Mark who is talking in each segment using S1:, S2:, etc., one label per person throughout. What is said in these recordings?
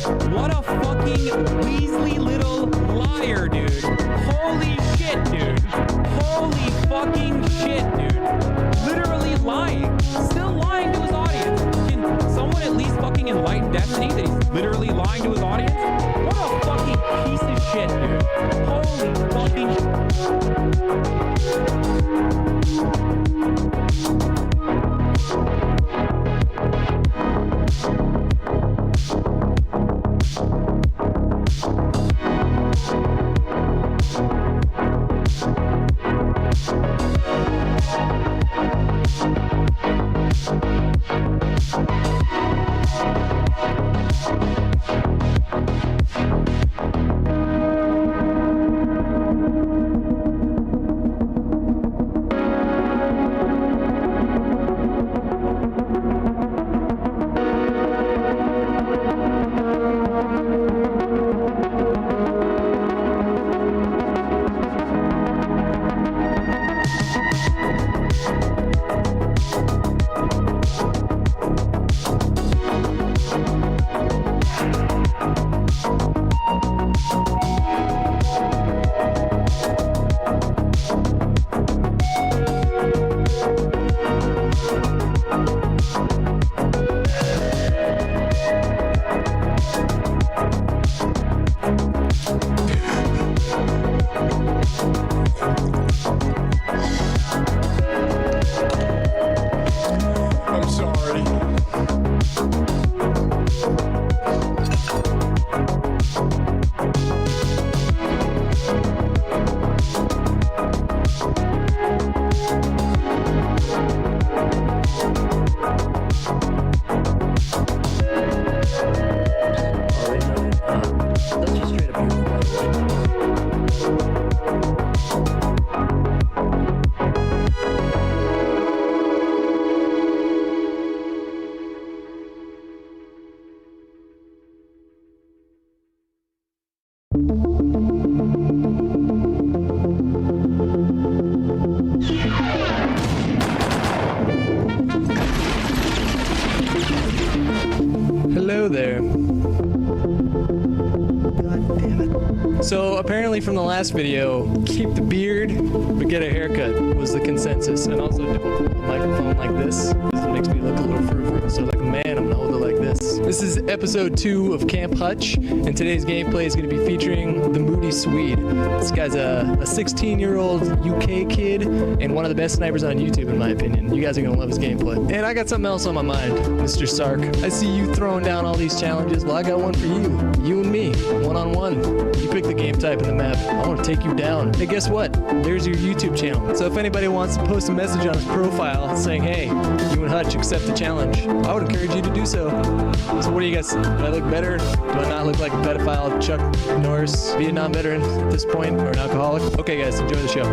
S1: What a fucking Weasley little liar, dude. Holy shit, dude. Holy fucking shit, dude. Literally lying. Still lying to his audience. Can someone at least fucking enlighten Destiny that he's literally lying to his audience? What a fucking piece of shit, dude. Holy fucking
S2: there. So apparently from the last video, keep the beard, but get a haircut was the consensus. And also don't hold the microphone like this, because it makes me look a little frou-frou. So like a man, I'm gonna hold it like this. This is episode 2 of Camp Hutch, and today's gameplay is gonna be featuring the Moody Swede. This guy's a 16-year-old UK kid, and one of the best snipers on YouTube in my opinion. You guys are gonna love his gameplay. And I got something else on my mind, Mr. Sark. I see you throwing down all these challenges. Well, I got one for you. You and me, one-on-one. You pick the game type in the map. I want to take you down. Hey, guess what? There's your YouTube channel. So if anybody wants to post a message on his profile saying, hey, you and Hutch accept the challenge, I would encourage you to do so. So what do you guys, do I look better? Do I not look like a pedophile Chuck Norris Vietnam veteran at this point, or an alcoholic? Okay guys, enjoy the show.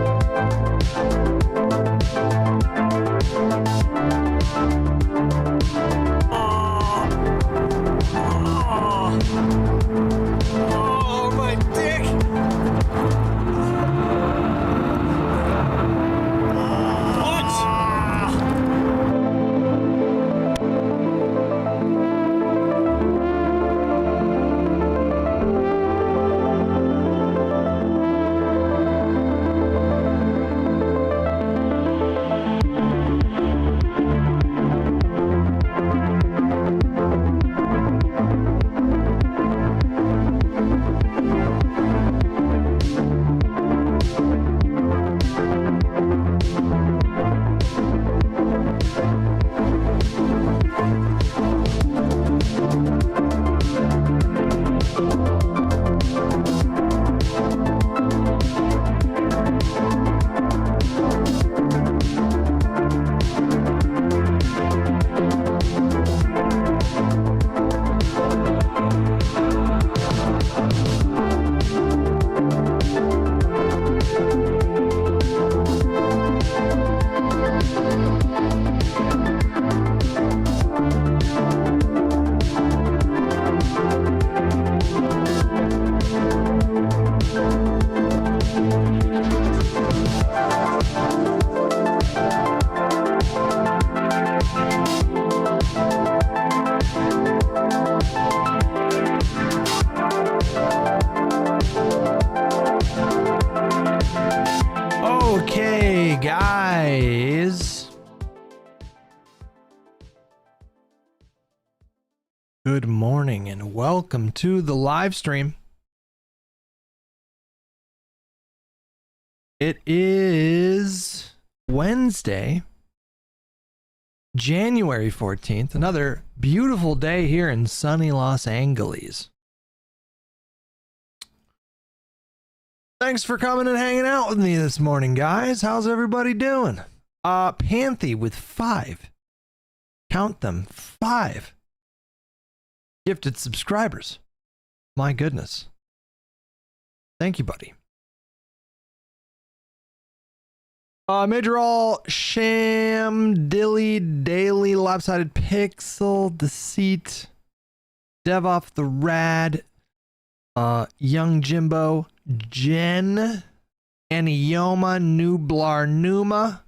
S3: welcome to the live stream. It is Wednesday, January 14th, another beautiful day here in sunny Los Angeles. Thanks for coming and hanging out with me this morning, guys. How's everybody doing? Panthy with 5. Count them, 5 gifted subscribers. My goodness. Thank you, buddy. Major All, Sham, Dilly, Daily, Lopsided Pixel, Deceit, Dev Off the Rad, Young Jimbo, Jen, Anioma, Nublar Numa,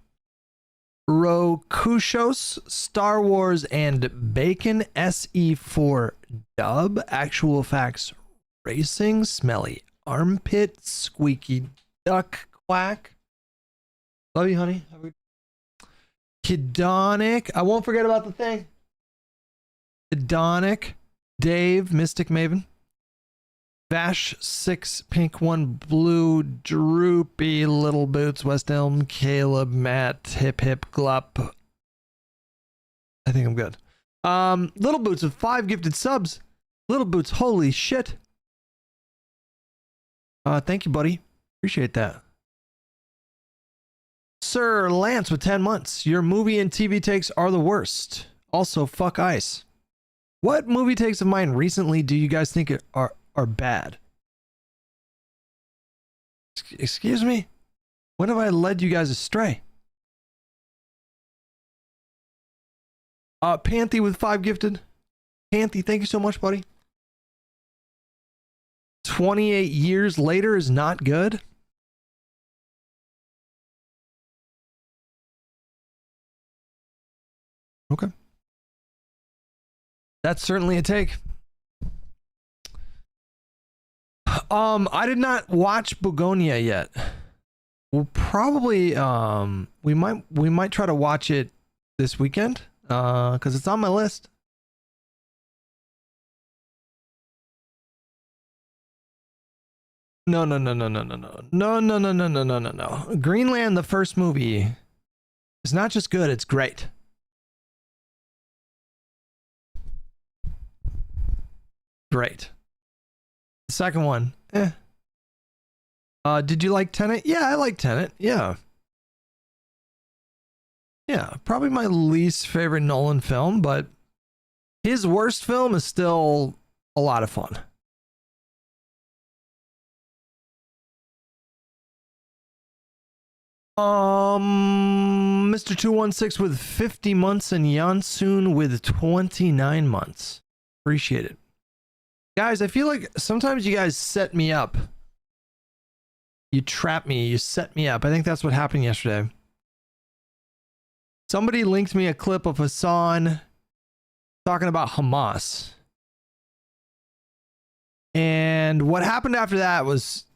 S3: Rokushos, Star Wars, and Bacon, SE4 Dub, Actual Facts Racing, Smelly Armpit, Squeaky Duck Quack. Love you, honey. Kidonic. I won't forget about the thing. Kidonic. Dave, Mystic Maven. Vash 6, Pink 1, Blue, Droopy, Little Boots, West Elm, Caleb, Matt, Hip Hip, Glup. I think I'm good. Little Boots with 5 gifted subs. Little Boots, holy shit. Thank you, buddy. Appreciate that. Sir Lance with 10 months. Your movie and TV takes are the worst. Also, fuck ice. What movie takes of mine recently do you guys think are bad? Excuse me? When have I led you guys astray? Panthy with 5 gifted. Panthy, thank you so much, buddy. 28 years later is not good. Okay. That's certainly a take. I did not watch Begonia yet. We'll probably we might try to watch it this weekend because it's on my list. No. Greenland, the first movie, is not just good, it's great. Great. The second one, did you like Tenet? Yeah, I like Tenet. Yeah, probably my least favorite Nolan film, but his worst film is still a lot of fun. Mr. 216 with 50 months and Yansun with 29 months. Appreciate it. Guys, I feel like sometimes you guys set me up. You trap me, you set me up. I think that's what happened yesterday. Somebody linked me a clip of Hassan talking about Hamas. And what happened after that was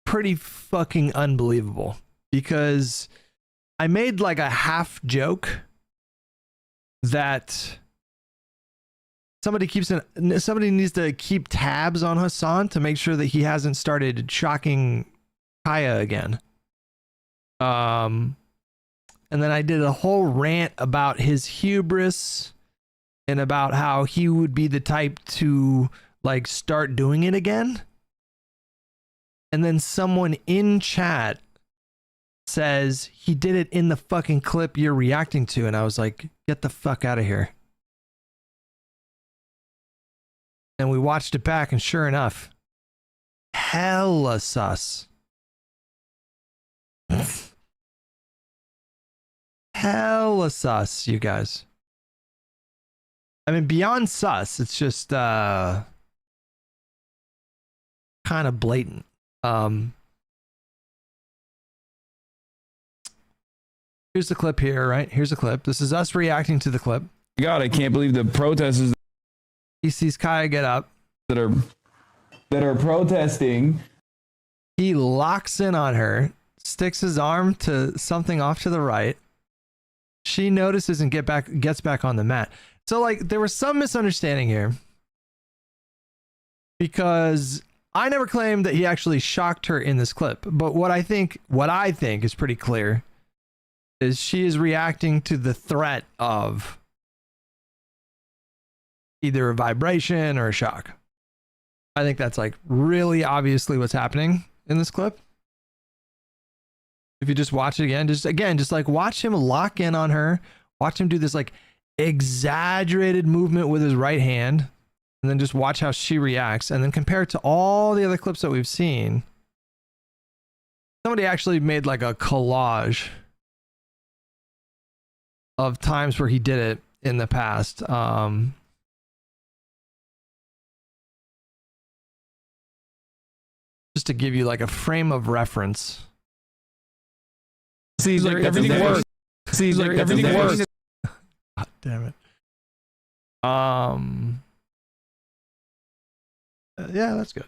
S3: pretty fucking unbelievable. Because I made like a half joke that somebody needs to keep tabs on Hassan to make sure that he hasn't started shocking Kaya again. And then I did a whole rant about his hubris and about how he would be the type to like start doing it again. And then someone in chat says he did it in the fucking clip you're reacting to, and I was like, get the fuck out of here. And we watched it back, and sure enough, hella sus. Hella sus, you guys. I mean, beyond sus, it's just kind of blatant. Here's the clip here, right? Here's the clip. This is us reacting to the clip.
S4: God, I can't believe the protesters
S3: He sees Kaya get up.
S4: that are protesting.
S3: He locks in on her, sticks his arm to something off to the right. She notices and gets back on the mat. So like there was some misunderstanding here. because I never claimed that he actually shocked her in this clip. But what I think is pretty clear is she is reacting to the threat of either a vibration or a shock. I think that's like really obviously what's happening in this clip. If you just watch it again, just like watch him lock in on her, watch him do this like exaggerated movement with his right hand, and then just watch how she reacts, and then compare it to all the other clips that we've seen. Somebody actually made like a collage of times where he did it in the past. Just to give you like a frame of reference.
S4: Seems like everything works. Seems like everything works.
S3: God damn it. Yeah, that's good.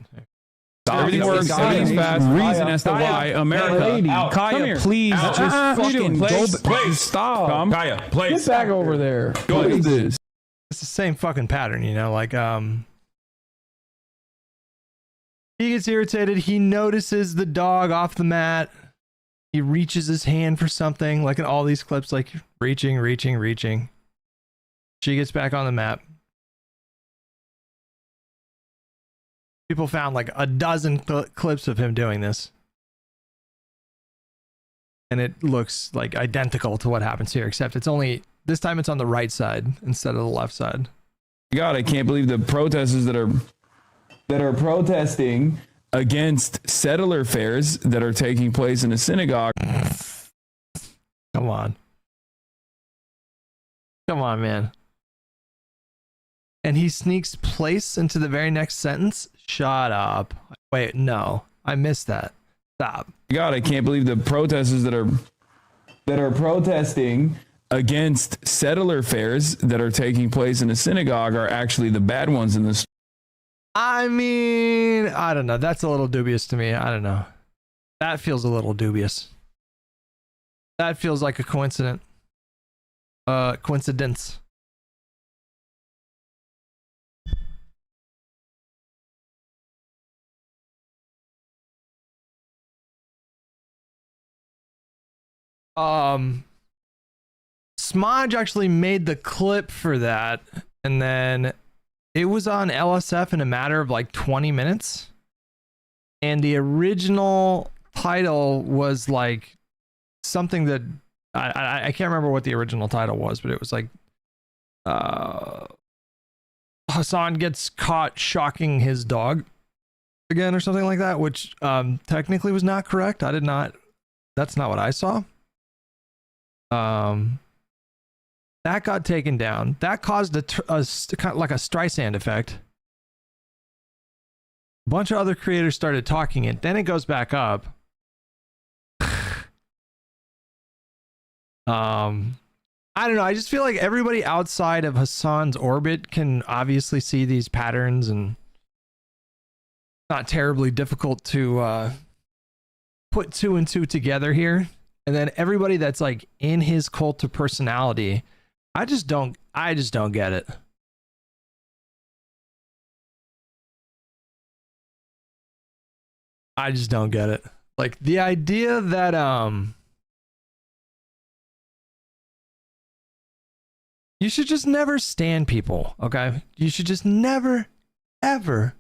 S4: Everything works. Everything's fast. Reason as to why America. Kaya, please just fucking go.
S5: Please
S4: Stop.
S5: Kaya, please.
S4: Get back over there.
S5: Go
S4: What
S5: do
S4: is this?
S3: It's the same fucking pattern, you know, like he gets irritated, he notices the dog off the mat. He reaches his hand for something, like in all these clips, like reaching. She gets back on the map. People found like a dozen clips of him doing this. And it looks like identical to what happens here, except it's only, this time it's on the right side instead of the left side.
S4: God, I can't believe the protesters that are protesting against settler fairs that are taking place in a synagogue.
S3: Come on, man. And he sneaks place into the very next sentence. Shut up. Wait, no, I missed that. Stop.
S4: God, I can't believe the protesters that are protesting against settler fairs that are taking place in a synagogue are actually the bad ones in this.
S3: I mean, I don't know. That's a little dubious to me. I don't know. That feels a little dubious. That feels like a coincidence. Smodge actually made the clip for that, and then it was on LSF in a matter of like 20 minutes. And the original title was like something that I can't remember what the original title was, but it was like Hassan gets caught shocking his dog again or something like that, which technically was not correct. That's not what I saw. That got taken down. That caused a kind of like a Streisand effect. A bunch of other creators started talking it. Then it goes back up. I don't know. I just feel like everybody outside of Hassan's orbit can obviously see these patterns, and it's not terribly difficult to put two and two together here. And then everybody that's like in his cult of personality, I just don't get it. I just don't get it. Like the idea that you should just never stand people, okay? You should just never, ever,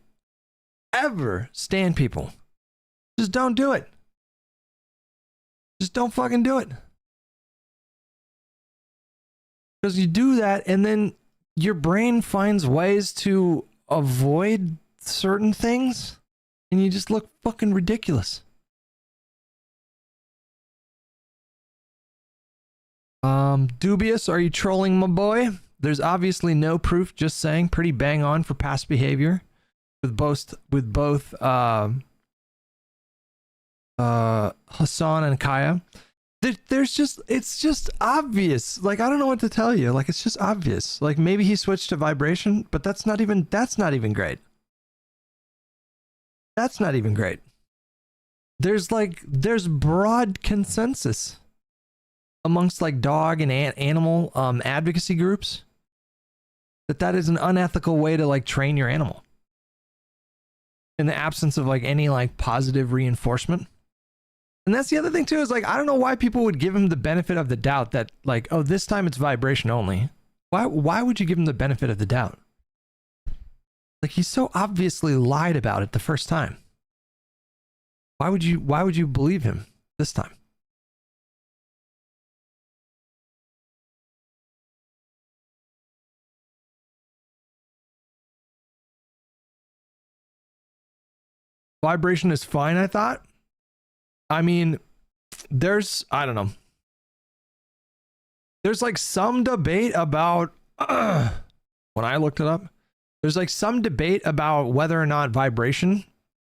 S3: ever stand people. Just don't do it. Just don't fucking do it. Because you do that and then your brain finds ways to avoid certain things and you just look fucking ridiculous. Dubious, are you trolling my boy? There's obviously no proof, just saying. Pretty bang on for past behavior with both Hassan and Kaya. It's just obvious. Like, I don't know what to tell you. Like, it's just obvious. Like, maybe he switched to vibration, but that's not even great. That's not even great. There's broad consensus amongst like dog and animal advocacy groups that is an unethical way to like train your animal. in the absence of like any like positive reinforcement. And that's the other thing too, is like, I don't know why people would give him the benefit of the doubt that like, oh, this time it's vibration only. Why would you give him the benefit of the doubt? Like, he so obviously lied about it the first time. Why would you believe him this time? Vibration is fine, I thought. I mean, I don't know. There's like some debate about, when I looked it up, there's like some debate about whether or not vibration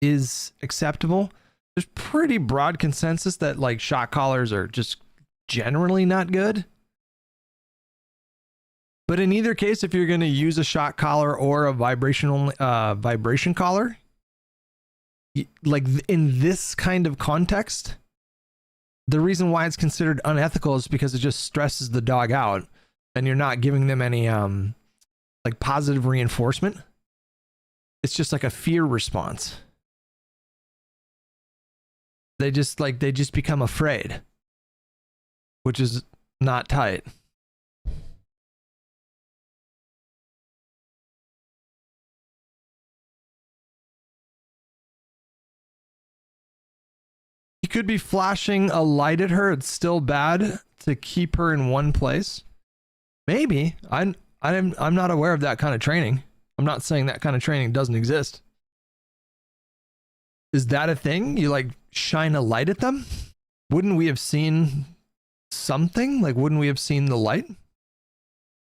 S3: is acceptable. There's pretty broad consensus that like shock collars are just generally not good. But in either case, if you're going to use a shock collar or a vibration collar, like in this kind of context, the reason why it's considered unethical is because it just stresses the dog out and you're not giving them any like positive reinforcement. It's just like a fear response. They just become afraid, which is not tight. He could be flashing a light at her. It's still bad to keep her in one place. Maybe. I'm not aware of that kind of training. I'm not saying that kind of training doesn't exist. Is that a thing? You like shine a light at them? Wouldn't we have seen something? Like, wouldn't we have seen the light?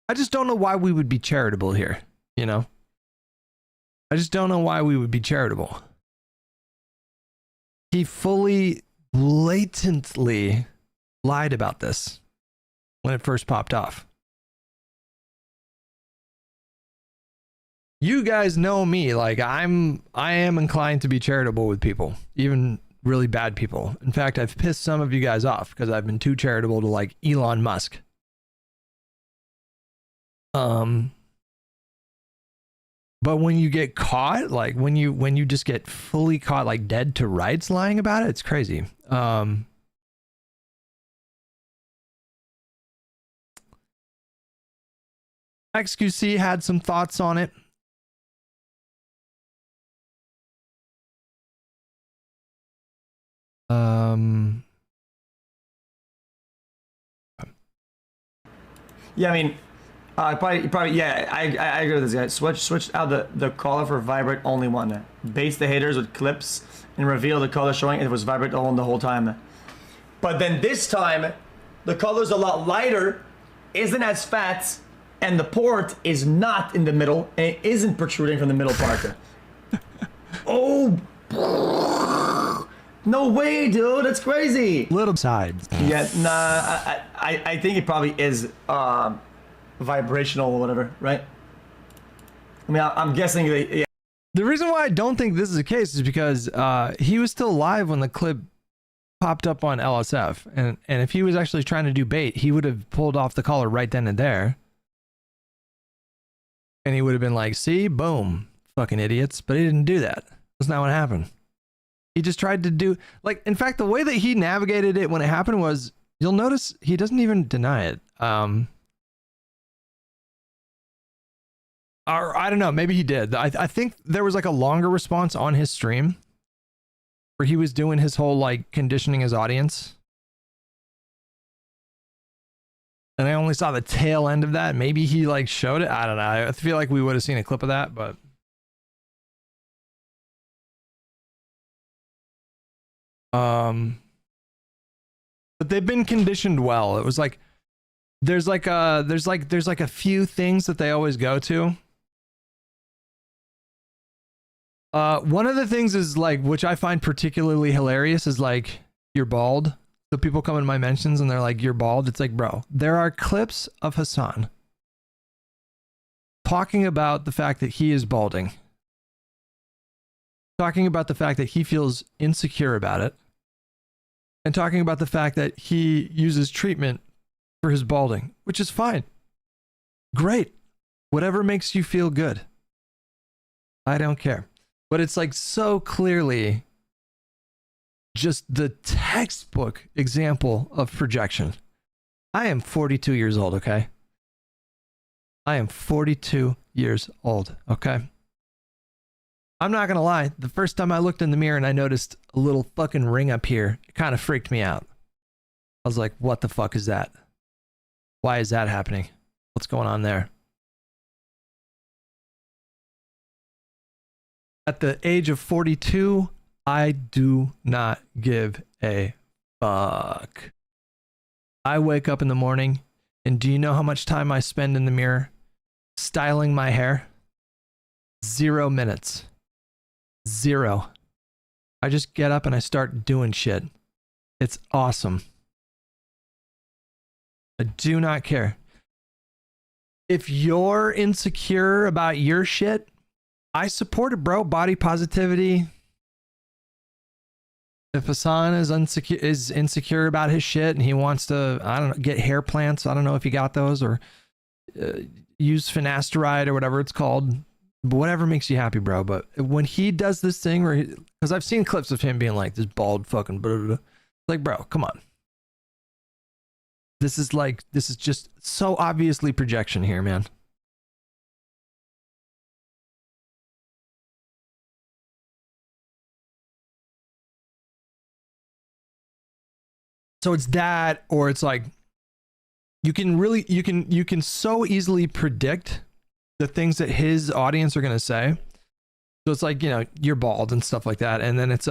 S3: I just don't know why we would be charitable here, you know? I just don't know why we would be charitable. He fully, blatantly lied about this when it first popped off. You guys know me, like I am inclined to be charitable with people, even really bad people. In fact, I've pissed some of you guys off because I've been too charitable to like Elon Musk. But when you get caught, like when you just get fully caught like dead to rights lying about it, it's crazy. XQC had some thoughts on it.
S5: Yeah, I mean, probably, yeah, I agree with this guy. Switch out the color for vibrate only one. Base the haters with clips and reveal the color showing it was vibrate on the whole time. But then this time, the color's a lot lighter, isn't as fat, and the port is not in the middle, and it isn't protruding from the middle part. Oh, no way, dude, that's crazy.
S3: Little sides.
S5: Yeah, nah, I think it probably is vibrational or whatever, right? I mean, I'm guessing that, yeah.
S3: The reason why I don't think this is the case is because he was still live when the clip popped up on LSF, and if he was actually trying to do bait, he would have pulled off the collar right then and there, and he would have been like, "See, boom, fucking idiots!" But he didn't do that. That's not what happened. He just tried to do like, in fact, the way that he navigated it when it happened was, you'll notice he doesn't even deny it. Or I don't know, maybe he did. I think there was like a longer response on his stream where he was doing his whole like conditioning his audience. And I only saw the tail end of that. Maybe he like showed it. I don't know. I feel like we would have seen a clip of that, but they've been conditioned well. It was like there's like a few things that they always go to. One of the things is like, which I find particularly hilarious, is like, you're bald. So people come in my mentions and they're like, you're bald. It's like, bro, there are clips of Hassan talking about the fact that he is balding, talking about the fact that he feels insecure about it, and talking about the fact that he uses treatment for his balding, which is fine. Great. Whatever makes you feel good. I don't care. But it's like so clearly just the textbook example of projection. I am 42 years old, okay? I am 42 years old, okay? I'm not gonna lie, the first time I looked in the mirror and I noticed a little fucking ring up here, it kind of freaked me out. I was like, what the fuck is that? Why is that happening? What's going on there? At the age of 42, I do not give a fuck. I wake up in the morning, and do you know how much time I spend in the mirror styling my hair? 0 minutes. 0. I just get up and I start doing shit. It's awesome. I do not care. If you're insecure about your shit, I support it, bro. Body positivity. If Hassan is insecure about his shit and he wants to, I don't know, get hair plants. I don't know if he got those, or use finasteride or whatever it's called. Whatever makes you happy, bro. But when he does this thing where, because I've seen clips of him being like this bald fucking blah, blah, blah. Like, bro, come on. This is just so obviously projection here, man. So it's that, or it's like you can so easily predict the things that his audience are gonna say. So it's like, you know, you're bald and stuff like that, and then it's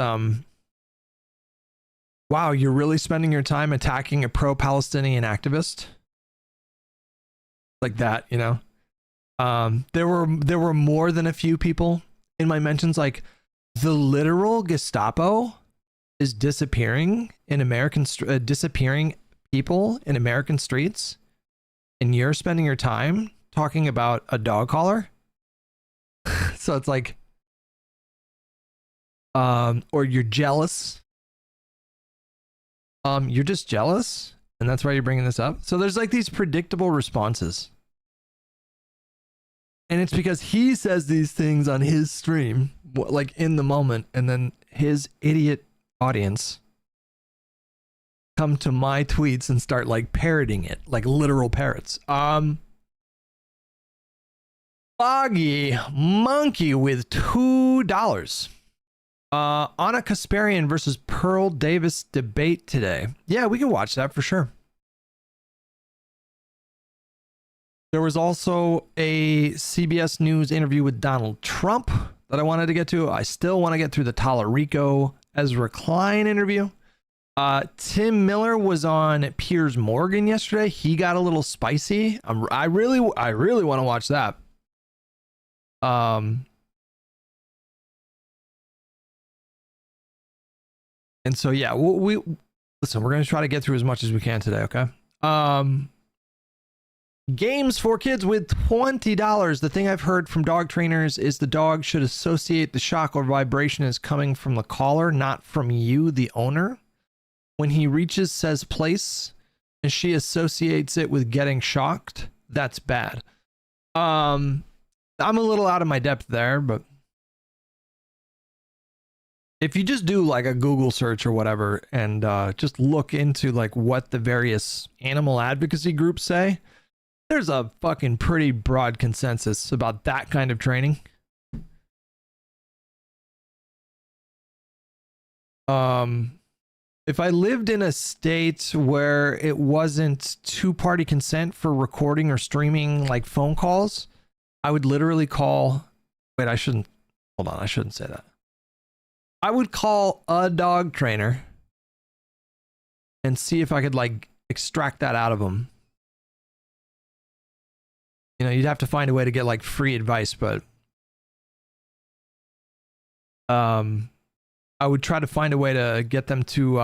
S3: wow, you're really spending your time attacking a pro-Palestinian activist like that, you know. There were more than a few people in my mentions, like the literal Gestapo is disappearing in disappearing people in American streets, and you're spending your time talking about a dog collar. So it's like, or you're jealous. You're just jealous, and that's why you're bringing this up. So there's like these predictable responses. And it's because he says these things on his stream, like in the moment, and then his idiot audience come to my tweets and start like parroting it, like literal parrots. Foggy Monkey with $2. Anna Kasparian versus Pearl Davis debate today. Yeah, we can watch that for sure. There was also a CBS News interview with Donald Trump that I wanted to get to. I still want to get through the Tallarico Ezra Klein interview. Tim Miller was on Piers Morgan yesterday. He got a little spicy. I really want to watch that. And so, yeah, we listen, we're going to try to get through as much as we can today, okay? Games for kids with $20. The thing I've heard from dog trainers is the dog should associate the shock or vibration as coming from the collar, not from you, the owner. When he reaches says place and she associates it with getting shocked, that's bad. I'm a little out of my depth there, but if you just do like a Google search or whatever and just look into like what the various animal advocacy groups say, there's a fucking pretty broad consensus about that kind of training. If I lived in a state where it wasn't two-party consent for recording or streaming like phone calls, I would literally call, wait, I shouldn't say that. I would call a dog trainer and see if I could like extract that out of them. You know, you'd have to find a way to get like free advice, but I would try to find a way to get them to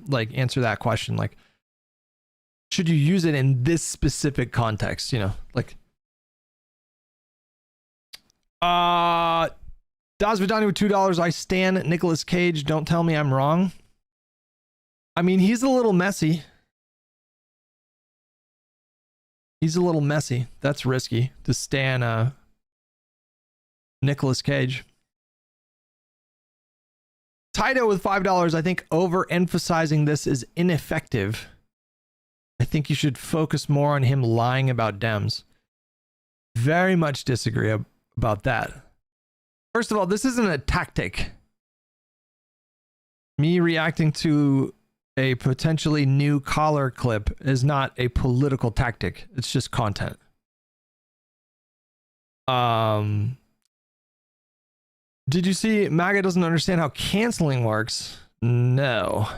S3: like answer that question, like should you use it in this specific context, you know, like Das Vidani with $2. I stan Nicolas Cage. Don't tell me I'm wrong. I mean, he's a little messy. He's a little messy. That's risky to stan Nicolas Cage. Tito with $5. I think overemphasizing this is ineffective. I think you should focus more on him lying about Dems. Very much disagree about that. First of all, this isn't a tactic. Me reacting to a potentially new collar clip is not a political tactic. It's just content. Did you see MAGA doesn't understand how canceling works? No.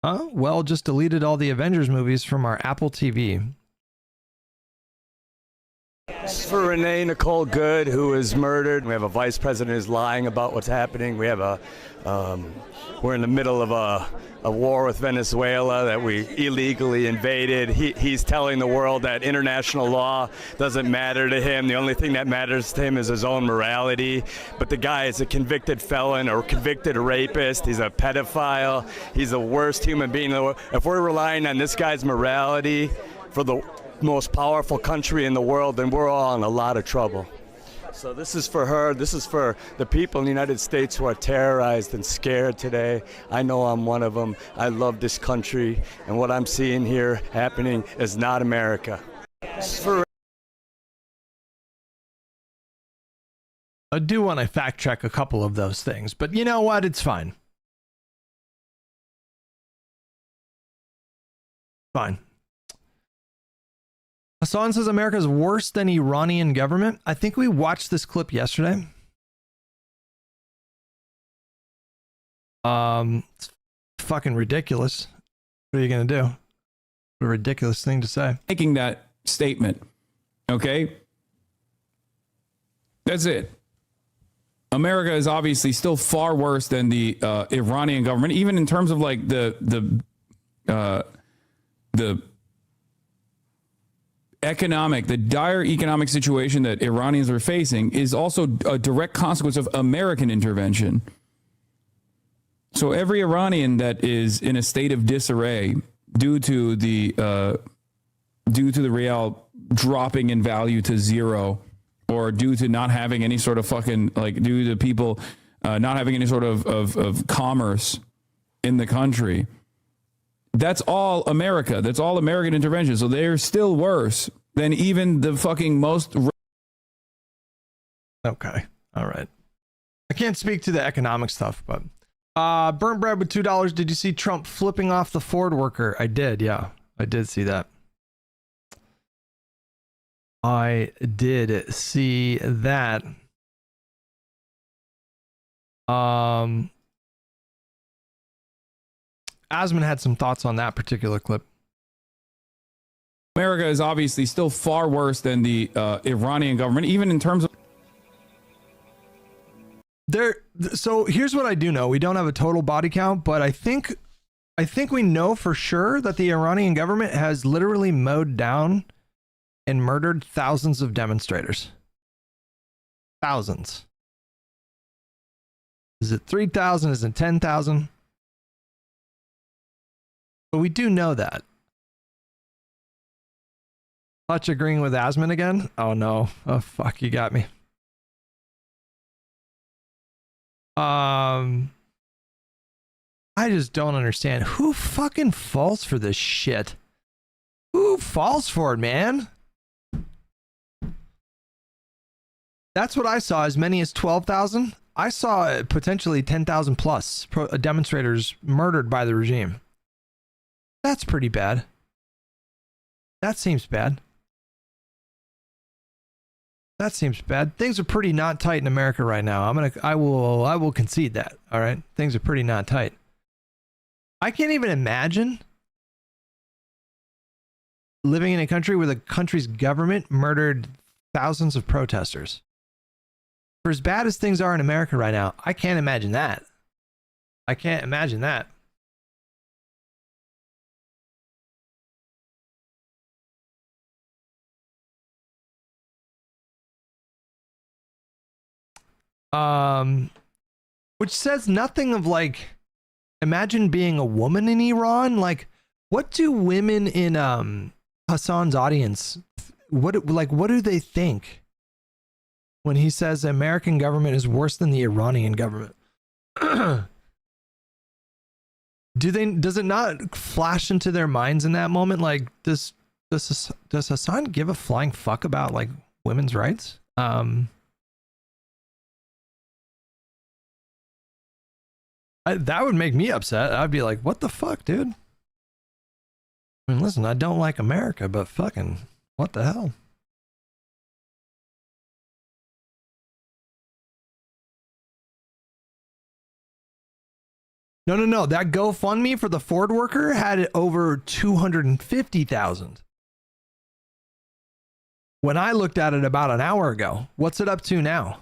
S3: Huh? Well, just deleted all the Avengers movies from our Apple TV.
S6: For Renee Nicole Good, who was murdered. We have a vice president who's lying about what's happening. We have we're in the middle of a war with Venezuela that we illegally invaded. He's telling the world that international law doesn't matter to him. The only thing that matters to him is his own morality. But the guy is a convicted felon or convicted rapist. He's a pedophile. He's the worst human being in the world. If we're relying on this guy's morality for the most powerful country in the world, then we're all in a lot of trouble. So this is for her. This is for the people in the United States who are terrorized and scared today. I know I'm one of them. I love this country, and what I'm seeing here happening is not America.
S3: I do want to fact check a couple of those things, but you know what? It's fine. Fine. Hassan says America's worse than Iranian government. I think we watched this clip yesterday. It's fucking ridiculous. What are you gonna do? What a ridiculous thing to say.
S4: Making that statement, okay? That's it. America is obviously still far worse than the Iranian government, even in terms of like the dire economic situation that Iranians are facing is also a direct consequence of American intervention. So every Iranian that is in a state of disarray due to the real dropping in value to zero, or due to not having any sort of fucking, like, due to people not having any sort of commerce in the country, that's all America. That's all American intervention. So they're still worse than even the fucking most.
S3: Okay. All right. I can't speak to the economic stuff, but Burnt Bread with $2. Did you see Trump flipping off the Ford worker? I did. Yeah, I did see that. I did see that. Asman had some thoughts on that particular clip.
S4: America is obviously still far worse than the Iranian government, even in terms of.
S3: So here's what I do know. We don't have a total body count, but I think we know for sure that the Iranian government has literally mowed down and murdered thousands of demonstrators. Thousands. Is it 3,000? Is it 10,000? But we do know that. Clutch agreeing with Asman again? Oh no. Oh fuck, you got me. I just don't understand. Who fucking falls for this shit? Who falls for it, man? That's what I saw, as many as 12,000. I saw potentially 10,000 plus demonstrators murdered by the regime. That's pretty bad. That seems bad. That seems bad. Things are pretty not tight in America right now. I will concede that. All right. Things are pretty not tight. I can't even imagine living in a country where the country's government murdered thousands of protesters. For as bad as things are in America right now, I can't imagine that. I can't imagine that. Which says nothing of, like, imagine being a woman in Iran. Like, what do women in Hassan's audience, what do they think when he says the American government is worse than the Iranian government? does it not flash into their minds in that moment? Like, does Hassan give a flying fuck about like women's rights? That would make me upset. I'd be like, what the fuck, dude? I mean, listen, I don't like America, but fucking, what the hell? No. That GoFundMe for the Ford worker had it over 250,000. When I looked at it about an hour ago, what's it up to now?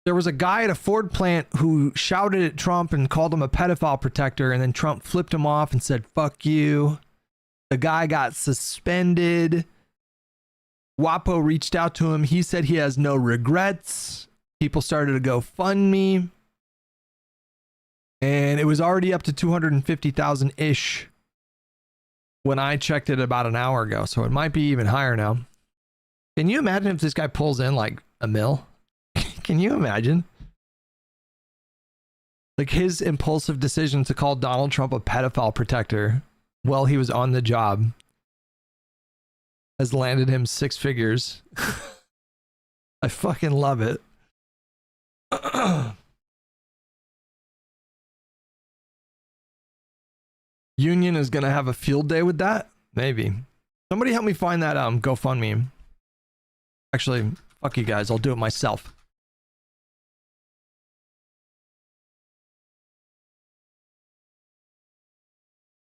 S3: There was a guy at a Ford plant who shouted at Trump and called him a pedophile protector, and then Trump flipped him off and said, fuck you. The guy got suspended. WAPO reached out to him. He said he has no regrets. People started to GoFundMe. And it was already up to 250,000-ish when I checked it about an hour ago. So it might be even higher now. Can you imagine if this guy pulls in like $1 million? Can you imagine? Like his impulsive decision to call Donald Trump a pedophile protector while he was on the job has landed him 6 figures. I fucking love it. Union is gonna have a field day with that? Maybe. Somebody help me find that GoFundMe. Actually, fuck you guys, I'll do it myself.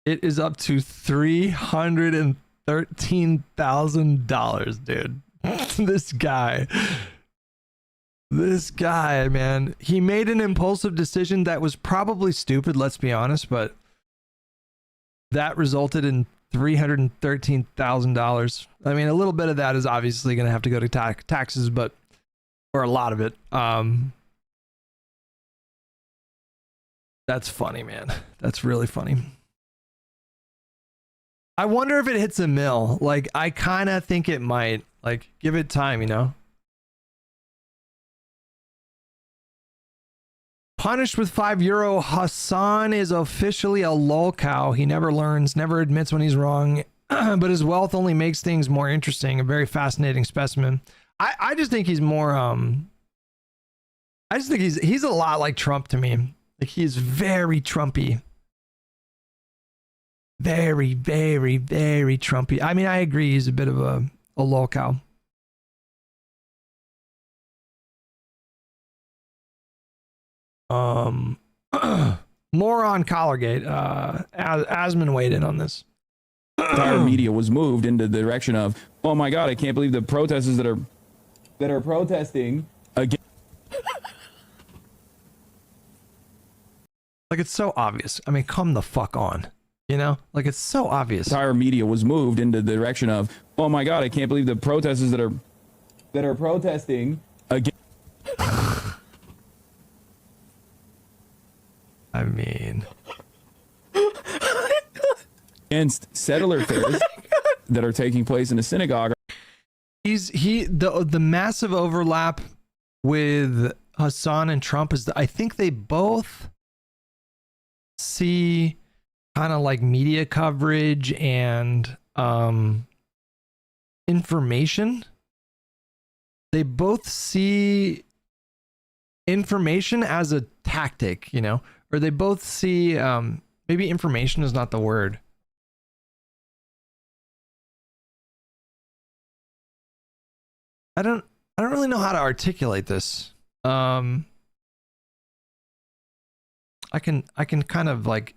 S3: It is up to $313,000, dude. This guy, man, he made an impulsive decision that was probably stupid, let's be honest, but that resulted in $313,000. I mean, a little bit of that is obviously going to have to go to taxes, but, or a lot of it. That's funny, man. That's really funny. I wonder if it hits $1 million. Like, I kind of think it might. Like, give it time, you know? Punished with €5. Hassan is officially a lolcow. He never learns, never admits when he's wrong, but his wealth only makes things more interesting. A very fascinating specimen. I just think he's more, I just think he's a lot like Trump to me. Like, he's very Trumpy. Very, very, very Trumpy. I mean, I agree. He's a bit of a lolcow. More on Collargate. Asman weighed in on this.
S4: Entire media was moved in the direction of, oh my God, I can't believe the protesters that are protesting against.
S3: Like, it's so obvious. I mean, come the fuck on. You know, like, it's so obvious.
S4: Entire media was moved in the direction of, oh my God, I can't believe the protesters that are protesting against.
S3: I mean,
S4: against settler fairs that are taking place in a synagogue.
S3: The massive overlap with Hassan and Trump is that I think they both see kind of like media coverage and information. They both see information as a tactic, you know, or they both see maybe information is not the word. I don't really know how to articulate this. I can kind of like,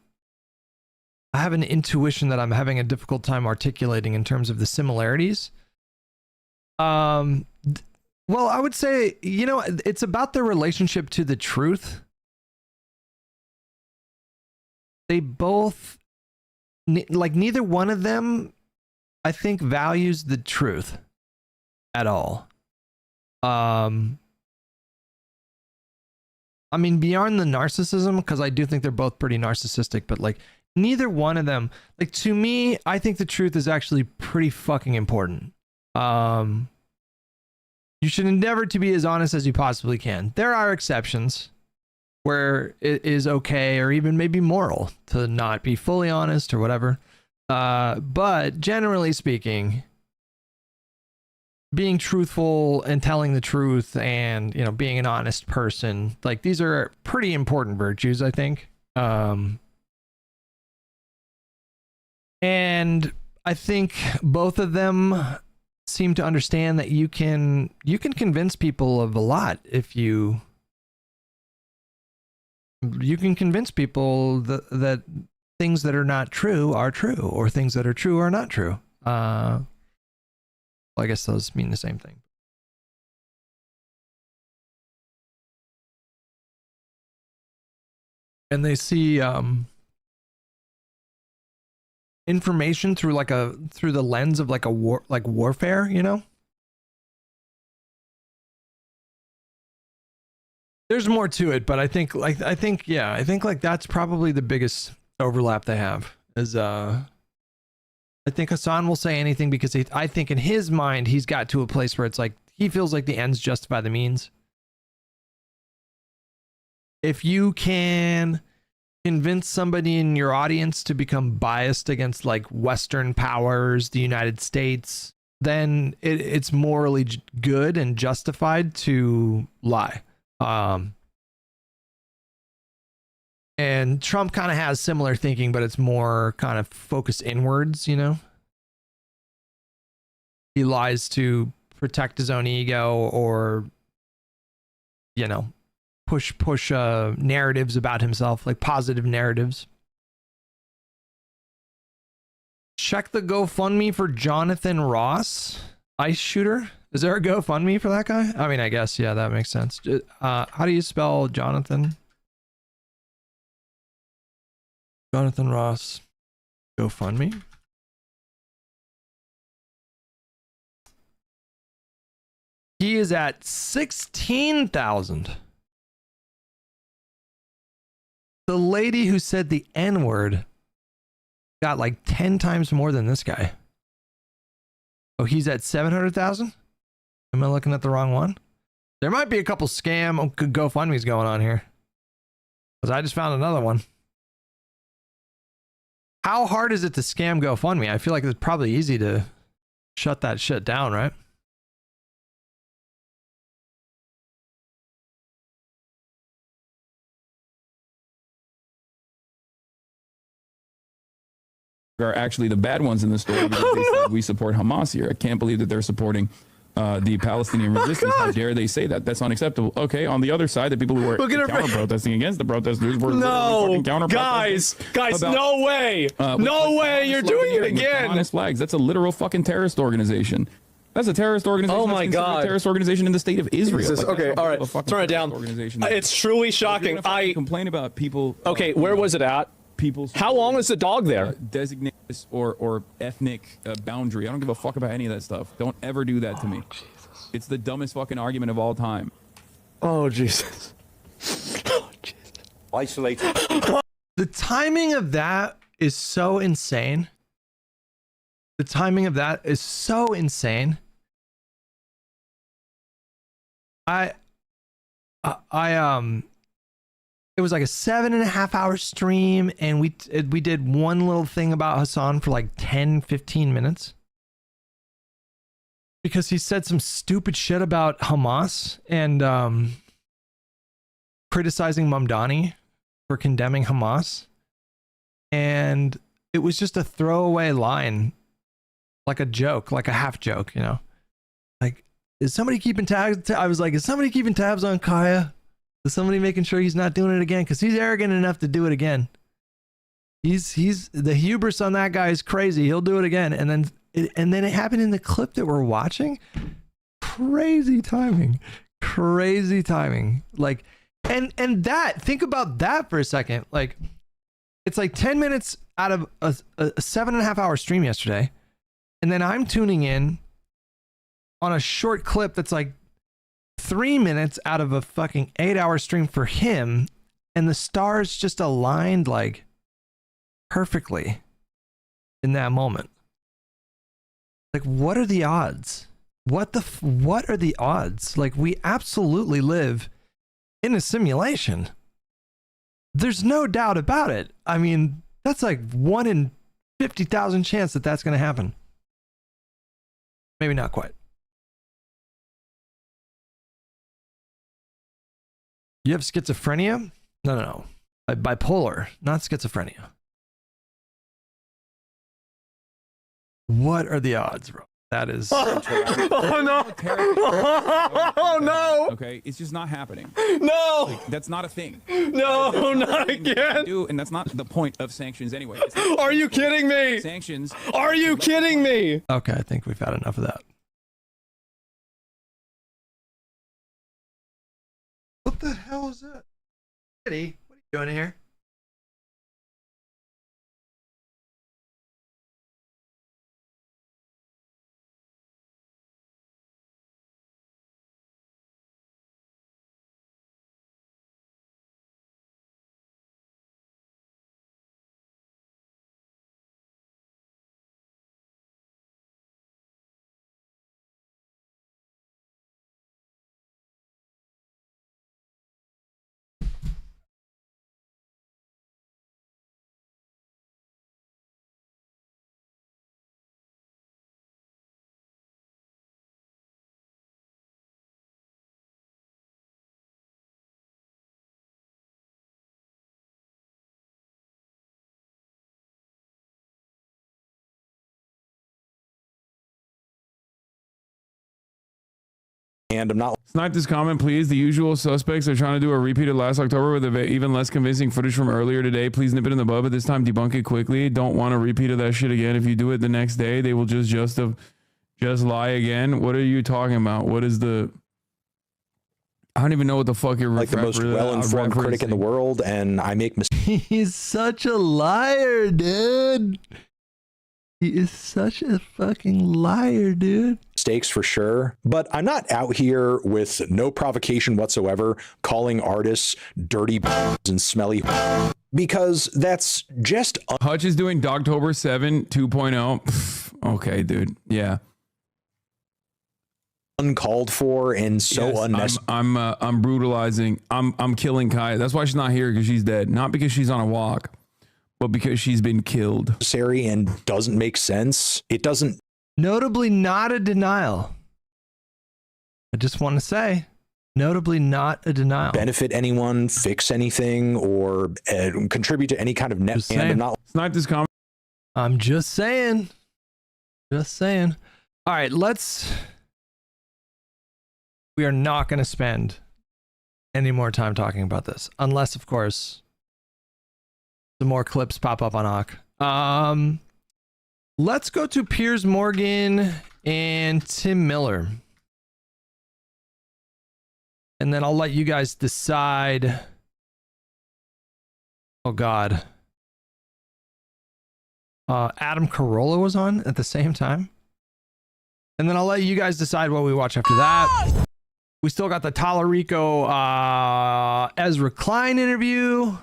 S3: I have an intuition that I'm having a difficult time articulating in terms of the similarities. Well, I would say, you know, it's about their relationship to the truth. They both, like, neither one of them, I think, values the truth at all. I mean, beyond the narcissism, because I do think they're both pretty narcissistic, but like, neither one of them, like, to me, I think the truth is actually pretty fucking important. You should endeavor to be as honest as you possibly can. There are exceptions. where it is okay or even maybe moral to not be fully honest or whatever. But generally speaking, being truthful and telling the truth and, you know, being an honest person, like these are pretty important virtues, I think. And I think both of them seem to understand that you can convince people of a lot if you can convince people that things that are not true are true, or things that are true are not true. Well, I guess those mean the same thing. And they see information through through the lens of like a warfare, you know? There's more to it, but I think that's probably the biggest overlap they have is I think Hassan will say anything because I think in his mind he's got to a place where it's like he feels like the ends justify the means. If you can convince somebody in your audience to become biased against like Western powers, the United States, then it's morally good and justified to lie. And Trump kind of has similar thinking, but it's more kind of focused inwards, you know? He lies to protect his own ego or, you know, push narratives about himself, like positive narratives. Check the GoFundMe for Jonathan Ross, ice shooter. Is there a GoFundMe for that guy? I mean, I guess, yeah, that makes sense. How do you spell Jonathan? Jonathan Ross, GoFundMe. He is at 16,000. The lady who said the N-word got like 10 times more than this guy. Oh, he's at 700,000? Am I looking at the wrong one? There might be a couple scam GoFundMe's going on here, because I just found another one. How hard is it to scam GoFundMe? I feel like it's probably easy to shut that shit down, right?
S4: Are actually the bad ones in the story because they said we support Hamas here. I can't believe that they're supporting the Palestinian resistance. How dare they say that? That's unacceptable. Okay, on the other side, the people who were counter-protesting against the protesters were
S7: guys, no way, no way, you're doing it again.
S4: Honest flags. That's a literal fucking terrorist organization. That's a terrorist organization.
S7: Oh my God!
S4: A terrorist organization in the state of Israel.
S7: Like, okay, all right, turn it down. It's truly shocking. I
S4: complain about people.
S7: Okay, where was it at? How long is the dog there?
S4: Designate or ethnic boundary. I don't give a fuck about any of that stuff. Don't ever do that to me.
S7: Jesus.
S4: It's the dumbest fucking argument of all time.
S7: Oh, Jesus.
S8: Oh, Jesus. Isolated.
S3: The timing of that is so insane. The timing of that is so insane. It was like a 7.5 hour stream, and we did one little thing about Hassan for like 10-15 minutes because he said some stupid shit about Hamas and criticizing Mamdani for condemning Hamas, and it was just a throwaway line, like a joke, like a half joke, you know, like, is somebody keeping tabs? I was like, is somebody keeping tabs on Kaya? Is somebody making sure he's not doing it again? Because he's arrogant enough to do it again. He's the hubris on that guy is crazy. He'll do it again, and then it happened in the clip that we're watching. Crazy timing, crazy timing. Like, and that, think about that for a second. Like, it's like 10 minutes out of a 7.5 hour stream yesterday, and then I'm tuning in on a short clip that's like 3 minutes out of a fucking 8 hour stream for him, and the stars just aligned like perfectly in that moment. Like, what are the odds? What are the odds? Like, we absolutely live in a simulation. There's no doubt about it. I mean, that's like 1 in 50,000 chance that that's going to happen. Maybe not quite. You have schizophrenia? No. Bipolar, not schizophrenia. What are the odds, bro? That is.
S7: Oh no! Oh no!
S4: Okay, it's just not happening.
S7: No!
S4: Like, that's not a thing.
S7: No, not again!
S4: And that's not the point of sanctions anyway.
S7: Are you kidding me?
S4: Sanctions.
S7: Are you kidding me?
S3: Okay, I think we've had enough of that. What the hell is that? Kitty, what are you doing here?
S9: And I'm not.
S4: Snipe this comment, please. The usual suspects are trying to do a repeat of last October with even less convincing footage from earlier today. Please nip it in the bud, but this time debunk it quickly. Don't want a repeat of that shit again. If you do it the next day, they will just lie again. What are you talking about? What is the... I don't even know what the fuck you're
S9: like the most well-informed critic in the world, and I make mistakes.
S3: He's such a liar, dude. He is such a fucking liar, dude.
S9: Mistakes for sure, but I'm not out here with no provocation whatsoever calling artists dirty and smelly, because that's just
S4: Hutch is doing Dogtober 7 2.0. Okay, dude. Yeah.
S9: Uncalled for and so unnecessary.
S4: I'm brutalizing. I'm killing Kaya. That's why she's not here, because she's dead. Not because she's on a walk, but because she's been killed.
S9: Necessary and doesn't make sense. It doesn't.
S3: Notably not a denial. I just want to say, notably not a denial.
S9: Benefit anyone, fix anything, or contribute to any kind of net. And I'm not.
S4: Snipe this comment.
S3: I'm just saying. Just saying. All right, we are not going to spend any more time talking about this, unless, of course, some more clips pop up on Hawk. Let's go to Piers Morgan and Tim Miller. And then I'll let you guys decide. Oh, God. Adam Carolla was on at the same time. And then I'll let you guys decide what we watch after that. We still got the Tallarico Ezra Klein interview.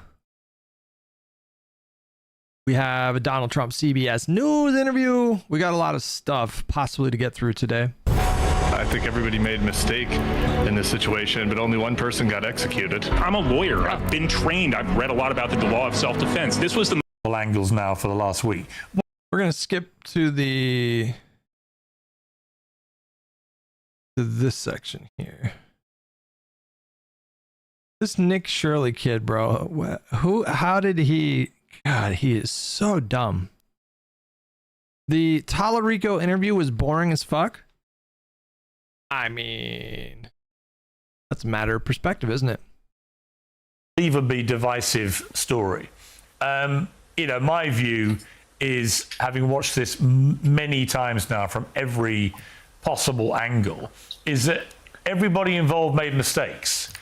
S3: We have a Donald Trump CBS News interview. We got a lot of stuff possibly to get through today.
S10: I think everybody made a mistake in this situation, but only one person got executed.
S11: I'm a lawyer. I've been trained. I've read a lot about the law of self-defense. This was the
S8: angles now for the last week.
S3: We're going to skip to this section here. This Nick Shirley kid, bro. How did he... God, he is so dumb. The Tallarico interview was boring as fuck. I mean, that's a matter of perspective, isn't it?
S8: Unbelievably divisive story. My view is, having watched this many times now from every possible angle, is that everybody involved made mistakes,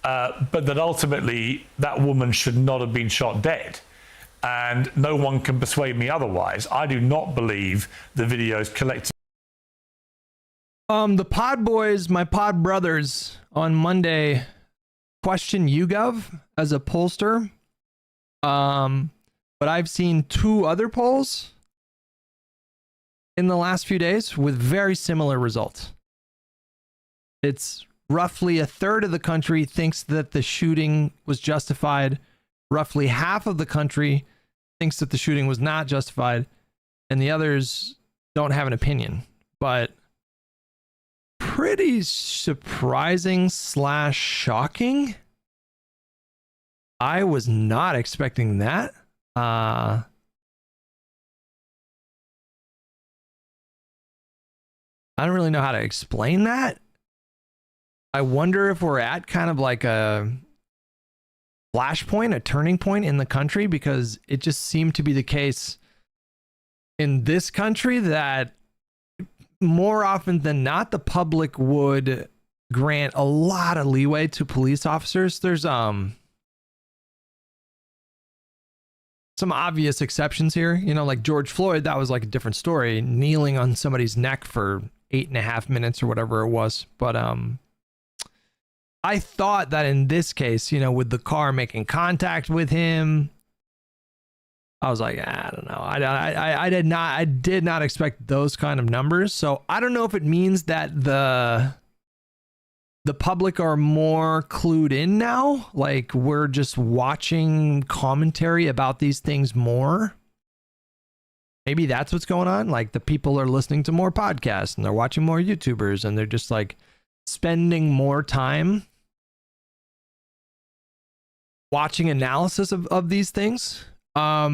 S8: but that ultimately that woman should not have been shot dead. And no one can persuade me otherwise. I do not believe the videos collected.
S3: The Pod Boys, my Pod brothers, on Monday questioned YouGov as a pollster. But I've seen 2 other polls in the last few days with very similar results. It's roughly a third of the country thinks that the shooting was justified. roughly half of the country thinks that the shooting was not justified, and the others don't have an opinion. But pretty surprising / shocking. I was not expecting that. I don't really know how to explain that. I wonder if we're at kind of like a flashpoint, a turning point in the country, because it just seemed to be the case in this country that more often than not, the public would grant a lot of leeway to police officers. There's some obvious exceptions here, you know, like George Floyd. That was like a different story, kneeling on somebody's neck for 8.5 minutes or whatever it was. But I thought that in this case, you know, with the car making contact with him, I was like, I don't know. I did not expect those kind of numbers. So I don't know if it means that the public are more clued in now. Like, we're just watching commentary about these things more. Maybe that's what's going on. Like, the people are listening to more podcasts and they're watching more YouTubers and they're just like spending more time watching analysis of these things. But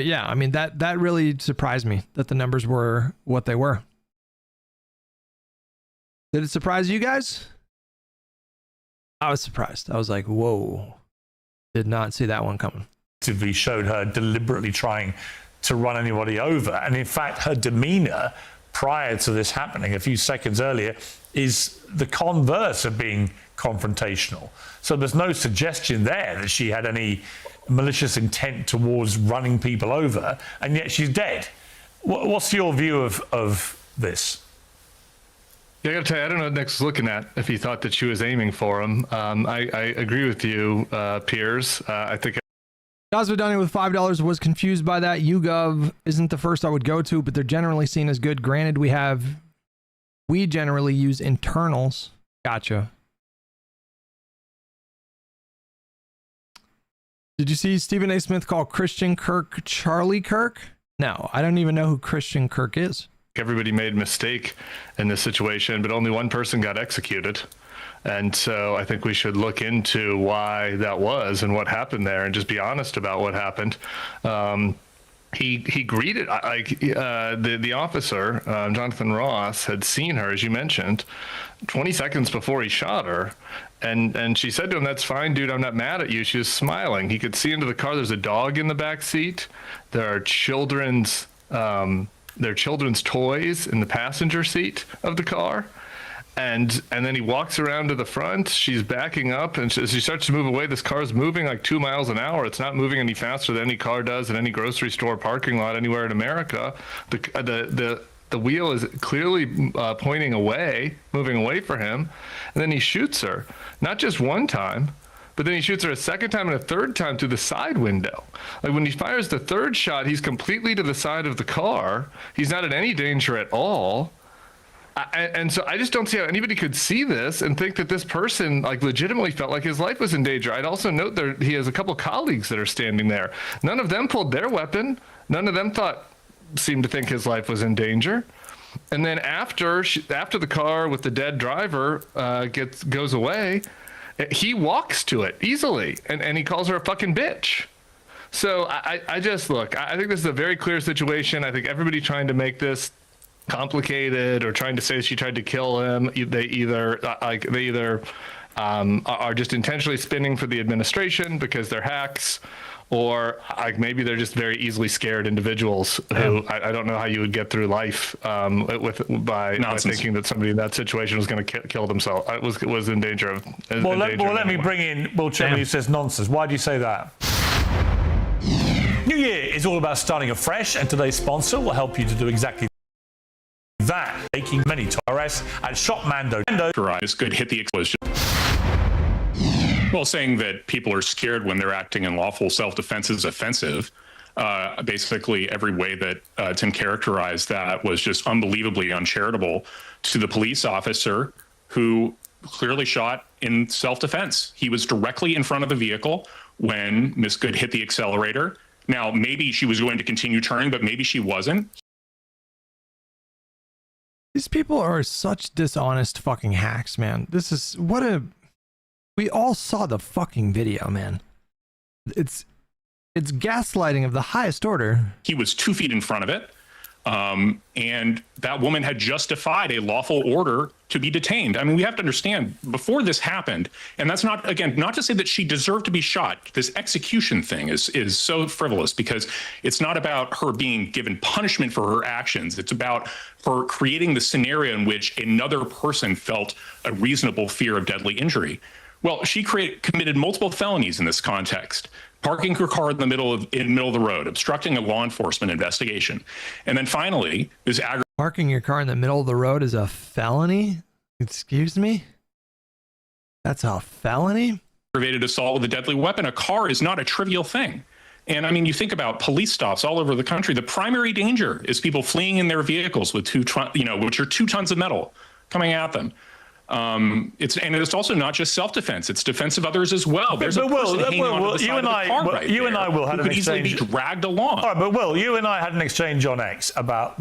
S3: yeah, I mean, that really surprised me that the numbers were what they were. Did it surprise you guys? I was surprised. I was like, whoa, did not see that one coming.
S8: Actively showed her deliberately trying to run anybody over. And in fact, her demeanor prior to this happening a few seconds earlier is the converse of being confrontational. So there's no suggestion there that she had any malicious intent towards running people over, and yet she's dead. What's your view of this?
S10: Yeah, I got to tell you, I don't know what Nick's was looking at, if he thought that she was aiming for him. I agree with you, Piers. I think
S3: Gosvedani with $5 was confused by that. YouGov isn't the first I would go to, but they're generally seen as good. Granted, we generally use internals. Gotcha. Did you see Stephen A. Smith call Christian Kirk Charlie Kirk? No, I don't even know who Christian Kirk is.
S10: everybody made a mistake in this situation, but only one person got executed. And so I think we should look into why that was and what happened there and just be honest about what happened. He greeted, the officer, Jonathan Ross, had seen her, as you mentioned, 20 seconds before he shot her. And she said to him, "That's fine, dude. I'm not mad at you." She was smiling. He could see into the car. There's a dog in the back seat. There are children's toys in the passenger seat of the car. And then he walks around to the front. She's backing up, and as she starts to move away, this car is moving like 2 miles an hour. It's not moving any faster than any car does in any grocery store parking lot anywhere in America. The wheel is clearly pointing away, moving away for him. And then he shoots her, not just one time, but then he shoots her a second time and a third time through the side window. Like when he fires the third shot, he's completely to the side of the car. He's not in any danger at all. And so I just don't see how anybody could see this and think that this person like legitimately felt like his life was in danger. I'd also note that he has a couple colleagues that are standing there. None of them pulled their weapon. None of them seemed to think his life was in danger. And then after the car with the dead driver goes away, he walks to it easily and he calls her a fucking bitch. So I just look, I think this is a very clear situation. I think everybody trying to make this complicated or trying to say she tried to kill him, they either are just intentionally spinning for the administration because they're hacks, or maybe they're just very easily scared individuals who I don't know how you would get through life by thinking that somebody in that situation was going to kill themselves. Was in danger of.
S8: Let me bring in Will Chimney, who says nonsense. Why do you say that? New Year is all about starting afresh, and today's sponsor will help you to do exactly that, making many Torres and shot Mando.
S11: This could hit the explosion. Well, saying that people are scared when they're acting in lawful self-defense is offensive. Basically, every way that Tim characterized that was just unbelievably uncharitable to the police officer who clearly shot in self-defense. He was directly in front of the vehicle when Miss Good hit the accelerator. Now, maybe she was going to continue turning, but maybe she wasn't.
S3: These people are such dishonest fucking hacks, man. This is what a. We all saw the fucking video, man. It's gaslighting of the highest order.
S11: He was 2 feet in front of it. And that woman had justified a lawful order to be detained. I mean, we have to understand, before this happened, and that's not, again, not to say that she deserved to be shot. This execution thing is so frivolous because it's not about her being given punishment for her actions. It's about her creating the scenario in which another person felt a reasonable fear of deadly injury. Well, she committed multiple felonies in this context. Parking her car in the middle of the road, obstructing a law enforcement investigation. And then finally, this
S3: parking your car in the middle of the road is a felony? Excuse me? That's a felony?
S11: Aggravated assault with a deadly weapon. A car is not a trivial thing. And I mean, you think about police stops all over the country. The primary danger is people fleeing in their vehicles with which are 2 tons of metal coming at them. It's also not just self-defense; it's defense of others as well. There's a person hanging onto the side of the car right there
S8: you and I will have
S11: who
S8: an
S11: could easily be
S8: exchange.
S11: dragged along.
S8: All right, but Will, you and I had an exchange on X about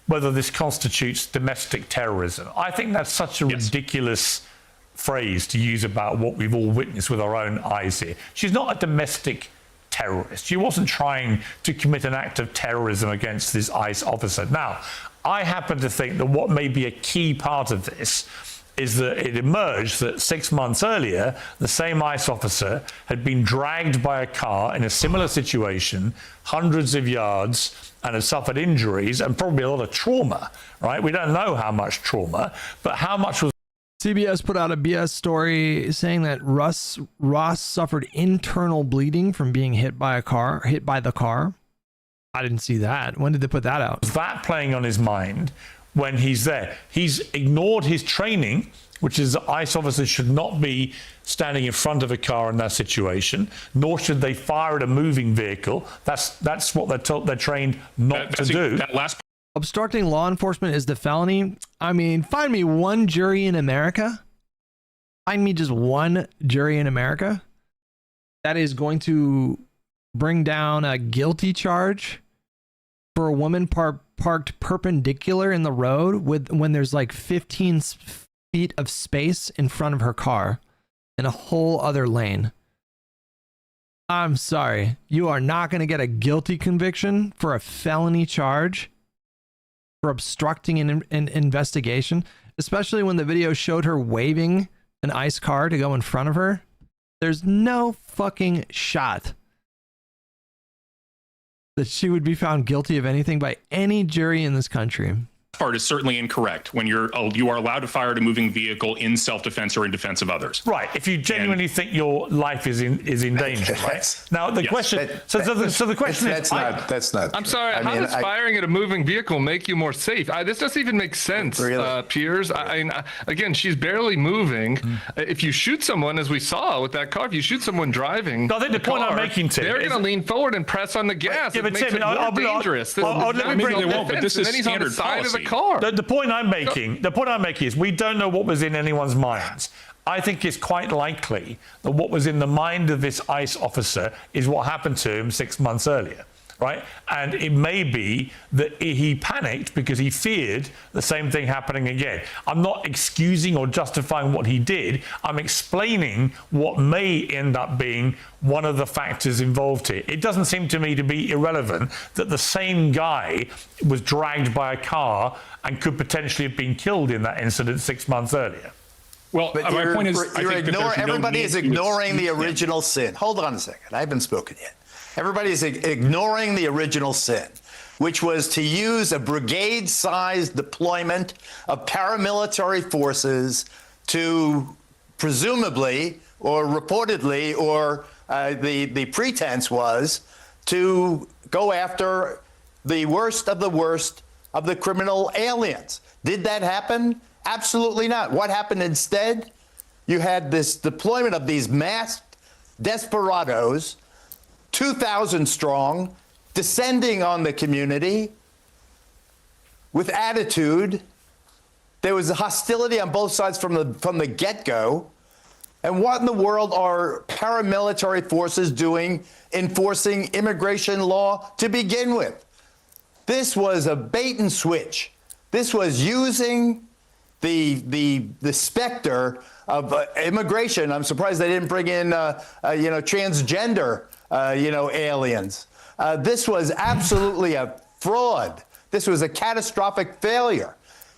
S8: whether this constitutes domestic terrorism. I think that's such a ridiculous phrase to use about what we've all witnessed with our own eyes here. She's not a domestic terrorist. She wasn't trying to commit an act of terrorism against this ICE officer. Now, I happen to think that what may be a key part of this is that it emerged that 6 months earlier, the same ICE officer had been dragged by a car in a similar situation, hundreds of yards, and had suffered injuries and probably a lot of trauma, right? We don't know how much trauma, but how much was...
S3: CBS put out a BS story saying that Ross suffered internal bleeding from being hit by the car. I didn't see that. When did they put that out?
S8: Was that playing on his mind when he's there? He's ignored his training, which is that ICE officers should not be standing in front of a car in that situation, nor should they fire at a moving vehicle. That's what they're trained not to do.
S11: That last
S3: Obstructing law enforcement is the felony. I mean, find me one jury in America. Find me just one jury in America that is going to bring down a guilty charge for a woman parked perpendicular in the road when there's like 15 feet of space in front of her car in a whole other lane. I'm sorry. You are not going to get a guilty conviction for a felony charge for obstructing an investigation, especially when the video showed her waving an ICE car to go in front of her. There's no fucking shot that she would be found guilty of anything by any jury in this country.
S11: part is certainly incorrect when you are allowed to fire at a moving vehicle in self-defense or in defense of others.
S8: Right. If you genuinely think your life is in danger, right? Now the question. So the question is.
S12: That's not.
S7: I'm sorry. How does firing at a moving vehicle make you more safe? This doesn't even make sense, Piers. Again, she's barely moving. If you shoot someone, as we saw with that car, if you shoot someone driving,
S8: I think the point I'm making, Tim,
S7: they're going to lean forward and press on the gas.
S8: Yeah, but Tim,
S7: I'll be dangerous.
S11: Maybe they won't, but this is standard policy.
S8: The point I'm making is we don't know what was in anyone's minds. I think it's quite likely that what was in the mind of this ICE officer is what happened to him 6 months earlier, right? And it may be that he panicked because he feared the same thing happening again. I'm not excusing or justifying what he did. I'm explaining what may end up being one of the factors involved here. It doesn't seem to me to be irrelevant that the same guy was dragged by a car and could potentially have been killed in that incident 6 months earlier.
S11: Well, my point is,
S12: everybody is ignoring the original sin. Hold on a second. I haven't spoken yet. Everybody is ignoring the original sin, which was to use a brigade-sized deployment of paramilitary forces to presumably or reportedly or the pretense was to go after the worst of the criminal aliens. Did that happen? Absolutely not. What happened instead? You had this deployment of these masked desperados, 2,000 strong, descending on the community with attitude. There was hostility on both sides from the get-go. And what in the world are paramilitary forces doing enforcing immigration law to begin with? This was a bait and switch. This was using the specter of immigration. I'm surprised they didn't bring in transgender aliens. This was absolutely a fraud. This was a catastrophic failure.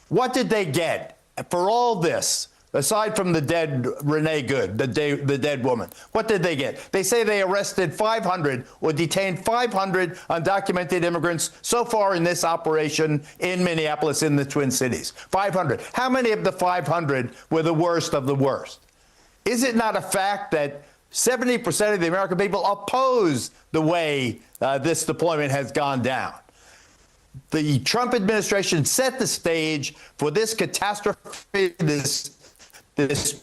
S12: What did they get for all this? Aside from the dead Renee Good, the dead woman, what did they get? They say they arrested 500 or detained 500 undocumented immigrants so far in this operation in Minneapolis, in the Twin Cities. 500. How many of the 500 were the worst of the worst? Is it not a fact that 70% of the American people oppose the way this deployment has gone down? The Trump administration set the stage for this catastrophe, this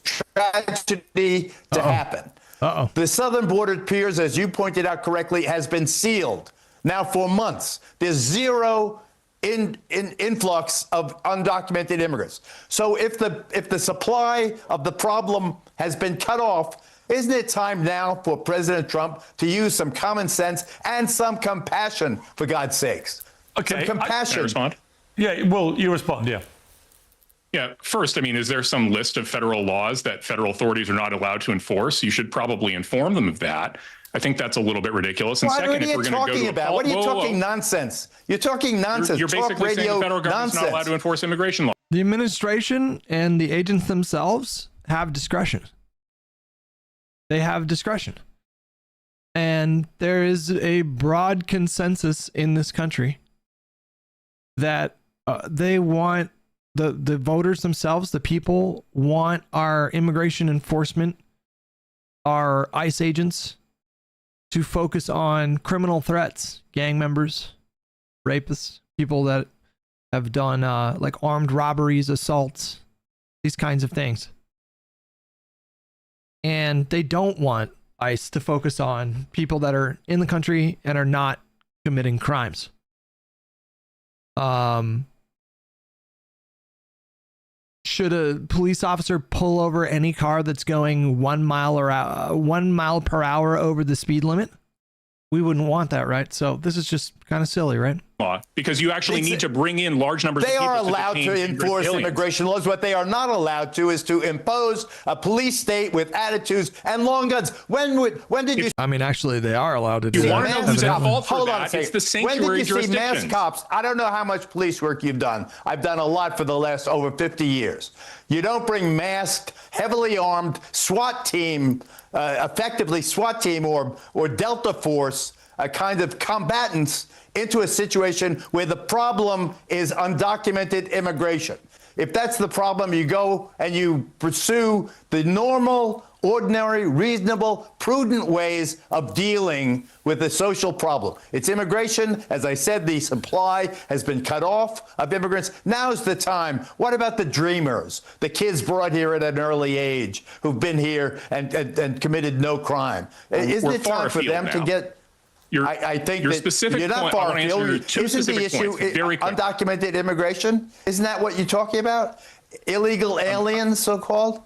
S12: tragedy to happen. The southern border piers, as you pointed out correctly, has been sealed now for months. There's zero influx of undocumented immigrants. So if the supply of the problem has been cut off, isn't it time now for President Trump to use some common sense and some compassion, for God's sakes?
S8: Okay,
S12: some compassion.
S11: Can I respond?
S8: Yeah, well, you respond, yeah.
S11: Yeah. First, I mean, is there some list of federal laws that federal authorities are not allowed to enforce? You should probably inform them of that. I think that's a little bit ridiculous. And second, if we're going to go to
S12: about? What are you talking nonsense? You're talking nonsense.
S11: You're basically saying the federal government's not allowed to enforce immigration law.
S3: The administration and the agents themselves have discretion. They have discretion. And there is a broad consensus in this country that they want the voters themselves, the people want our immigration enforcement, our ICE agents to focus on criminal threats, gang members, rapists, people that have done like armed robberies, assaults, these kinds of things. And they don't want ICE to focus on people that are in the country and are not committing crimes. Should a police officer pull over any car that's going 1 mile per hour over the speed limit? We wouldn't want that, right? So this is just kind of silly, right?
S11: Law, because you actually need to bring in large numbers of people.
S12: They are allowed to enforce immigration laws. What they are not allowed to is to impose a police state with attitudes and long guns. When did you?
S3: I mean, actually, they are allowed to do
S11: You
S3: that.
S11: want to know who's at fault for
S12: Hold on a
S11: that?
S12: second.
S11: It's the sanctuary
S12: When did you see
S11: jurisdictions.
S12: mass cops? I don't know how much police work you've done. I've done a lot for the last over 50 years. You don't bring masked, heavily armed SWAT team, effectively SWAT team or Delta Force, a kind of combatants into a situation where the problem is undocumented immigration. If that's the problem, you go and you pursue the normal, ordinary, reasonable, prudent ways of dealing with the social problem. It's immigration. As I said, the supply has been cut off of immigrants. Now's the time. What about the dreamers, the kids brought here at an early age who've been here and committed no crime? Isn't it time for them to get... I think
S11: your
S12: that
S11: specific
S12: you're not
S11: point,
S12: far
S11: I want to answer
S12: afield.
S11: your two
S12: Isn't the
S11: specific
S12: issue
S11: points very quick.
S12: undocumented immigration? Isn't that what you're talking about? Illegal aliens, so-called?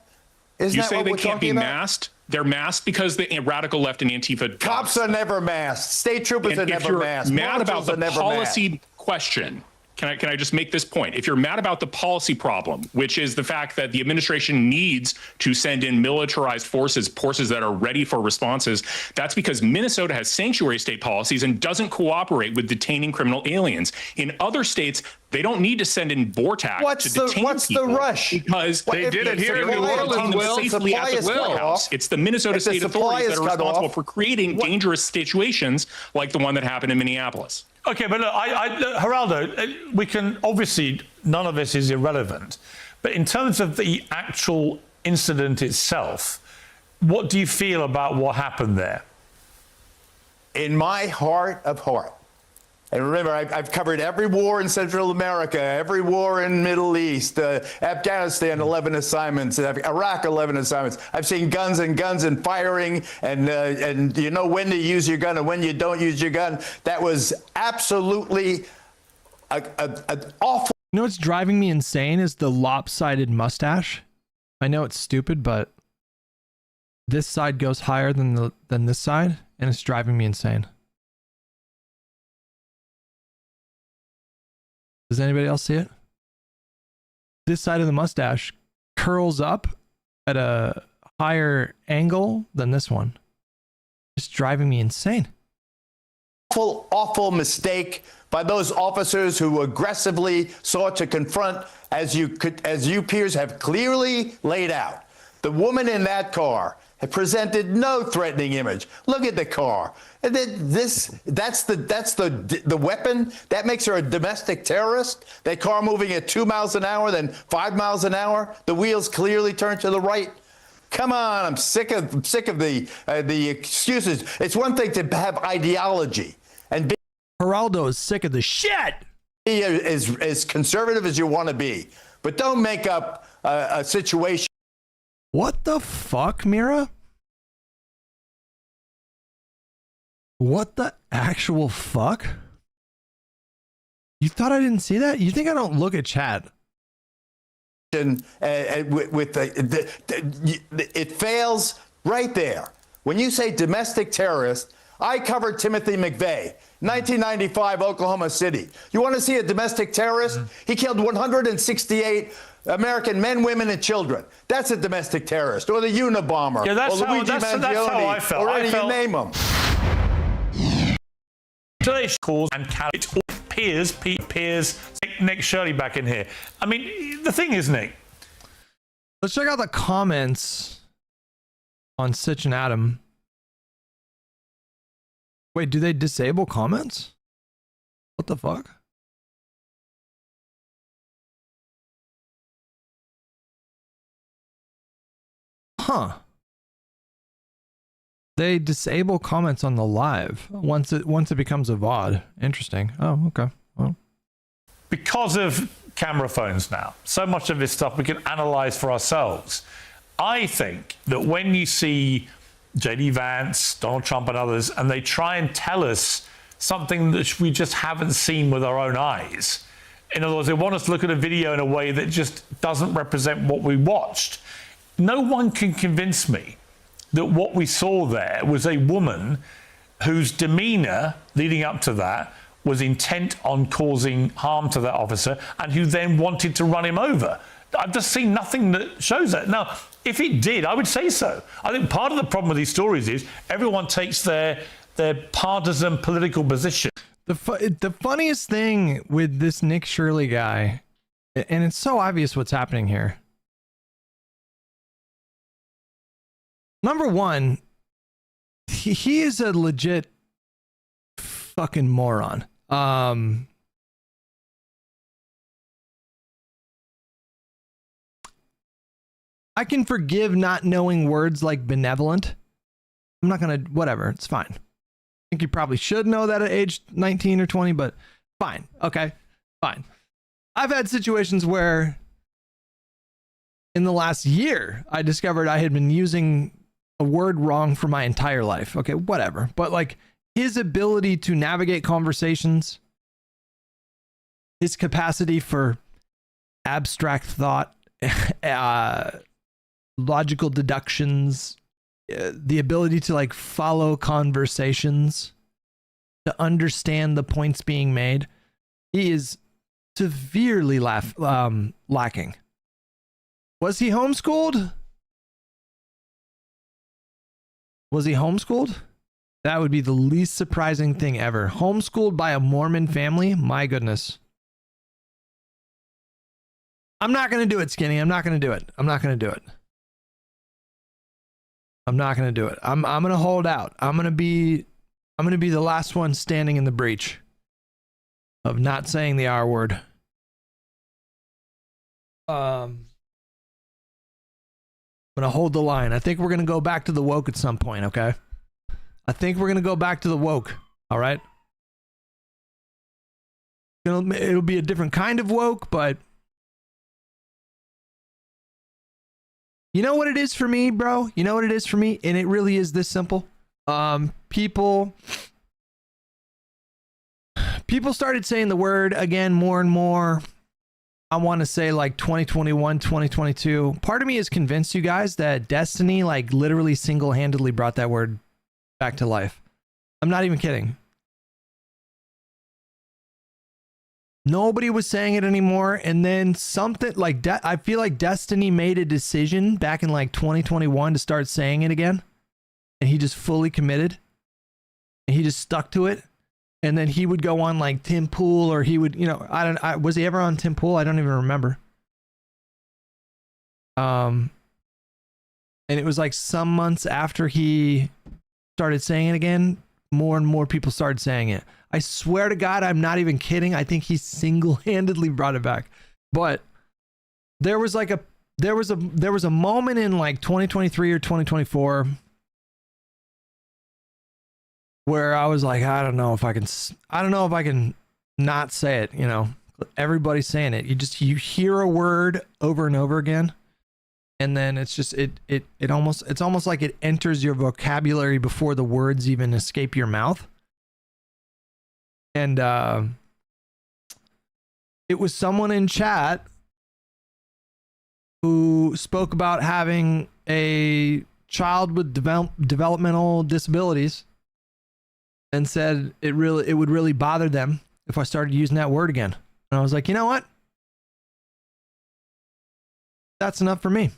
S12: Isn't
S11: You
S12: that
S11: say
S12: what
S11: they
S12: we're
S11: can't be
S12: talking about?
S11: masked? They're masked because the radical left and Antifa...
S12: Cops are never masked. State troopers are
S11: And if
S12: never
S11: you're
S12: masked.
S11: mad about
S12: Marshals are
S11: the
S12: never
S11: policy
S12: masked.
S11: question, can I just make this point? If you're mad about the policy problem, which is the fact that the administration needs to send in militarized forces that are ready for responses, that's because Minnesota has sanctuary state policies and doesn't cooperate with detaining criminal aliens. In other states, they don't need to send in BORTAC to detain
S12: What's
S11: people
S12: the rush?
S11: because
S7: They did it here in New Orleans, Will.
S11: safely at the courthouse. It's the Minnesota
S12: If the
S11: state
S12: supply
S11: authorities
S12: is
S11: that are
S12: cut
S11: responsible
S12: off,
S11: for creating dangerous situations like the one that happened in Minneapolis.
S8: Okay, but look, Geraldo, we can obviously, none of this is irrelevant, but in terms of the actual incident itself, what do you feel about what happened there?
S12: In my heart of heart, and remember, I've covered every war in Central America, every war in Middle East, Afghanistan, 11 assignments, Iraq, 11 assignments. I've seen guns and firing, and you know when to use your gun and when you don't use your gun. That was absolutely an awful.
S3: You know what's driving me insane is the lopsided mustache. I know it's stupid, but this side goes higher than this side, and it's driving me insane. Does anybody else see it? This side of the mustache curls up at a higher angle than this one. It's driving me insane.
S12: Awful, awful mistake by those officers who aggressively sought to confront, as you peers have clearly laid out. The woman in that car had presented no threatening image. Look at the car. And that's the weapon that makes her a domestic terrorist. That car moving at 2 miles an hour, then 5 miles an hour. The wheels clearly turned to the right. Come on, I'm sick of the excuses. It's one thing to have ideology and be
S3: Geraldo is sick of the shit.
S12: As conservative as you want to be, but don't make up a situation.
S3: What the fuck, Mira? What the actual fuck? You thought I didn't see that? You think I don't look at chat?
S12: It fails right there. When you say domestic terrorist, I covered Timothy McVeigh, 1995, Oklahoma City. You want to see a domestic terrorist? He killed 168 American men, women, and children. That's a domestic terrorist, or the Unabomber,
S8: Yeah, that's
S12: or
S8: how-
S12: Luigi
S8: that's
S12: Mangione,
S8: how I felt.
S12: or
S8: I
S12: any
S8: felt-
S12: you name them.
S8: Today's calls and it's all peers. Nick Shirley back in here. I mean, the thing is, Nick.
S3: Let's check out the comments on Sitch and Adam. Wait, do they disable comments? What the fuck? Huh. They disable comments on the live once it becomes a VOD. Interesting. Oh, okay. Well,
S8: Because of camera phones now, so much of this stuff we can analyze for ourselves. I think that when you see J.D. Vance, Donald Trump and others, and they try and tell us something that we just haven't seen with our own eyes. In other words, they want us to look at a video in a way that just doesn't represent what we watched. No one can convince me that what we saw there was a woman whose demeanor leading up to that was intent on causing harm to that officer and who then wanted to run him over. I've just seen nothing that shows that. Now, if it did, I would say so. I think part of the problem with these stories is everyone takes their partisan political position.
S3: the funniest thing with this Nick Shirley guy, and it's so obvious what's happening here. Number one, he is a legit fucking moron. I can forgive not knowing words like benevolent. I'm not gonna, whatever, it's fine. I think you probably should know that at age 19 or 20, but fine. Okay, fine. I've had situations where in the last year, I discovered I had been using a word wrong for my entire life. Okay, whatever. But like his ability to navigate conversations, his capacity for abstract thought, logical deductions, the ability to like follow conversations, to understand the points being made, he is severely lacking. Was he homeschooled? Was he homeschooled? That would be the least surprising thing ever. Homeschooled by a Mormon family? My goodness. I'm not going to do it, Skinny. I'm not going to do it. I'm not going to do it. I'm not going to do it. I'm going to hold out. I'm going to be the last one standing in the breach of not saying the R word. I'm going to hold the line. I think we're going to go back to the woke at some point, okay? I think we're going to go back to the woke, all right? It'll be a different kind of woke, but you know what it is for me, bro? You know what it is for me? And it really is this simple. People started saying the word again more and more. I want to say like 2021, 2022. Part of me is convinced, you guys, that Destiny like literally single-handedly brought that word back to life. I'm not even kidding. Nobody was saying it anymore, and then something like I feel like Destiny made a decision back in like 2021 to start saying it again, and he just fully committed, and he just stuck to it. And then he would go on like Tim Pool, or he would, you know, was he ever on Tim Pool? I don't even remember. And it was like some months after he started saying it again, more and more people started saying it. I swear to God, I'm not even kidding. I think he single-handedly brought it back. But there was like there was a moment in like 2023 or 2024 where I was like, I don't know if I can not say it, you know. Everybody's saying it. You hear a word over and over again, and then it's just it's almost like it enters your vocabulary before the words even escape your mouth. And it was someone in chat who spoke about having a child with developmental disabilities, and said it would really bother them if I started using that word again. And I was like, you know what? That's enough for me.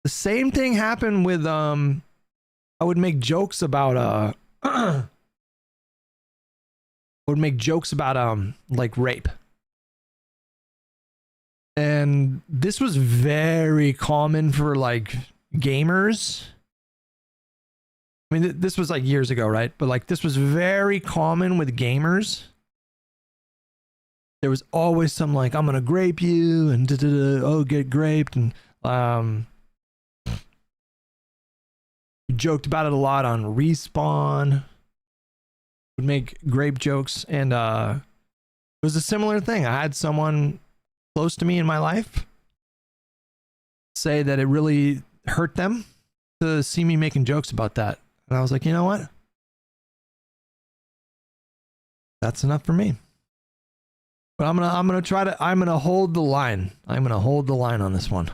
S3: The same thing happened with I would make jokes about like rape. And this was very common for like gamers. I mean, this was like years ago, right? But like this was very common with gamers. There was always some like, I'm gonna grape you, and oh, get graped, and we joked about it a lot on Respawn. Would make grape jokes, and it was a similar thing. I had someone close to me in my life say that it really hurt them to see me making jokes about that. And I was like, you know what? That's enough for me. But I'm gonna hold the line. I'm gonna hold the line on this one.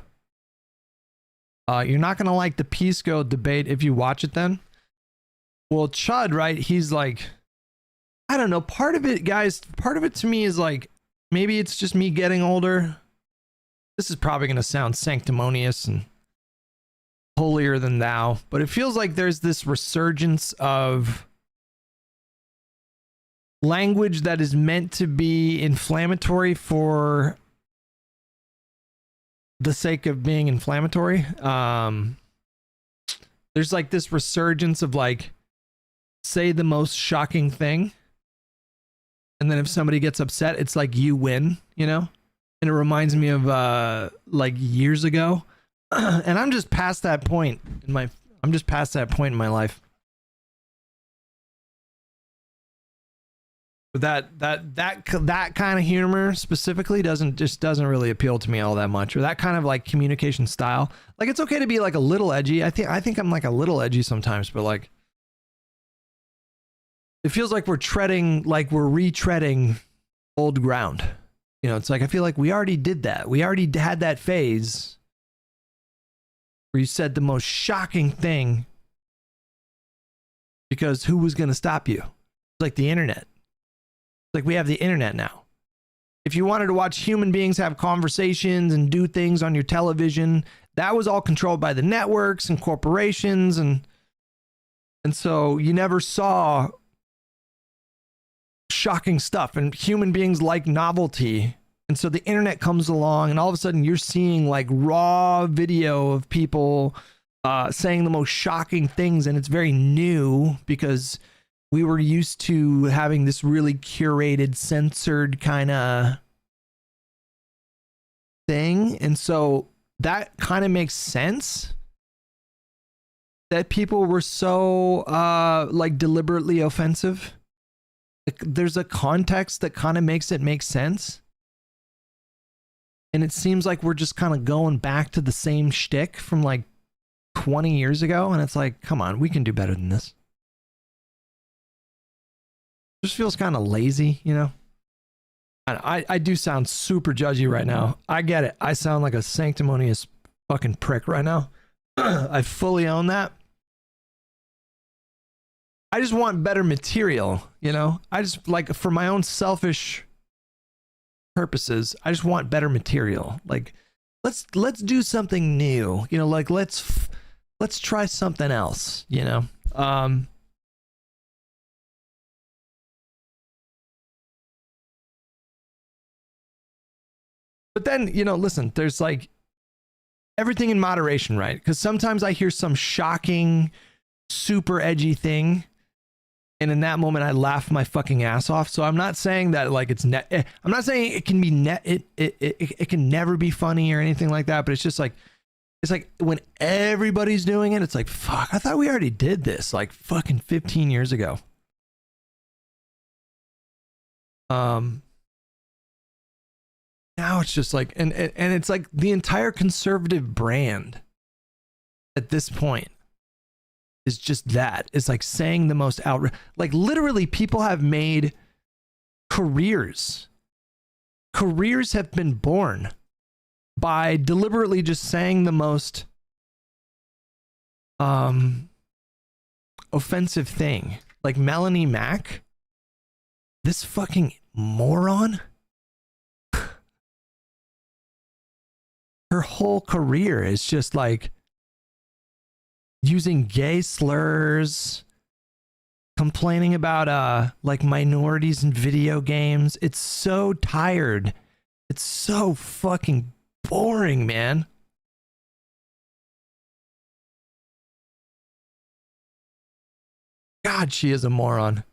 S3: You're not gonna like the Pisco debate if you watch it then. Well, Chud, right? He's like, I don't know. Part of it, guys, part of it to me is like, maybe it's just me getting older. This is probably gonna sound sanctimonious and holier than thou, but it feels like there's this resurgence of language that is meant to be inflammatory for the sake of being inflammatory. There's like this resurgence of like, say the most shocking thing, and then if somebody gets upset, it's like you win, you know. And it reminds me of like years ago. And I'm just past that point in my life. But that kind of humor specifically doesn't really appeal to me all that much, or that kind of like communication style. Like, it's okay to be like a little edgy. I think I'm like a little edgy sometimes, but like it feels like we're retreading old ground. You know, it's like I feel like we already did that. We already had that phase where you said the most shocking thing, because who was going to stop you? It's like the internet. It's like we have the internet now. If you wanted to watch human beings have conversations and do things on your television, that was all controlled by the networks and corporations, and so you never saw shocking stuff, and human beings like novelty. And so the internet comes along, and all of a sudden you're seeing like raw video of people saying the most shocking things, and it's very new because we were used to having this really curated, censored kind of thing. And so that kind of makes sense that people were so like deliberately offensive. There's a context that kind of makes it make sense. And it seems like we're just kind of going back to the same shtick from like 20 years ago. And it's like, come on, we can do better than this. Just feels kind of lazy, you know? I do sound super judgy right now. I get it. I sound like a sanctimonious fucking prick right now. I fully own that. I just want better material, you know? I just, like, for my own selfish purposes, I just want better material. Like, let's do something new, you know? Like, let's try something else, you know? But then, you know, listen, there's like everything in moderation, right? Because sometimes I hear some shocking, super edgy thing, and in that moment I laugh my fucking ass off. So I'm not saying that like it's I'm not saying it can be it can never be funny or anything like that, but it's just like, it's like when everybody's doing it, it's like, fuck, I thought we already did this like fucking 15 years ago. Now it's just like, and it's like the entire conservative brand at this point is just that. It's like saying the most like literally people have made careers. Careers have been born by deliberately just saying the most offensive thing. Like Melanie Mack, this fucking moron. Her whole career is just like using gay slurs, complaining about like minorities in video games. It's so tired. It's so fucking boring, man. God, she is a moron.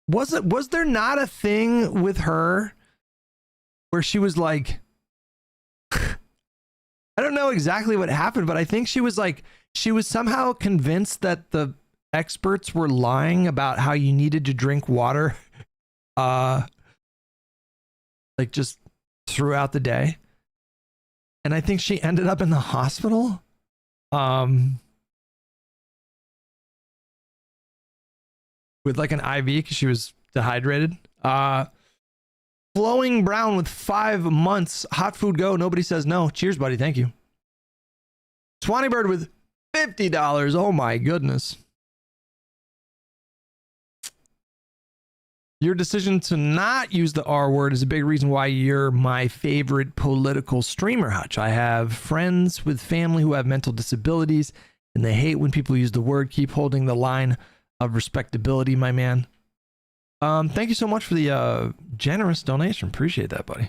S3: Was there not a thing with her where she was like, I don't know exactly what happened, but I think she was like, she was somehow convinced that the experts were lying about how you needed to drink water, like just throughout the day. And I think she ended up in the hospital. With like an IV because she was dehydrated. Flowing Brown with 5 months. Hot food go. Nobody says no. Cheers, buddy. Thank you. Swanee Bird with $50. Oh my goodness. Your decision to not use the R word is a big reason why you're my favorite political streamer, Hutch. I have friends with family who have mental disabilities and they hate when people use the word. Keep holding the line of respectability, my man. Thank you so much for the generous donation. Appreciate that, buddy.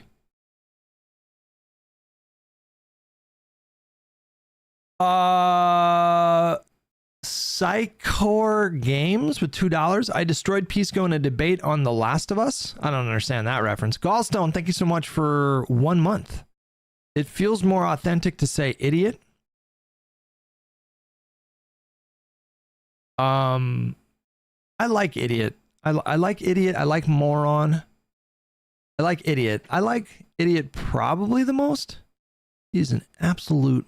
S3: Psychor Games with $2. I destroyed Pisco in a debate on The Last of Us. I don't understand that reference. Gallstone, thank you so much for 1 month. It feels more authentic to say idiot. I like idiot. I like idiot. I like moron. I like idiot. I like idiot probably the most. He's an absolute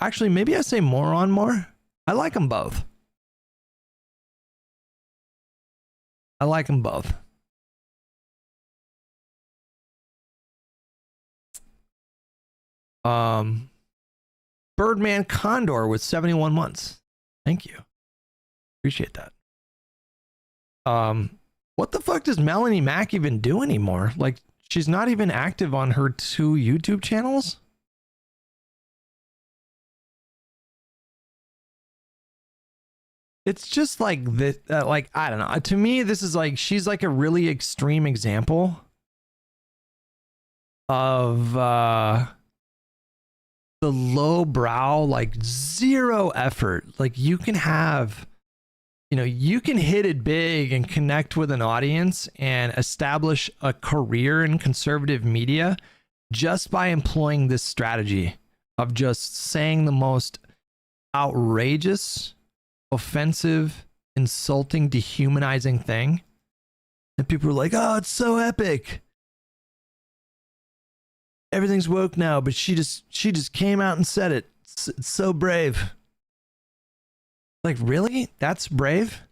S3: actually, maybe I say moron more. I like them both. I like them both. Birdman Condor with 71 months. Thank you. Appreciate that. What the fuck does Melanie Mack even do anymore? Like, she's not even active on her 2 YouTube channels? It's just like this, like, I don't know. To me, this is like, she's like a really extreme example of the lowbrow, like zero effort. Like you can have, you know, you can hit it big and connect with an audience and establish a career in conservative media just by employing this strategy of just saying the most outrageous, offensive, insulting, dehumanizing thing. And people are like, oh, it's so epic. Everything's woke now, but she just came out and said it. It's so brave. Like, really? That's brave?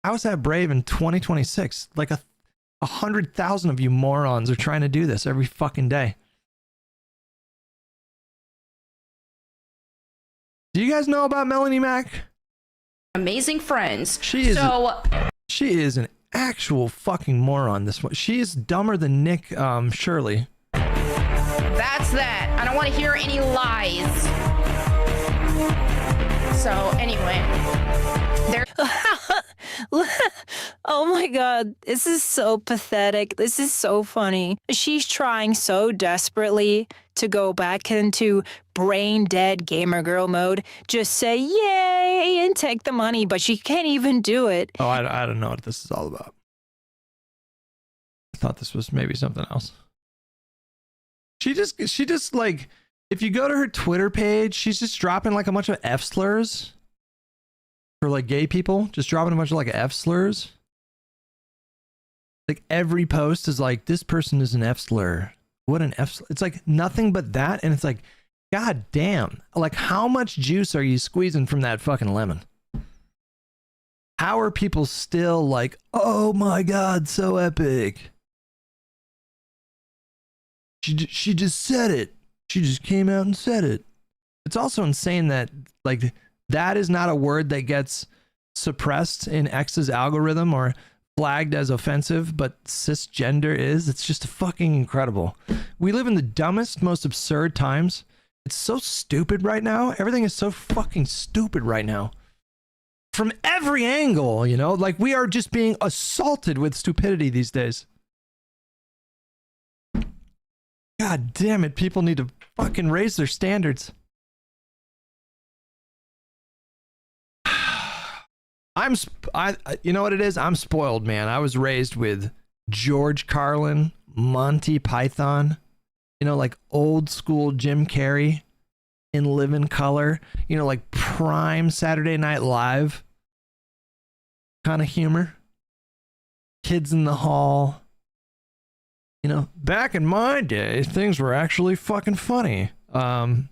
S3: How is that brave in 2026? Like 100,000 of you morons are trying to do this every fucking day. Do you guys know about Melanie Mack?
S13: Amazing friends.
S3: She is an actual fucking moron. This one. She is dumber than Nick Shirley.
S13: That's that. I don't want to hear any lies. So anyway, there.
S14: Oh my god, this is so pathetic. This is so funny. She's trying so desperately to go back into brain dead gamer girl mode. Just say yay and take the money, but she can't even do it.
S3: Oh, I don't know what this is all about. I thought this was maybe something else. She just like, if you go to her Twitter page, she's just dropping like a bunch of F slurs for like gay people, just dropping a bunch of like F slurs. Like every post is like, this person is an F slur. What an F slur. It's like nothing but that. And it's like, God damn. Like how much juice are you squeezing from that fucking lemon? How are people still like, oh my God, so epic. She just said it. She just came out and said it. It's also insane that like that is not a word that gets suppressed in X's algorithm or flagged as offensive, but cisgender is. It's just fucking incredible. We live in the dumbest, most absurd times. It's so stupid right now. Everything is so fucking stupid right now. From every angle, you know, like we are just being assaulted with stupidity these days. God damn it, people need to fucking raise their standards. You know what it is? I'm spoiled, man. I was raised with George Carlin, Monty Python, you know, like old school Jim Carrey in Living Color, you know, like prime Saturday Night Live kind of humor. Kids in the Hall. You know, back in my day, things were actually fucking funny. And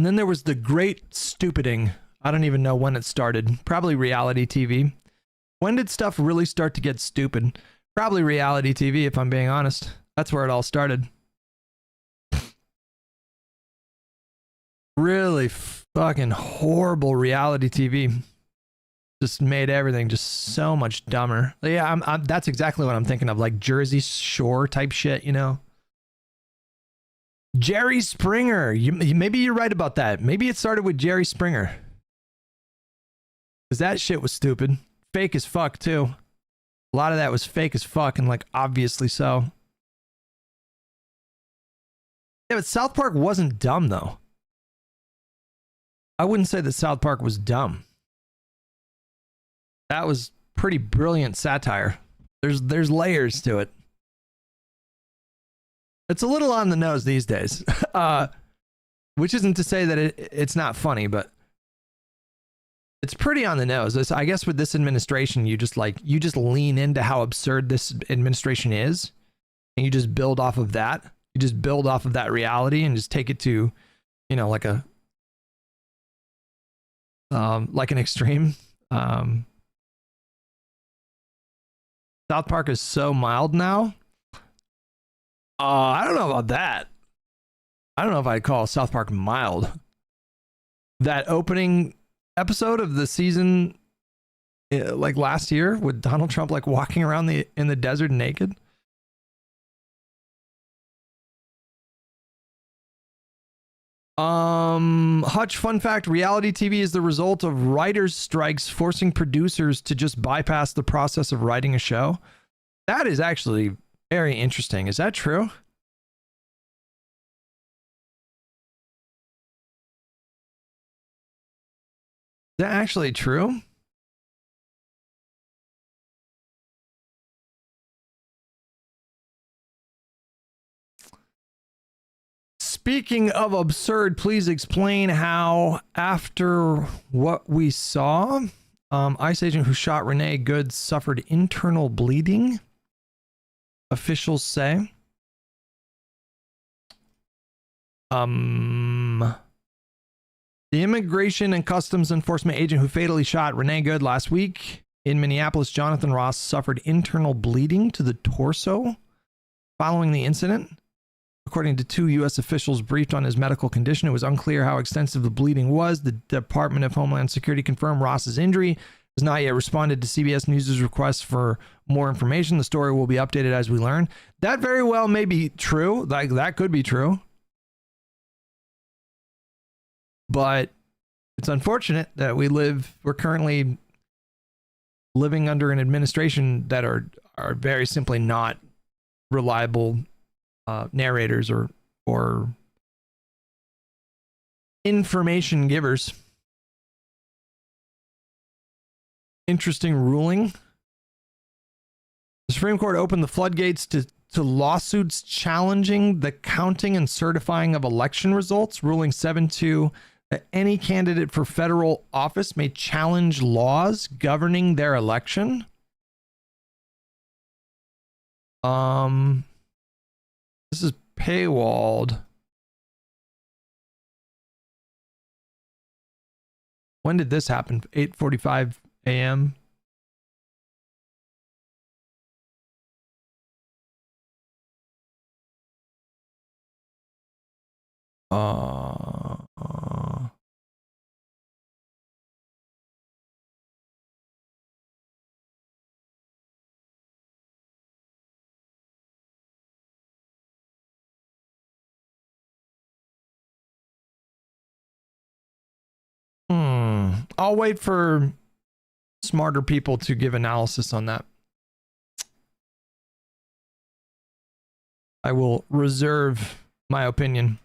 S3: then there was the great stupiding. I don't even know when it started. Probably reality TV. When did stuff really start to get stupid? Probably reality TV, if I'm being honest. That's where it all started. Really fucking horrible reality TV. Just made everything just so much dumber. Yeah, that's exactly what I'm thinking of, like Jersey Shore type shit, you know? Jerry Springer. Maybe you're right about that. Maybe it started with Jerry Springer. Because that shit was stupid. Fake as fuck, too. A lot of that was fake as fuck and, like, obviously so. Yeah, but South Park wasn't dumb, though. I wouldn't say that South Park was dumb. That was pretty brilliant satire. There's layers to it. It's a little on the nose these days, which isn't to say that it's not funny, but it's pretty on the nose. I guess with this administration, you just lean into how absurd this administration is, and you just build off of that. You just build off of that reality and just take it to, you know, like an extreme. South Park is so mild now. I don't know about that. I don't know if I'd call South Park mild. That opening episode of the season, like last year, with Donald Trump like walking around in the desert naked. Hutch, fun fact, reality TV is the result of writers' strikes forcing producers to just bypass the process of writing a show. That is actually very interesting. Is that true? Is that actually true? Speaking of absurd, please explain how, after what we saw, ICE agent who shot Renee Good suffered internal bleeding. Officials say. The Immigration and Customs Enforcement agent who fatally shot Renee Good last week in Minneapolis, Jonathan Ross, suffered internal bleeding to the torso following the incident. According to 2 U.S. officials briefed on his medical condition, it was unclear how extensive the bleeding was. The Department of Homeland Security confirmed Ross's injury has not yet responded to CBS News' request for more information. The story will be updated as we learn. That very well may be true. Like, that could be true. But it's unfortunate that we're currently living under an administration that are very simply not reliable narrators or information givers. Interesting ruling. The Supreme Court opened the floodgates to lawsuits challenging the counting and certifying of election results, ruling 7-2 that any candidate for federal office may challenge laws governing their election. This is paywalled. When did this happen? 8:45 a.m. I'll wait for smarter people to give analysis on that. I will reserve my opinion.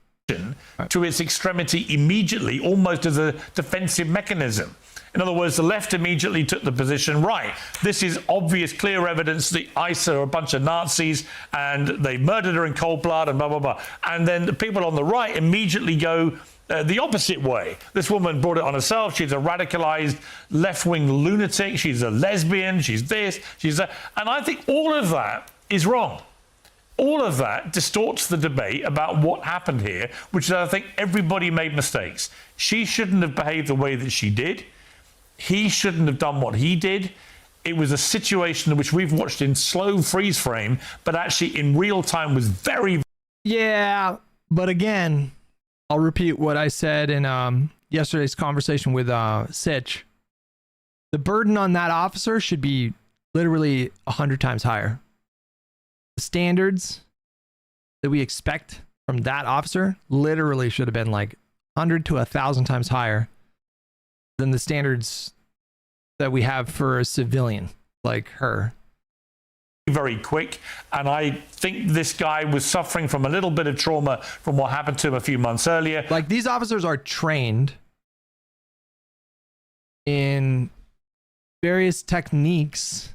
S8: To its extremity immediately, almost as a defensive mechanism. In other words, the left immediately took the position, right, this is obvious, clear evidence the ICE are a bunch of Nazis and they murdered her in cold blood and blah, blah, blah. And then the people on the right immediately go the opposite way. This woman brought it on herself. She's a radicalized left-wing lunatic. She's a lesbian. She's this, she's that. And I think all of that is wrong. All of that distorts the debate about what happened here, which is, I think, everybody made mistakes. She shouldn't have behaved the way that she did. He shouldn't have done what he did. It was a situation which we've watched in slow freeze frame, but actually in real time was very...
S3: Yeah, but again, I'll repeat what I said in yesterday's conversation with Sitch. The burden on that officer should be literally 100 times higher. The standards that we expect from that officer literally should have been like 100 to 1,000 times higher than the standards that we have for a civilian like her.
S8: Very quick, and I think this guy was suffering from a little bit of trauma from what happened to him a few months earlier.
S3: Like, these officers are trained in various techniques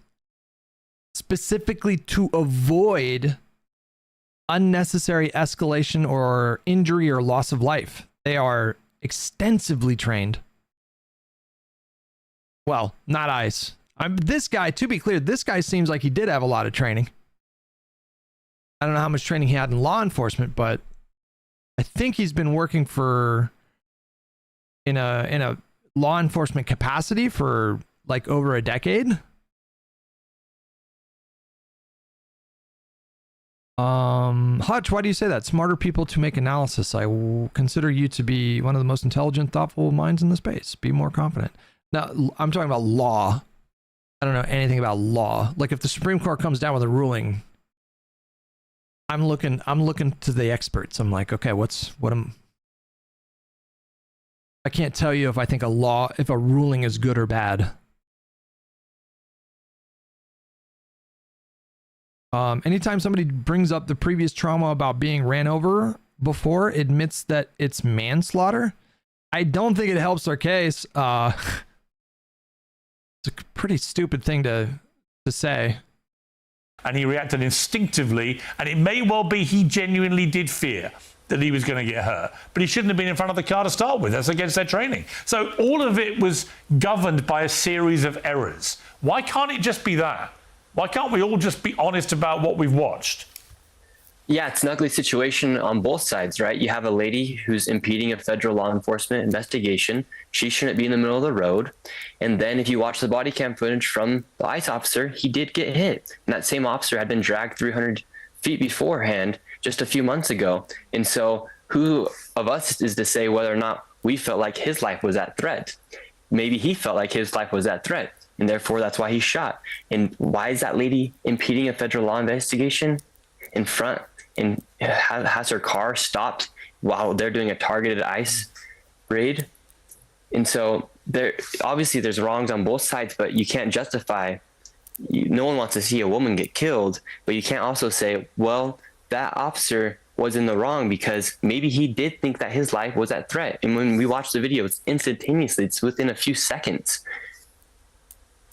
S3: specifically to avoid unnecessary escalation or injury or loss of life. They are extensively trained. Well, not ICE. This guy, to be clear, this guy seems like he did have a lot of training. I don't know how much training he had in law enforcement, but I think he's been working in a law enforcement capacity for like over a decade. Hutch, why do you say that? Smarter people to make analysis. I consider you to be one of the most intelligent, thoughtful minds in the space. Be more confident. Now, I'm talking about law. I don't know anything about law. Like, if the Supreme Court comes down with a ruling, I'm looking to the experts. I'm like, okay, I can't tell you if I think if a ruling is good or bad. Anytime somebody brings up the previous trauma about being ran over before, admits that it's manslaughter, I don't think it helps their case. It's a pretty stupid thing to say.
S8: And he reacted instinctively, and it may well be he genuinely did fear that he was going to get hurt, but he shouldn't have been in front of the car to start with. That's against their training. So all of it was governed by a series of errors. Why can't it just be that? Why can't we all just be honest about what we've watched?
S15: Yeah, it's an ugly situation on both sides, right? You have a lady who's impeding a federal law enforcement investigation. She shouldn't be in the middle of the road. And then if you watch the body cam footage from the ICE officer, he did get hit. And that same officer had been dragged 300 feet beforehand just a few months ago. And so who of us is to say whether or not we felt like his life was at threat? Maybe he felt like his life was at threat, and therefore that's why he shot. And why is that lady impeding a federal law investigation in front and has her car stopped while they're doing a targeted ICE raid? And so obviously there's wrongs on both sides, but you can't justify, no one wants to see a woman get killed, but you can't also say, well, that officer was in the wrong because maybe he did think that his life was at threat. And when we watch the video, it's instantaneously, it's within a few seconds.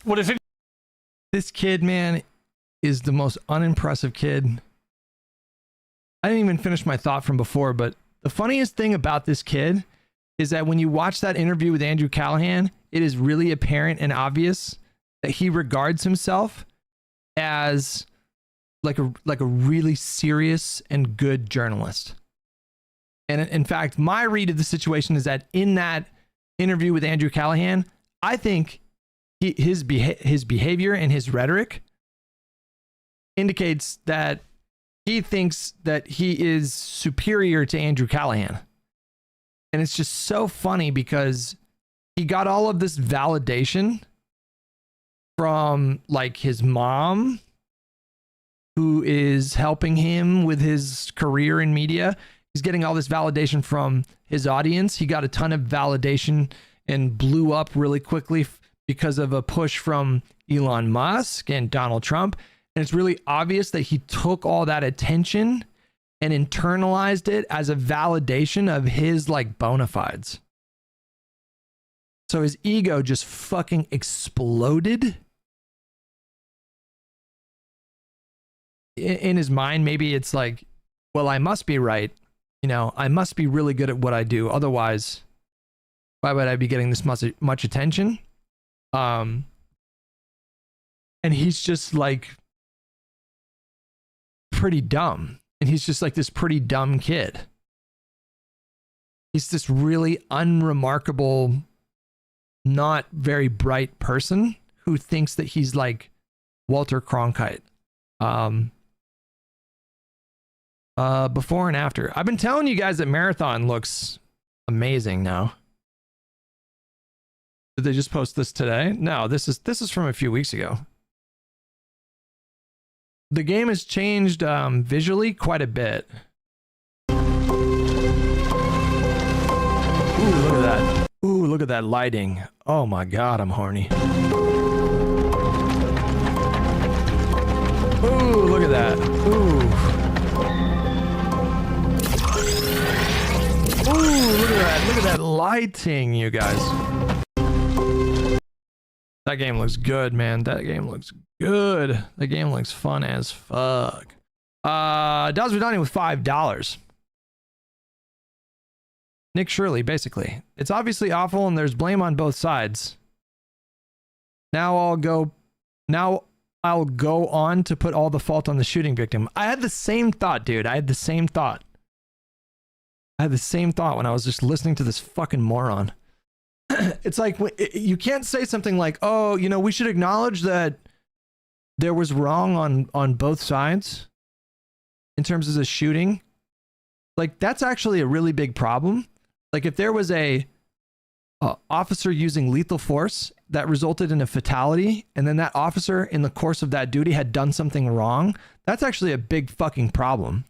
S8: What is it?
S3: This kid, man, is the most unimpressive kid. I didn't even finish my thought from before, but the funniest thing about this kid is that when you watch that interview with Andrew Callahan, it is really apparent and obvious that he regards himself as like a really serious and good journalist. And in fact, my read of the situation is that in that interview with Andrew Callahan, I think his behavior and his rhetoric indicates that he thinks that he is superior to Andrew Callahan. And it's just so funny because he got all of this validation from like his mom, who is helping him with his career in media. He's getting all this validation from his audience. He got a ton of validation and blew up really quickly because of a push from Elon Musk and Donald Trump. And it's really obvious that he took all that attention and internalized it as a validation of his like bona fides. So his ego just fucking exploded. In his mind, maybe it's like, well, I must be right. You know, I must be really good at what I do. Otherwise, why would I be getting this much attention? And he's just like pretty dumb. And he's just like this pretty dumb kid. He's this really unremarkable, not very bright person who thinks that he's like Walter Cronkite. Before and after. I've been telling you guys that Marathon looks amazing now. Did they just post this today? No, this is from a few weeks ago. The game has changed visually quite a bit. Ooh, look at that. Ooh, look at that lighting. Oh my god, I'm horny. Ooh, look at that. Ooh. Ooh, look at that. Look at that lighting, you guys. That game looks good, man. That game looks good. The game looks fun as fuck. Dallas Vidani with $5. Nick Shirley, basically. It's obviously awful and there's blame on both sides. Now I'll go on to put all the fault on the shooting victim. I had the same thought, dude. I had the same thought when I was just listening to this fucking moron. It's like, you can't say something like, oh, you know, we should acknowledge that there was wrong on both sides in terms of the shooting. Like, that's actually a really big problem. Like, if there was a officer using lethal force that resulted in a fatality, and then that officer in the course of that duty had done something wrong, that's actually a big fucking problem.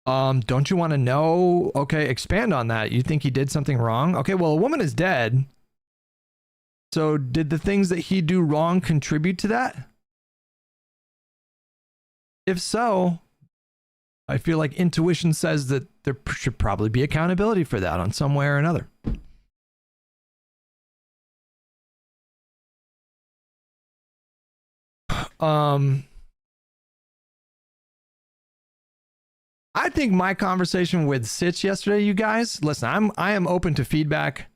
S3: Don't you want to know? Okay, expand on that. You think he did something wrong? Okay, well, a woman is dead. So did the things that he do wrong contribute to that? If so, I feel like intuition says that there should probably be accountability for that on some way or another. I think my conversation with Sitch yesterday, you guys, listen, I am open to feedback.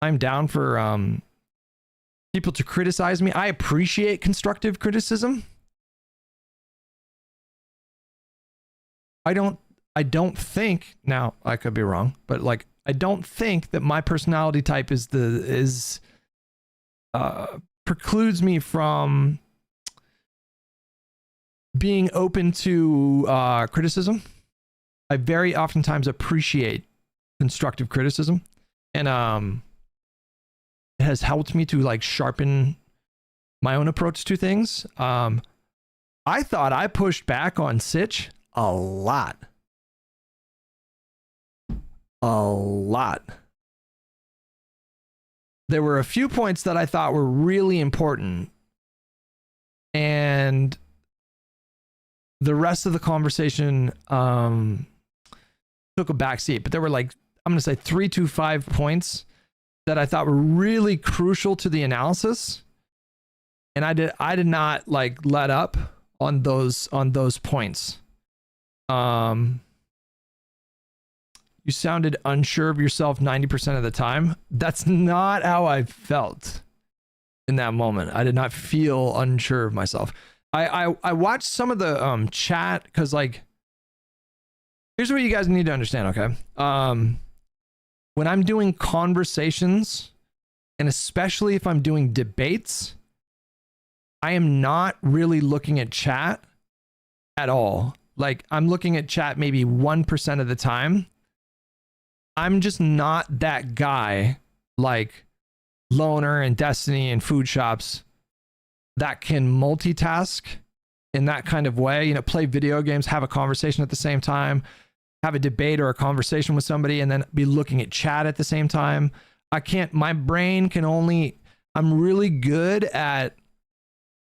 S3: I'm down for people to criticize me. I appreciate constructive criticism. I don't think, now I could be wrong, but like I don't think that my personality type precludes me from being open to criticism. I very oftentimes appreciate constructive criticism, and it has helped me to like sharpen my own approach to things. I thought I pushed back on Sitch a lot. There were a few points that I thought were really important, and the rest of the conversation took a backseat. But there were like, I'm going to say 3 to 5 points that I thought were really crucial to the analysis, and I did not like let up on those points. You sounded unsure of yourself 90% of the time. That's not how I felt in that moment. I did not feel unsure of myself. I watched some of the chat, because like, here's what you guys need to understand, okay? When I'm doing conversations, and especially if I'm doing debates, I am not really looking at chat at all. Like, I'm looking at chat maybe 1% of the time. I'm just not that guy like Loner and Destiny and Food Shops that can multitask in that kind of way. You know, play video games, have a conversation at the same time, have a debate or a conversation with somebody, and then be looking at chat at the same time. I can't, my brain can only, I'm really good at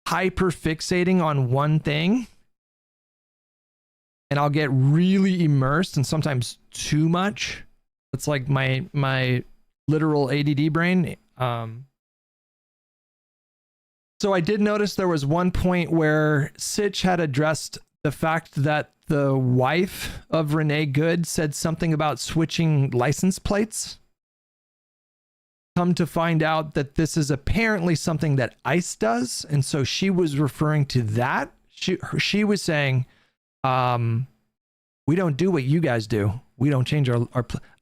S3: hyper fixating on one thing, and I'll get really immersed, and sometimes too much. It's like my literal ADD brain. So I did notice there was one point where Sitch had addressed the fact that the wife of Renee Good said something about switching license plates. Come to find out that this is apparently something that ICE does, and so she was referring to that. She was saying, we don't do what you guys do. We don't change our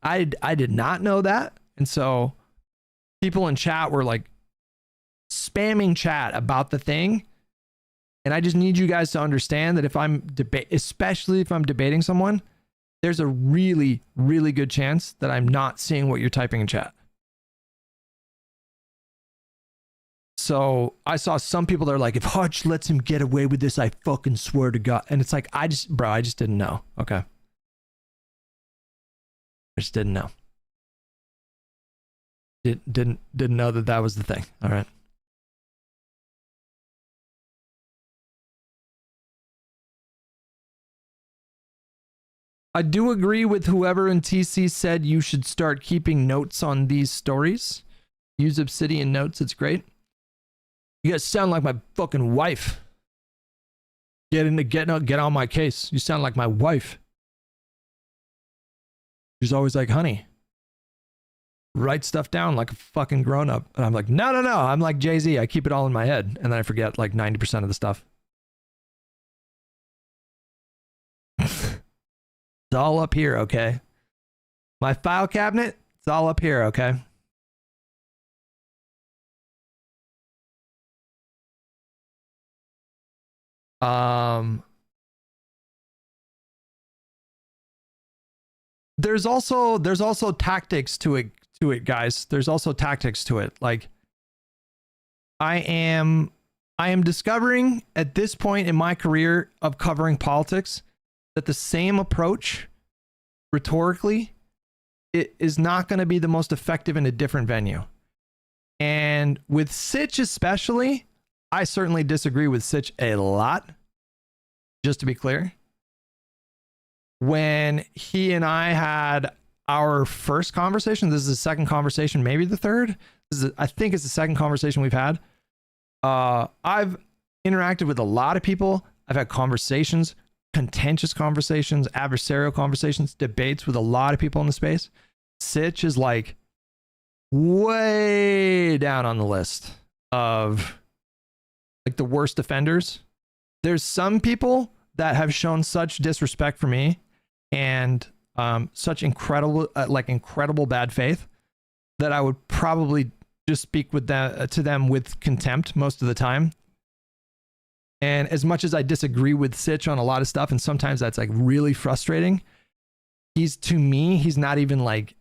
S3: I did not know that. And so people in chat were like spamming chat about the thing. And I just need you guys to understand that if I'm especially if I'm debating someone, there's a really, really good chance that I'm not seeing what you're typing in chat. So I saw some people that are like, if Hutch lets him get away with this, I fucking swear to God. And it's like, I just didn't know. Okay. I just didn't know. Didn't know that was the thing. All right. I do agree with whoever in TC said you should start keeping notes on these stories. Use Obsidian Notes. It's great. You guys sound like my fucking wife. Get on my case. You sound like my wife. She's always like, honey, write stuff down like a fucking grown up. And I'm like, no. I'm like Jay-Z. I keep it all in my head. And then I forget like 90% of the stuff. It's all up here, okay? My file cabinet, it's all up here, okay? There's also tactics to it, guys. There's also tactics to it. Like, I am discovering at this point in my career of covering politics that the same approach rhetorically, it is not going to be the most effective in a different venue. And with Sitch especially, I certainly disagree with Sitch a lot. Just to be clear, when he and I had our first conversation, this is the second conversation, maybe the third. I think it's the second conversation we've had. I've interacted with a lot of people. I've had conversations, contentious conversations, adversarial conversations, debates with a lot of people in the space. Sitch is like way down on the list of like the worst offenders. There's some people that have shown such disrespect for me and such incredible bad faith that I would probably just speak with to them with contempt most of the time. And as much as I disagree with Sitch on a lot of stuff, and sometimes that's like really frustrating, to me, he's not even like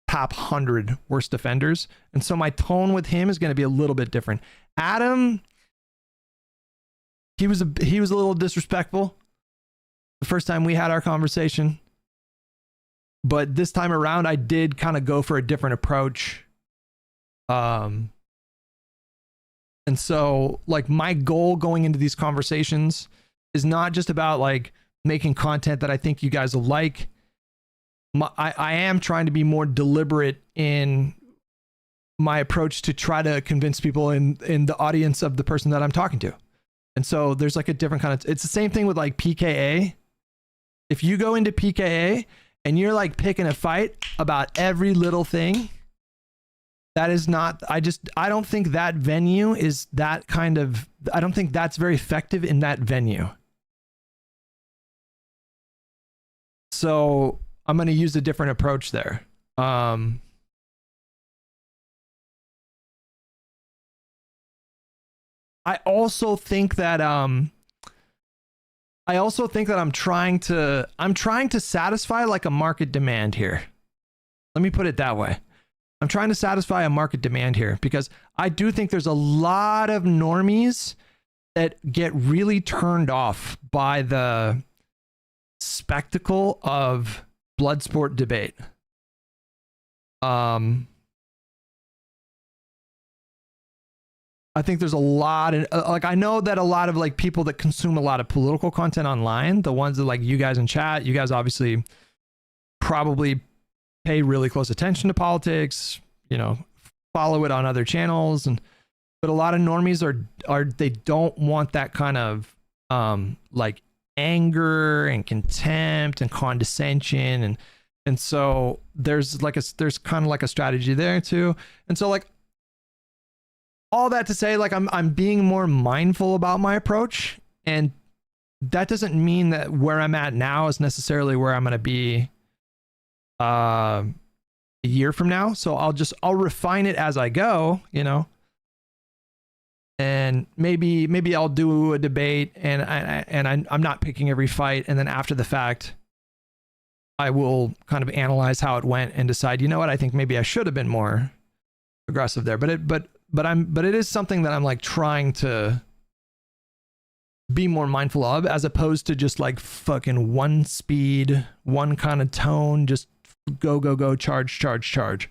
S3: top 100 worst offenders. And so my tone with him is going to be a little bit different. Adam, he was a little disrespectful the first time we had our conversation. But this time around, I did kind of go for a different approach. And so like my goal going into these conversations is not just about like making content that I think you guys will like. I am trying to be more deliberate in my approach to try to convince people in the audience of the person that I'm talking to. And so there's like a different kind of, it's the same thing with like PKA. If you go into PKA and you're like picking a fight about every little thing, that is not, I don't think that venue is that kind of, I don't think that's very effective in that venue. So I'm going to use a different approach there. I also think that I'm trying to satisfy like a market demand here. Let me put it that way. I'm trying to satisfy a market demand here because I do think there's a lot of normies that get really turned off by the spectacle of blood sport debate. I think there's a lot of like, I know that a lot of like people that consume a lot of political content online, the ones that like you guys in chat, you guys obviously probably pay really close attention to politics, you know, follow it on other channels, but a lot of normies are they don't want that kind of like anger and contempt and condescension, and so there's kind of like a strategy there too. And so like all that to say, like I'm being more mindful about my approach, and that doesn't mean that where I'm at now is necessarily where I'm going to be a year from now. So I'll refine it as I go, you know, and maybe I'll do a debate and I'm not picking every fight, and then after the fact I will kind of analyze how it went and decide, you know what, I think maybe I should have been more aggressive there. But it is something that I'm like trying to be more mindful of, as opposed to just like fucking one speed, one kind of tone, just go, charge.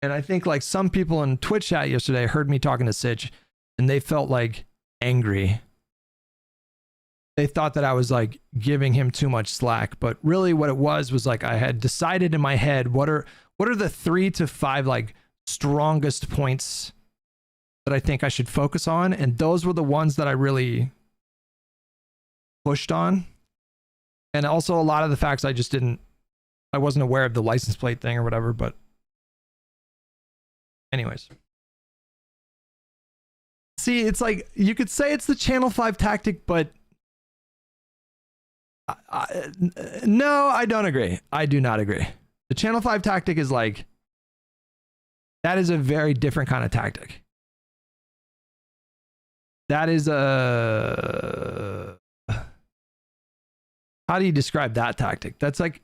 S3: And I think like some people in Twitch chat yesterday heard me talking to Sitch and they felt like angry. They thought that I was like giving him too much slack, but really what it was like I had decided in my head what are the 3 to 5 like strongest points that I think I should focus on, and those were the ones that I really pushed on. And also a lot of the facts I wasn't aware of the license plate thing or whatever, but anyways. See, it's like, you could say it's the Channel 5 tactic, but no, I don't agree. I do not agree. The Channel 5 tactic is like, that is a very different kind of tactic. That is a, how do you describe that tactic? That's like,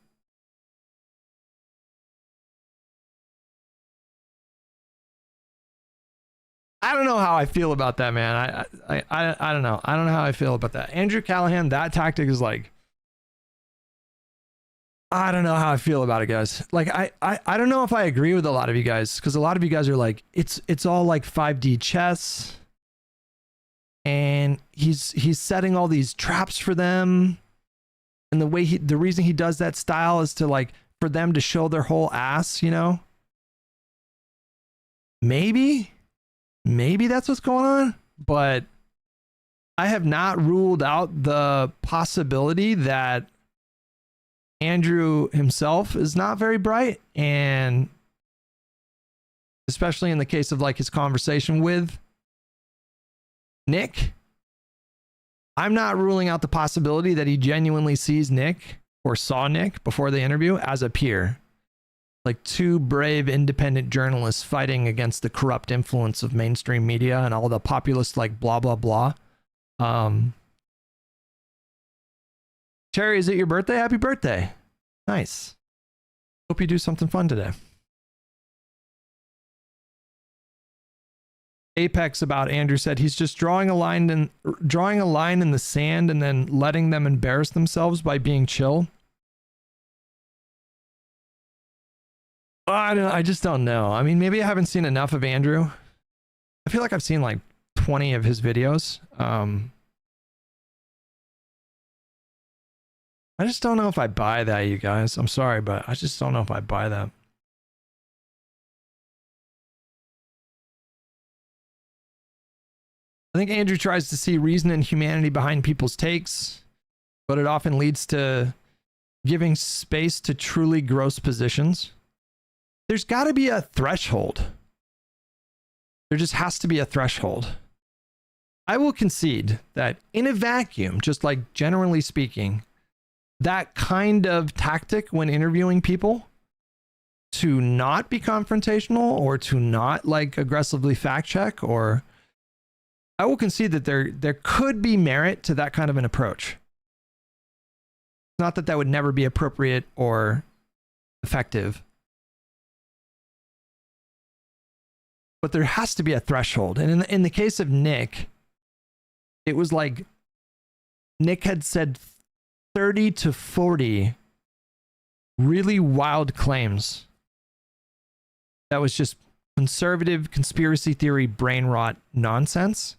S3: I don't know how I feel about that, man. I don't know. I don't know how I feel about that. Andrew Callahan, that tactic is like, I don't know how I feel about it, guys. Like, I don't know if I agree with a lot of you guys, because a lot of you guys are like, it's all like 5D chess, and he's setting all these traps for them, and the reason he does that style is to like for them to show their whole ass, you know. Maybe that's what's going on, but I have not ruled out the possibility that Andrew himself is not very bright, and especially in the case of like his conversation with Nick. I'm not ruling out the possibility that he genuinely sees Nick or saw Nick before the interview as a peer. Like two brave independent journalists fighting against the corrupt influence of mainstream media and all the populist like blah blah blah. Terry, is it your birthday? Happy birthday. Nice. Hope you do something fun today. Apex about Andrew said he's just drawing a line in the sand and then letting them embarrass themselves by being chill. I just don't know. I mean, maybe I haven't seen enough of Andrew. I feel like I've seen like 20 of his videos. I just don't know if I buy that, you guys. I'm sorry, but I just don't know if I buy that. I think Andrew tries to see reason and humanity behind people's takes, but it often leads to giving space to truly gross positions. There's got to be a threshold. There just has to be a threshold. I will concede that in a vacuum, just like generally speaking, that kind of tactic when interviewing people to not be confrontational or to not like aggressively fact check, or I will concede that there could be merit to that kind of an approach. Not that that would never be appropriate or effective, but there has to be a threshold. And in the case of Nick, it was like Nick had said 30 to 40 really wild claims that was just conservative conspiracy theory brain rot nonsense.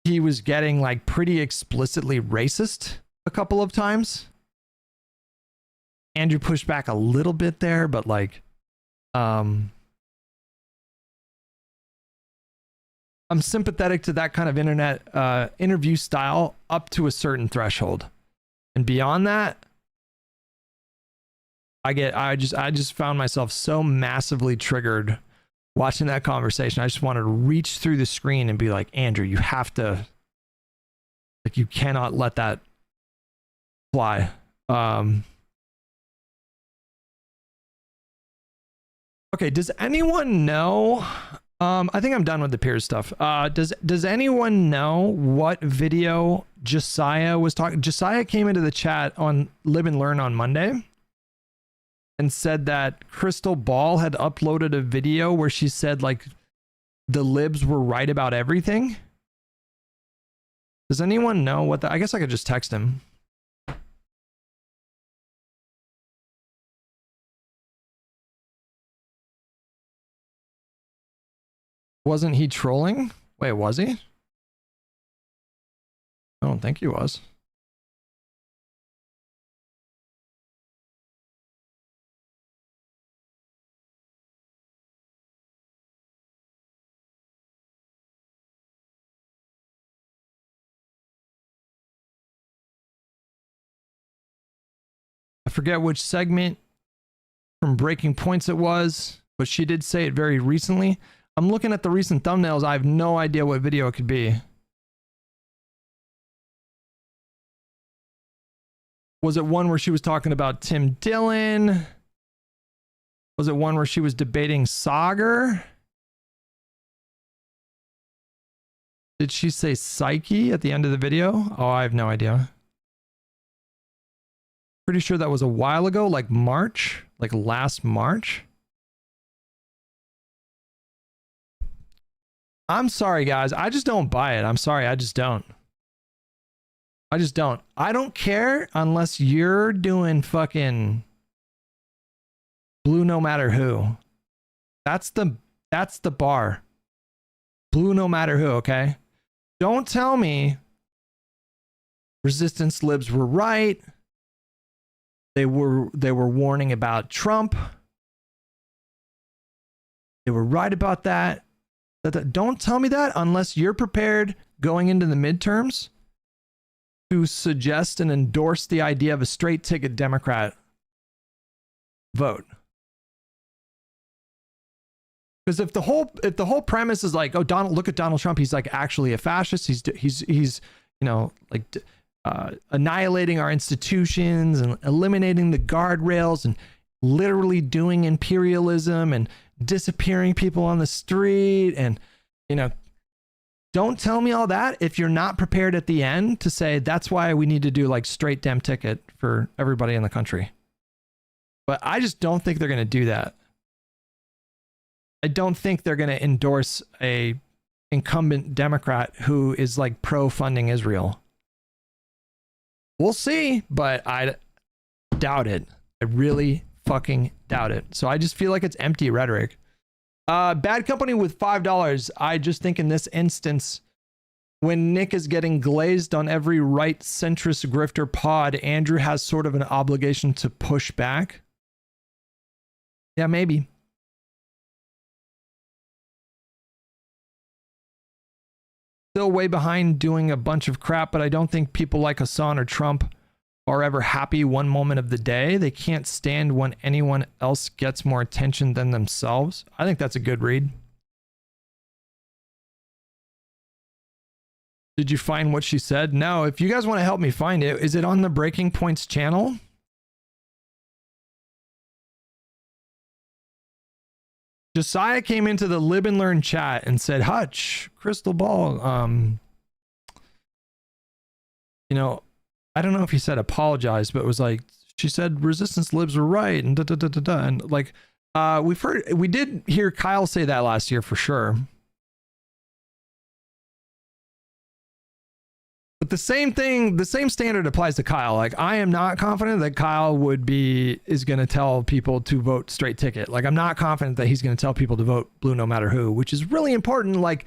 S3: He was getting like pretty explicitly racist a couple of times. Andrew pushed back a little bit there, but like I'm sympathetic to that kind of internet interview style up to a certain threshold. And beyond that, I just found myself so massively triggered watching that conversation. I just wanted to reach through the screen and be like, Andrew, you have to, like, you cannot let that fly. Okay, does anyone know? I think I'm done with the peers stuff. Does anyone know what video Josiah was talking? Josiah came into the chat on Live and Learn on Monday and said that Crystal Ball had uploaded a video where she said like the libs were right about everything. Does anyone know what I guess I could just text him. Wasn't he trolling? Wait, was he? I don't think he was. I forget which segment from Breaking Points it was, but she did say it very recently. I'm looking at the recent thumbnails. I have no idea what video it could be. Was it one where she was talking about Tim Dillon? Was it one where she was debating Sagar? Did she say Psyche at the end of the video? Oh, I have no idea. Pretty sure that was a while ago, like March, like last March. I'm sorry, guys. I just don't buy it. I'm sorry. I just don't. I just don't. I don't care unless you're doing fucking blue no matter who. That's the bar. Blue no matter who, okay? Don't tell me resistance libs were right. They were warning about Trump. They were right about that. Don't tell me that unless you're prepared going into the midterms to suggest and endorse the idea of a straight ticket Democrat vote. Because if the whole premise is like, oh, look at Donald Trump, he's like actually a fascist. He's you know, like annihilating our institutions and eliminating the guardrails and literally doing imperialism and disappearing people on the street. And, you know, don't tell me all that if you're not prepared at the end to say that's why we need to do like straight Dem ticket for everybody in the country. But I just don't think they're going to do that. I don't think they're going to endorse a incumbent Democrat who is like pro funding Israel. We'll see, but I doubt it. I really fucking doubt it. So I just feel like it's empty rhetoric. Bad Company with $5. I just think in this instance, when Nick is getting glazed on every right centrist grifter pod, Andrew has sort of an obligation to push back. Yeah, maybe. Still way behind doing a bunch of crap, but I don't think people like Hassan or Trump are ever happy one moment of the day. They can't stand when anyone else gets more attention than themselves. I think that's a good read. Did you find what she said? No. If you guys want to help me find it, is it on the Breaking Points channel? Josiah came into the Live and Learn chat and said, Hutch, crystal ball. You know, I don't know if he said apologize, but it was like, she said resistance libs were right and da da da da da. And like, we did hear Kyle say that last year for sure. But the same thing, the same standard applies to Kyle. Like, I am not confident that Kyle is going to tell people to vote straight ticket. Like, I'm not confident that he's going to tell people to vote blue no matter who, which is really important. Like,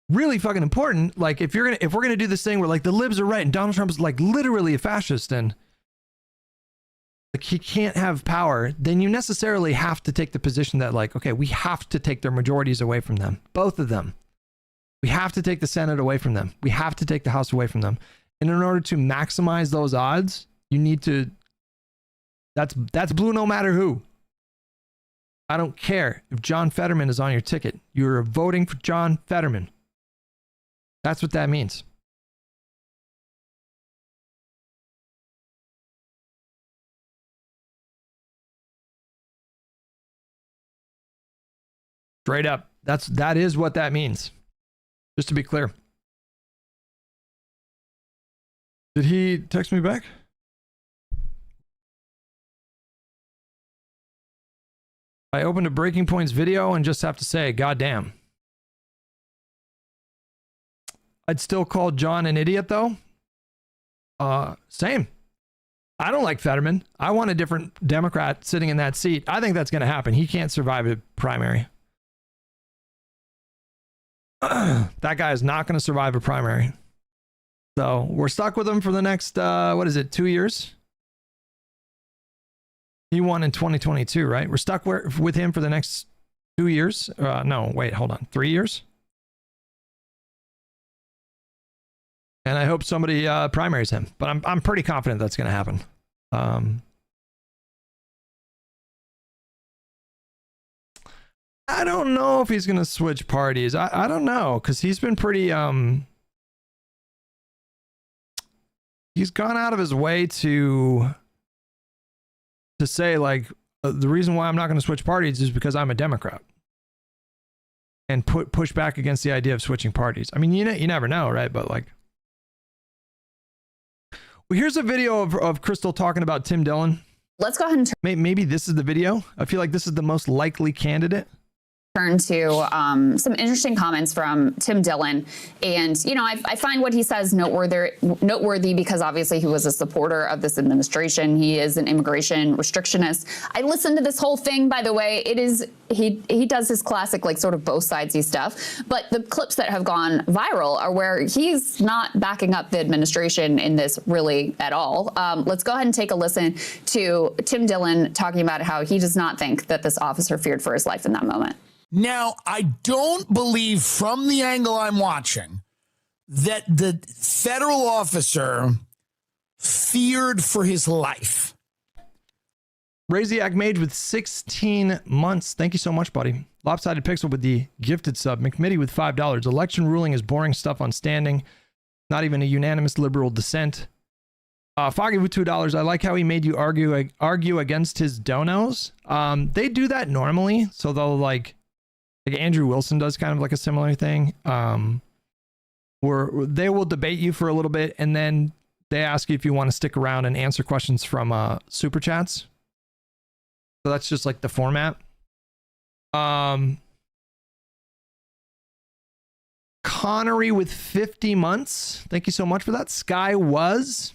S3: really fucking important. Like, if we're going to do this thing where like the libs are right and Donald Trump is like literally a fascist and like he can't have power, then you necessarily have to take the position that like, okay, we have to take their majorities away from them. Both of them. We have to take the Senate away from them. We have to take the House away from them. And in order to maximize those odds, you need to, that's blue no matter who. I don't care if John Fetterman is on your ticket. You're voting for John Fetterman. That's what that means. Straight up. That is what that means. Just to be clear. Did he text me back? I opened a Breaking Points video and just have to say, goddamn. I'd still call John an idiot though. Same. I don't like Fetterman. I want a different Democrat sitting in that seat. I think that's going to happen. He can't survive a primary. That guy is not going to survive a primary. So we're stuck with him for the next, 2 years? He won in 2022, right? We're stuck with him for the next 2 years? No, wait, hold on. 3 years? And I hope somebody primaries him. But I'm pretty confident that's going to happen. I don't know if he's going to switch parties. I don't know, because he's been pretty... he's gone out of his way to say, like, the reason why I'm not going to switch parties is because I'm a Democrat. And push back against the idea of switching parties. I mean, you never know, right? But, like... Well, here's a video of Crystal talking about Tim Dillon.
S16: Let's go ahead and
S3: maybe this is the video. I feel like this is the most likely candidate.
S16: turn to some interesting comments from Tim Dillon. And, you know, I find what he says noteworthy because obviously he was a supporter of this administration. He is an immigration restrictionist. I listened to this whole thing, by the way. It is, he does his classic, like, sort of both sidesy stuff. But the clips that have gone viral are where he's not backing up the administration in this really at all. Let's go ahead and take a listen to Tim Dillon talking about how he does not think that this officer feared for his life in that moment.
S17: Now, I don't believe from the angle I'm watching that the federal officer feared for his life.
S3: Raziak Mage with 16 months. Thank you so much, buddy. Lopsided Pixel with the gifted sub. McMitty with $5. Election ruling is boring stuff on standing. Not even a unanimous liberal dissent. Foggy with $2. I like how he made you argue against his donos. They do that normally, so they'll like Andrew Wilson does kind of like a similar thing. Where they will debate you for a little bit, and then they ask you if you want to stick around and answer questions from super chats. So that's just like the format. Connery with 50 months. Thank you so much for that. Sky was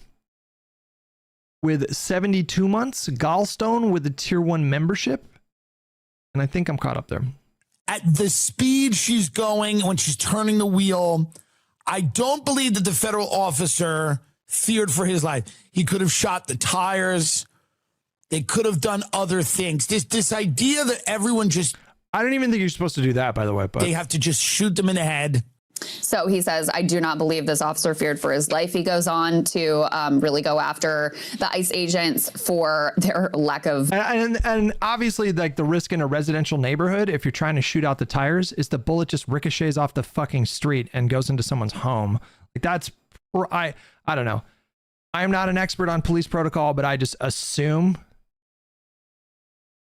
S3: with 72 months. Gallstone with the tier 1 membership. And I think I'm caught up there.
S17: At the speed she's going when she's turning the wheel, I don't believe that the federal officer feared for his life. He could have shot the tires. They could have done other things. This idea that everyone just...
S3: I don't even think you're supposed to do that, by the way. But
S17: they have to just shoot them in the head.
S16: So he says, I do not believe this officer feared for his life. He goes on to really go after the ICE agents for their lack of...
S3: And obviously, like the risk in a residential neighborhood, if you're trying to shoot out the tires, is the bullet just ricochets off the fucking street and goes into someone's home. Like that's... I don't know. I am not an expert on police protocol, but I just assume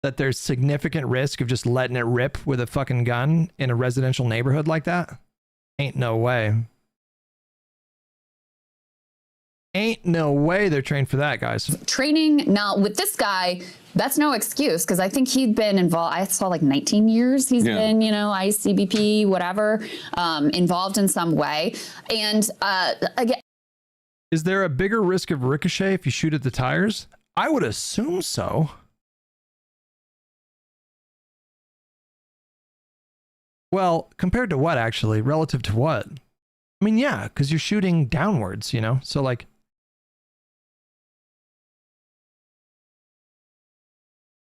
S3: that there's significant risk of just letting it rip with a fucking gun in a residential neighborhood like that. Ain't no way. Ain't no way they're trained for that, guys.
S16: Training. Now, with this guy, that's no excuse, because I think he'd been involved. I saw like 19 years he's been, ICE, CBP, whatever, involved in some way. And again,
S3: is there a bigger risk of ricochet if you shoot at the tires? I would assume so. Well, compared to what, actually? Relative to what? I mean, yeah, because you're shooting downwards, So, like...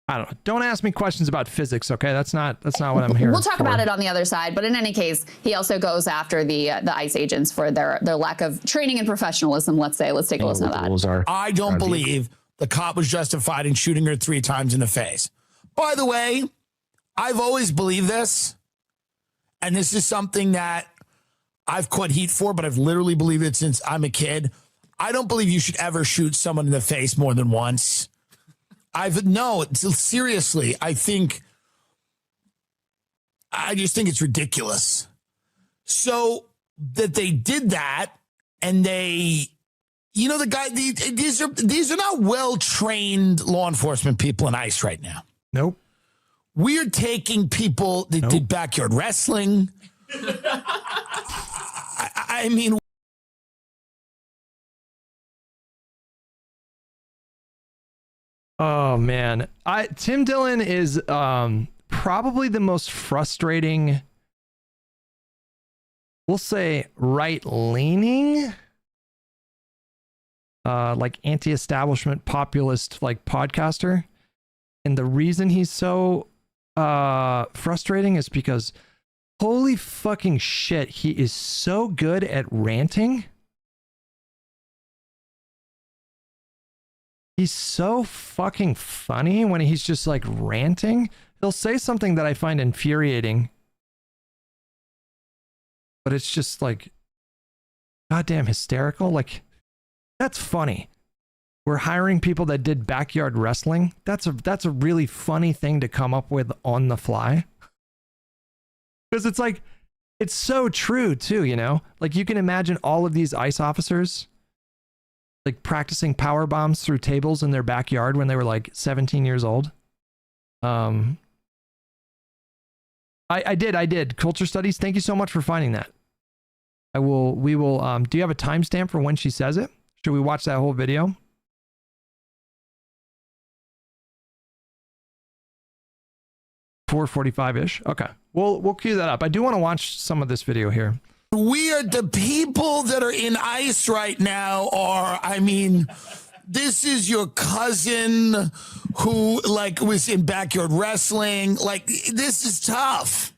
S3: I don't know. Don't ask me questions about physics, okay? That's not what I'm here
S16: we'll talk
S3: for.
S16: about it on the other side. But in any case, he also goes after the ICE agents for their lack of training and professionalism, let's say. Let's take a listen to that.
S17: I don't believe the cop was justified in shooting her 3 times in the face. By the way, I've always believed this. And this is something that I've caught heat for, but I've literally believed it since I'm a kid. I don't believe you should ever shoot someone in the face more than once. Seriously, I just think it's ridiculous. So that they did that, and the guy, these are not well-trained law enforcement people in ICE right now.
S3: Nope.
S17: We're taking people that did backyard wrestling. I mean...
S3: Oh, man. Tim Dillon is probably the most frustrating, we'll say, right-leaning, like anti-establishment populist like podcaster. And the reason he's so frustrating is because holy fucking shit, he is so good at ranting. He's so fucking funny when he's just like ranting. He'll say something that I find infuriating, but it's just like goddamn hysterical. Like, that's funny. We're hiring people that did backyard wrestling. That's a really funny thing to come up with on the fly. Because it's like, it's so true too, Like, you can imagine all of these ICE officers like practicing power bombs through tables in their backyard when they were like 17 years old. I did. Culture studies. Thank you so much for finding that. We will, do you have a timestamp for when she says it? Should we watch that whole video? .45-ish. Okay. We'll cue that up. I do want to watch some of this video here.
S17: We are the people that are in ICE right now this is your cousin who was in backyard wrestling. This is tough.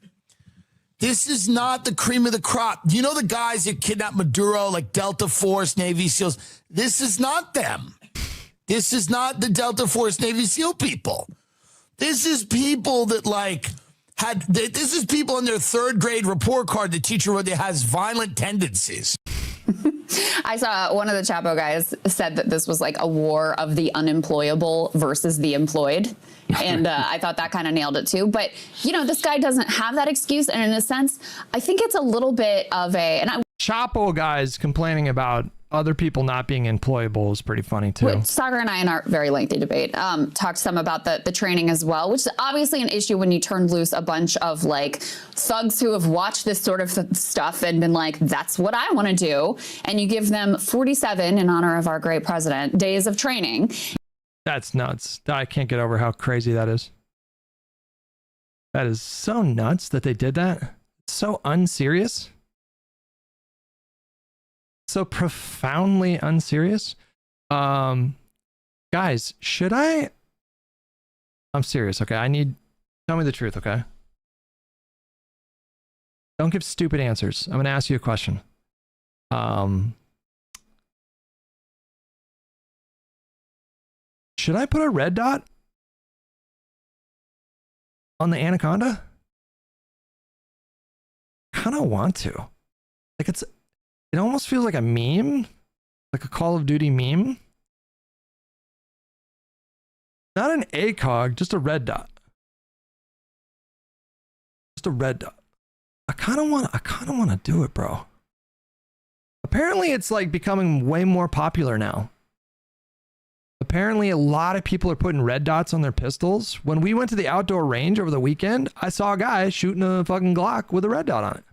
S17: This is not the cream of the crop. You know the guys that kidnapped Maduro, like Delta Force, Navy SEALs? This is not them. This is not the Delta Force, Navy SEAL people. This is people that this is people in their third grade report card. The teacher wrote that has violent tendencies.
S16: I saw one of the Chapo guys said that this was like a war of the unemployable versus the employed. And I thought that kind of nailed it too. But, you know, this guy doesn't have that excuse. And in a sense, I think it's a little bit of
S3: Chapo guys complaining about other people not being employable is pretty funny too.
S16: Soccer and I in our very lengthy debate talked some about the training as well, which is obviously an issue when you turn loose a bunch of like thugs who have watched this sort of stuff and been like, that's what I want to do. And you give them 47, in honor of our great president, days of training.
S3: That's nuts. I can't get over how crazy that is. That is so nuts that they did that. It's so unserious. So profoundly unserious. Guys, should I'm serious, okay? Tell me the truth, okay? Don't give stupid answers. I'm gonna ask you a question. Should I put a red dot on the anaconda? I kind of want to. Like it almost feels like a meme, like a Call of Duty meme. Not an ACOG, just a red dot. Just a red dot. I kind of want to do it, bro. Apparently it's like becoming way more popular now. Apparently a lot of people are putting red dots on their pistols. When we went to the outdoor range over the weekend, I saw a guy shooting a fucking Glock with a red dot on it.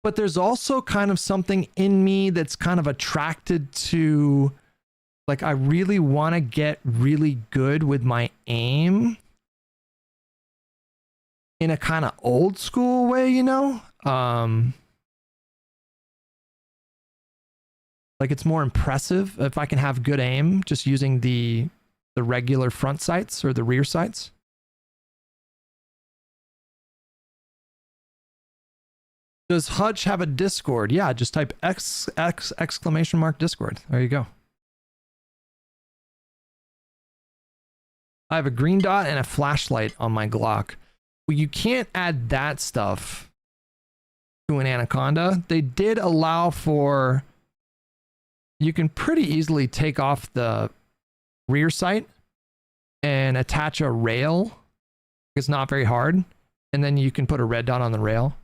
S3: But there's also kind of something in me that's kind of attracted to, like, I really want to get really good with my aim in a kind of old school way, you know? Like it's more impressive if I can have good aim just using the regular front sights or the rear sights. Does Hutch have a Discord? Yeah, just type X exclamation mark Discord. There you go. I have a green dot and a flashlight on my Glock. Well, you can't add that stuff to an Anaconda. They did allow for, you can pretty easily take off the rear sight and attach a rail. It's not very hard. And then you can put a red dot on the rail.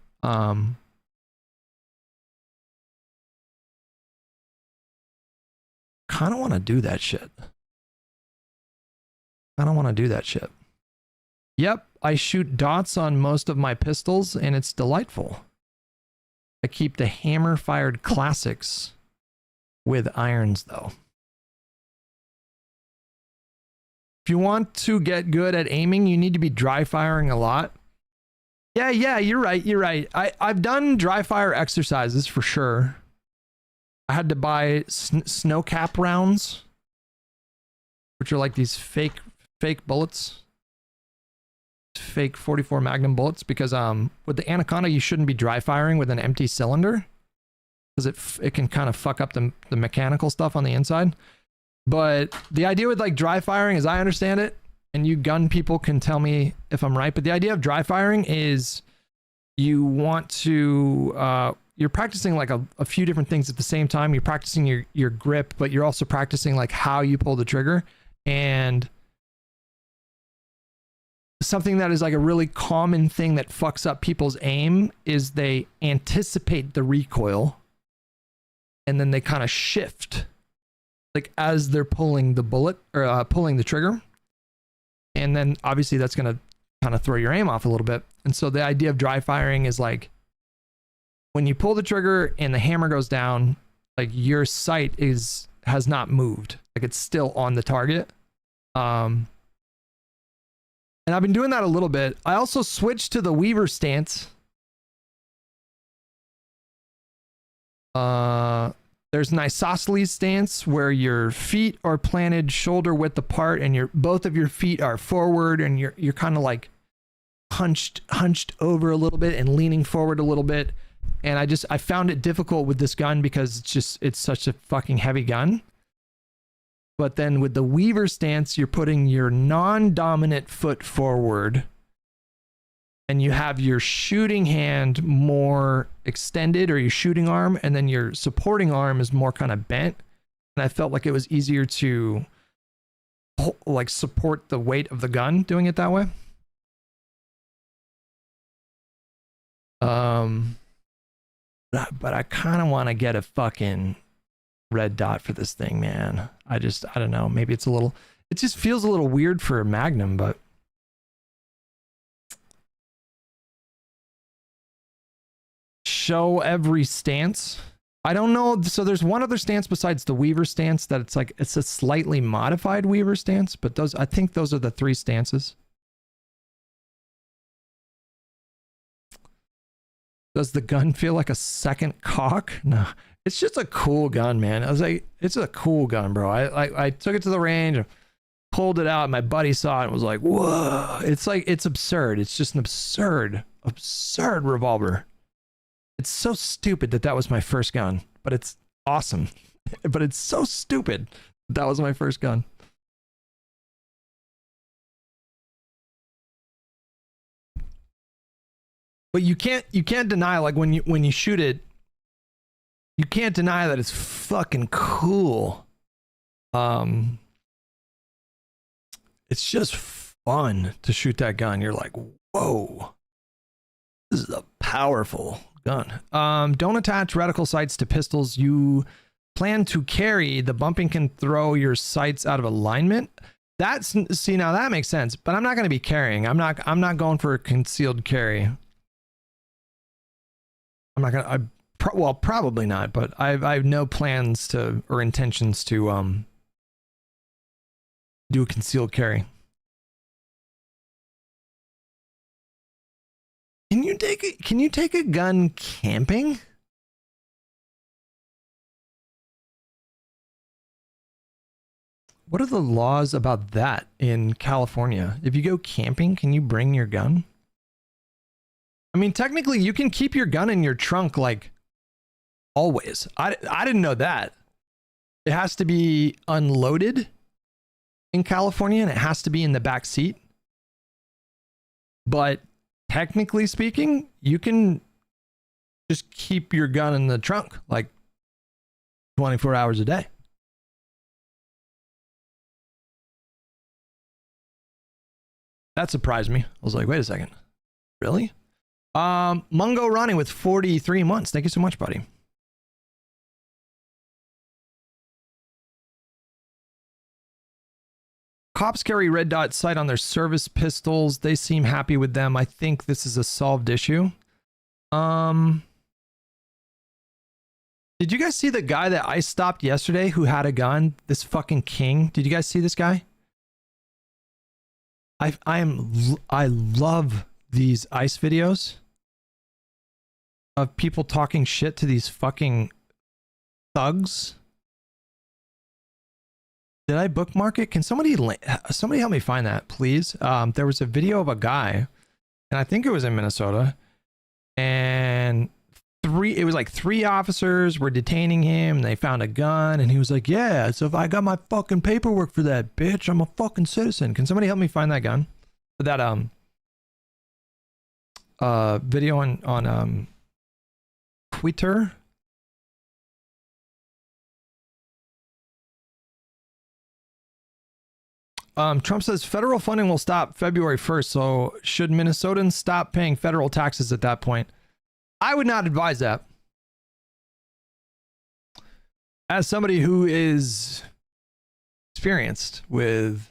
S3: Kind of want to do that shit. Yep, I shoot dots on most of my pistols and it's delightful. I keep the hammer fired classics with irons though. If you want to get good at aiming, you need to be dry firing a lot. Yeah, you're right. I've done dry fire exercises for sure. I had to buy snow cap rounds, which are like these fake bullets, fake 44 Magnum bullets, because with the Anaconda you shouldn't be dry firing with an empty cylinder because it can kind of fuck up the mechanical stuff on the inside. But the idea with like dry firing, as I understand it, and you gun people can tell me if I'm right, but the idea of dry firing is you want to you're practicing like a few different things at the same time. You're practicing your grip, but you're also practicing like how you pull the trigger. And something that is like a really common thing that fucks up people's aim is they anticipate the recoil and then they kind of shift like as they're pulling the bullet or pulling the trigger. And then obviously that's going to kind of throw your aim off a little bit. And so the idea of dry firing is like, when you pull the trigger and the hammer goes down, like your sight has not moved. Like it's still on the target. And I've been doing that a little bit. I also switched to the Weaver stance. There's an isosceles stance where your feet are planted shoulder width apart and both of your feet are forward and you're kind of like hunched over a little bit and leaning forward a little bit. And I found it difficult with this gun because it's such a fucking heavy gun. But then with the Weaver stance, you're putting your non-dominant foot forward and you have your shooting hand more extended, or your shooting arm, and then your supporting arm is more kind of bent. And I felt like it was easier to like support the weight of the gun doing it that way. But I kind of want to get a fucking red dot for this thing, man. I don't know. Maybe it just feels a little weird for a Magnum, but show every stance. I don't know. So there's one other stance besides the Weaver stance that it's a slightly modified Weaver stance, but I think those are the 3 stances. Does the gun feel like a second cock? No. It's just a cool gun, man. I was like, it's a cool gun, bro. I took it to the range, pulled it out, and my buddy saw it and was like, whoa. It's absurd. It's just an absurd revolver. It's so stupid that was my first gun, but it's awesome. But it's so stupid that was my first gun. But you can't deny, like, when you shoot it, you can't deny that it's fucking cool. It's just fun to shoot that gun. You're like, whoa, this is a powerful gun. Don't attach reticle sights to pistols you plan to carry. The bumping can throw your sights out of alignment. See, now that makes sense, but I'm not going to be carrying. I'm not going for a concealed carry. I'm not gonna. Well, probably not. But I have no plans to or intentions to do a concealed carry. Can you take a gun camping? What are the laws about that in California? If you go camping, can you bring your gun? I mean, technically, you can keep your gun in your trunk, like, always. I didn't know that. It has to be unloaded in California, and it has to be in the back seat. But technically speaking, you can just keep your gun in the trunk, like, 24 hours a day. That surprised me. I was like, wait a second. Really? Mungo Ronnie with 43 months. Thank you so much, buddy. Cops carry red dot sight on their service pistols. They seem happy with them. I think this is a solved issue. Did you guys see the guy that I stopped yesterday who had a gun? This fucking king. Did you guys see this guy? I love these ICE videos of people talking shit to these fucking thugs. Did I bookmark it? Can somebody help me find that, please? There was a video of a guy, and I think it was in Minnesota, and it was like 3 officers were detaining him, and they found a gun, and he was like, yeah, so if I got my fucking paperwork for that, bitch, I'm a fucking citizen. Can somebody help me find that gun? That video on Twitter. Trump says federal funding will stop February 1st. So should Minnesotans stop paying federal taxes at that point? I would not advise that. As somebody who is experienced with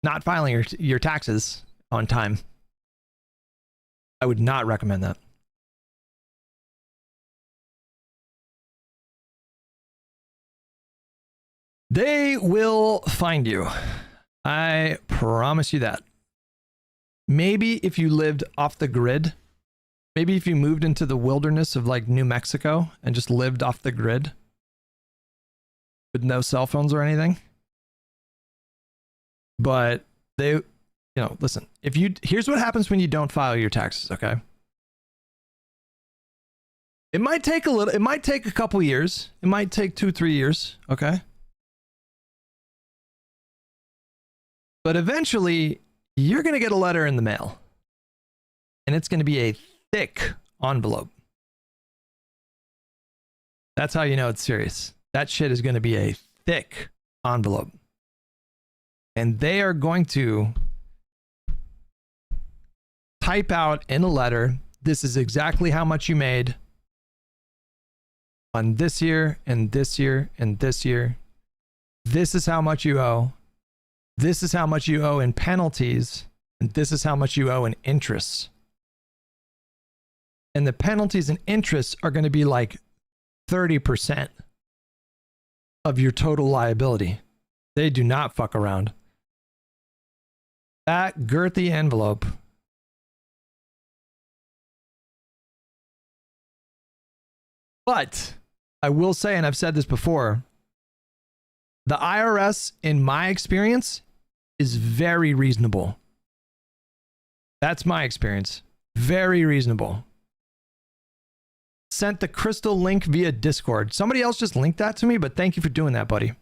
S3: not filing your taxes on time, I would not recommend that. They will find you. I promise you that. Maybe if you lived off the grid, maybe if you moved into the wilderness of like New Mexico and just lived off the grid with no cell phones or anything. But they, listen, here's what happens when you don't file your taxes, okay? It might take a couple years. It might take 2-3 years. Okay. But eventually, you're going to get a letter in the mail. And it's going to be a thick envelope. That's how you know it's serious. That shit is going to be a thick envelope. And they are going to type out in a letter, this is exactly how much you made on this year and this year and this year. This is how much you owe. This is how much you owe in penalties. And this is how much you owe in interest. And the penalties and interests are going to be like 30% of your total liability. They do not fuck around. That girthy envelope. But I will say, and I've said this before, the IRS, in my experience, is very reasonable. That's my experience. Very reasonable. Sent the crystal link via Discord. Somebody else just linked that to me, but thank you for doing that, buddy.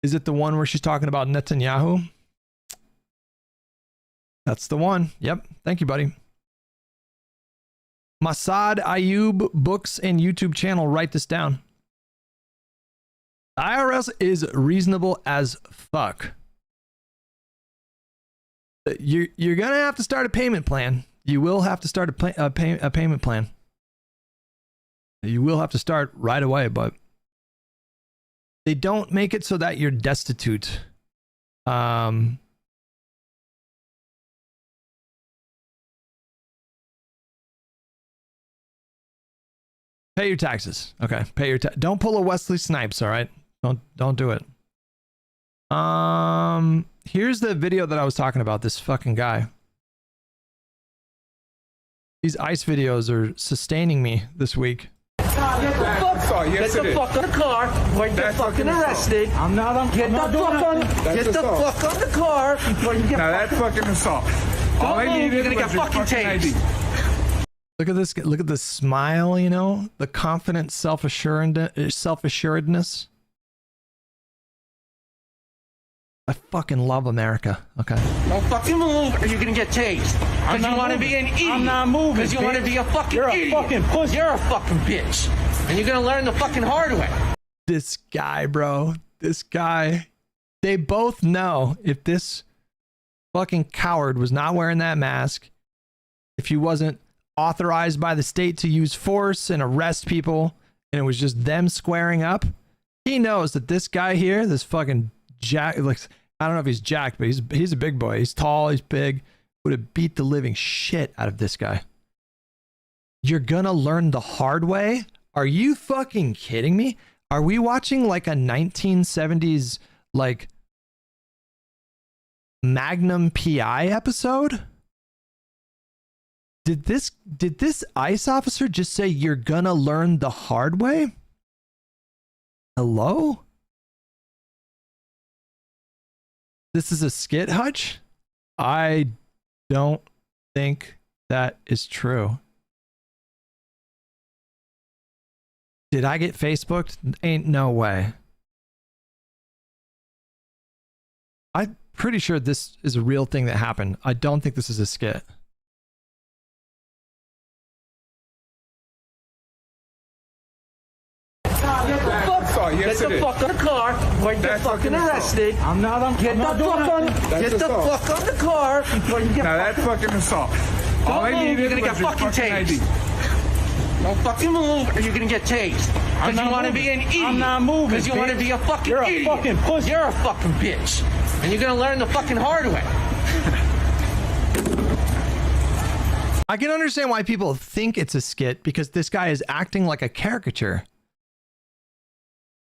S3: Is it the one where she's talking about Netanyahu? That's the one. Yep. Thank you, buddy. Masad Ayub books and YouTube channel. Write this down. The IRS is reasonable as fuck. You're going to have to start a payment plan. You will have to start a payment plan. You will have to start right away, but they don't make it so that you're destitute. Pay your taxes. Okay, pay your don't pull a Wesley Snipes, all right? Don't do it. Here's the video that I was talking about, this fucking guy. These ICE videos are sustaining me this week.
S18: Get the fuck on the car. Before you get fucking arrested. Get the fuck on the car before you get. Now that's fucking assault. All I need is gonna get fucking tased.
S3: Look at this. Look at the smile. You know, the confident self-assuredness. I fucking love America. Okay.
S18: Don't fucking move, or you're gonna get tased. Because you want to be an idiot. I'm not moving. Because you want to be a fucking idiot. You're a fucking pussy. You're a fucking bitch. And you're gonna learn the fucking hard way.
S3: This guy, bro. This guy. They both know if this fucking coward was not wearing that mask, if he wasn't authorized by the state to use force and arrest people, and it was just them squaring up, he knows that this guy here, this fucking jack, like, I don't know if he's jacked, but he's a big boy. He's tall, he's big. Would have beat the living shit out of this guy. You're gonna learn the hard way? Are you fucking kidding me? Are we watching like a 1970s like Magnum PI episode? Did this ICE officer just say you're gonna learn the hard way? Hello? This is a skit, Hutch? I don't think that is true. Did I get Facebooked? Ain't no way. I'm pretty sure this is a real thing that happened. I don't think this is a skit.
S18: Get the fuck on the car before you get fucking arrested. Get the fuck on the car before you get. Now that's fucking assault. All I need is you're gonna get fucking tased. Don't fucking move, or you're gonna get tased. Because you want to be an idiot. I'm not moving. Because you want to be a fucking idiot. You're a fucking pussy. You're a fucking bitch, and you're gonna learn the fucking hard way.
S3: I can understand why people think it's a skit, because this guy is acting like a caricature.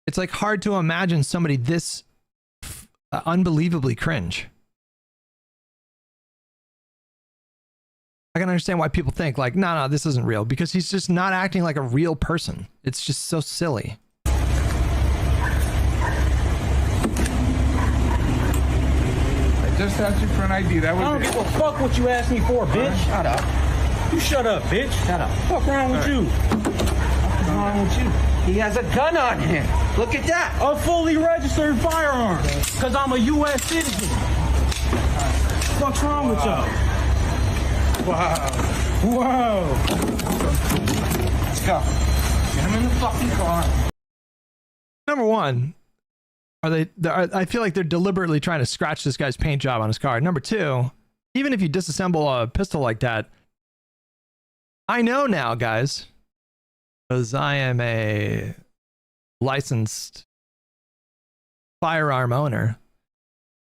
S3: It's like hard to imagine somebody this unbelievably cringe. I can understand why people think like, no, this isn't real, because he's just not acting like a real person. It's just so silly.
S18: I just asked you for an ID. That was I don't give a fuck what you asked me for, bitch. Shut up. You shut up, bitch. Shut up. What's wrong with you? What's wrong with you? He has a gun on him. Look at that. A fully registered firearm. Because I'm a U.S. citizen. What's wrong with y'all? Wow. Whoa. Let's go. Get him in the fucking car.
S3: Number one, I feel like they're deliberately trying to scratch this guy's paint job on his car. Number two, even if you disassemble a pistol like that, I know now, guys, because I am a licensed firearm owner,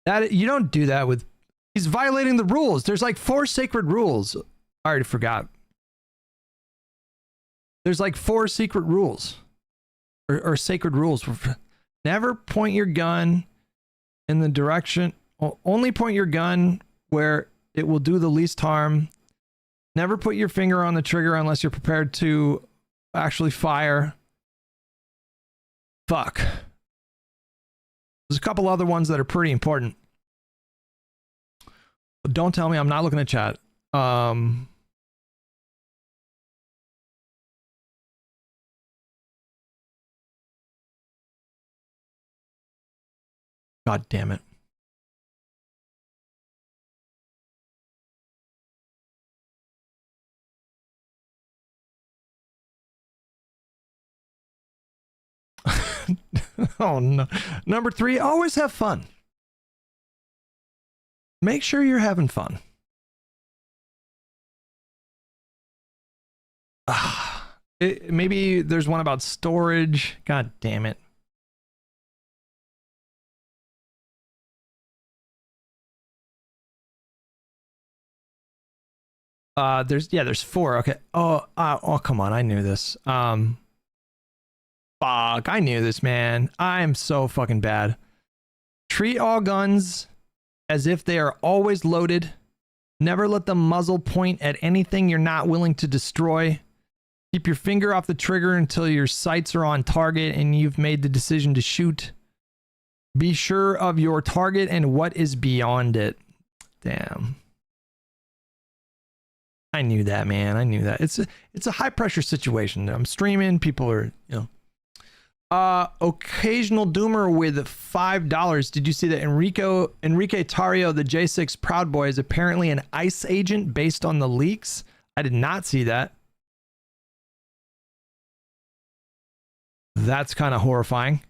S3: that you don't do that with. He's violating the rules. There's like 4 sacred rules. I already forgot. There's like 4 secret rules or sacred rules. Never point your gun in the direction. Only point your gun where it will do the least harm. Never put your finger on the trigger unless you're prepared to actually fire. Fuck. There's a couple other ones that are pretty important. But don't tell me I'm not looking at chat. God damn it. Oh no. Number 3, always have fun. Make sure you're having fun. Maybe there's one about storage. God damn it. There's 4. Okay. Oh, come on. I knew this. Fuck, I knew this, man. I'm so fucking bad. Treat all guns as if they are always loaded. Never let the muzzle point at anything you're not willing to destroy. Keep your finger off the trigger until your sights are on target and you've made the decision to shoot. Be sure of your target and what is beyond it. Damn. I knew that, man. I knew that. It's a high pressure situation. I'm streaming. People are, occasional doomer with $5. Did you see that Enrique Tario, the J6 Proud Boy, is apparently an ICE agent based on the leaks? I did not see that. That's kind of horrifying.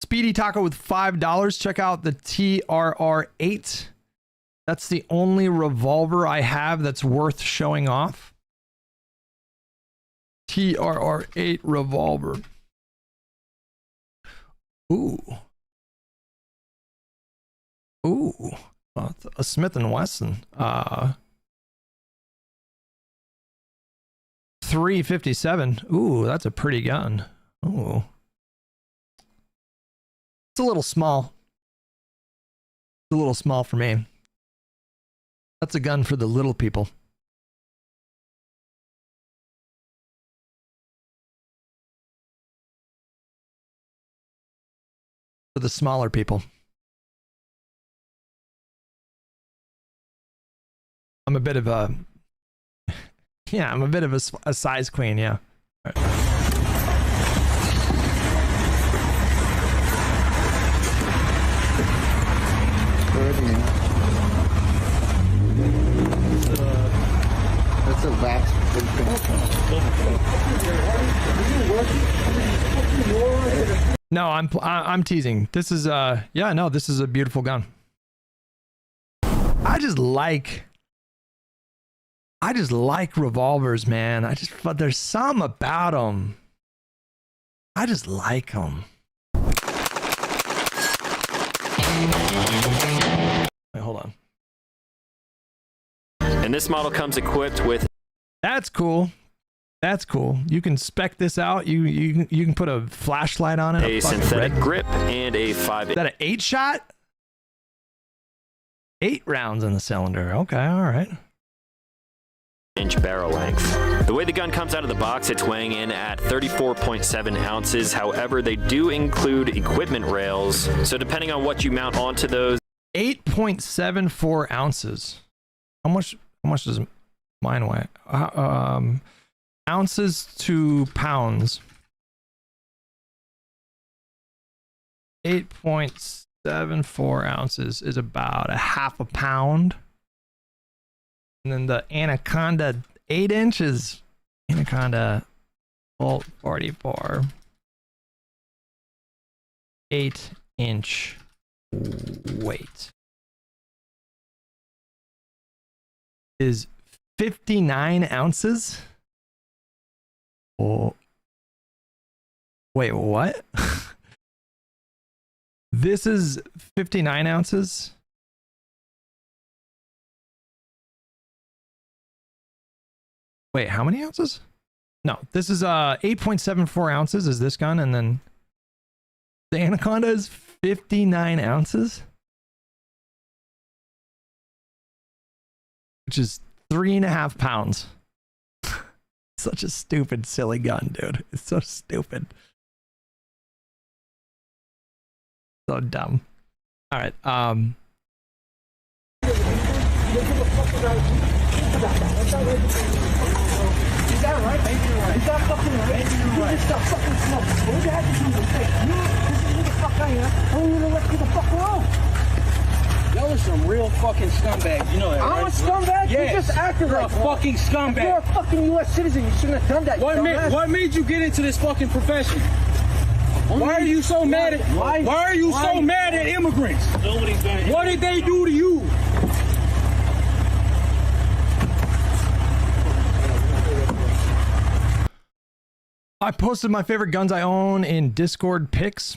S3: Speedy Taco with $5. Check out the TRR-8. That's the only revolver I have that's worth showing off. TRR-8 revolver. Ooh. A Smith & Wesson. 357. Ooh, that's a pretty gun. Ooh. It's a little small. It's a little small for me. That's a gun for the little people. For the smaller people. I'm a bit of a... Yeah, I'm a bit of a size queen, yeah. All right.
S19: That's a wax.
S3: No, I'm teasing. This is this is a beautiful gun. I just like revolvers, man. There's something about them. I just like them. Wait, hold on.
S20: And this model comes equipped with...
S3: That's cool. That's cool. You can spec this out. You can put a flashlight on it.
S20: A synthetic grip and a 5...
S3: Is that an 8-shot? 8 rounds in the cylinder. Okay, all right.
S20: Inch barrel length. The way the gun comes out of the box, it's weighing in at 34.7 ounces. However, they do include equipment rails. So depending on what you mount onto those...
S3: 8.74 ounces. How much does mine weigh? Ounces to pounds. 8.74 ounces is about a half a pound. And then the Anaconda 8 inches. Anaconda Volt 44. 8-inch weight is 59 ounces. Oh, wait, what? This is 59 ounces. Wait, how many ounces? No, this is 8.74 ounces is this gun, and then the Anaconda is 59 ounces, which is 3.5 pounds. Such a stupid, silly gun, dude. It's so stupid. So dumb. All right.
S18: Is that right? Maybe you're right. Is that fucking right? Maybe you're right. You just got fucking smoked. What would you have to do to say, you this is who the fuck I am. I want you to let me the fuck alone. Y'all are some real fucking scumbags. You know that, right? I'm a scumbag? Yes. You just acted like a fucking scumbag. You're a fucking U.S. citizen. You shouldn't have done that. What made you get into this fucking profession? Why are you so mad at why are you so mad at immigrants? Nobody's been. What did they do to you?
S3: I posted my favorite guns I own in Discord pics.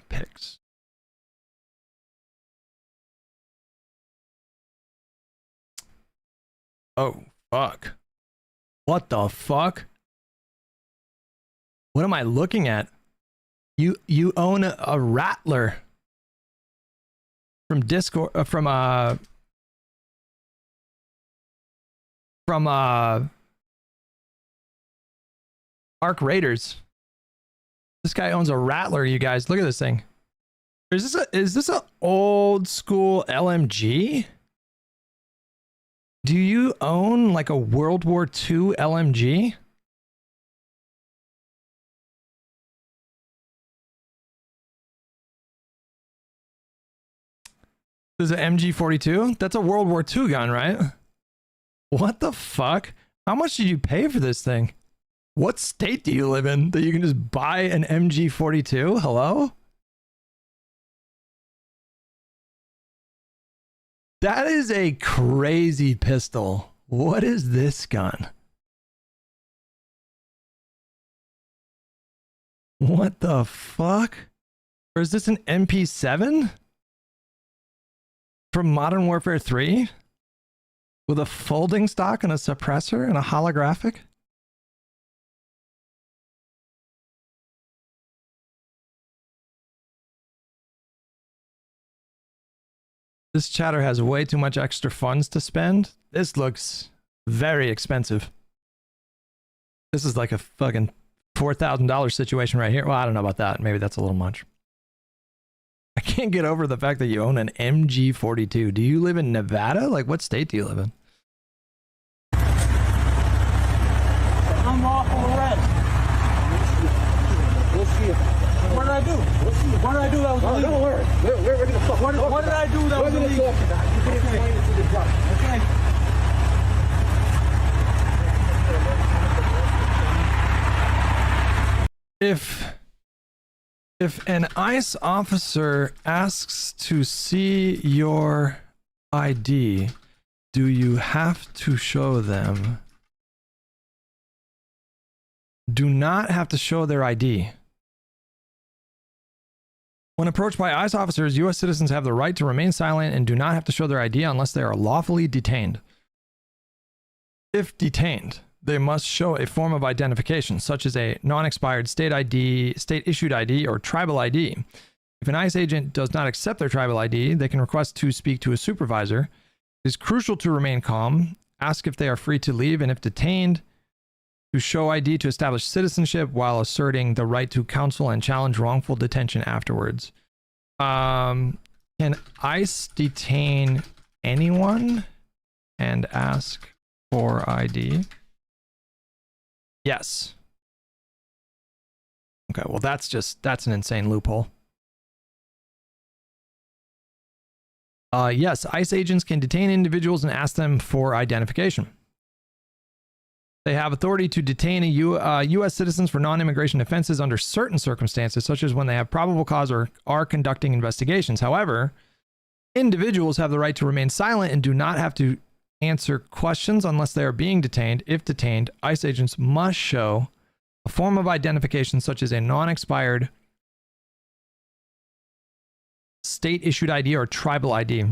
S3: Pics. Oh, fuck. What the fuck? What am I looking at? You own a Rattler from Discord, from Arc Raiders. This guy owns a Rattler, you guys. Look at this thing. Is this a old school LMG? Do you own like a World War II LMG? This is an MG42? That's a World War II gun, right? What the fuck? How much did you pay for this thing? What state do you live in that you can just buy an MG42? Hello? That is a crazy pistol. What is this gun? What the fuck? Or is this an MP7? From Modern Warfare 3? With a folding stock and a suppressor and a holographic? This chatter has way too much extra funds to spend. This looks very expensive. This is like a fucking $4,000 situation right here. Well, I don't know about that. Maybe that's a little much. I can't get over the fact that you own an MG42. Do you live in Nevada? Like, what state do you live in?
S18: Unlawful arrest. We'll see it. What did I do? What did I do that was illegal? Don't worry. We're gonna talk. What did I do that was illegal? You can explain it to the judge.
S3: Okay. If an ICE officer asks to see your ID, do you have to show them? Do not have to show their ID. When approached by ICE officers, U.S. citizens have the right to remain silent and do not have to show their ID unless they are lawfully detained. If detained, they must show a form of identification, such as a non-expired state ID, state-issued ID, or tribal ID. If an ICE agent does not accept their tribal ID, they can request to speak to a supervisor. It is crucial to remain calm, ask if they are free to leave, and if detained, to show ID to establish citizenship while asserting the right to counsel and challenge wrongful detention afterwards. Can ICE detain anyone and ask for ID? Yes. Okay, well that's an insane loophole. Yes, ICE agents can detain individuals and ask them for identification. They have authority to detain U.S. citizens for non-immigration offenses under certain circumstances, such as when they have probable cause or are conducting investigations. However, individuals have the right to remain silent and do not have to answer questions unless they are being detained. If detained, ICE agents must show a form of identification such as a non-expired state-issued ID or tribal ID.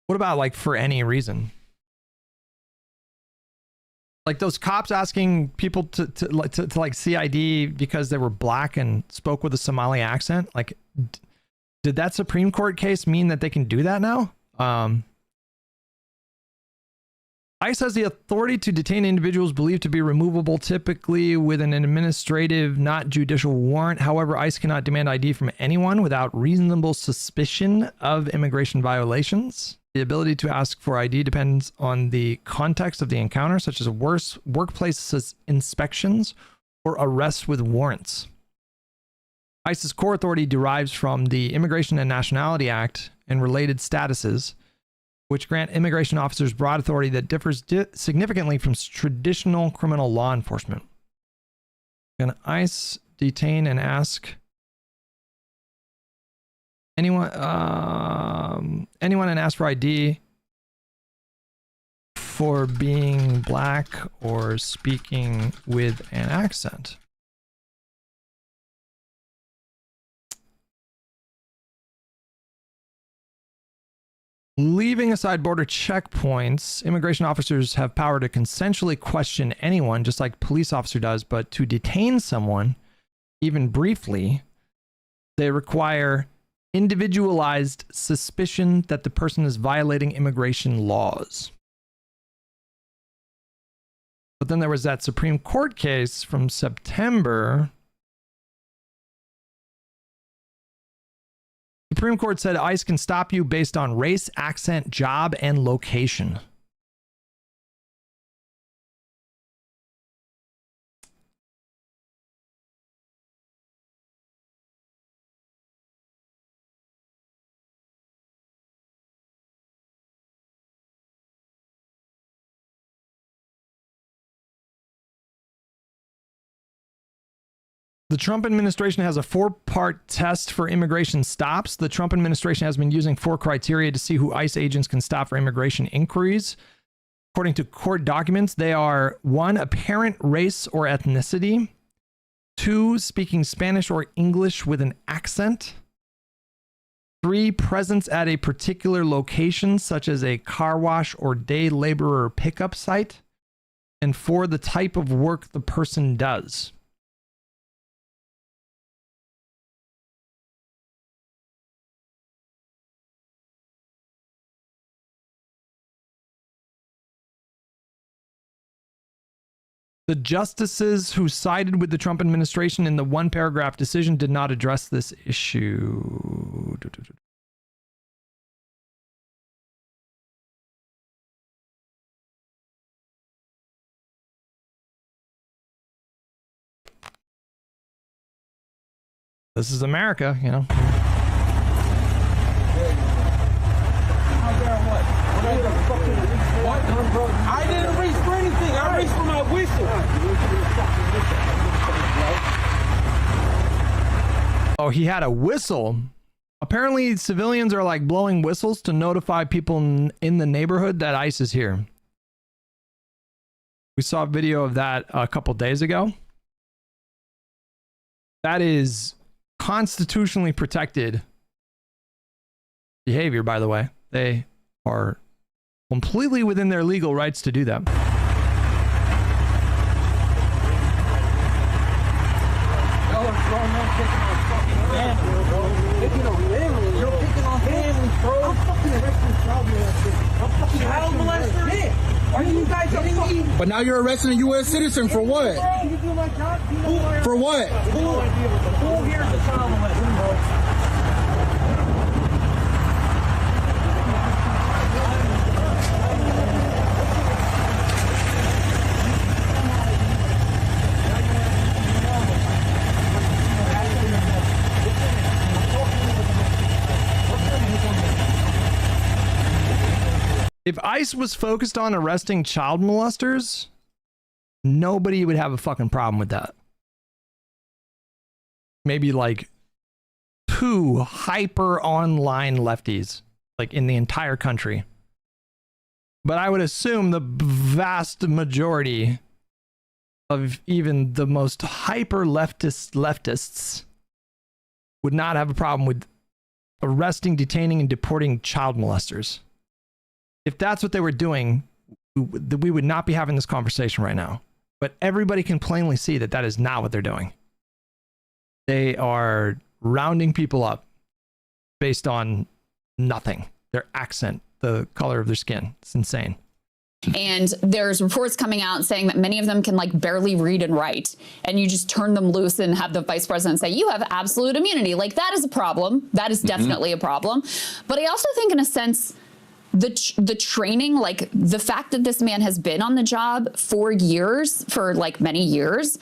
S3: What about like for any reason? Like those cops asking people to like see ID because they were black and spoke with a Somali accent. Like, did that Supreme Court case mean that they can do that now? ICE has the authority to detain individuals believed to be removable, typically with an administrative, not judicial warrant. However, ICE cannot demand ID from anyone without reasonable suspicion of immigration violations. The ability to ask for ID depends on the context of the encounter, such as workplace inspections or arrests with warrants. ICE's core authority derives from the Immigration and Nationality Act and related statuses, which grant immigration officers broad authority that differs significantly from traditional criminal law enforcement. Can ICE detain and ask anyone and ask for ID for being black or speaking with an accent? Leaving aside border checkpoints, immigration officers have power to consensually question anyone, just like police officer does, but to detain someone, even briefly, they require individualized suspicion that the person is violating immigration laws. But then there was that Supreme Court case from September. Supreme Court said ICE can stop you based on race, accent, job, and location. The Trump administration has a 4-part test for immigration stops. The Trump administration has been using 4 criteria to see who ICE agents can stop for immigration inquiries. According to court documents, they are 1, apparent race or ethnicity, 2, speaking Spanish or English with an accent, 3, presence at a particular location, such as a car wash or day laborer pickup site, and 4, the type of work the person does. The justices who sided with the Trump administration in the 1-paragraph decision did not address this issue. This is America, you know.
S18: I didn't reach for anything. I reached for my whistle.
S3: Oh, he had a whistle. Apparently, civilians are like blowing whistles to notify people in the neighborhood that ICE is here. We saw a video of that a couple days ago. That is constitutionally protected behavior, by the way. They are completely within their legal rights to do that.
S18: Y'all are grown men picking on fucking families, bro. Picking on families. You're picking on families. now you're arresting a U.S. citizen for what? For what? Who here's the child molester, bro?
S3: If ICE was focused on arresting child molesters, nobody would have a fucking problem with that. Maybe like 2 hyper online lefties, like in the entire country. But I would assume the vast majority of even the most hyper leftists would not have a problem with arresting, detaining, and deporting child molesters. If that's what they were doing, we would not be having this conversation right now. But everybody can plainly see that that is not what they're doing. They are rounding people up based on nothing. Their accent, the color of their skin. It's insane.
S16: And there's reports coming out saying that many of them can like barely read and write, and you just turn them loose and have the vice president say, you have absolute immunity. Like, that is a problem. That is definitely a problem. But I also think, in a sense, the training, like the fact that this man has been on the job for years, for like many years,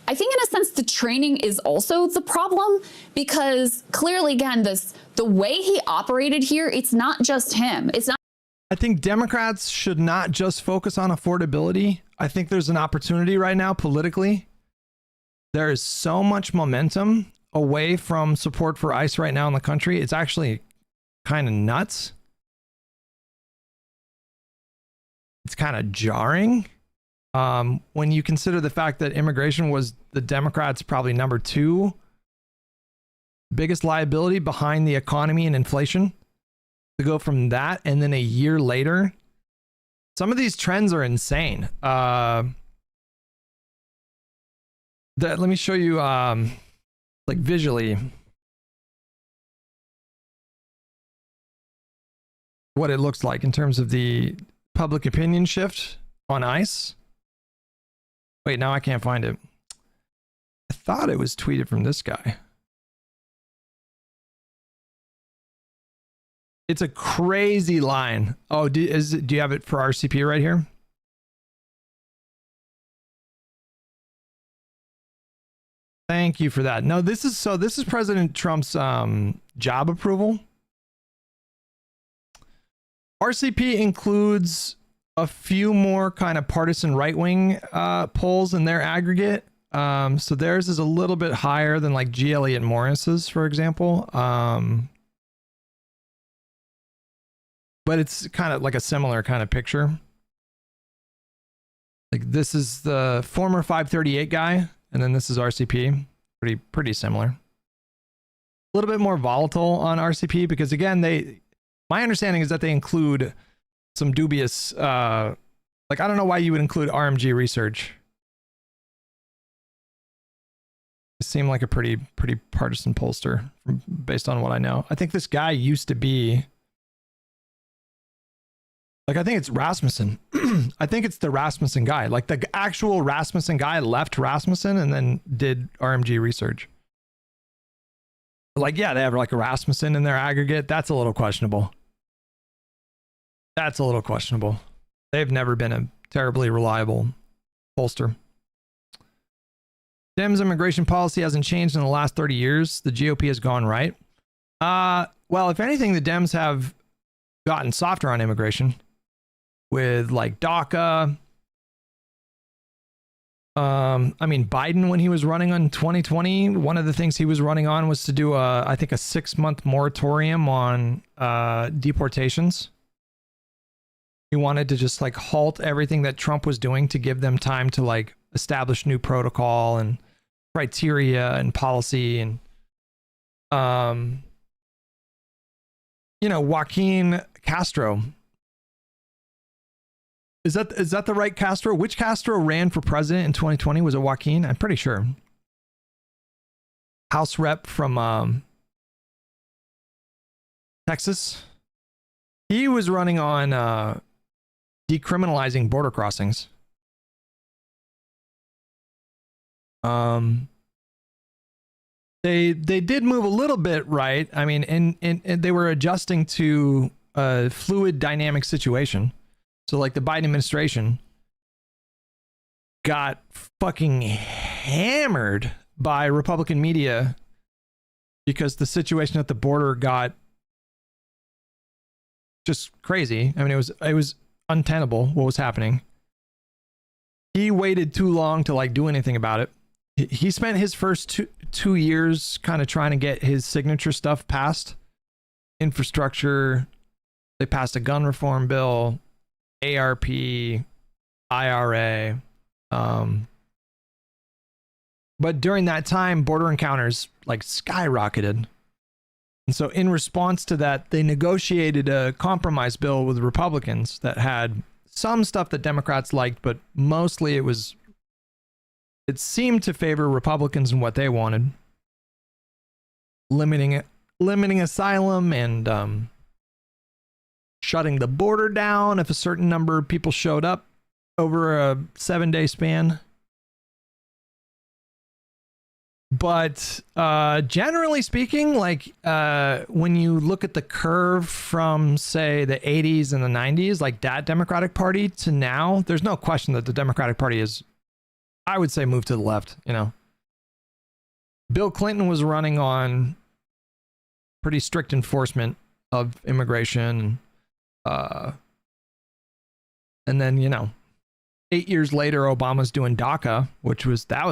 S16: I think in a sense the training is also the problem, because clearly, again, the way he operated here, it's not just him. It's not.
S3: I think Democrats should not just focus on affordability. I think there's an opportunity right now politically. There is so much momentum away from support for ICE right now in the country. It's actually kind of nuts. It's kind of jarring when you consider the fact that immigration was the Democrats' probably number 2 biggest liability behind the economy and inflation. To go from that and then a year later, some of these trends are insane. Let me show you like visually what it looks like in terms of the public opinion shift on ICE. Wait, now I can't find it. I thought it was tweeted from this guy. It's a crazy line. Oh, do you have it for RCP right here? Thank you for that. No, this is President Trump's job approval. RCP includes a few more kind of partisan right-wing polls in their aggregate. So theirs is a little bit higher than like G. Elliott Morris's, for example. But it's kind of like a similar kind of picture. Like, this is the former 538 guy, and then this is RCP. Pretty similar. A little bit more volatile on RCP because, again, my understanding is that they include some dubious, like, I don't know why you would include RMG research. It seemed like a pretty partisan pollster based on what I know. I think this guy used to be, like, I think it's Rasmussen. I think it's the Rasmussen guy. Like, the actual Rasmussen guy left Rasmussen and then did RMG research. Like, yeah, they have like a Rasmussen in their aggregate. That's a little questionable. That's a little questionable. They've never been a terribly reliable pollster. Dems immigration policy hasn't changed in the last 30 years. The GOP has gone right. Well, if anything, the Dems have gotten softer on immigration. With like DACA. I mean, Biden, when he was running on 2020, one of the things he was running on was to do I think a 6-month moratorium on deportations. He wanted to just like halt everything that Trump was doing to give them time to like establish new protocol and criteria and policy. And you know, Joaquin Castro. Is that the right Castro? Which Castro ran for president in 2020? Was it Joaquin? I'm pretty sure. House rep from Texas. He was running on decriminalizing border crossings. They did move a little bit right. I mean, and they were adjusting to a fluid dynamic situation. So like the Biden administration got fucking hammered by Republican media because the situation at the border got just crazy. I mean, it was untenable what was happening. He waited too long to like do anything about it. He spent his first two years kind of trying to get his signature stuff passed. Infrastructure. They passed a gun reform bill, ARP, IRA. But during that time, border encounters like skyrocketed. And so in response to that, they negotiated a compromise bill with Republicans that had some stuff that Democrats liked, but mostly it seemed to favor Republicans and what they wanted. Limiting asylum and shutting the border down if a certain number of people showed up over a 7-day span. But generally speaking, like when you look at the curve from, say, the 80s and the 90s, like that Democratic Party to now, there's no question that the Democratic Party is, I would say, moved to the left. You know, Bill Clinton was running on pretty strict enforcement of immigration. And then, you know, 8 years later, Obama's doing DACA, that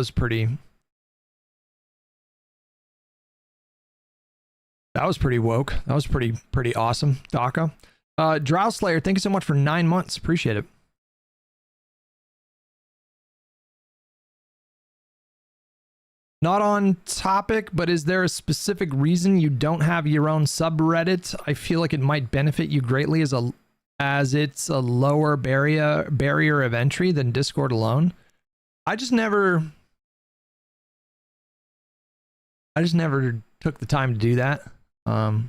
S3: was pretty woke. That was pretty awesome. DACA. Drow Slayer, thank you so much for 9 months. Appreciate it. Not on topic, but is there a specific reason you don't have your own subreddit? I feel like it might benefit you greatly as it's a lower barrier of entry than Discord alone. I just never took the time to do that. Have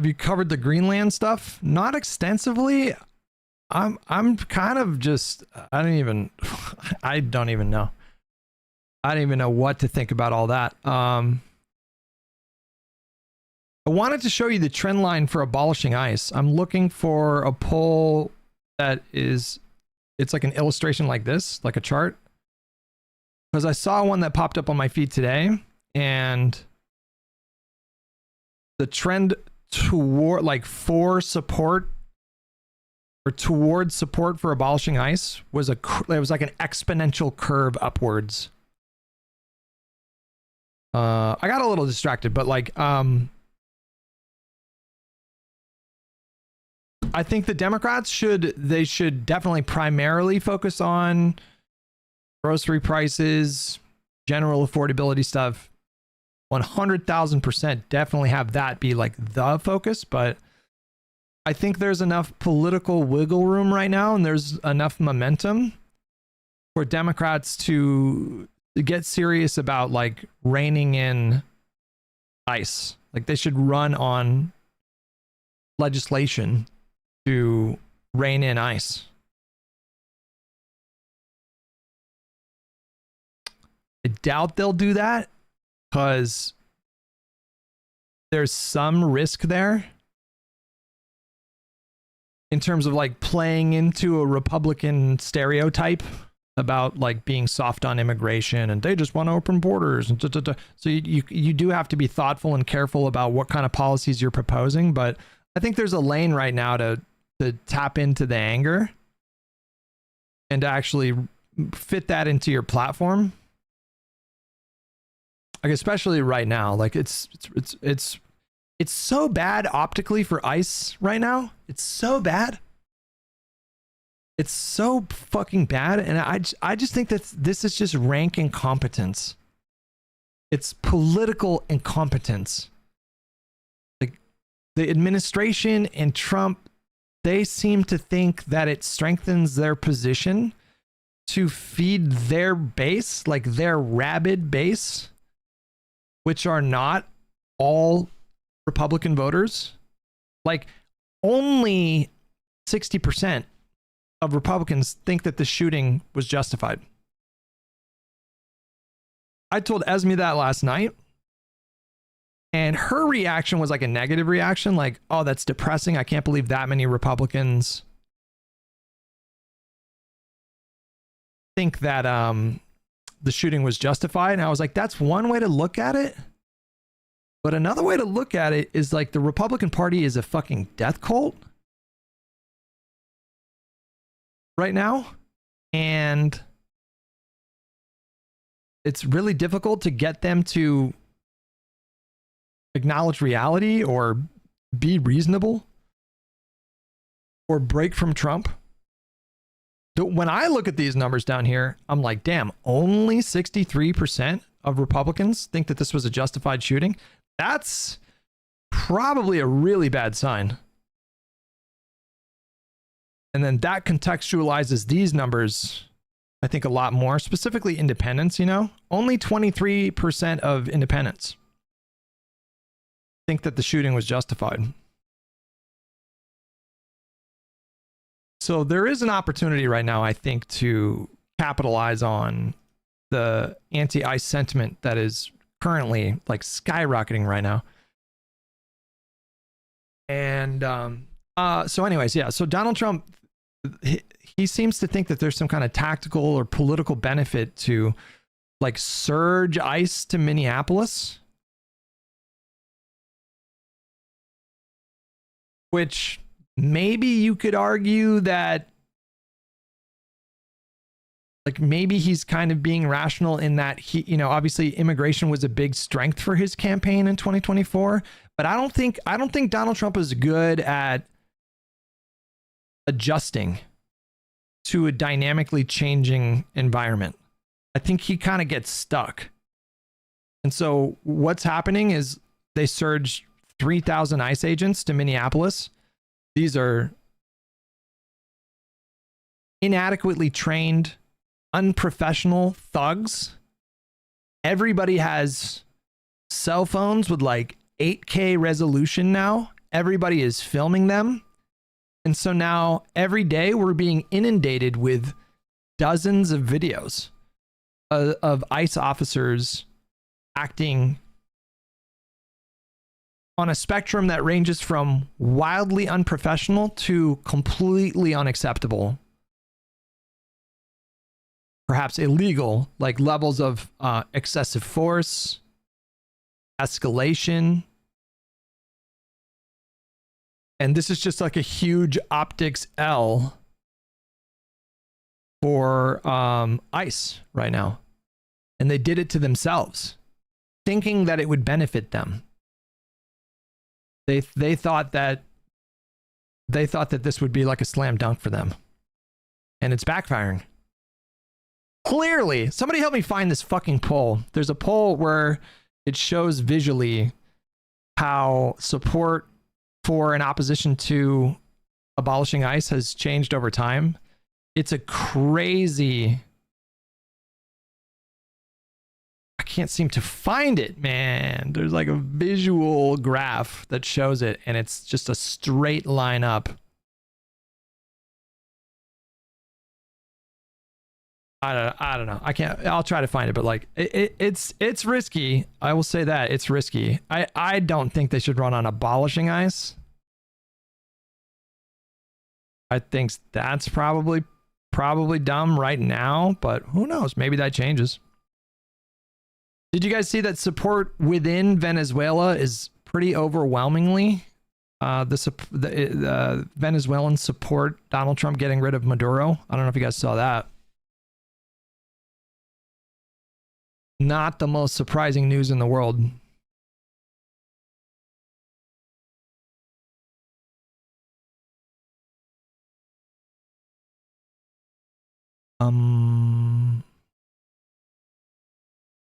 S3: you covered the Greenland stuff? Not extensively. I'm kind of just, I don't even know. I don't even know what to think about all that. I wanted to show you the trend line for abolishing ICE. I'm looking for a poll that it's like an illustration like this, like a chart. Because I saw one that popped up on my feed today, and the trend toward towards support for abolishing ICE was it was like an exponential curve upwards. I got a little distracted, but like I think the Democrats should definitely primarily focus on grocery prices, general affordability stuff. 100,000% definitely have that be like the focus, but I think there's enough political wiggle room right now, and there's enough momentum for Democrats to get serious about like reining in ICE. Like they should run on legislation to rein in ICE. I doubt they'll do that because there's some risk there in terms of like playing into a Republican stereotype about like being soft on immigration and they just want to open borders and so you do have to be thoughtful and careful about what kind of policies you're proposing. But I think there's a lane right now to tap into the anger and to actually fit that into your platform. Like especially right now, like it's so bad optically for ICE right now. It's so bad. It's so fucking bad, and I just think that this is just rank incompetence. It's political incompetence. Like the administration and Trump, they seem to think that it strengthens their position to feed their base, like their rabid base, which are not all Republican voters. Like only 60% of Republicans think that the shooting was justified. I told Esme that last night, and her reaction was like a negative reaction, like, oh, that's depressing. I can't believe that many Republicans think that the shooting was justified. And I was like, that's one way to look at it. But another way to look at it is like the Republican Party is a fucking death cult right now. And it's really difficult to get them to acknowledge reality or be reasonable or break from Trump. When I look at these numbers down here, I'm like, damn, only 63% of Republicans think that this was a justified shooting. That's probably a really bad sign. And then that contextualizes these numbers, I think, a lot more, specifically independents, you know? Only 23% of independents think that the shooting was justified. So there is an opportunity right now, I think, to capitalize on the anti-ICE sentiment that is currently like skyrocketing right now. And so anyways, yeah, so Donald Trump, he seems to think that there's some kind of tactical or political benefit to like surge ICE to Minneapolis, which maybe you could argue that like maybe he's kind of being rational in that he, you know, obviously immigration was a big strength for his campaign in 2024, but I don't think Donald Trump is good at adjusting to a dynamically changing environment. I think he kind of gets stuck. And so what's happening is they surged 3,000 ICE agents to Minneapolis. These are inadequately trained, unprofessional thugs. Everybody has cell phones with like 8K resolution now. Everybody is filming them. And so now every day we're being inundated with dozens of videos of ICE officers acting on a spectrum that ranges from wildly unprofessional to completely unacceptable, perhaps illegal, like levels of excessive force, escalation. And this is just like a huge optics L for ICE right now. And they did it to themselves, thinking that it would benefit them. They thought that this would be like a slam dunk for them. And it's backfiring. Clearly, somebody help me find this fucking poll. There's a poll where it shows visually how support for an opposition to abolishing ICE has changed over time. It's a crazy... I can't seem to find it, man. There's like a visual graph that shows it, and it's just a straight line up. I don't know. I can't. I'll try to find it, but like it's risky. I will say that it's risky. I don't think they should run on abolishing ICE. I think that's probably dumb right now, but who knows? Maybe that changes. Did you guys see that support within Venezuela is pretty overwhelmingly the Venezuelans support Donald Trump getting rid of Maduro? I don't know if you guys saw that. Not the most surprising news in the world.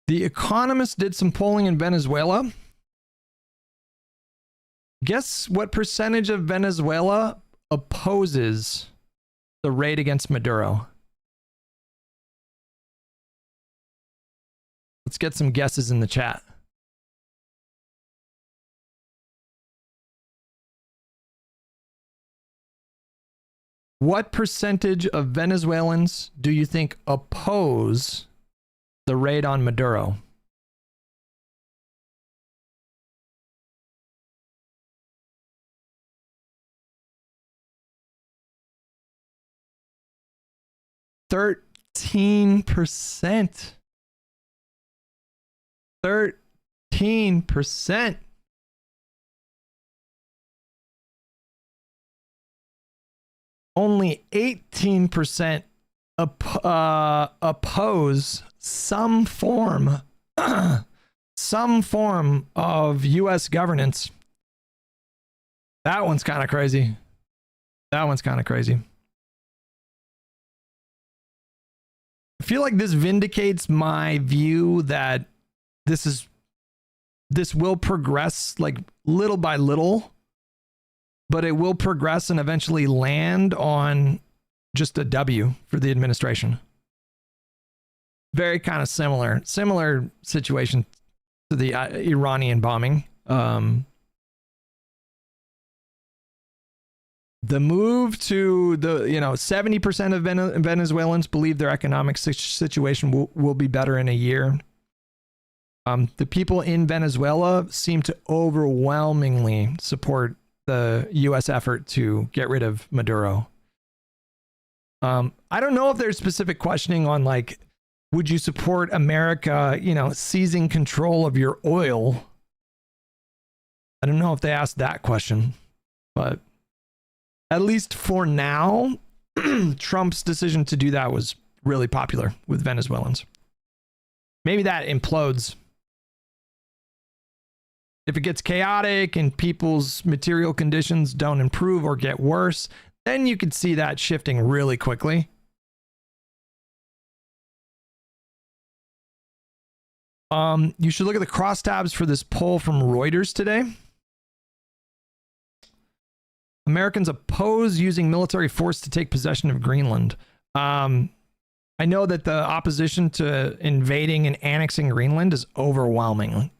S3: The Economist did some polling in Venezuela. Guess what percentage of Venezuela opposes the raid against Maduro? Let's get some guesses in the chat. What percentage of Venezuelans do you think oppose the raid on Maduro? %13. 13%. Only 18% oppose some form of U.S. governance. That one's kind of crazy. I feel like this vindicates my view that this will progress like little by little, but it will progress and eventually land on just a W for the administration. Very kind of similar situation to the Iranian bombing. The move to 70% of Venezuelans believe their economic situation will be better in a year. The people in Venezuela seem to overwhelmingly support the U.S. effort to get rid of Maduro. I don't know if there's specific questioning on like, would you support America, seizing control of your oil? I don't know if they asked that question, but at least for now, Trump's decision to do that was really popular with Venezuelans. Maybe that implodes. If it gets chaotic and people's material conditions don't improve or get worse, then you could see that shifting really quickly. You should look at the crosstabs for this poll from Reuters today. Americans oppose using military force to take possession of Greenland. I know that the opposition to invading and annexing Greenland is overwhelming.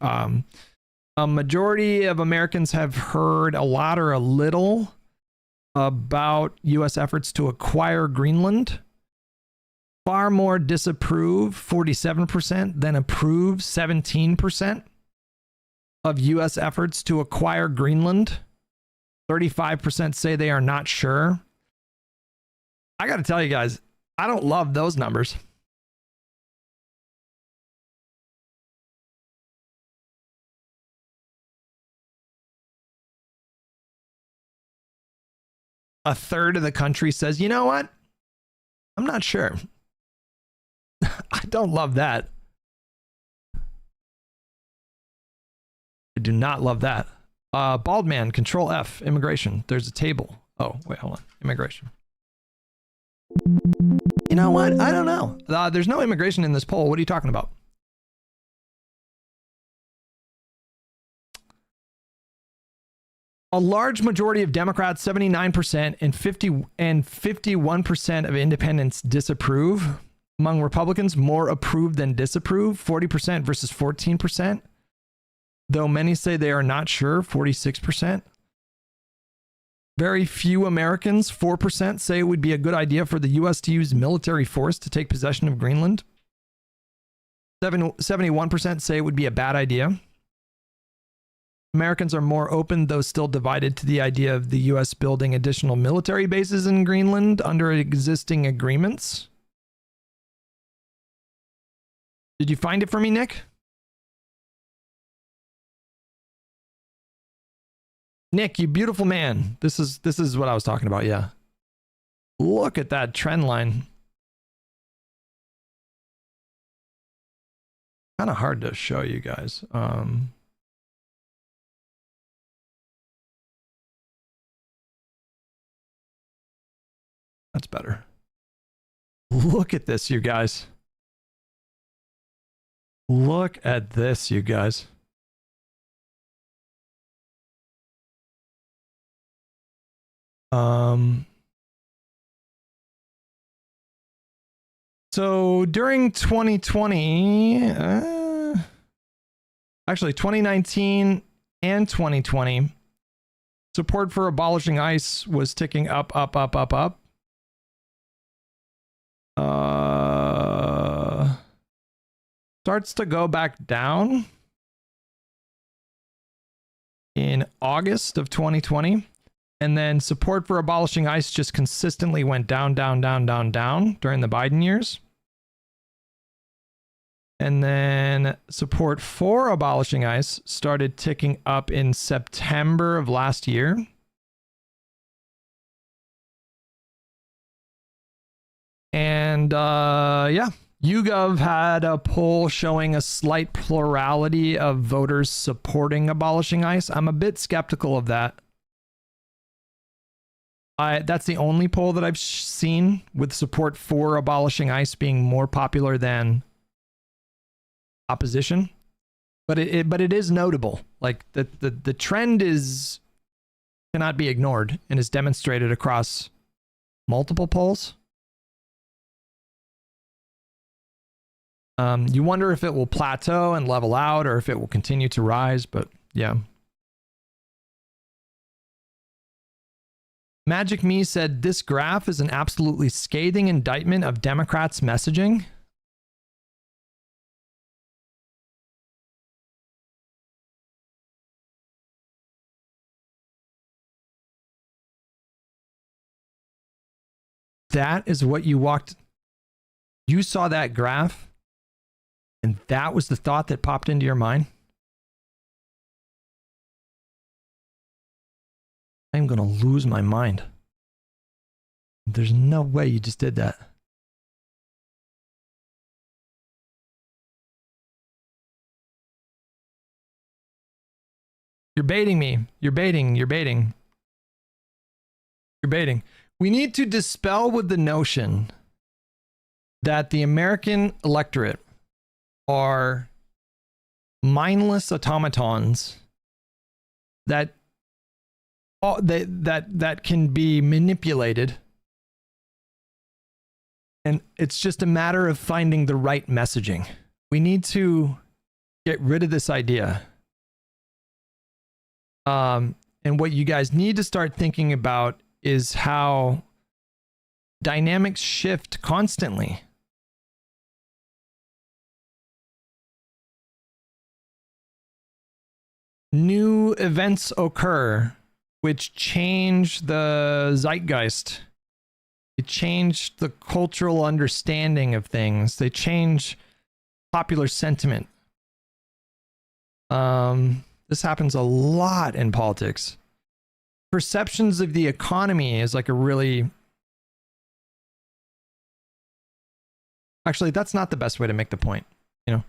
S3: A majority of Americans have heard a lot or a little about U.S. efforts to acquire Greenland. Far more disapprove, 47%, than approve, 17%, of U.S. efforts to acquire Greenland. 35% say they are not sure. I got to tell you guys, I don't love those numbers. A third of the country says, you know what? I'm not sure. I don't love that. I do not love that. Bald man, Control F, immigration. There's a table. Oh, wait, hold on. Immigration. You know what? I don't know. There's no immigration in this poll. What are you talking about? A large majority of Democrats, 79%, and 51% of independents disapprove. Among Republicans, more approve than disapprove, 40% versus 14%. Though many say they are not sure, 46%. Very few Americans, 4%, say it would be a good idea for the U.S. to use military force to take possession of Greenland. 71% say it would be a bad idea. Americans are more open, though still divided, to the idea of the U.S. building additional military bases in Greenland under existing agreements. Did you find it for me, Nick? Nick, you beautiful man. This is what I was talking about, yeah. Look at that trend line. Kind of hard to show you guys. That's better. Look at this, you guys. Look at this, you guys. So during 2020, actually 2019 and 2020, support for abolishing ICE was ticking up. Starts to go back down in August of 2020. And then support for abolishing ICE just consistently went down during the Biden years. And then support for abolishing ICE started ticking up in September of last year. And yeah, YouGov had a poll showing a slight plurality of voters supporting abolishing ICE. I'm a bit skeptical of that. That's the only poll that I've seen with support for abolishing ICE being more popular than opposition. But it is notable. Like the trend cannot be ignored and is demonstrated across multiple polls. You wonder if it will plateau and level out or if it will continue to rise, but yeah. Magic Me said this graph is an absolutely scathing indictment of Democrats' messaging. That is what you saw that graph, and that was the thought that popped into your mind. I'm going to lose my mind. There's no way you just did that. You're baiting me. You're baiting. We need to dispel with the notion that the American electorate are mindless automatons that can be manipulated, and it's just a matter of finding the right messaging. We need to get rid of this idea. And what you guys need to start thinking about is how dynamics shift constantly. New events occur which change the zeitgeist. They change the cultural understanding of things. They change popular sentiment. This happens a lot in politics. Perceptions of the economy is like a really... Actually, that's not the best way to make the point, you know?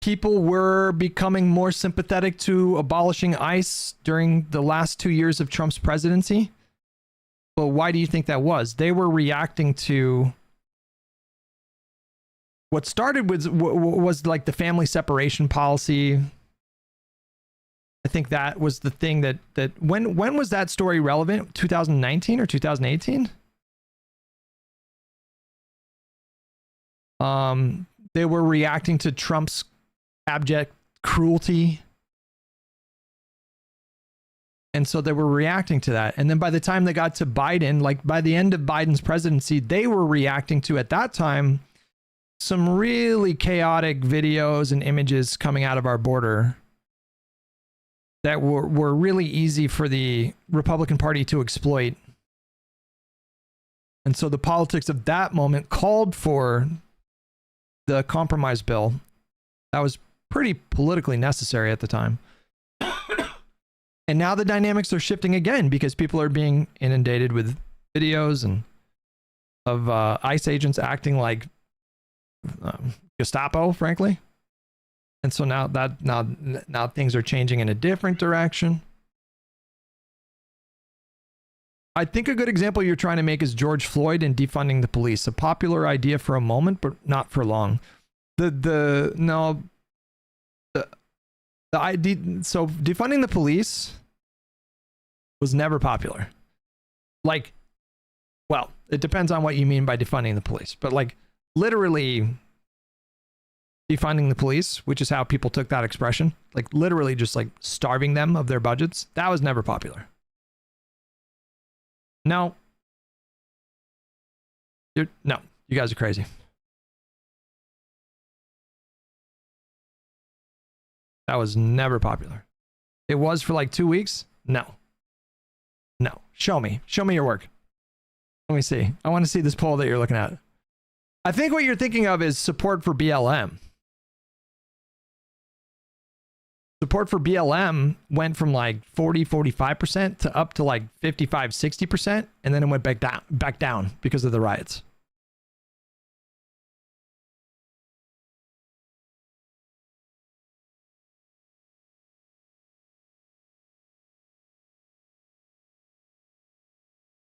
S3: People were becoming more sympathetic to abolishing ICE during the last 2 years of Trump's presidency. But why do you think that was? They were reacting to what started with was like the family separation policy. I think that was the thing that when was that story relevant? 2019 or 2018? They were reacting to Trump's abject cruelty. And so they were reacting to that. And then by the time they got to Biden, like by the end of Biden's presidency, they were reacting to, at that time, some really chaotic videos and images coming out of our border that were really easy for the Republican Party to exploit. And so the politics of that moment called for the compromise bill. That was pretty politically necessary at the time. And now the dynamics are shifting again because people are being inundated with videos and of ICE agents acting like Gestapo, frankly. And so now things are changing in a different direction. I think a good example you're trying to make is George Floyd and defunding the police. A popular idea for a moment, but not for long. The idea, so defunding the police was never popular. Like, well, it depends on what you mean by defunding the police, but like literally defunding the police, which is how people took that expression, like literally just like starving them of their budgets, that was never popular. No. No, you guys are crazy. That was never popular. It was for like 2 weeks? No. No. Show me. Show me your work. Let me see. I want to see this poll that you're looking at. I think what you're thinking of is support for BLM. Support for BLM went from like 40-45% to up to like 55-60%, and then it went back down because of the riots.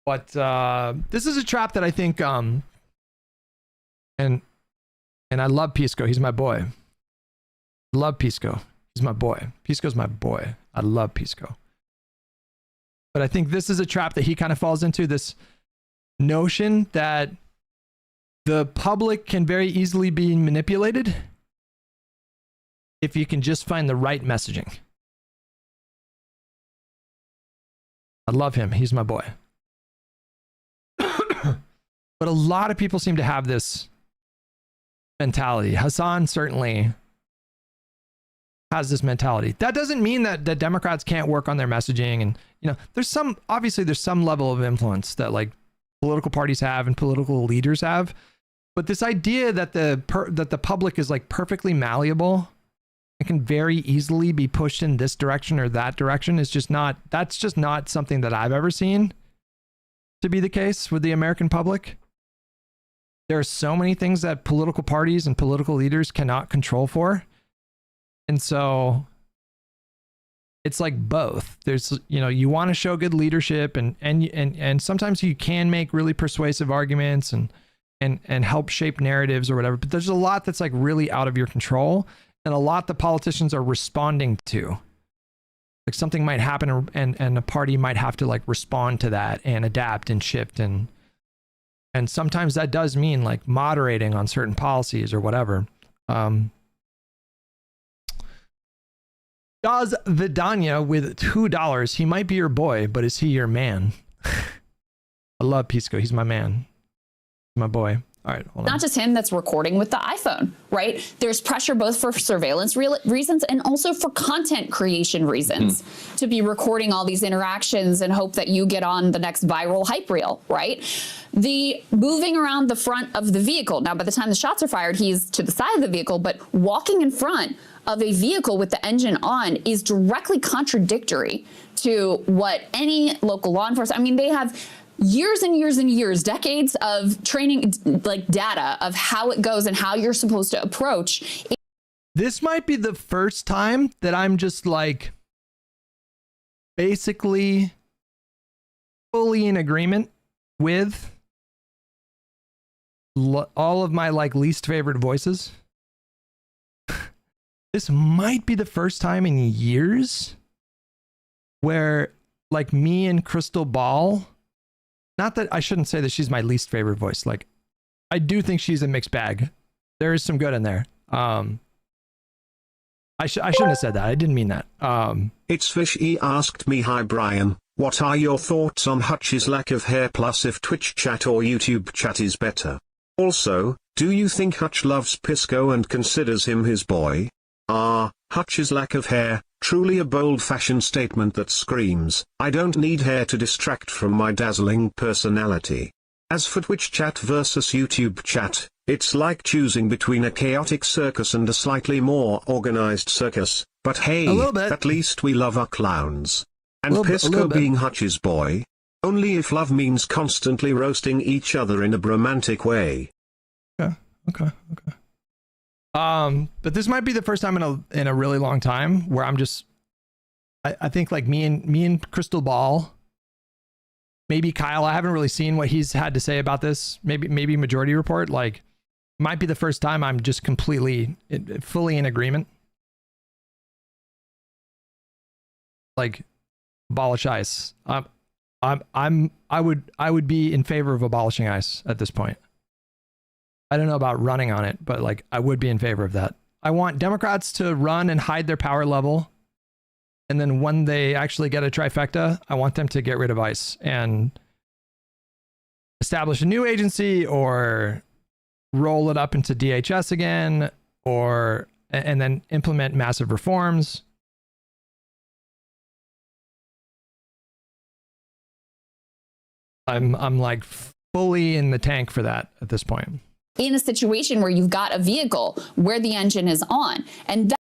S3: But this is a trap that I think and I love Pisco. He's my boy. Love Pisco. He's my boy. Pisco's my boy. I love Pisco. But I think this is a trap that he kind of falls into, this notion that the public can very easily be manipulated if you can just find the right messaging. I love him. He's my boy. But a lot of people seem to have this mentality. Hassan certainly has this mentality. That doesn't mean that the Democrats can't work on their messaging, and there's some level of influence that like political parties have and political leaders have. But this idea that the public is like perfectly malleable and can very easily be pushed in this direction or that direction is just not something that I've ever seen to be the case with the American public. There are so many things that political parties and political leaders cannot control for. And so it's like both. There's, you want to show good leadership and sometimes you can make really persuasive arguments and help shape narratives or whatever. But there's a lot that's like really out of your control, and a lot the politicians are responding to. Like something might happen and a party might have to like respond to that and adapt and shift, and sometimes that does mean like moderating on certain policies or whatever. Daz Vidania with $2. He might be your boy, but is he your man? I love Pisco. He's my man. My boy. All right, hold on.
S16: Not just him that's recording with the iPhone, right? There's pressure both for surveillance reasons and also for content creation reasons to be recording all these interactions and hope that you get on the next viral hype reel, right? The moving around the front of the vehicle. Now, by the time the shots are fired, he's to the side of the vehicle, but walking in front of a vehicle with the engine on is directly contradictory to what any local law enforcement, I mean, they have years and years and years, decades of training, like data of how it goes and how you're supposed to approach.
S3: This might be the first time that I'm just like basically fully in agreement with all of my like least favorite voices. This might be the first time in years where like me and Crystal Ball, not that I shouldn't say that she's my least favorite voice. Like, I do think she's a mixed bag. There is some good in there. I shouldn't have said that. I didn't mean that.
S21: It's Fish. He asked me, hi Brian, what are your thoughts on Hutch's lack of hair, plus if Twitch chat or YouTube chat is better? Also, do you think Hutch loves Pisco and considers him his boy? Hutch's lack of hair, truly a bold fashion statement that screams, I don't need hair to distract from my dazzling personality. As for Twitch chat versus YouTube chat, it's like choosing between a chaotic circus and a slightly more organized circus, but hey, at least we love our clowns. And Pisco being Hutch's boy? Only if love means constantly roasting each other in a romantic way.
S3: Okay. But this might be the first time in a really long time where I'm just, I think like me and Crystal Ball, maybe Kyle, I haven't really seen what he's had to say about this. Maybe Majority Report, like might be the first time I'm just completely, fully in agreement. Like abolish ICE. I would be in favor of abolishing ICE at this point. I don't know about running on it, but like I would be in favor of that. I want Democrats to run and hide their power level. And then when they actually get a trifecta, I want them to get rid of ICE and establish a new agency or roll it up into DHS again, or and then implement massive reforms. I'm like fully in the tank for that at this point.
S16: In a situation where you've got a vehicle where the engine is on, and that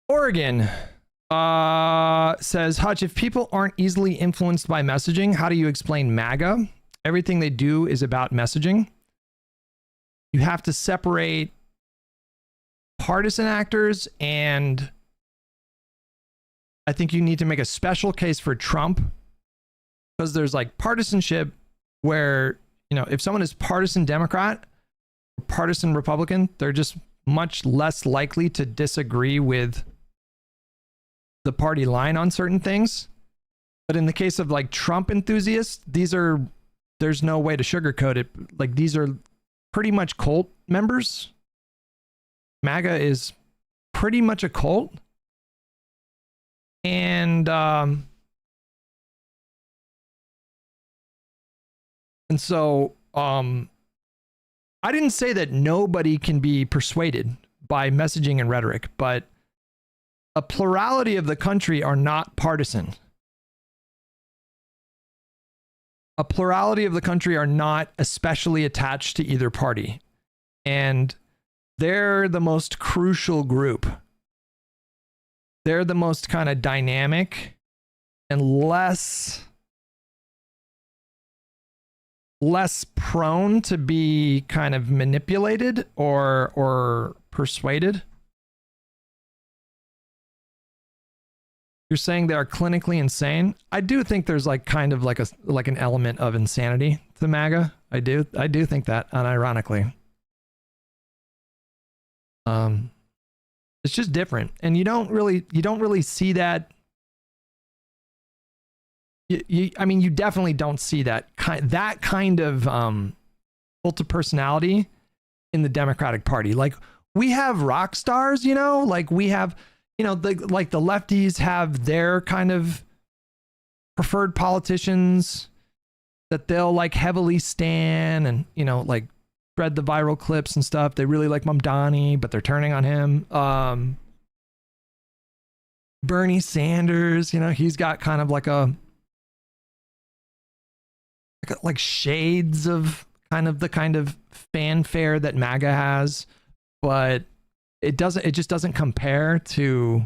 S3: Oregon says, Hutch, if people aren't easily influenced by messaging, how do you explain MAGA? Everything they do is about messaging. You have to separate partisan actors, and I think you need to make a special case for Trump, because there's like partisanship where, you know, if someone is partisan Democrat, or partisan Republican, they're just much less likely to disagree with the party line on certain things. But in the case of like Trump enthusiasts, there's no way to sugarcoat it. Like, these are pretty much cult members. MAGA is pretty much a cult. And so I didn't say that nobody can be persuaded by messaging and rhetoric, but a plurality of the country are not partisan. A plurality of the country are not especially attached to either party. And they're the most crucial group. They're the most kind of dynamic and less prone to be kind of manipulated or persuaded. You're saying they are clinically insane. I do think there's like kind of like an element of insanity to MAGA. I do think that, unironically. It's just different, and you don't really see that. I mean, you definitely don't see that kind of cult of personality in the Democratic Party. Like, we have rock stars, you know, like we have, you know, the lefties have their kind of preferred politicians that they'll like heavily stan and, you know, like spread the viral clips and stuff. They really like Mamdani, but they're turning on him. Bernie Sanders, you know, he's got kind of like like shades of the kind of fanfare that MAGA has, but it just doesn't compare to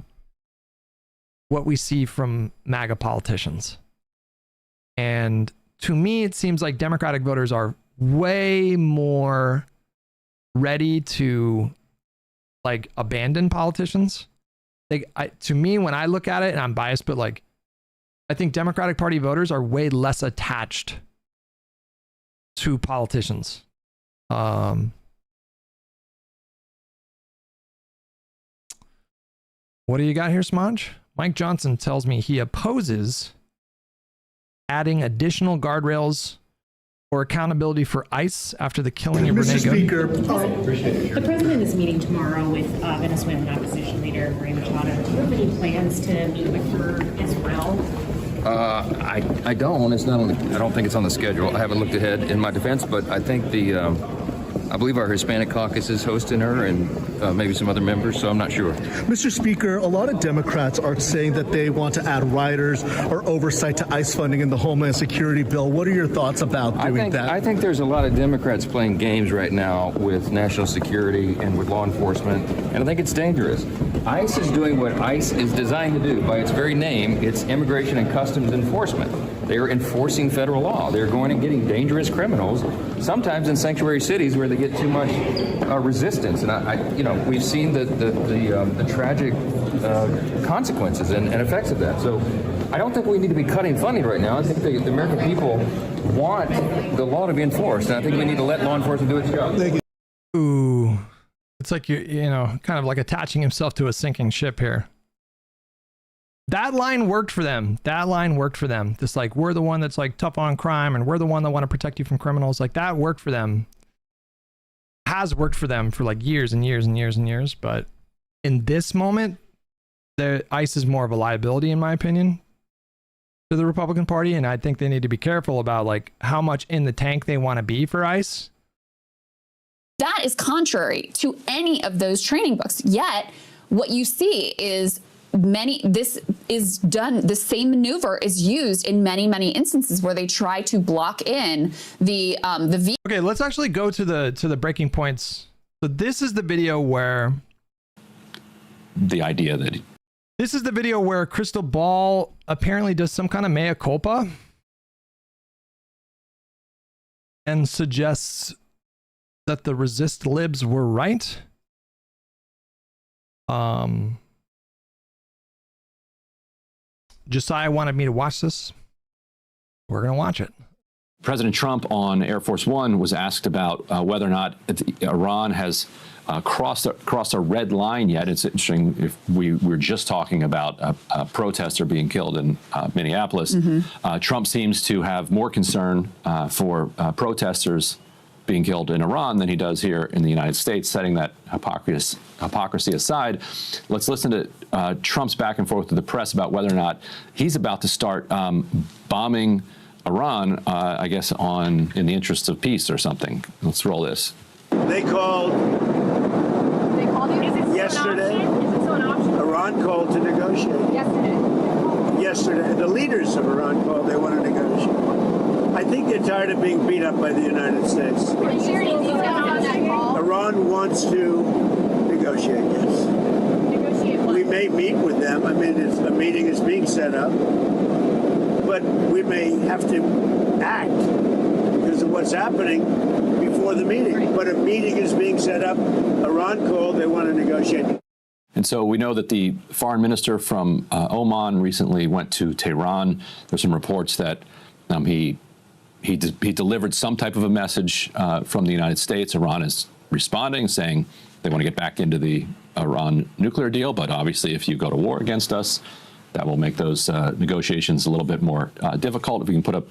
S3: what we see from MAGA politicians. And to me, it seems like Democratic voters are way more ready to like abandon politicians. To me, when I look at it, and I'm biased, but like, I think Democratic Party voters are way less attached to politicians. What do you got here, Smudge? Mike Johnson tells me he opposes adding additional guardrails or accountability for ICE after the killing of Renee
S1: Speaker, the president is meeting tomorrow with Venezuelan opposition leader Maria Machado. Do you have any plans to meet with her as well?
S22: I don't. It's not on I don't think it's on the schedule. I haven't looked ahead in my defense, but I think I believe our Hispanic caucus is hosting her and maybe some other members, so I'm not sure.
S1: Mr. Speaker, a lot of Democrats are saying that they want to add riders or oversight to ICE funding in the Homeland Security bill. What are your thoughts about doing that?
S22: I think there's a lot of Democrats playing games right now with national security and with law enforcement, and I think it's dangerous. ICE is doing what ICE is designed to do. By its very name, it's Immigration and Customs Enforcement. They are enforcing federal law. They're going and getting dangerous criminals, sometimes in sanctuary cities where they get too much resistance. And we've seen the tragic consequences and effects of that. So I don't think we need to be cutting funding right now. I think the American people want the law to be enforced, and I think we need to let law enforcement do its job.
S3: Ooh, it's like you're kind of like attaching himself to a sinking ship here. That line worked for them. This like, we're the one that's like tough on crime and we're the one that want to protect you from criminals. Like, that worked for them. Has worked for them for like years and years and years and years. But in this moment, the ICE is more of a liability, in my opinion. to the Republican Party, and I think they need to be careful about like how much in the tank they want to be for ICE.
S16: That is contrary to any of those training books. Yet, what you see is this is done, the same maneuver is used in many, many instances where they try to block in the
S3: Okay, let's actually go to the breaking points. So this is the video where
S2: the idea that
S3: this is the video where Crystal Ball apparently does some kind of mea culpa and suggests that the resist libs were right. Josiah wanted me to watch this. We're going to watch it.
S2: President Trump on Air Force One was asked about whether or not Iran has crossed a red line yet. It's interesting. If we were just talking about a protester being killed in Minneapolis, Trump seems to have more concern for protesters being killed in Iran than he does here in the United States. Setting that hypocrisy aside, let's listen to Trump's back and forth with the press about whether or not he's about to start bombing Iran, I guess, in the interest of peace or something. Let's roll this.
S5: They called yesterday. Iran called to negotiate. Yesterday. The leaders of Iran called. They want to negotiate. I think they're tired of being beat up by the United States. Iran wants to negotiate, yes. We may meet with them. I mean, a meeting is being set up. But we may have to act because of what's happening before the meeting. But a meeting is being set up. Iran called. They want to negotiate.
S2: And so we know that the foreign minister from Oman recently went to Tehran. There's some reports that he delivered some type of a message from the United States. Iran is responding, saying they want to get back into the Iran nuclear deal. But obviously, if you go to war against us, that will make those negotiations a little bit more difficult. If we can put up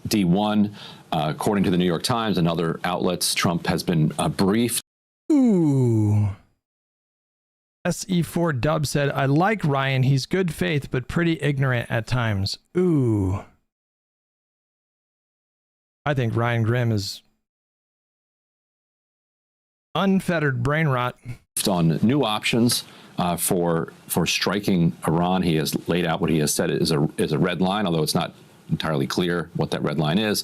S2: D1, according to the New York Times and other outlets, Trump has been briefed.
S3: Ooh. SE4 Dub said, I like Ryan. He's good faith, but pretty ignorant at times. Ooh. I think Ryan Grimm is unfettered brain rot.
S2: On new options for striking Iran. He has laid out what he has said is a red line, although it's not entirely clear what that red line is.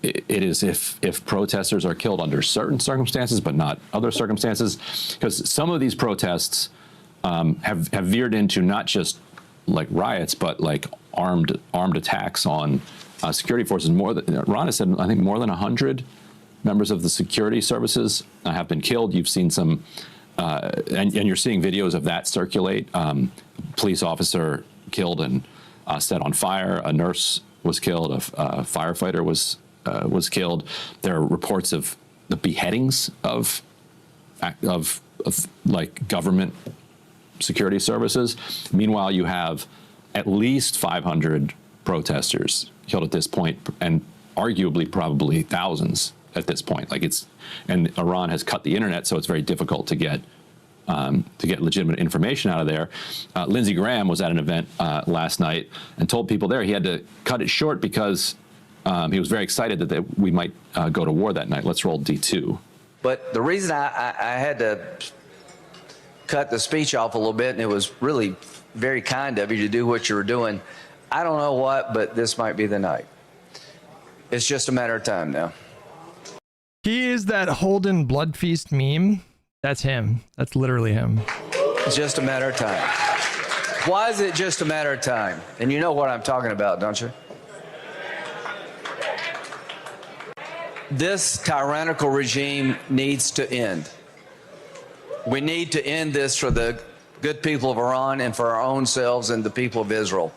S2: It is if protesters are killed under certain circumstances, but not other circumstances, because some of these protests have veered into not just like riots, but like armed attacks on security forces. Iran has said, I think, more than 100 members of the security services have been killed. You've seen some, and you're seeing videos of that circulate. Police officer killed and set on fire. A nurse was killed. A firefighter was killed. There are reports of the beheadings of like government security services. Meanwhile, you have at least 500 protesters killed at this point, and arguably probably thousands at this point. And Iran has cut the internet, so it's very difficult to get legitimate information out of there. Lindsey Graham was at an event last night and told people there he had to cut it short because he was very excited that we might go to war that night. Let's roll D2.
S23: But the reason I had to cut the speech off a little bit, and it was really very kind of you to do what you were doing, I don't know what, but this might be the night. It's just a matter of time now.
S3: He is that Holden Blood Feast meme. That's him. That's literally him.
S23: It's just a matter of time. Why is it just a matter of time? And you know what I'm talking about, don't you? This tyrannical regime needs to end. We need to end this for the good people of Iran and for our own selves and the people of Israel.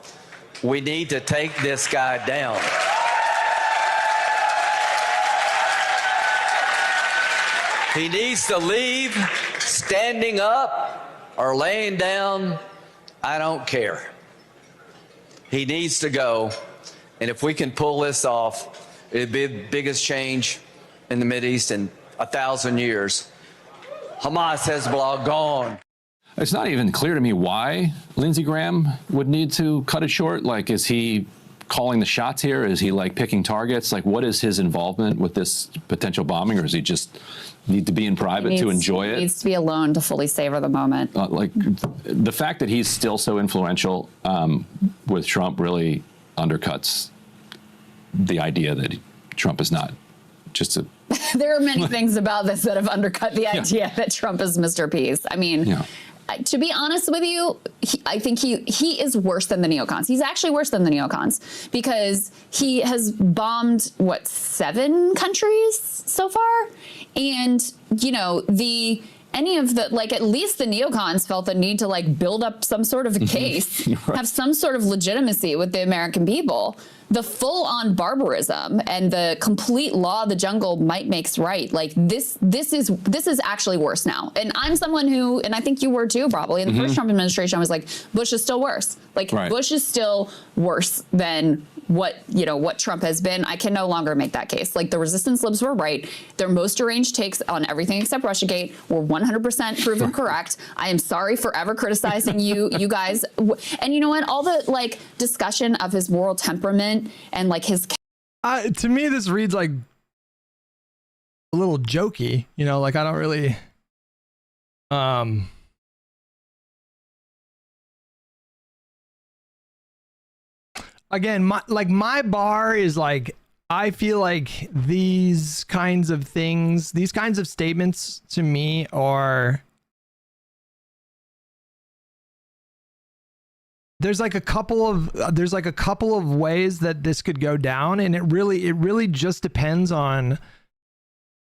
S23: We need to take this guy down. He needs to leave standing up or laying down. I don't care. He needs to go. And if we can pull this off, it'd be the biggest change in the Mideast in 1,000 years. Hamas, Hezbollah, gone.
S2: It's not even clear to me why Lindsey Graham would need to cut it short. Like, is he calling the shots here? Is he like picking targets? Like, what is his involvement with this potential bombing, or does he just need to be in private to enjoy it?
S16: He needs to be alone to fully savor the moment.
S2: Like, the fact that he's still so influential with Trump really undercuts the idea that Trump is not just a...
S16: There are many things about this that have undercut the idea that Trump is Mr. Peace. I mean, to be honest with you, I think he is worse than the neocons. He's actually worse than the neocons because he has bombed, what, 7 countries so far? And, you know, any of the, like, at least the neocons felt the need to, like, build up some sort of a case, have some sort of legitimacy with the American people. The full-on barbarism and the complete law of the jungle might makes right. Like, this is actually worse now. And I'm someone who, and I think you were too, probably in the first Trump administration, I was like, Bush is still worse. Like, Bush is still worse than what Trump has been. I can no longer make that case. Like, the resistance libs were right. Their most deranged takes on everything except Russiagate were 100% proven correct. I am sorry for ever criticizing you guys. And you know what? All the, like, discussion of his moral temperament and, like, his...
S3: to me, this reads like a little jokey, you know, like, I don't really... Again, my bar is like, I feel like these kinds of things, these kinds of statements to me are, there's like a couple of ways that this could go down, and it really just depends on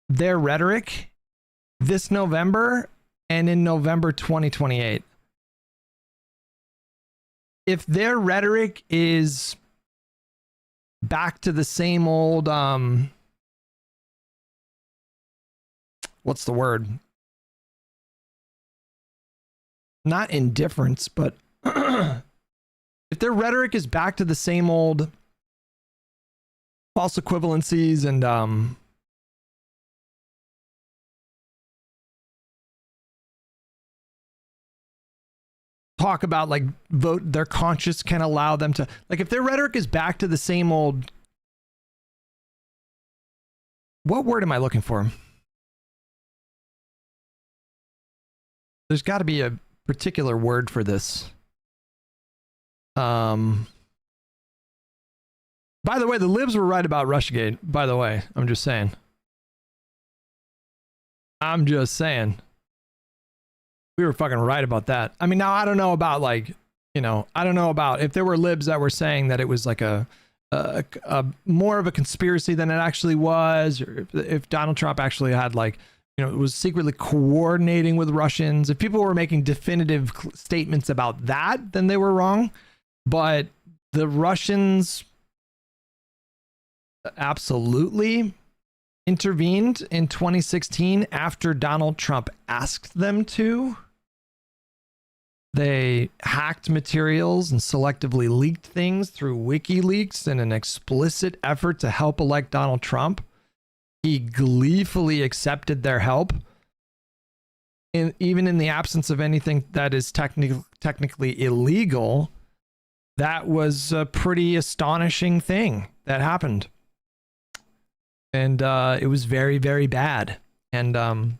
S3: their rhetoric this November and in November 2028. If their rhetoric is back to the same old, what's the word? Not indifference, but if their rhetoric is back to the same old false equivalencies and talk about, like, vote, their conscience can allow them to, like, if their rhetoric is back to the same old, what word am I looking for? There's got to be a particular word for this. By the way, the libs were right about Russiagate, by the way. I'm just saying. We were fucking right about that. I mean, now I don't know about, like, you know, I don't know about if there were libs that were saying that it was like a more of a conspiracy than it actually was, or if Donald Trump actually had, like, you know, it was secretly coordinating with Russians. If people were making definitive statements about that, then they were wrong. But the Russians absolutely intervened in 2016 after Donald Trump asked them to. They hacked materials and selectively leaked things through WikiLeaks in an explicit effort to help elect Donald Trump. He gleefully accepted their help, even in the absence of anything that is technically illegal. That was a pretty astonishing thing that happened. And it was very, very bad. And,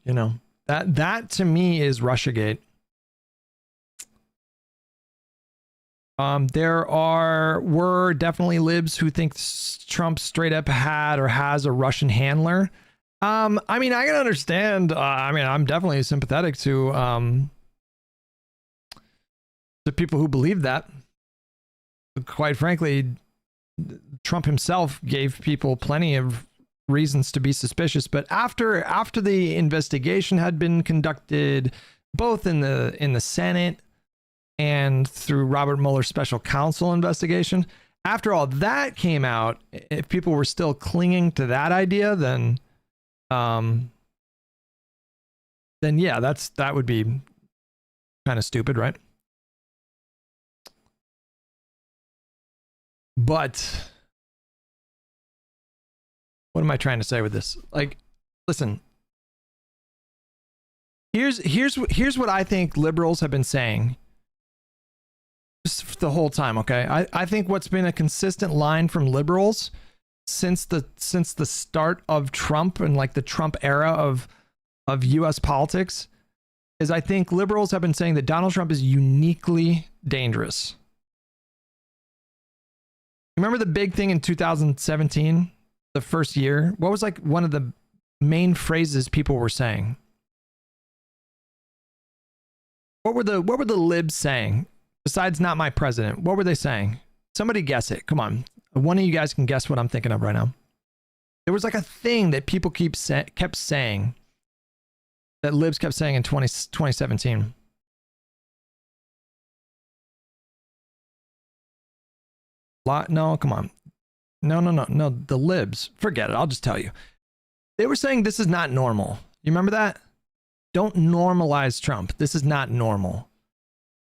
S3: you know, that to me is Russiagate. There were definitely libs who think Trump straight up had or has a Russian handler. I mean, I can understand. I mean, I'm definitely sympathetic to people who believe that. Quite frankly, Trump himself gave people plenty of reasons to be suspicious. But after the investigation had been conducted, both in the Senate and through Robert Mueller's special counsel investigation, after all that came out, if people were still clinging to that idea, then yeah, that would be kind of stupid, right? But what am I trying to say with this? Like, listen, Here's what I think liberals have been saying just the whole time, okay? I think what's been a consistent line from liberals since the start of Trump and like the Trump era of US politics is I think liberals have been saying that Donald Trump is uniquely dangerous. Remember the big thing in 2017, the first year? What was like one of the main phrases people were saying? What were the libs saying? Besides not my president, what were they saying? Somebody guess it. Come on. One of you guys can guess what I'm thinking of right now. There was like a thing that people kept saying that libs kept saying in 2017. No, come on. No. The libs. Forget it. I'll just tell you. They were saying this is not normal. You remember that? Don't normalize Trump. This is not normal.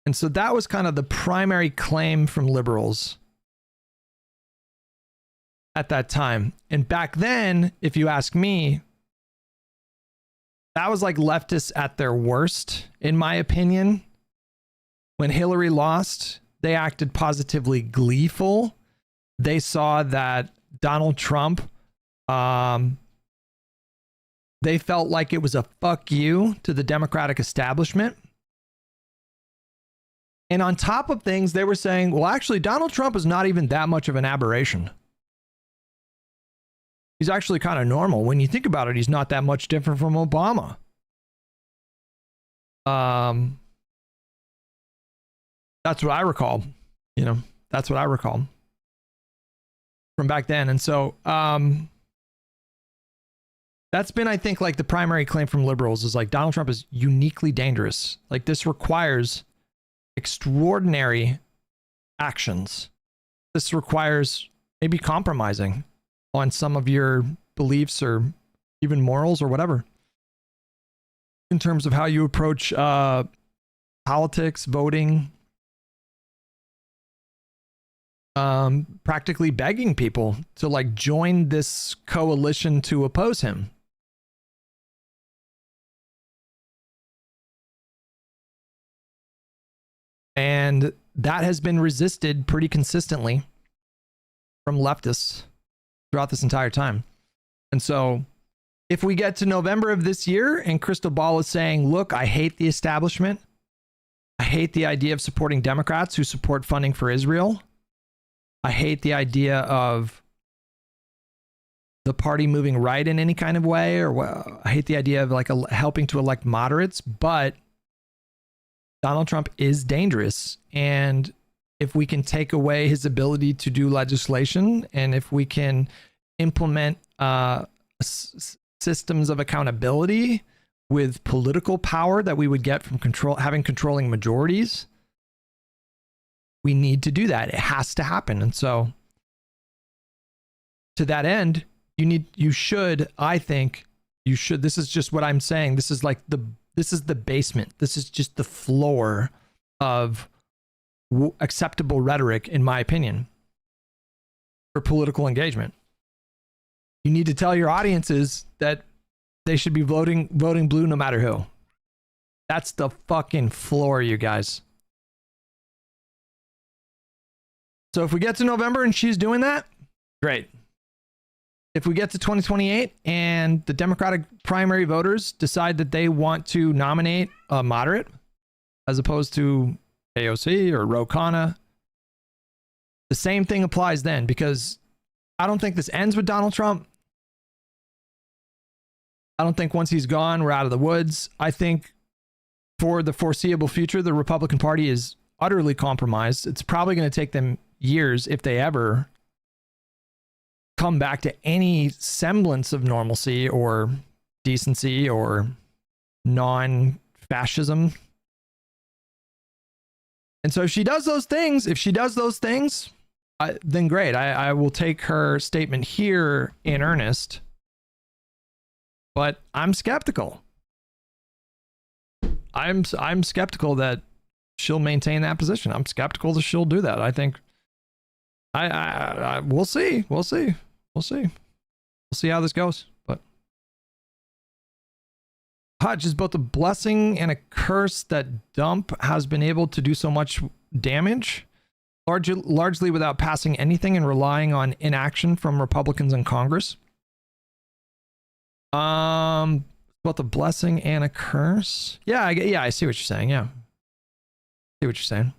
S3: And so that was kind of the primary claim from liberals at that time. And back then, if you ask me, that was like leftists at their worst, in my opinion. When Hillary lost, they acted positively gleeful. They saw that Donald Trump, they felt like it was a fuck you to the Democratic establishment. And on top of things, they were saying, well, actually, Donald Trump is not even that much of an aberration. He's actually kind of normal. When you think about it, he's not that much different from Obama. That's what I recall. You know, that's what I recall from back then. And so that's been, I think, like the primary claim from liberals is like Donald Trump is uniquely dangerous. Like this requires extraordinary actions. This requires maybe compromising on some of your beliefs or even morals or whatever in terms of how you approach politics, voting, practically begging people to like join this coalition to oppose him. And that has been resisted pretty consistently from leftists throughout this entire time. And so if we get to November of this year and Crystal Ball is saying, look, I hate the establishment. I hate the idea of supporting Democrats who support funding for Israel. I hate the idea of the party moving right in any kind of way, or I hate the idea of like helping to elect moderates, but Donald Trump is dangerous. And if we can take away his ability to do legislation, and if we can implement systems of accountability with political power that we would get from having controlling majorities, we need to do that. It has to happen. And so to that end, I think you should, this is just what I'm saying. This is like this is the basement. This is just the floor of acceptable rhetoric, in my opinion, for political engagement. You need to tell your audiences that they should be voting blue no matter who. That's the fucking floor, you guys. So if we get to November and she's doing that, great. If we get to 2028 and the Democratic primary voters decide that they want to nominate a moderate as opposed to AOC or Ro Khanna, the same thing applies then, because I don't think this ends with Donald Trump. I don't think once he's gone, we're out of the woods. I think for the foreseeable future, the Republican Party is utterly compromised. It's probably going to take them years, if they ever come back to any semblance of normalcy or decency or non-fascism. And so if she does those things, then great. I will take her statement here in earnest. But I'm skeptical. I'm skeptical that she'll maintain that position. I'm skeptical that she'll do that. I think we'll see. We'll see how this goes. Hutch, is both a blessing and a curse that Dump has been able to do so much damage, largely without passing anything and relying on inaction from Republicans in Congress. Both a blessing and a curse. Yeah, I see what you're saying. Yeah, see what you're saying.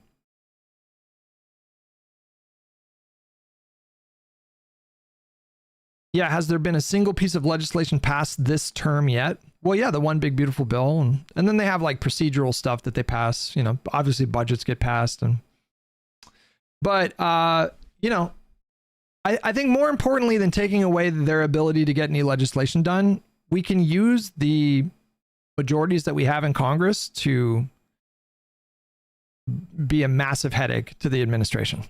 S3: Yeah, has there been a single piece of legislation passed this term yet? Well, yeah, the one big beautiful bill, and then they have like procedural stuff that they pass. You know, obviously budgets get passed, but you know, I think more importantly than taking away their ability to get any legislation done, we can use the majorities that we have in Congress to be a massive headache to the administration.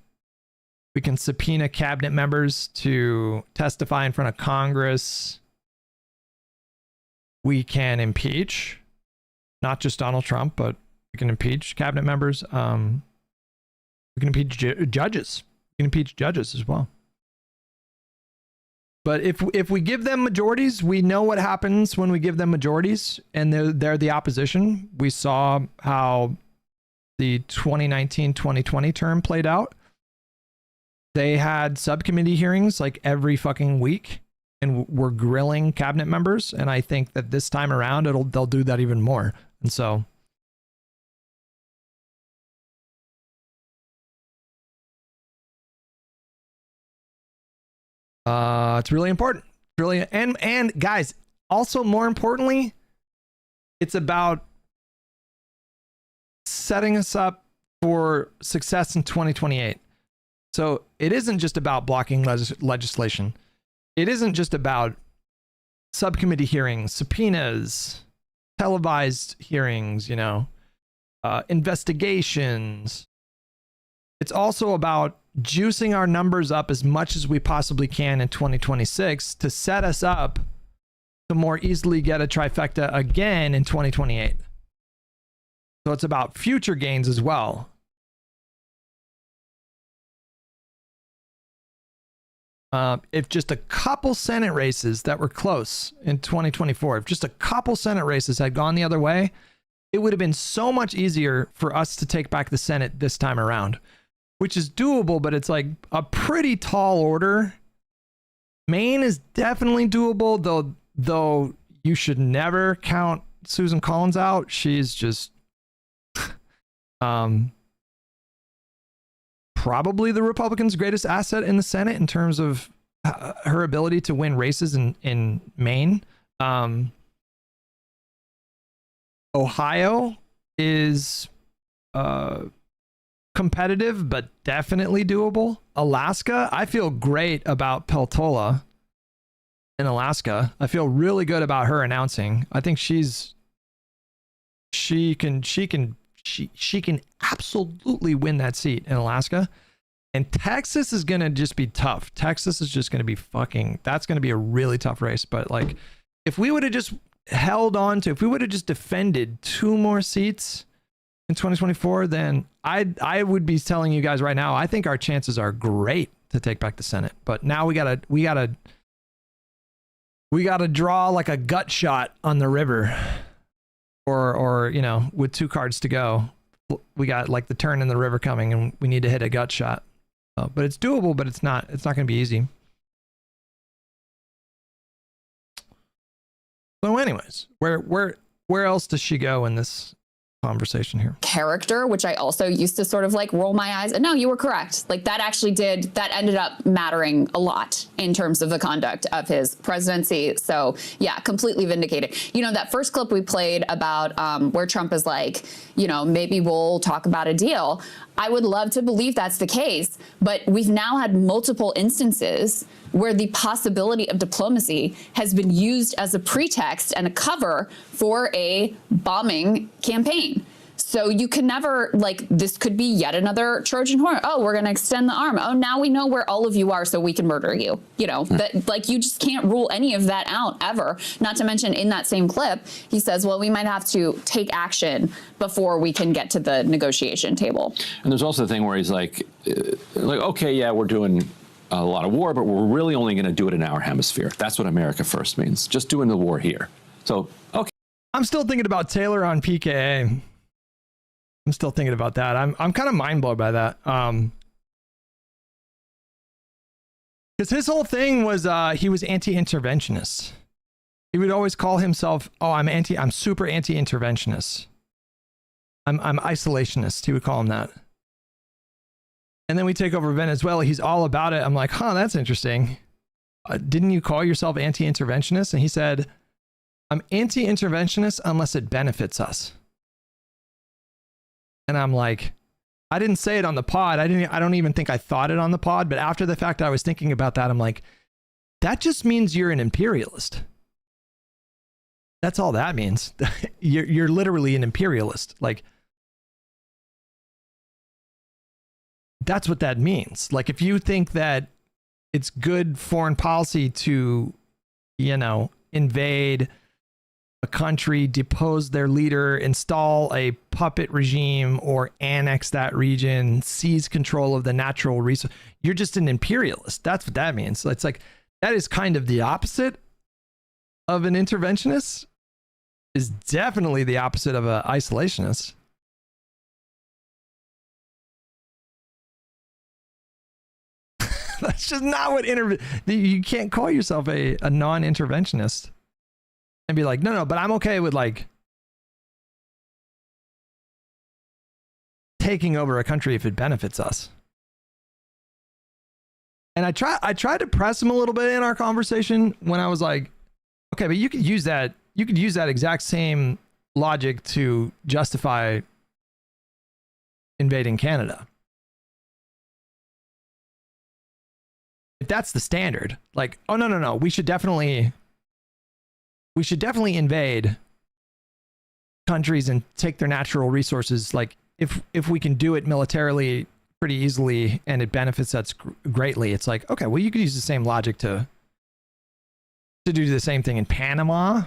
S3: We can subpoena cabinet members to testify in front of Congress. We can impeach, not just Donald Trump, but we can impeach cabinet members. We can impeach judges. We can impeach judges as well. But if we give them majorities, we know what happens when we give them majorities, and they're the opposition. We saw how the 2019-2020 term played out. They had subcommittee hearings like every fucking week and were grilling cabinet members. And I think that this time around, they'll do that even more. And so it's really important. Really, and guys, also more importantly, it's about setting us up for success in 2028. So it isn't just about blocking legislation. It isn't just about subcommittee hearings, subpoenas, televised hearings, you know, investigations. It's also about juicing our numbers up as much as we possibly can in 2026 to set us up to more easily get a trifecta again in 2028. So it's about future gains as well. If just a couple Senate races that were close in 2024, if just a couple Senate races had gone the other way, it would have been so much easier for us to take back the Senate this time around, which is doable, but it's like a pretty tall order. Maine is definitely doable, though you should never count Susan Collins out. She's just probably the Republicans' greatest asset in the Senate in terms of her ability to win races in Maine. Ohio is competitive, but definitely doable. Alaska, I feel great about Peltola in Alaska. I feel really good about her announcing. I think she can absolutely win that seat in Alaska. And Texas is going to just be tough. Texas is just going to be that's going to be a really tough race. But like, if we would have just if we would have just defended 2 more seats in 2024, then I would be telling you guys right now, I think our chances are great to take back the Senate. But now we gotta draw like a gut shot on the river, or you know, with 2 cards to go, we got like the turn in the river coming, and we need to hit a gut shot. But it's doable, but it's not going to be easy. So, anyways, where else does she go in this conversation here?
S16: Character, which I also used to sort of like roll my eyes. And no, you were correct. Like that actually that ended up mattering a lot in terms of the conduct of his presidency. So yeah, completely vindicated. You know, that first clip we played about where Trump is like, you know, maybe we'll talk about a deal. I would love to believe that's the case, but we've now had multiple instances where the possibility of diplomacy has been used as a pretext and a cover for a bombing campaign. So you can never, like, this could be yet another Trojan horse. Oh, we're going to extend the arm. Oh, now we know where all of you are so we can murder you. You know, that, like, you just can't rule any of that out ever. Not to mention in that same clip, he says, well, we might have to take action before we can get to the negotiation table.
S2: And there's also the thing where he's like, okay, yeah, we're doing a lot of war, but we're really only going to do it in our hemisphere. That's what America first means. Just doing the war here. So, okay.
S3: I'm still thinking about Taylor on PKA. I'm still thinking about that. I'm kind of mind blown by that. Because his whole thing was he was anti-interventionist. He would always call himself, "Oh, I'm super anti-interventionist. I'm isolationist." He would call him that. And then we take over Venezuela. He's all about it. I'm like, huh, that's interesting. Didn't you call yourself anti-interventionist? And he said, I'm anti-interventionist unless it benefits us. And I'm like, I didn't say it on the pod. I don't even think I thought it on the pod. But after the fact, I was thinking about that. I'm like, that just means you're an imperialist. That's all that means. You're literally an imperialist. Like, that's what that means. Like, if you think that it's good foreign policy to, invade a country, depose their leader, install a puppet regime, or annex that region, seize control of the natural resource, you're just an imperialist. That's what that means. So it's like, that is kind of the opposite of an interventionist, is definitely the opposite of an isolationist. That's just not what you can't call yourself a non-interventionist and be like, no, but I'm okay with like taking over a country if it benefits us. And I tried to press him a little bit in our conversation when I was like, okay, but you could use that exact same logic to justify invading Canada. If that's the standard, like, oh no, we should definitely invade countries and take their natural resources. Like, if we can do it militarily pretty easily and it benefits us greatly, it's like, okay, well, you could use the same logic to do the same thing in Panama,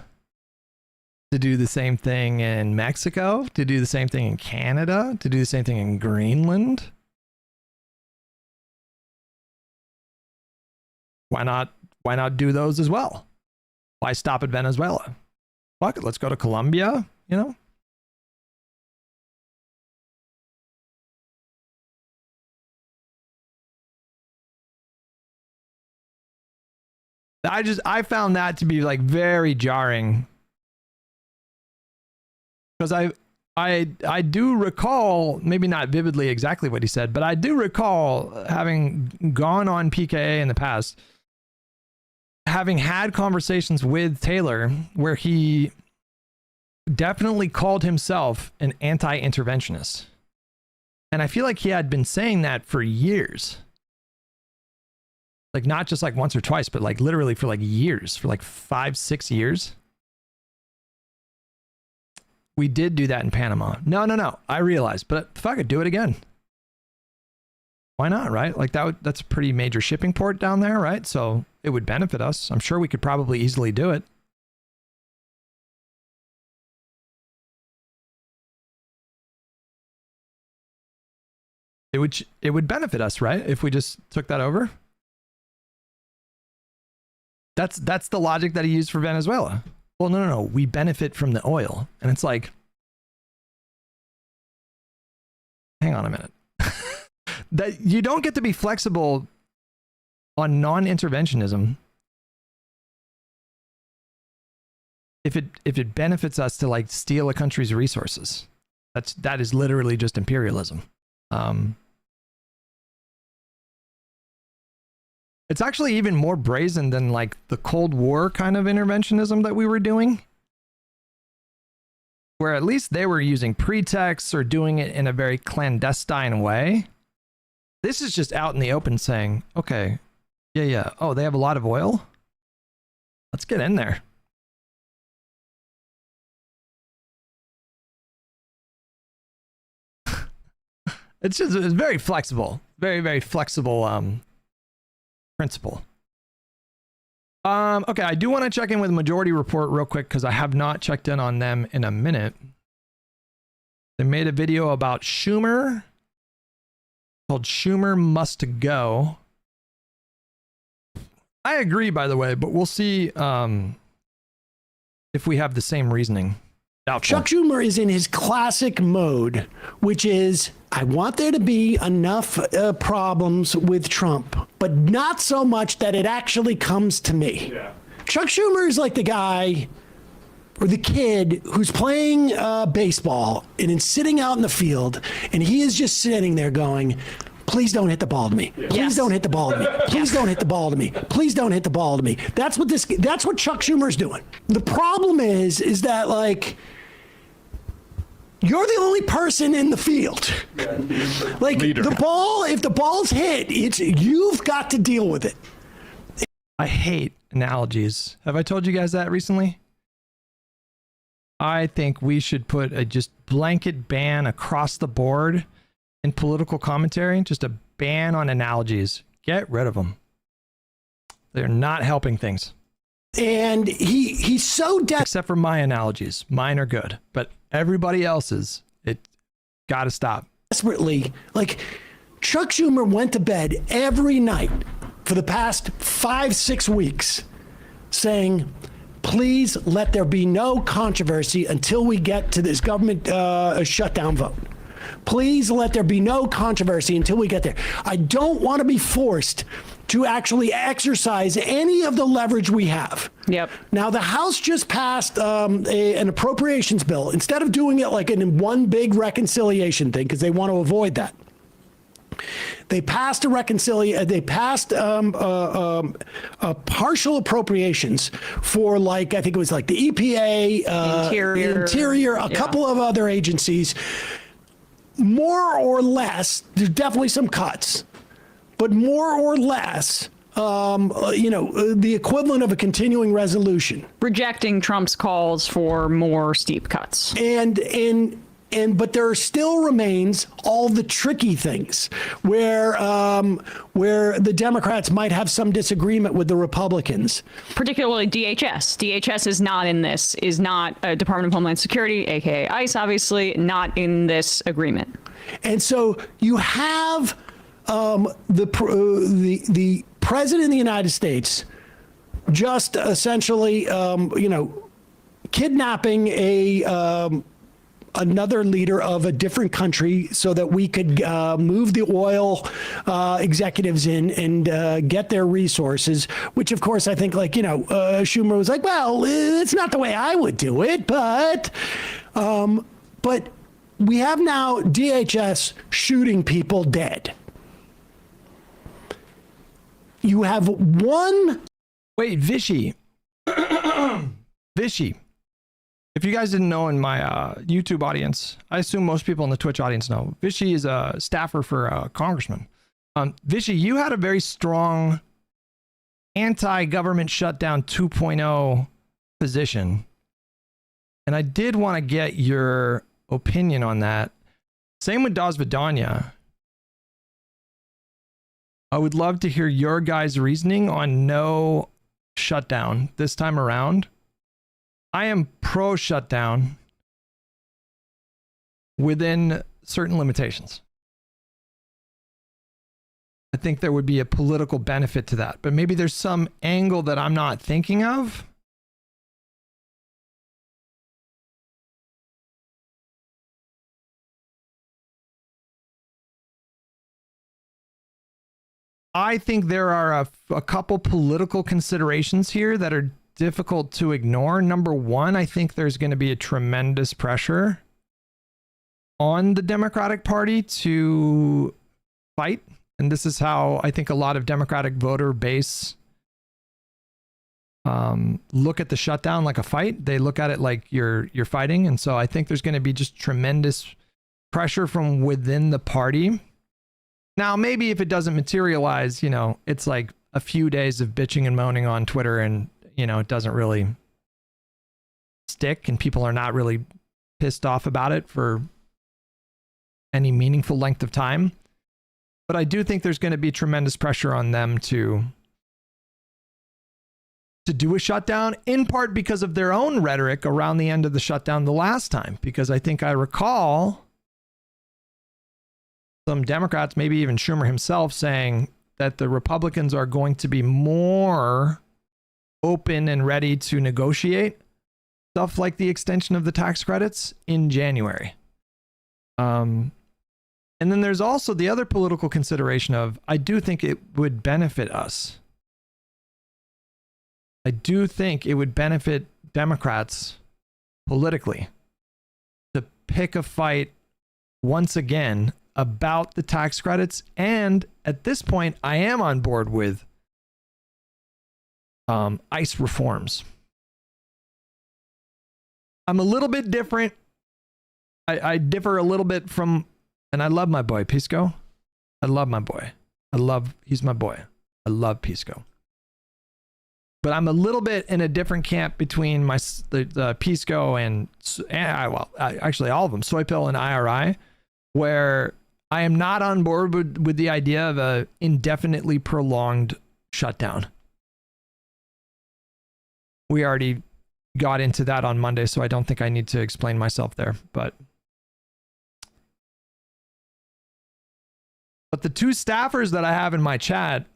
S3: to do the same thing in Mexico, to do the same thing in Canada, to do the same thing in Greenland. Why not do those as well? Why stop at Venezuela? Fuck it, let's go to Colombia, I found that to be like very jarring. Because I do recall, maybe not vividly exactly what he said, but I do recall having gone on PKA in the past, having had conversations with Taylor where he definitely called himself an anti-interventionist. And I feel like he had been saying that for years. Like, not just like once or twice, but like literally for like years, for like 5-6 years. We did do that in Panama. No. I realized, but fuck it, do it again. Why not, right? Like that's a pretty major shipping port down there, right? So it would benefit us. I'm sure we could probably easily do it. It would benefit us, right? If we just took that over. That's the logic that he used for Venezuela. Well, no. We benefit from the oil. And it's like, hang on a minute. That you don't get to be flexible on non-interventionism if it benefits us to like steal a country's resources. That is literally just imperialism. It's actually even more brazen than like the Cold War kind of interventionism that we were doing, where at least they were using pretexts or doing it in a very clandestine way. This is just out in the open saying, okay, yeah. Oh, they have a lot of oil? Let's get in there. It's very flexible. Very, very flexible principle. Okay, I do want to check in with Majority Report real quick because I have not checked in on them in a minute. They made a video about Schumer called Schumer Must Go. I agree, by the way, but we'll see if we have the same reasoning.
S4: Chuck Schumer is in his classic mode, which is, I want there to be enough problems with Trump, but not so much that it actually comes to me. Yeah. Chuck Schumer is like the guy or the kid who's playing baseball and is sitting out in the field, and he is just sitting there going, please don't hit the ball to me. Please don't hit the ball to me. Please don't hit the ball to me. Please don't hit the ball to me. That's what Chuck Schumer's doing. The problem is that, like, you're the only person in the field. Like, the ball, if the ball's hit, you've got to deal with it.
S3: I hate analogies. Have I told you guys that recently? I think we should put a just blanket ban across the board in political commentary, just a ban on analogies. Get rid of them. They're not helping things.
S4: And he's so
S3: except for my analogies. Mine are good, but everybody else's, it got to stop.
S4: Desperately, like, Chuck Schumer went to bed every night for the past 5-6 weeks saying, please let there be no controversy until we get to this government shutdown vote. Please let there be no controversy until we get there. I don't want to be forced to actually exercise any of the leverage we have.
S6: Yep.
S4: Now, the House just passed an appropriations bill. Instead of doing it like in one big reconciliation thing, because they want to avoid that, they passed partial appropriations for, like, I think it was like the EPA, Interior, a couple of other agencies. More or less, there's definitely some cuts, but more or less, the equivalent of a continuing resolution.
S6: Rejecting Trump's calls for more steep cuts.
S4: But there still remains all the tricky things where the Democrats might have some disagreement with the Republicans.
S6: Particularly DHS. DHS is not in this, is not a Department of Homeland Security, aka ICE, obviously, not in this agreement.
S4: And so you have the President of the United States just essentially, kidnapping another leader of a different country so that we could move the oil executives in and get their resources, which, of course, I think, Schumer was like, well, it's not the way I would do it, but we have now DHS shooting people dead. You have one.
S3: Wait, Vishy. Vishy. If you guys didn't know, in my YouTube audience, I assume most people in the Twitch audience know, Vishy is a staffer for a congressman. Vishy, you had a very strong anti-government shutdown 2.0 position. And I did want to get your opinion on that. Same with Das Vidania. I would love to hear your guys' reasoning on no shutdown this time around. I am pro shutdown within certain limitations. I think there would be a political benefit to that, but maybe there's some angle that I'm not thinking of. I think there are a couple political considerations here that are difficult to ignore. Number one, I think there's going to be a tremendous pressure on the Democratic Party to fight. And this is how I think a lot of Democratic voter base look at the shutdown like a fight. They look at it like you're fighting. And so I think there's going to be just tremendous pressure from within the party. Now, maybe if it doesn't materialize, it's like a few days of bitching and moaning on Twitter and, it doesn't really stick and people are not really pissed off about it for any meaningful length of time. But I do think there's going to be tremendous pressure on them to do a shutdown, in part because of their own rhetoric around the end of the shutdown the last time. Because I think I recall some Democrats, maybe even Schumer himself, saying that the Republicans are going to be more open and ready to negotiate stuff like the extension of the tax credits in January. And then there's also the other political consideration of, I do think it would benefit us. I do think it would benefit Democrats politically to pick a fight once again about the tax credits. And at this point, I am on board with ICE reforms. I'm a little bit different. I differ a little bit from, and I love my boy Pisco. I love my boy. He's my boy. I love Pisco. But I'm a little bit in a different camp between the Pisco and actually all of them, Soy Pill and IRI, where I am not on board with the idea of a indefinitely prolonged shutdown. We already got into that on Monday, so I don't think I need to explain myself there. But the two staffers that I have in my chat,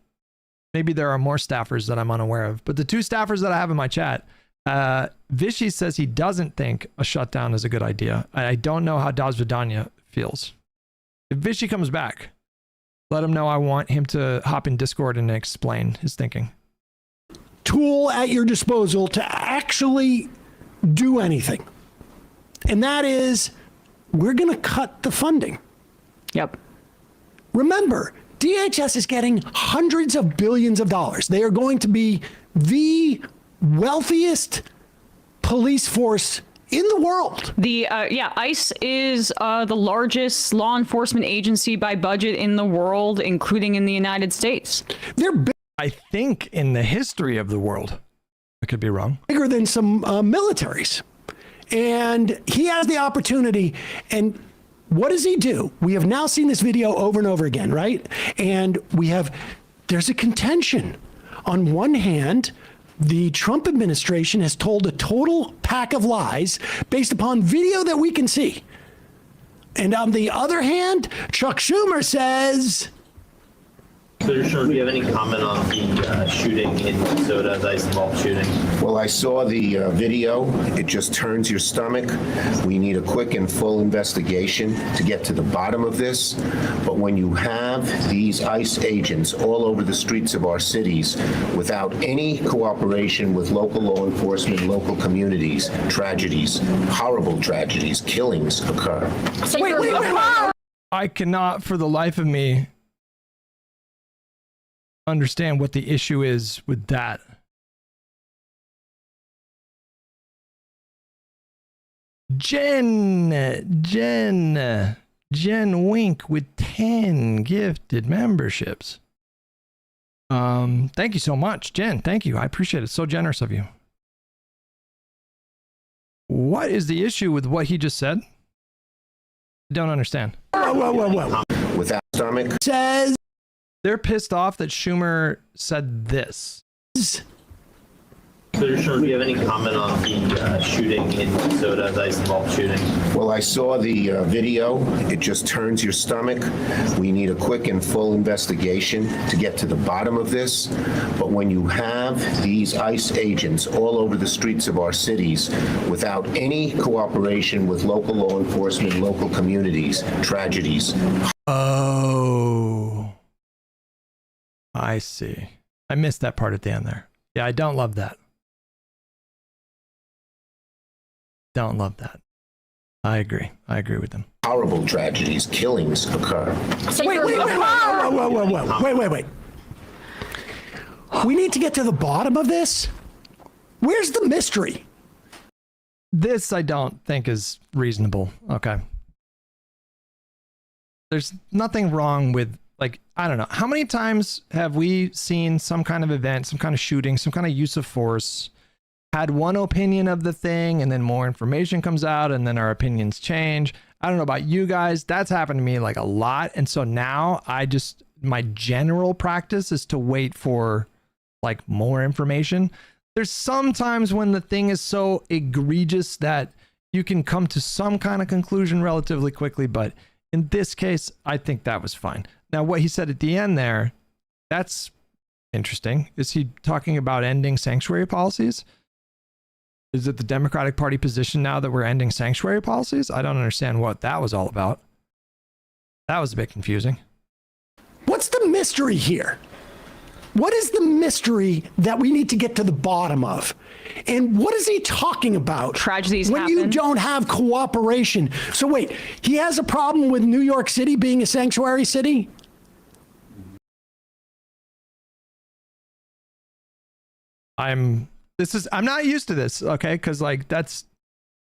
S3: maybe there are more staffers that I'm unaware of, but the two staffers that I have in my chat, Vishy says he doesn't think a shutdown is a good idea. I don't know how Das Vidania feels. If Vishy comes back, let him know I want him to hop in Discord and explain his thinking.
S4: Tool at your disposal to actually do anything. And that is, we're going to cut the funding.
S6: Yep.
S4: Remember, DHS is getting hundreds of billions of dollars. They are going to be the wealthiest police force in the world.
S6: ICE is the largest law enforcement agency by budget in the world, including in the United States.
S4: They're
S3: I think in the history of the world. I could be wrong.
S4: Bigger than some militaries. And he has the opportunity. And what does he do? We have now seen this video over and over again, right? And there's a contention. On one hand, the Trump administration has told a total pack of lies based upon video that we can see. And on the other hand, Chuck Schumer says,
S7: Senator Schumer, do you have any comment on the shooting in Minnesota, the ICE shooting?
S9: Well, I saw the video. It just turns your stomach. We need a quick and full investigation to get to the bottom of this. But when you have these ICE agents all over the streets of our cities without any cooperation with local law enforcement, local communities, tragedies, horrible tragedies, killings occur.
S4: Wait.
S3: I cannot for the life of me understand what the issue is with that. Jen Wink with 10 gifted memberships. Thank you so much, Jen. Thank you. I appreciate it. So generous of you. What is the issue with what he just said? I don't understand.
S4: Whoa.
S9: Without stomach.
S4: Says
S3: they're pissed off that Schumer said this.
S7: Senator Schumer, do you have any comment on the shooting in Minnesota, the ICE shooting?
S9: Well, I saw the video. It just turns your stomach. We need a quick and full investigation to get to the bottom of this. But when you have these ICE agents all over the streets of our cities without any cooperation with local law enforcement, local communities, tragedies.
S3: Oh, I see. I missed that part at the end there. Yeah, I don't love that. Don't love that. I agree with them.
S9: Horrible tragedies, killings occur.
S4: Wait. We need to get to the bottom of this. Where's the mystery?
S3: This I don't think is reasonable. Okay. There's nothing wrong with, like, I don't know. How many times have we seen some kind of event, some kind of shooting, some kind of use of force, had one opinion of the thing, and then more information comes out, and then our opinions change? I don't know about you guys. That's happened to me like a lot. And so now my general practice is to wait for like more information. There's sometimes when the thing is so egregious that you can come to some kind of conclusion relatively quickly. But in this case, I think that was fine. Now, what he said at the end there, that's interesting. Is he talking about ending sanctuary policies? Is it the Democratic Party position now that we're ending sanctuary policies? I don't understand what that was all about. That was a bit confusing.
S4: What's the mystery here? What is the mystery that we need to get to the bottom of? And what is he talking about?
S6: Tragedies
S4: when
S6: happen.
S4: you don't have cooperation. So wait, he has a problem with New York City being a sanctuary city?
S3: I'm not used to this, okay? Because like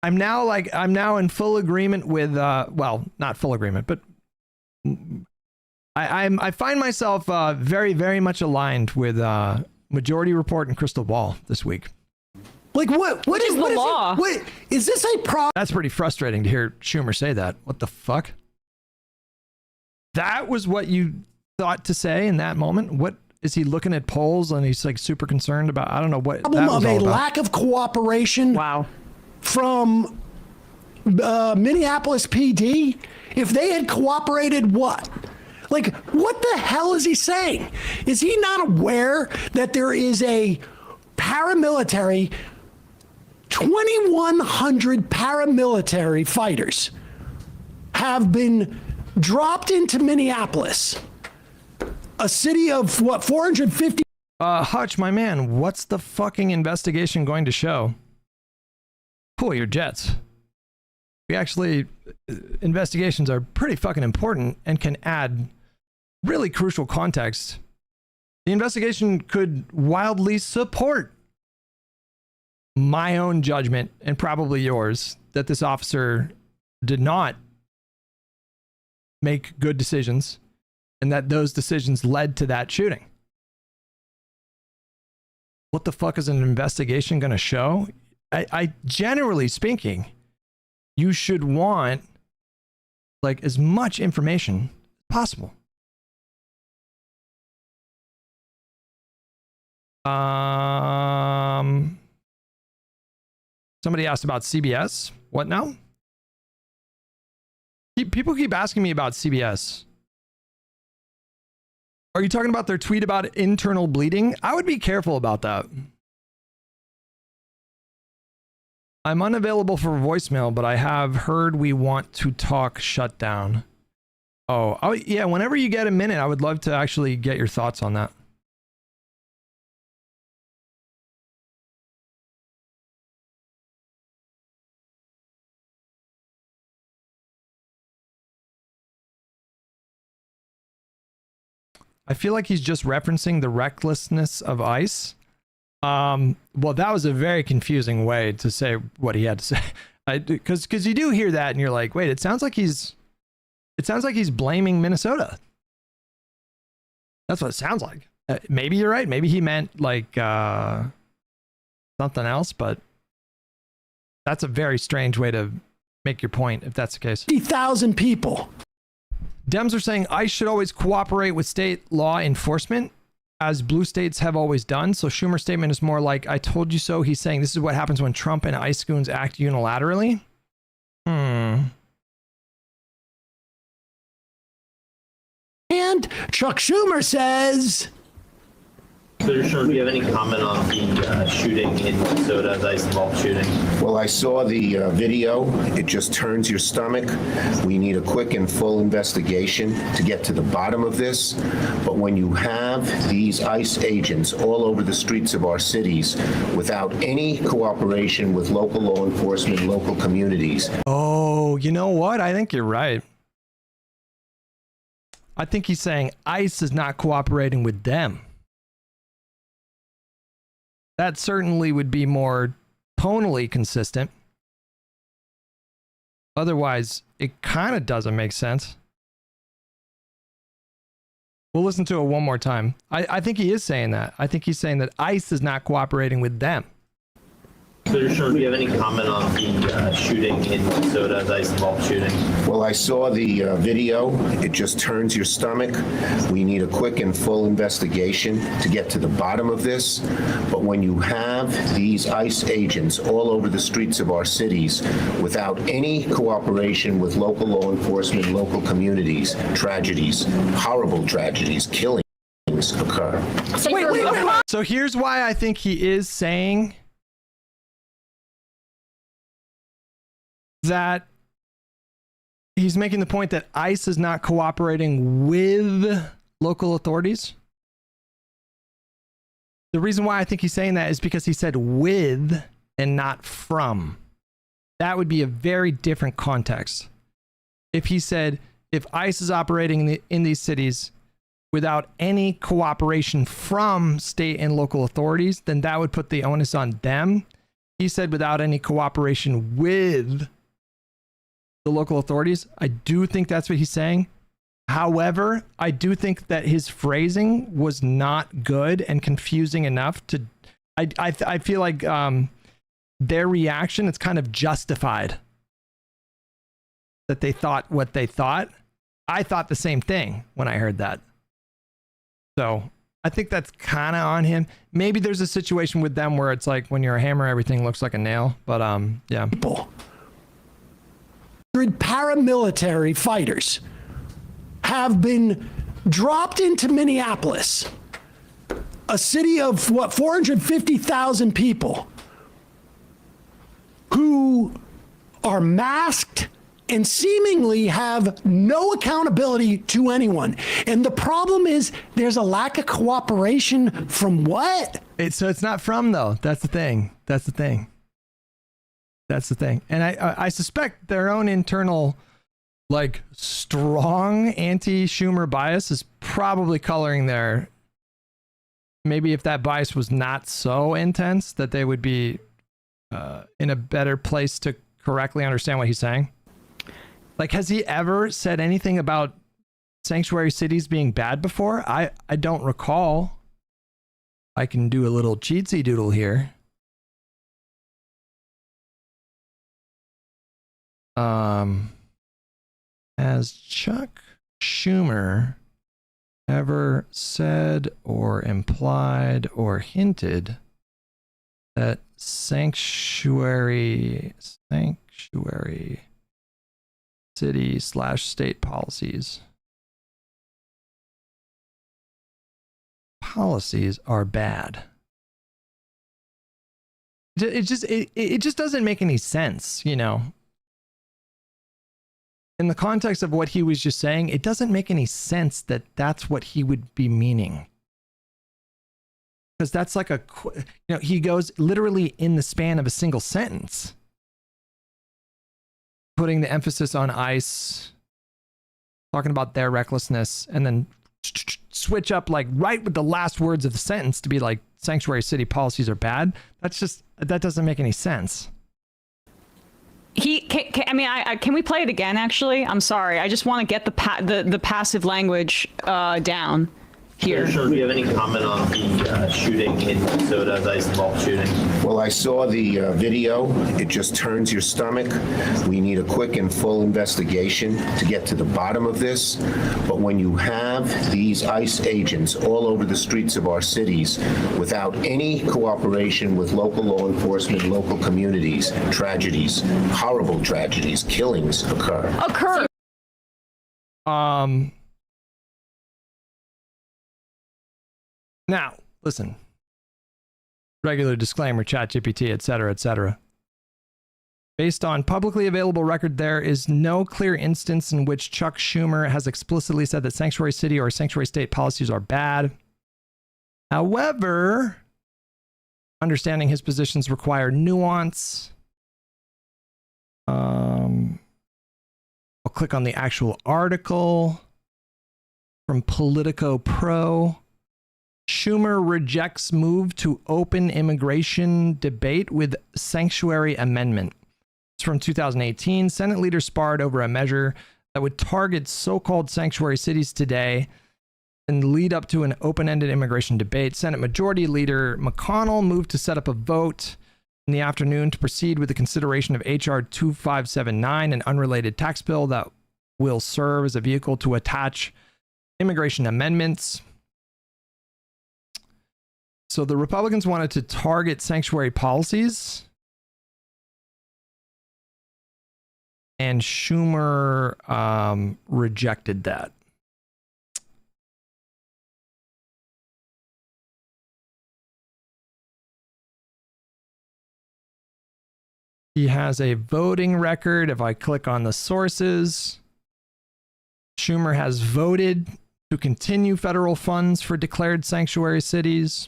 S3: I'm now in full agreement with well, not full agreement, but I find myself very, very much aligned with Majority Report and Crystal Ball this week.
S4: Like what is
S6: the law?
S4: Wait, is this a problem?
S3: That's pretty frustrating to hear Schumer say that. What the fuck? That was what you thought to say in that moment? What is he looking at polls and he's like super concerned about? I don't know what
S4: Problem
S3: that was
S4: of
S3: all
S4: a
S3: about.
S4: lack of cooperation.
S6: Wow.
S4: From Minneapolis PD. If they had cooperated, what? Like, what the hell is he saying? Is he not aware that there is a paramilitary, 2,100 paramilitary fighters have been dropped into Minneapolis, a city of, what, 450?
S3: Hutch, my man, what's the fucking investigation going to show? Cool your jets. We actually, investigations are pretty fucking important and can add really crucial context. The investigation could wildly support my own judgment and probably yours that this officer did not make good decisions and that those decisions led to that shooting. What the fuck is an investigation going to show? I generally speaking, you should want like as much information as possible. Somebody asked about CBS. What now? People keep asking me about CBS. Are you talking about their tweet about internal bleeding? I would be careful about that. I'm unavailable for voicemail, but I have heard we want to talk shut down. Oh, yeah, whenever you get a minute, I would love to actually get your thoughts on that. I feel like he's just referencing the recklessness of ICE. Well, that was a very confusing way to say what he had to say. Because you do hear that and you're like, wait, it sounds like he's blaming Minnesota. That's what it sounds like. Maybe you're right. Maybe he meant like something else, but that's a very strange way to make your point if that's the case.
S4: 50,000 people.
S3: Dems are saying ICE should always cooperate with state law enforcement, as blue states have always done. So Schumer's statement is more like, I told you so. He's saying this is what happens when Trump and ICE goons act unilaterally.
S4: And Chuck Schumer says...
S7: Senator Schumer, do you have any comment on the shooting in Minnesota, the ICE-involved shooting?
S9: Well, I saw the video. It just turns your stomach. We need a quick and full investigation to get to the bottom of this. But when you have these ICE agents all over the streets of our cities without any cooperation with local law enforcement, local communities.
S3: Oh, you know what? I think you're right. I think he's saying ICE is not cooperating with them. That certainly would be more tonally consistent. Otherwise, it kind of doesn't make sense. We'll listen to it one more time. I think he is saying that. I think he's saying that ICE is not cooperating with them.
S7: Senator Schumer, do you have any comment on the shooting in Minnesota, the ICE-involved shooting?
S9: Well, I saw the video. It just turns your stomach. We need a quick and full investigation to get to the bottom of this. But when you have these ICE agents all over the streets of our cities without any cooperation with local law enforcement, local communities, tragedies, horrible tragedies, killings occur.
S3: So here's why I think he is saying that he's making the point that ICE is not cooperating with local authorities. The reason why I think he's saying that is because he said with and not from. That would be a very different context. If he said, if ICE is operating in these cities without any cooperation from state and local authorities, then that would put the onus on them. He said without any cooperation with the local authorities. I do think that's what he's saying. However, I do think that his phrasing was not good and confusing enough to, I feel like their reaction, it's kind of justified that they thought what they thought. I thought the same thing when I heard that. So I think that's kind of on him. Maybe there's a situation with them where it's like when you're a hammer, everything looks like a nail. But yeah.
S4: Paramilitary fighters have been dropped into Minneapolis, a city of what, 450,000 people, who are masked and seemingly have no accountability to anyone. And the problem is there's a lack of cooperation from what?
S3: So it's not from, though. That's the thing. That's the thing. That's the thing. And I suspect their own internal, like, strong anti-Schumer bias is probably coloring their, maybe if that bias was not so intense, that they would be in a better place to correctly understand what he's saying. Like, has he ever said anything about sanctuary cities being bad before? I don't recall. I can do a little cheatsy doodle here. Has Chuck Schumer ever said or implied or hinted that sanctuary city/state policies are bad? It just doesn't make any sense, you know. In the context of what he was just saying, it doesn't make any sense that that's what he would be meaning. Because that's like he goes literally in the span of a single sentence, putting the emphasis on ICE, talking about their recklessness, and then switch up like right with the last words of the sentence to be like sanctuary city policies are bad. That doesn't make any sense.
S6: Can we play it again? Actually, I'm sorry. I just want to get the passive language down here.
S7: Do you have any comment on the shooting in Minnesota, the ICE shooting?
S9: Well, I saw the video. It just turns your stomach. We need a quick and full investigation to get to the bottom of this. But when you have these ICE agents all over the streets of our cities without any cooperation with local law enforcement, local communities, tragedies, horrible tragedies, killings occur.
S3: Now, listen. Regular disclaimer, ChatGPT, etc., etc. Based on publicly available record, there is no clear instance in which Chuck Schumer has explicitly said that sanctuary city or sanctuary state policies are bad. However, understanding his positions require nuance. I'll click on the actual article from Politico Pro. Schumer rejects move to open immigration debate with sanctuary amendment. It's from 2018. Senate leaders sparred over a measure that would target so-called sanctuary cities today and lead up to an open-ended immigration debate. Senate Majority Leader McConnell moved to set up a vote in the afternoon to proceed with the consideration of H.R. 2579, an unrelated tax bill that will serve as a vehicle to attach immigration amendments. So the Republicans wanted to target sanctuary policies, and Schumer rejected that. He has a voting record. If I click on the sources, Schumer has voted to continue federal funds for declared sanctuary cities.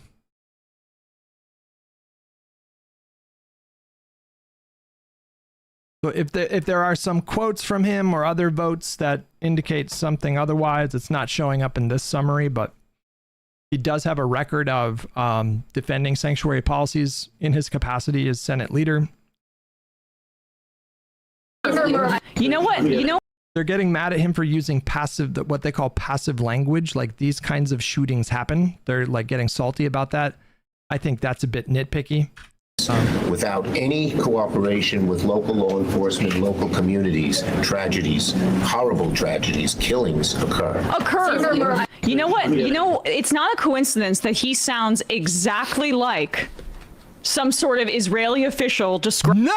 S3: So if there are some quotes from him or other votes that indicate something otherwise, it's not showing up in this summary, but he does have a record of defending sanctuary policies in his capacity as Senate leader.
S6: You know what?
S3: They're getting mad at him for using what they call passive language. Like, these kinds of shootings happen. They're like getting salty about that. I think that's a bit nitpicky.
S9: Without any cooperation with local law enforcement, local communities, tragedies, horrible tragedies, killings occur.
S6: You know what? It's not a coincidence that he sounds exactly like some sort of Israeli official describing.
S3: No!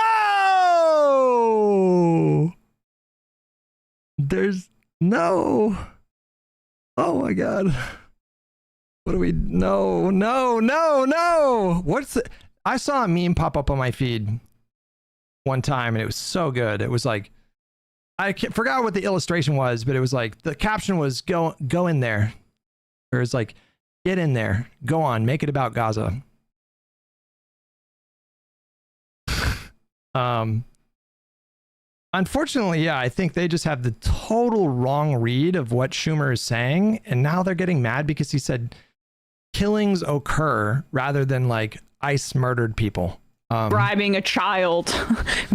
S3: There's no. Oh my God. What do we. No. What's the. I saw a meme pop up on my feed one time and it was so good. It was like, forgot what the illustration was, but it was like, the caption was go in there. Or it's like, get in there, go on, make it about Gaza. Unfortunately, yeah, I think they just have the total wrong read of what Schumer is saying. And now they're getting mad because he said killings occur rather than like ICE murdered people.
S6: Bribing a child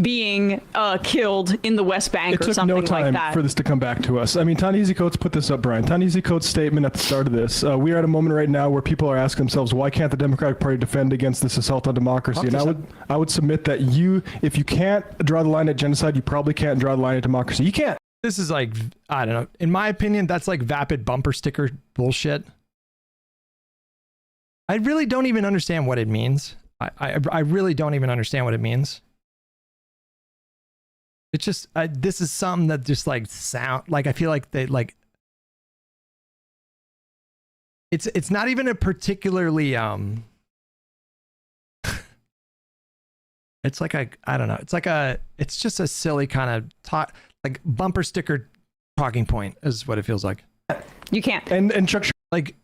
S6: being killed in the West Bank or something like that.
S10: It took no time for this to come back to us. I mean, Ta-Nehisi Coates put this up, Brian. Ta-Nehisi Coates' statement at the start of this. We are at a moment right now where people are asking themselves, why can't the Democratic Party defend against this assault on democracy? And I would submit that if you can't draw the line at genocide, you probably can't draw the line at democracy. You can't.
S3: This is like, I don't know. In my opinion, that's like vapid bumper sticker bullshit. I really don't even understand what it means. I really don't even understand what it means. It's just, this is something that just like sound, like I feel like they like, it's not even a particularly, it's like I don't know. It's just a silly kind of like bumper sticker talking point is what it feels like.
S6: You can't.
S10: And Chuck,
S3: like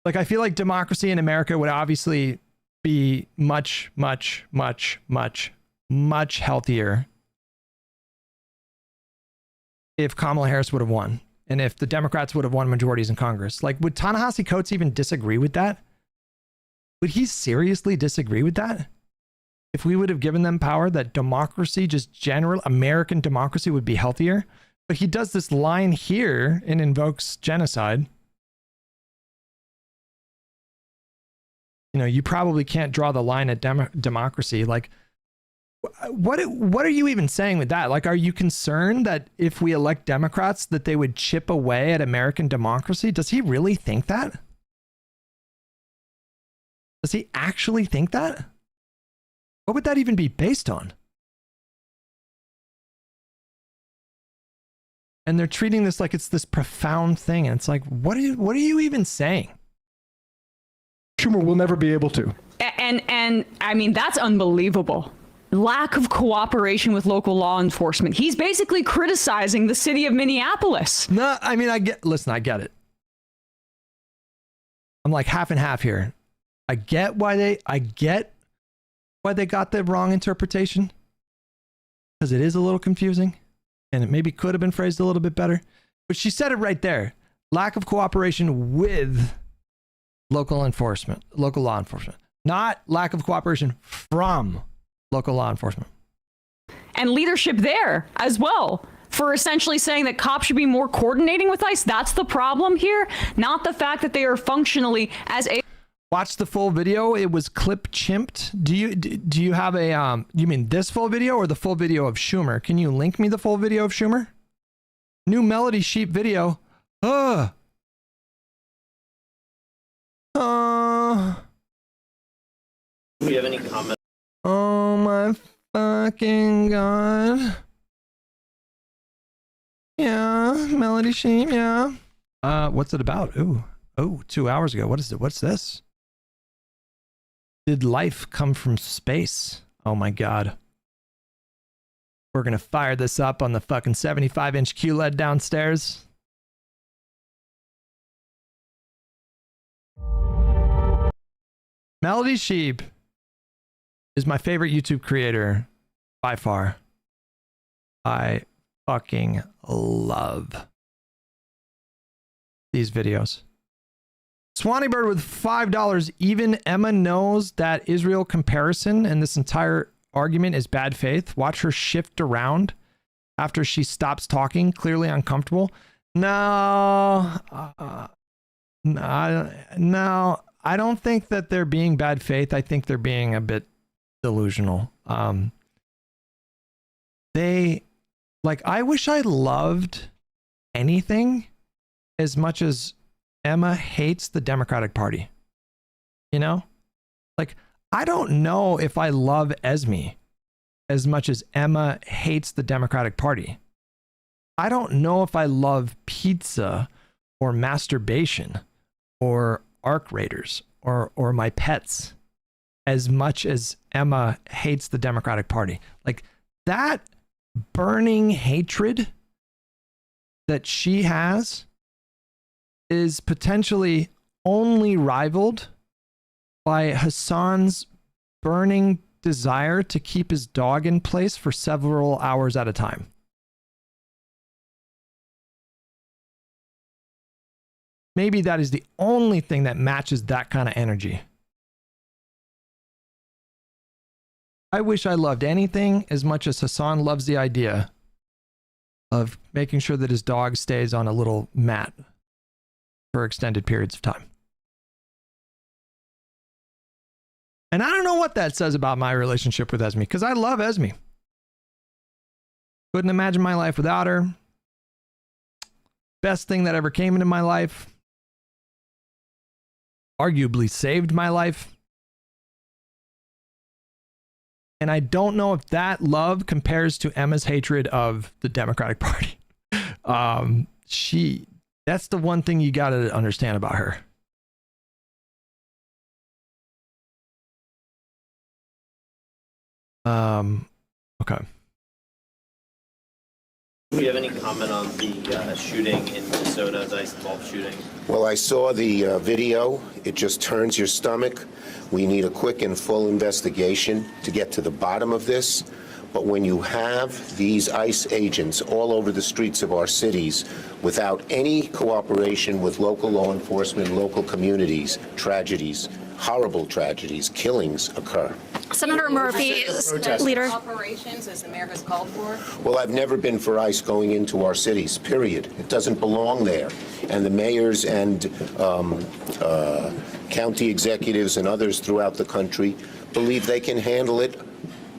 S3: like, I feel like democracy in America would obviously be much, much, much, much, much healthier if Kamala Harris would have won and if the Democrats would have won majorities in Congress. Like, would Ta-Nehisi Coates even disagree with that? Would he seriously disagree with that? If we would have given them power, that democracy, just general American democracy, would be healthier? But he does this line here and invokes genocide. You know, you probably can't draw the line at democracy. Like, what are you even saying with that? Like, are you concerned that if we elect Democrats, that they would chip away at American democracy? Does he really think that? Does he actually think that? What would that even be based on? And they're treating this like it's this profound thing. And it's like, what are you even saying?
S10: Schumer will never be able to.
S6: And I mean, that's unbelievable. Lack of cooperation with local law enforcement. He's basically criticizing the city of Minneapolis.
S3: No, I mean, I get it. I'm like half and half here. I get why they got the wrong interpretation. Because it is a little confusing. And it maybe could have been phrased a little bit better. But she said it right there. Lack of cooperation with local law enforcement, not lack of cooperation from local law enforcement.
S6: And leadership there as well for essentially saying that cops should be more coordinating with ICE. That's the problem here, not the fact that they are functionally as a.
S3: Watch the full video. It was clip chimped. Do you have a you mean this full video or the full video of Schumer? Can you link me the full video of Schumer? New Melody Sheep video.
S7: Do you have any comment?
S3: Oh my fucking God. Yeah, Melody Sheep, yeah. What's it about? Ooh, 2 hours ago. What is it? What's this? Did life come from space? Oh my God. We're going to fire this up on the fucking 75-inch QLED downstairs. Melody Sheep is my favorite YouTube creator by far. I fucking love these videos. Swanee Bird with $5. Even Emma knows that Israel comparison and this entire argument is bad faith. Watch her shift around after she stops talking, clearly uncomfortable. No, I don't think that they're being bad faith. I think they're being a bit delusional. I wish I loved anything as much as Emma hates the Democratic Party. You know? Like, I don't know if I love Esme as much as Emma hates the Democratic Party. I don't know if I love pizza or masturbation or arc raiders or my pets as much as Emma hates the Democratic Party. Like, that burning hatred that she has is potentially only rivaled by Hassan's burning desire to keep his dog in place for several hours at a time. Maybe that is the only thing that matches that kind of energy. I wish I loved anything as much as Hassan loves the idea of making sure that his dog stays on a little mat for extended periods of time. And I don't know what that says about my relationship with Esme, because I love Esme. Couldn't imagine my life without her. Best thing that ever came into my life. Arguably saved my life. And I don't know if that love compares to Emma's hatred of the Democratic Party. That's the one thing you got to understand about her. Okay.
S7: Do you have any comment on the shooting in Minnesota, the ICE-involved shooting?
S9: Well, I saw the video. It just turns your stomach. We need a quick and full investigation to get to the bottom of this. But when you have these ICE agents all over the streets of our cities without any cooperation with local law enforcement, local communities, tragedies, horrible tragedies, killings occur.
S11: Senator Murphy, leader.
S12: Operations, as the mayor has called for.
S9: Well, I've never been for ICE going into our cities, period. It doesn't belong there. And the mayors and county executives and others throughout the country believe they can handle it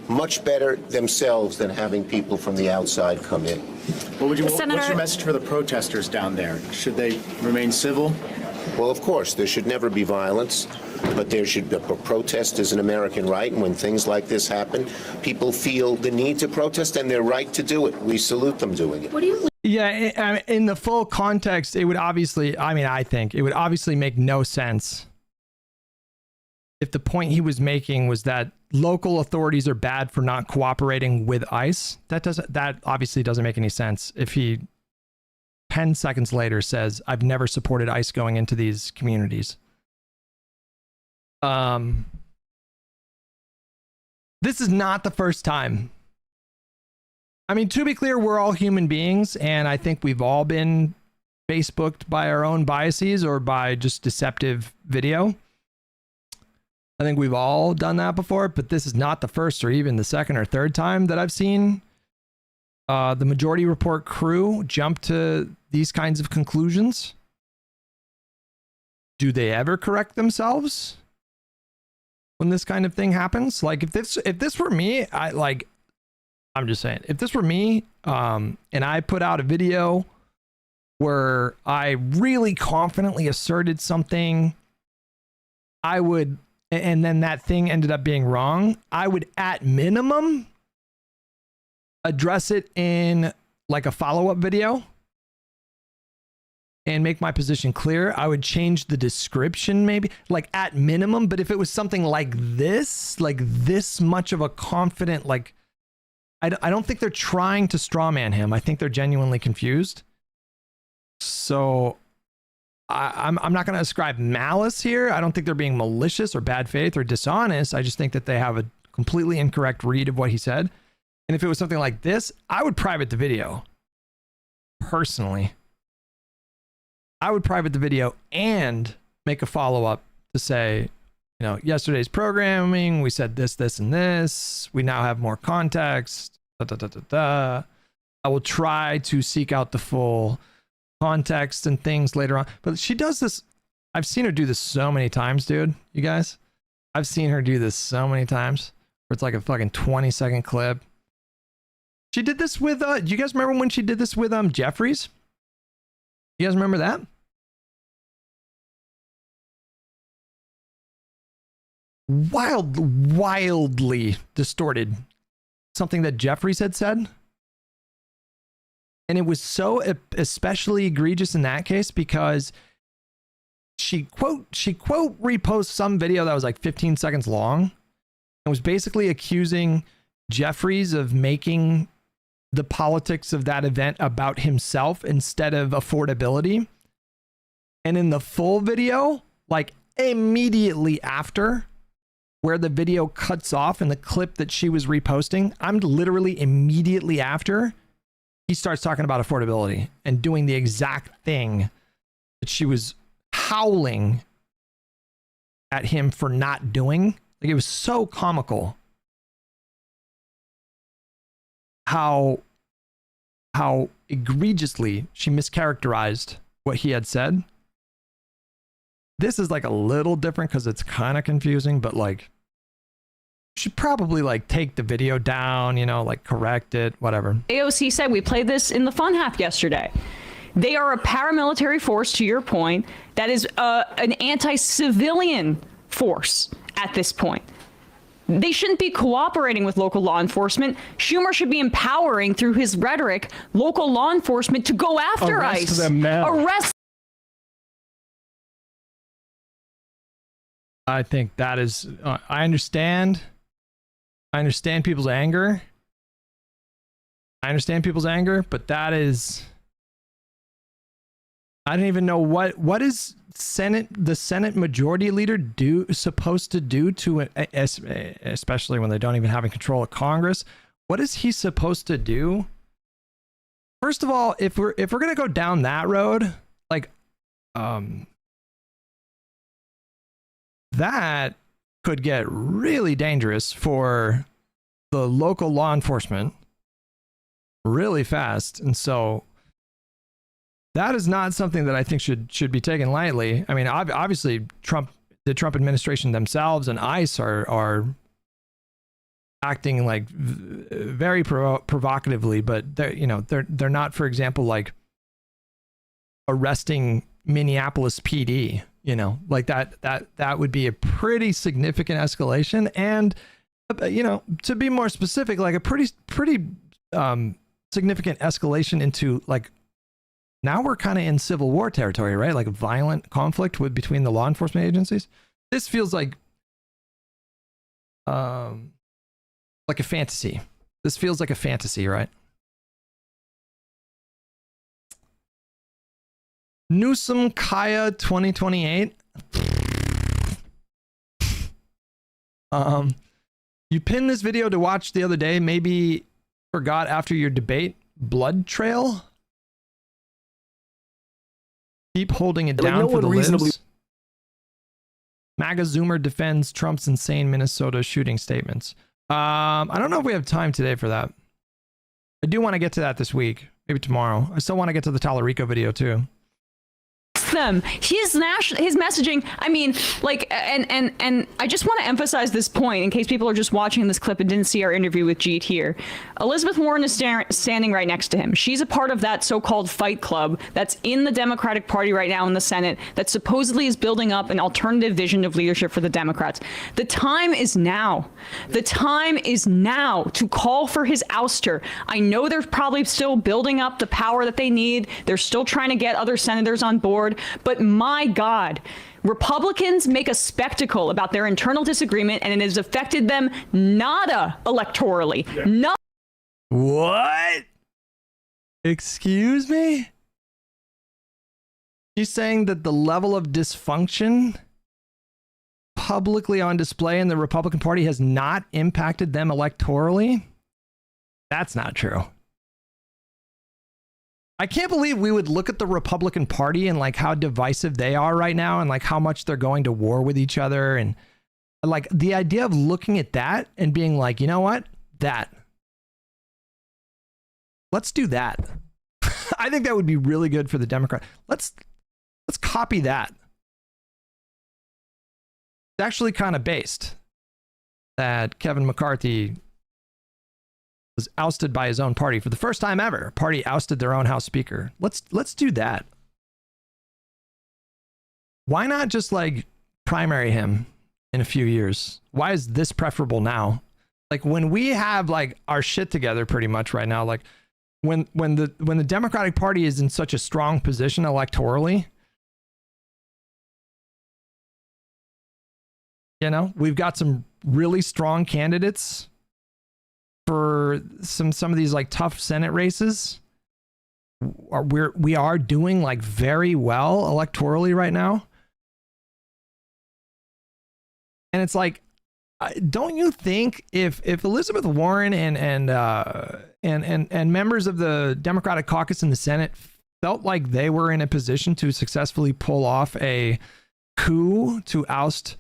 S9: much better themselves than having people from the outside come in.
S13: What's your message for the protesters down there? Should they remain civil?
S9: Well, of course, there should never be violence, but there should be, protest is an American right, and when things like this happen, people feel the need to protest, and they're right to do it. We salute them doing it.
S3: Yeah, in the full context, it would obviously, I think it would obviously make no sense if the point he was making was that local authorities are bad for not cooperating with ICE. That obviously doesn't make any sense if he 10 seconds later says, I've never supported ICE going into these communities. This is not the first time. To be clear, we're all human beings, and I think we've all been Facebooked by our own biases or by just deceptive video. I think we've all done that before, but this is not the first or even the second or third time that I've seen the Majority Report crew jump to these kinds of conclusions. Do they ever correct themselves when this kind of thing happens? Like, if this were me, I'm just saying, if this were me, and I put out a video where I really confidently asserted something, I would, and then that thing ended up being wrong, I would at minimum address it in like a follow-up video. and make my position clear, I would change the description maybe, like at minimum. But if it was something like this much of a confident, like, I don't think they're trying to strawman him. I think they're genuinely confused. So I'm not going to ascribe malice here. I don't think they're being malicious or bad faith or dishonest. I just think that they have a completely incorrect read of what he said. And if it was something like this, I would private the video. Personally, I would private the video and make a follow-up to say, you know, yesterday's programming, we said this, this, and this. We now have more context. I will try to seek out the full context and things later on. But she does this. I've seen her do this so many times, dude. You guys, I've seen her do this so many times where it's like a fucking 20-second clip. She did this with, do you guys remember when she did this with Jeffries? You guys remember that? Wildly distorted something that Jeffries had said. And it was so especially egregious in that case because she quote reposts some video that was like 15 seconds long and was basically accusing Jeffries of making the politics of that event about himself instead of affordability. And in the full video, like immediately after, where the video cuts off in the clip that she was reposting, I'm literally immediately after, he starts talking about affordability and doing the exact thing that she was howling at him for not doing. Like, it was so comical how egregiously she mischaracterized what he had said. This is like a little different because it's kind of confusing, but like, you should probably like take the video down, you know, like correct it, whatever.
S6: AOC said, we played this in the fun half yesterday. They are a paramilitary force, to your point, that is an anti-civilian force at this point. They shouldn't be cooperating with local law enforcement. Schumer should be empowering, through his rhetoric, local law enforcement to go after ICE.
S10: Arrest them now.
S6: Arrest.
S3: I think that is, I understand people's anger. But that is, I don't even know what is the Senate Majority Leader supposed to do to, especially when they don't even have control of Congress. What is he supposed to do? First of all, if we're gonna go down that road, like, that could get really dangerous for the local law enforcement really fast. And so that is not something that I think should be taken lightly. I mean, obviously the Trump administration themselves and ICE are acting like very provocatively, but they're not, for example, like arresting Minneapolis PD. You know, like that would be a pretty significant escalation. And, you know, to be more specific, like a pretty significant escalation into, like, now we're kind of in civil war territory, right? Like a violent conflict between the law enforcement agencies. This feels like a fantasy. This feels like a fantasy, right? Newsom Kaya 2028. You pinned this video to watch the other day, maybe forgot after your debate. Blood trail? Keep holding it down for the libs. MAGA Zoomer defends Trump's insane Minnesota shooting statements. I don't know if we have time today for that. I do want to get to that this week, maybe tomorrow. I still want to get to the Tallarico video too.
S6: them. His messaging, I mean, like, and I just want to emphasize this point in case people are just watching this clip and didn't see our interview with Jeet here. Elizabeth Warren is standing right next to him. She's a part of that so-called fight club that's in the Democratic Party right now in the Senate that supposedly is building up an alternative vision of leadership for the Democrats. The time is now. The time is now to call for his ouster. I know they're probably still building up the power that they need. They're still trying to get other senators on board. But my God, Republicans make a spectacle about their internal disagreement, and it has affected them nada electorally. No.
S3: What? Excuse me? She's saying that the level of dysfunction publicly on display in the Republican Party has not impacted them electorally? That's not true. I can't believe we would look at the Republican Party and like how divisive they are right now and like how much they're going to war with each other. And like the idea of looking at that and being like, you know what? Let's do that. I think that would be really good for the Democrat. Let's copy that. It's actually kind of based that Kevin McCarthy was ousted by his own party for the first time ever. Party ousted their own House Speaker. Let's do that. Why not just like primary him in a few years? Why is this preferable now? Like when we have like our shit together pretty much right now, like when the Democratic Party is in such a strong position electorally, you know, we've got some really strong candidates for some of these like tough Senate races. We are doing like very well electorally right now. And it's like, don't you think if Elizabeth Warren and members of the Democratic caucus in the Senate felt like they were in a position to successfully pull off a coup to oust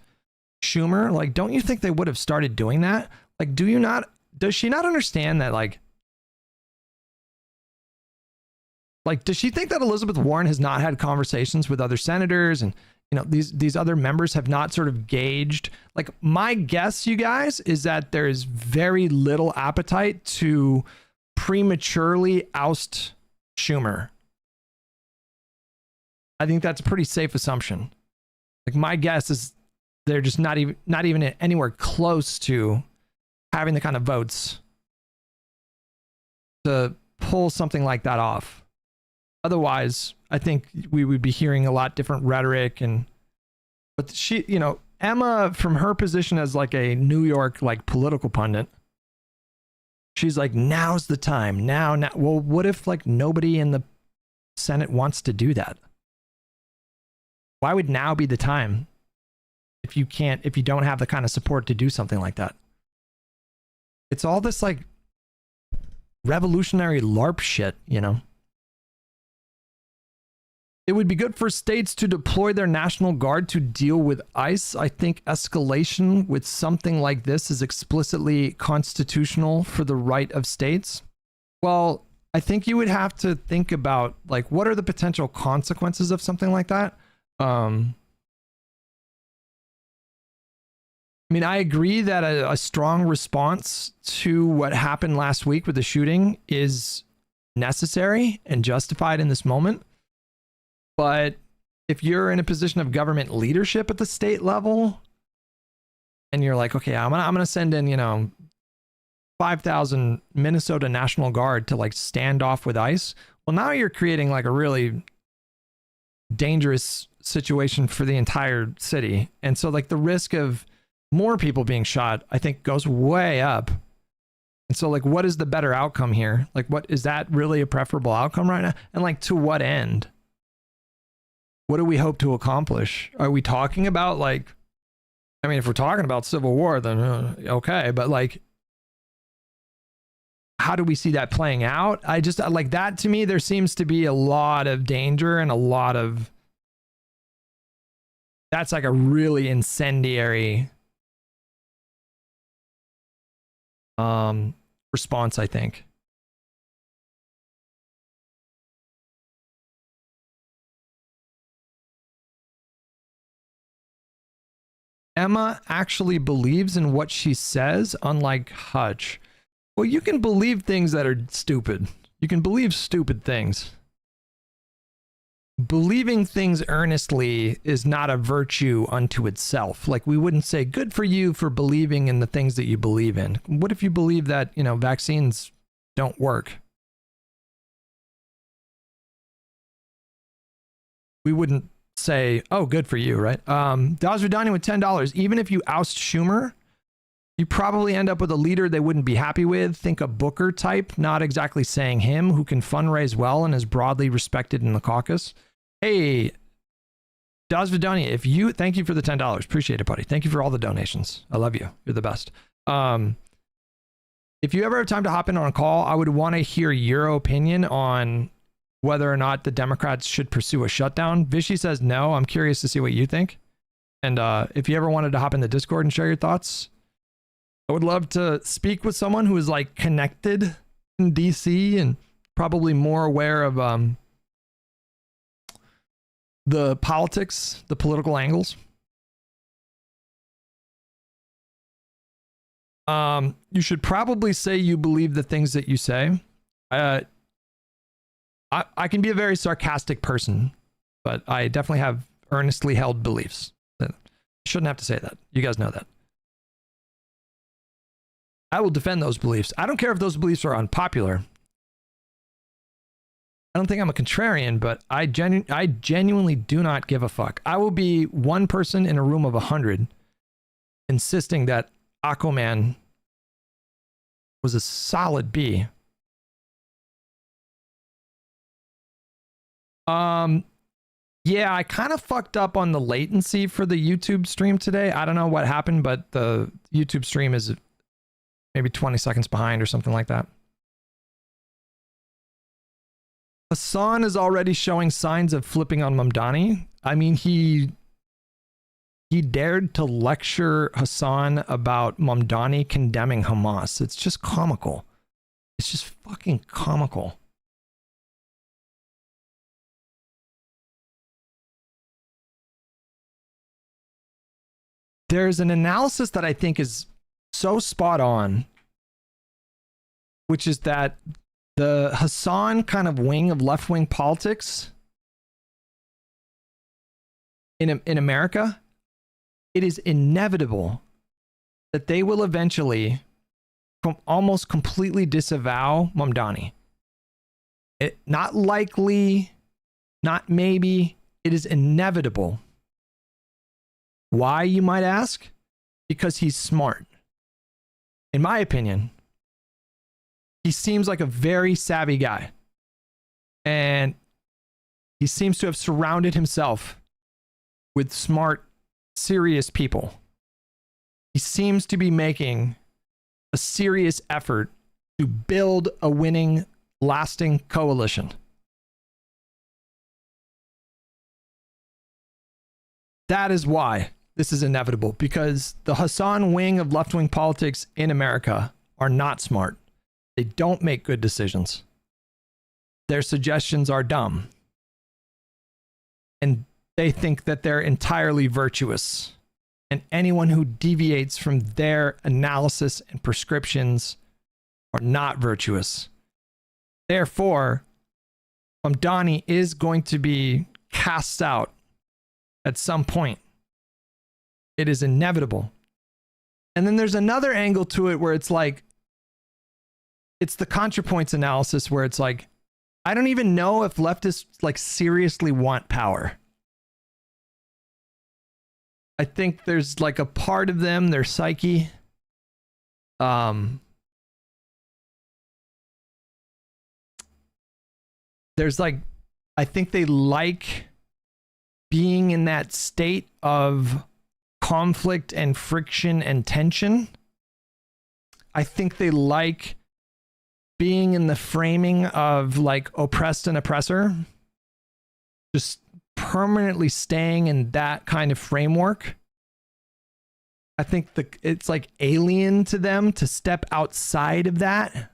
S3: Schumer, like, don't you think they would have started doing that? Like, does she not understand that, like, does she think that Elizabeth Warren has not had conversations with other senators and, you know, these other members have not sort of gauged? Like, my guess, you guys, is that there is very little appetite to prematurely oust Schumer. I think that's a pretty safe assumption. Like, my guess is they're just not even anywhere close to having the kind of votes to pull something like that off. Otherwise, I think we would be hearing a lot different rhetoric. But she, you know, Emma, from her position as like a New York like political pundit, she's like, now's the time. Now. Well, what if like nobody in the Senate wants to do that? Why would now be the time? If you don't have the kind of support to do something like that. It's all this like revolutionary LARP shit, you know. It would be good for states to deploy their National Guard to deal with ICE. I think escalation with something like this is explicitly constitutional for the right of states. Well, I think you would have to think about like what are the potential consequences of something like that. I mean, I agree that a strong response to what happened last week with the shooting is necessary and justified in this moment. But if you're in a position of government leadership at the state level and you're like, okay, I'm gonna send in, you know, 5,000 Minnesota National Guard to like stand off with ICE. Well, now you're creating like a really dangerous situation for the entire city. And so like the risk of more people being shot, I think, goes way up. And so like, what is the better outcome here? Like, what is that really a preferable outcome right now? And like, to what end? What do we hope to accomplish? Are we talking about like, I mean, if we're talking about civil war, then okay, but like, how do we see that playing out? I just like that to me, there seems to be a lot of danger and a lot of, that's like a really incendiary response, I think. Emma actually believes in what she says, unlike Hutch. Well, you can believe things that are stupid. You can believe stupid things. Believing things earnestly is not a virtue unto itself. Like, we wouldn't say, good for you for believing in the things that you believe in. What if you believe that, you know, vaccines don't work? We wouldn't say, oh, good for you, right? Daz Vidani with $10. Even if you oust Schumer, you probably end up with a leader they wouldn't be happy with. Think a Booker type, not exactly saying him, who can fundraise well and is broadly respected in the caucus. Hey, Daz Vidani, thank you for the $10. Appreciate it, buddy. Thank you for all the donations. I love you. You're the best. If you ever have time to hop in on a call, I would want to hear your opinion on whether or not the Democrats should pursue a shutdown. Vishy says no. I'm curious to see what you think. And if you ever wanted to hop in the Discord and share your thoughts, I would love to speak with someone who is like connected in DC and probably more aware of the politics, the political angles. You should probably say you believe the things that you say. I can be a very sarcastic person, but I definitely have earnestly held beliefs. Shouldn't have to say that. You guys know that. I will defend those beliefs. I don't care if those beliefs are unpopular. I don't think I'm a contrarian, but I genuinely do not give a fuck. I will be one person in a room of 100 insisting that Aquaman was a solid B. Yeah, I kind of fucked up on the latency for the YouTube stream today. I don't know what happened, but the YouTube stream is maybe 20 seconds behind or something like that. Hassan is already showing signs of flipping on Mamdani. I mean, he dared to lecture Hassan about Mamdani condemning Hamas. It's just comical. It's just fucking comical. There's an analysis that I think is so spot on, which is that the Hassan kind of wing of left-wing politics in America, it is inevitable that they will eventually almost completely disavow Mamdani. Not likely, not maybe, it is inevitable. Why, you might ask? Because he's smart. In my opinion, he seems like a very savvy guy. And he seems to have surrounded himself with smart, serious people. He seems to be making a serious effort to build a winning, lasting coalition. That is why this is inevitable, because the Hassan wing of left-wing politics in America are not smart. They don't make good decisions. Their suggestions are dumb. And they think that they're entirely virtuous. And anyone who deviates from their analysis and prescriptions are not virtuous. Therefore, Mamdani is going to be cast out at some point. It is inevitable. And then there's another angle to it where it's like, it's the ContraPoints analysis where it's like, I don't even know if leftists like seriously want power. I think there's like a part of them, their psyche, there's like, I think they like being in that state of conflict and friction and tension. I think they like being in the framing of like oppressed and oppressor, just permanently staying in that kind of framework. I think it's like alien to them to step outside of that.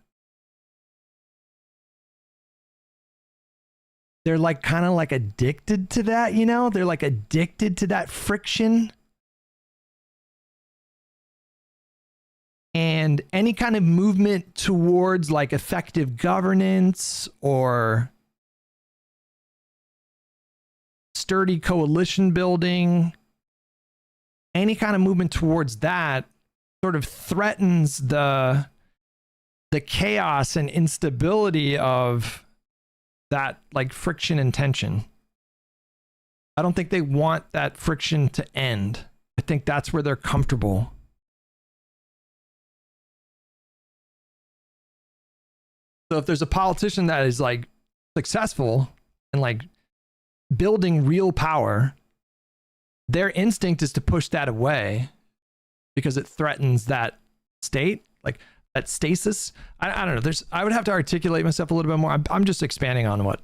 S3: They're like kind of like addicted to that, you know? They're like addicted to that friction. And any kind of movement towards like effective governance or sturdy coalition building, any kind of movement towards that sort of threatens the chaos and instability of that like friction and tension. I don't think they want that friction to end. I think that's where they're comfortable. So if there's a politician that is like successful and like building real power, their instinct is to push that away because it threatens that state, like that stasis. I don't know. I would have to articulate myself a little bit more. I'm just expanding on what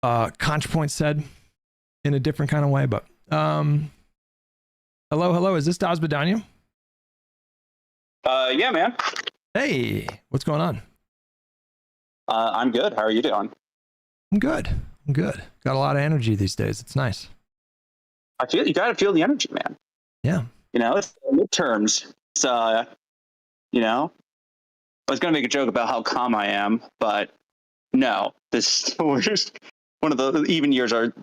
S3: ContraPoint said in a different kind of way. But hello. Is this Daz Badania?
S8: Yeah, man.
S3: Hey, what's going on?
S8: I'm good. How are you doing?
S3: I'm good. Got a lot of energy these days. It's nice.
S8: You got to feel the energy, man.
S3: Yeah.
S8: You know, it's midterms. It's, you know, I was going to make a joke about how calm I am, but no, we're just one of the even years are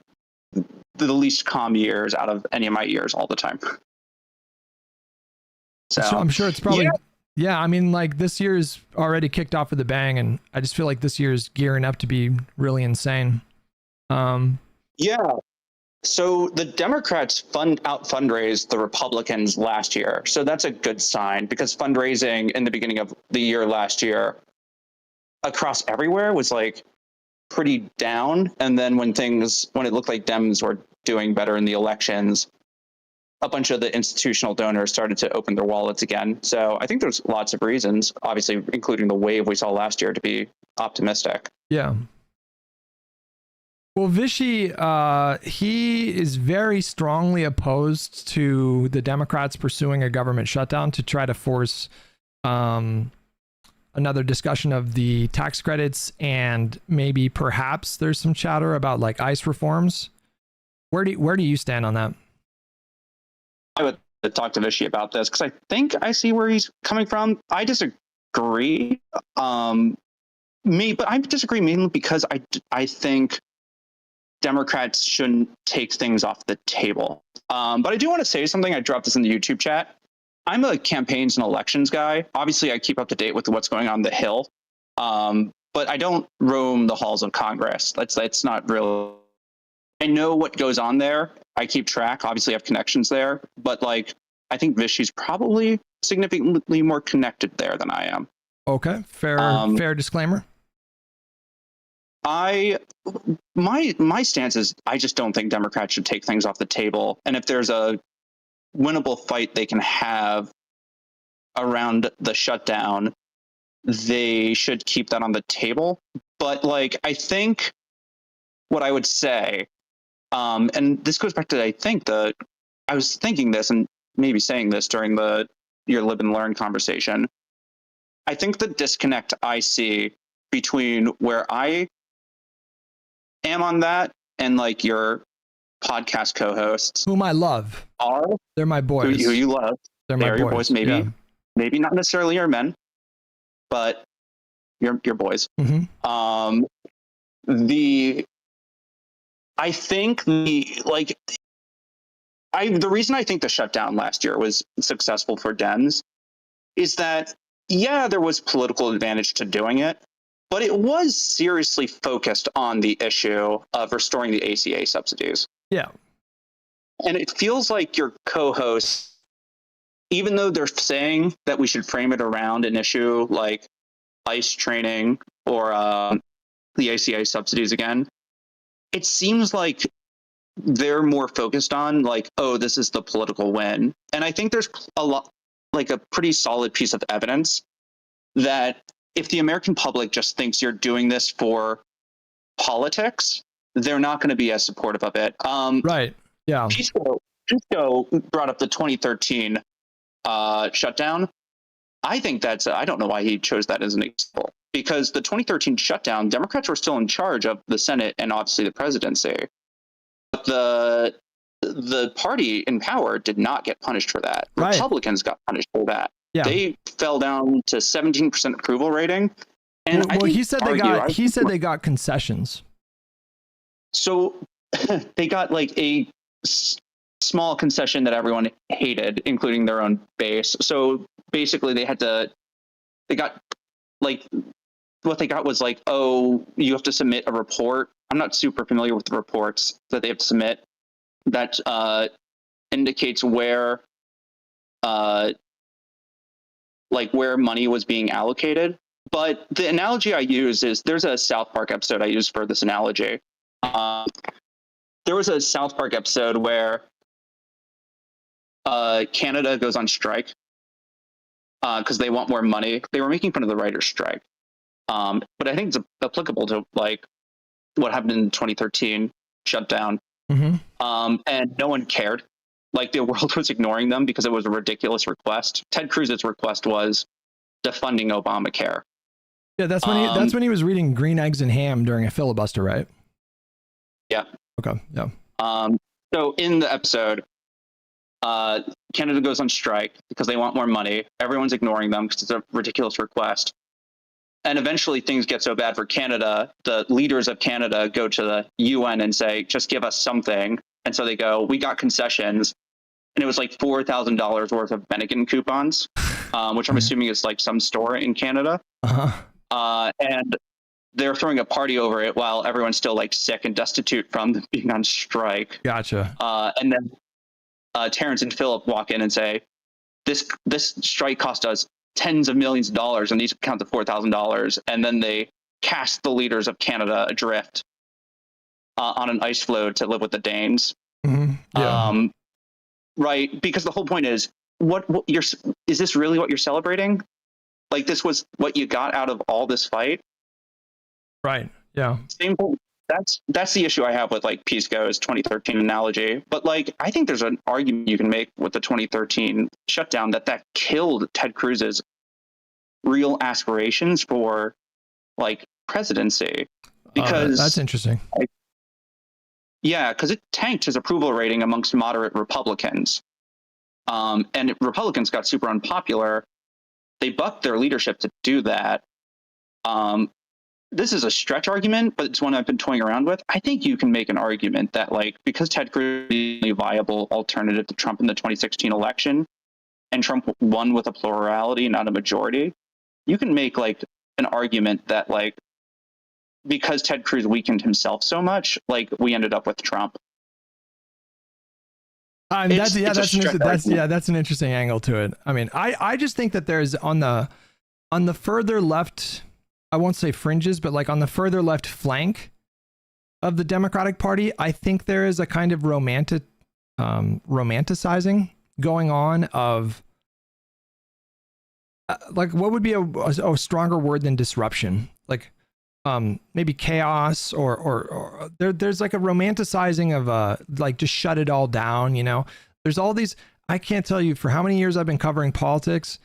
S8: the least calm years out of any of my years all the time. So
S3: I'm sure it's probably, yeah, I mean, like this year's already kicked off with a bang, and I just feel like this year's gearing up to be really insane.
S8: Yeah. So the Democrats fundraised the Republicans last year. So that's a good sign, because fundraising in the beginning of the year last year across everywhere was like pretty down. And then when it looked like Dems were doing better in the elections, a bunch of the institutional donors started to open their wallets again. So I think there's lots of reasons, obviously, including the wave we saw last year, to be optimistic.
S3: Yeah. Well, Vishy, he is very strongly opposed to the Democrats pursuing a government shutdown to try to force another discussion of the tax credits, and maybe perhaps there's some chatter about like ICE reforms. Where do you stand on that?
S8: I would talk to Vishy about this because I think I see where he's coming from. I disagree. But I disagree mainly because I think Democrats shouldn't take things off the table. But I do want to say something. I dropped this in the YouTube chat. I'm a campaigns and elections guy. Obviously, I keep up to date with what's going on the Hill. But I don't roam the halls of Congress. That's not real. I know what goes on there. I keep track. Obviously, I have connections there. But like, I think Vishy's probably significantly more connected there than I am.
S3: Okay, fair disclaimer.
S8: My stance is I just don't think Democrats should take things off the table. And if there's a winnable fight they can have around the shutdown, they should keep that on the table. But like, I think what I would say, and this goes back to, I was thinking this and maybe saying this during your live and learn conversation. I think the disconnect I see between where I am on that and like your podcast co-hosts,
S3: whom I love, they're my boys.
S8: Who you love,
S3: they're
S8: your boys. Maybe not necessarily your men, but your boys.
S3: Mm-hmm.
S8: The reason I think the shutdown last year was successful for Dems is that, yeah, there was political advantage to doing it, but it was seriously focused on the issue of restoring the ACA subsidies.
S3: Yeah.
S8: And it feels like your co-hosts, even though they're saying that we should frame it around an issue like ICE training or the ACA subsidies again, it seems like they're more focused on like, oh, this is the political win. And I think there's a pretty solid piece of evidence that if the American public just thinks you're doing this for politics, they're not going to be as supportive of it.
S3: Right. Yeah.
S8: Pisco brought up the 2013 shutdown. I think I don't know why he chose that as an example, because the 2013 shutdown, Democrats were still in charge of the Senate and obviously the presidency. But the the party in power did not get punished for that.
S3: Right.
S8: Republicans got punished for that.
S3: Yeah.
S8: They fell down to 17% approval rating. And
S3: Well, he said they got concessions.
S8: So they got like a small concession that everyone hated, including their own base. So basically they got like, what they got was like, oh, you have to submit a report. I'm not super familiar with the reports that they have to submit that indicates where money was being allocated. But the analogy I use is, there's a South Park episode I use for this analogy. There was a South Park episode where Canada goes on strike because they want more money. They were making fun of the writers' strike. But I think it's applicable to like what happened in 2013 shutdown.
S3: Mm-hmm.
S8: And no one cared. Like, the world was ignoring them because it was a ridiculous request. Ted Cruz's request was defunding Obamacare.
S3: Yeah, that's when he was reading Green Eggs and Ham during a filibuster, right?
S8: Yeah.
S3: Okay. Yeah.
S8: So in the episode, Canada goes on strike because they want more money. Everyone's ignoring them because it's a ridiculous request. And eventually things get so bad for Canada, the leaders of Canada go to the UN and say, just give us something. And so they go, we got concessions. And it was like $4,000 worth of Bennigan coupons, which I'm assuming is like some store in Canada. And they're throwing a party over it while everyone's still like sick and destitute from being on strike.
S3: Gotcha.
S8: And then Terrence and Philip walk in and say, this strike cost us tens of millions of dollars, and these count to $4,000. And then they cast the leaders of Canada adrift on an ice floe to live with the Danes.
S3: Mm-hmm. Yeah.
S8: Right, because the whole point is, is this really what you're celebrating? Like, this was what you got out of all this fight?
S3: Right. Yeah.
S8: Same thing. That's the issue I have with like Pisco's 2013 analogy. But like, I think there's an argument you can make with the 2013 shutdown that killed Ted Cruz's real aspirations for like presidency. Because
S3: that's interesting.
S8: Yeah, because it tanked his approval rating amongst moderate Republicans. And Republicans got super unpopular. They bucked their leadership to do that. This is a stretch argument, but it's one I've been toying around with. I think you can make an argument that, like, because Ted Cruz is the only viable alternative to Trump in the 2016 election, and Trump won with a plurality, not a majority, you can make, like, an argument that, like, because Ted Cruz weakened himself so much, like, we ended up with Trump.
S3: That's an interesting angle to it. I mean, I just think that there's on the further left, I won't say fringes, but like on the further left flank of the Democratic Party, I think there is a kind of romanticizing going on of like, what would be a stronger word than disruption? Like maybe chaos or there's like a romanticizing of like, just shut it all down. You know, there's all these, I can't tell you for how many years I've been covering politics.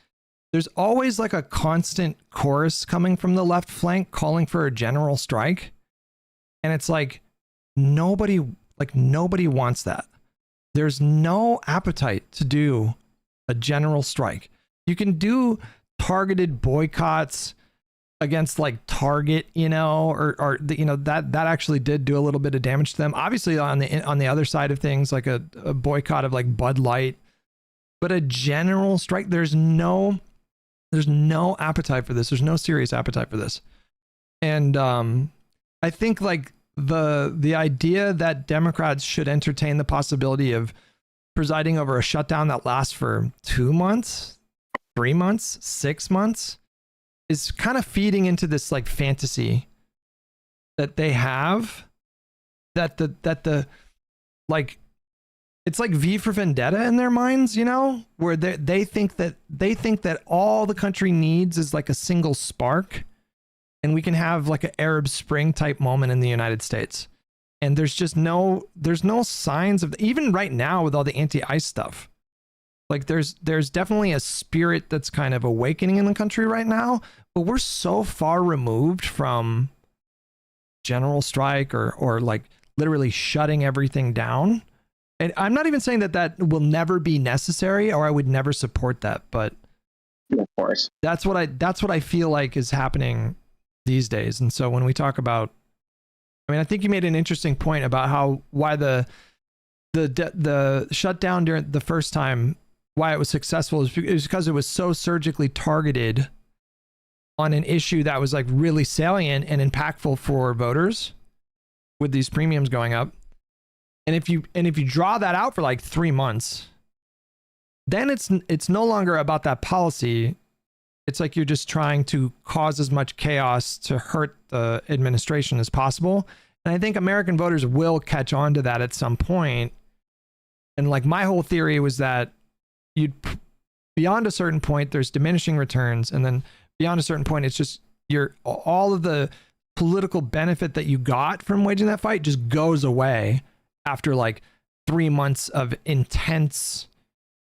S3: There's always like a constant chorus coming from the left flank calling for a general strike. And it's like, nobody wants that. There's no appetite to do a general strike. You can do targeted boycotts against like Target, you know, or you know, that actually did do a little bit of damage to them. Obviously on the other side of things, like a boycott of like Bud Light, but a general strike, there's no appetite for this. There's no serious appetite for this. And I think like the idea that Democrats should entertain the possibility of presiding over a shutdown that lasts for 2 months, 3 months, 6 months is kind of feeding into this like fantasy that they have that the like, it's like V for Vendetta in their minds, you know, where they think that all the country needs is like a single spark, and we can have like an Arab Spring type moment in the United States. And there's no signs of, even right now with all the anti-ICE stuff. Like there's definitely a spirit that's kind of awakening in the country right now, but we're so far removed from general strike or like literally shutting everything down And I'm not even saying that that will never be necessary, or I would never support that, but
S8: of course,
S3: that's what I feel like is happening these days. And so when we talk about, I mean, I think you made an interesting point about why the shutdown during the first time, why it was successful is because it was so surgically targeted on an issue that was like really salient and impactful for voters with these premiums going up. And if you draw that out for like 3 months, then it's no longer about that policy. It's like you're just trying to cause as much chaos to hurt the administration as possible. And I think American voters will catch on to that at some point. And like my whole theory was that beyond a certain point, there's diminishing returns. And then beyond a certain point, it's just all of the political benefit that you got from waging that fight just goes away after like 3 months of intense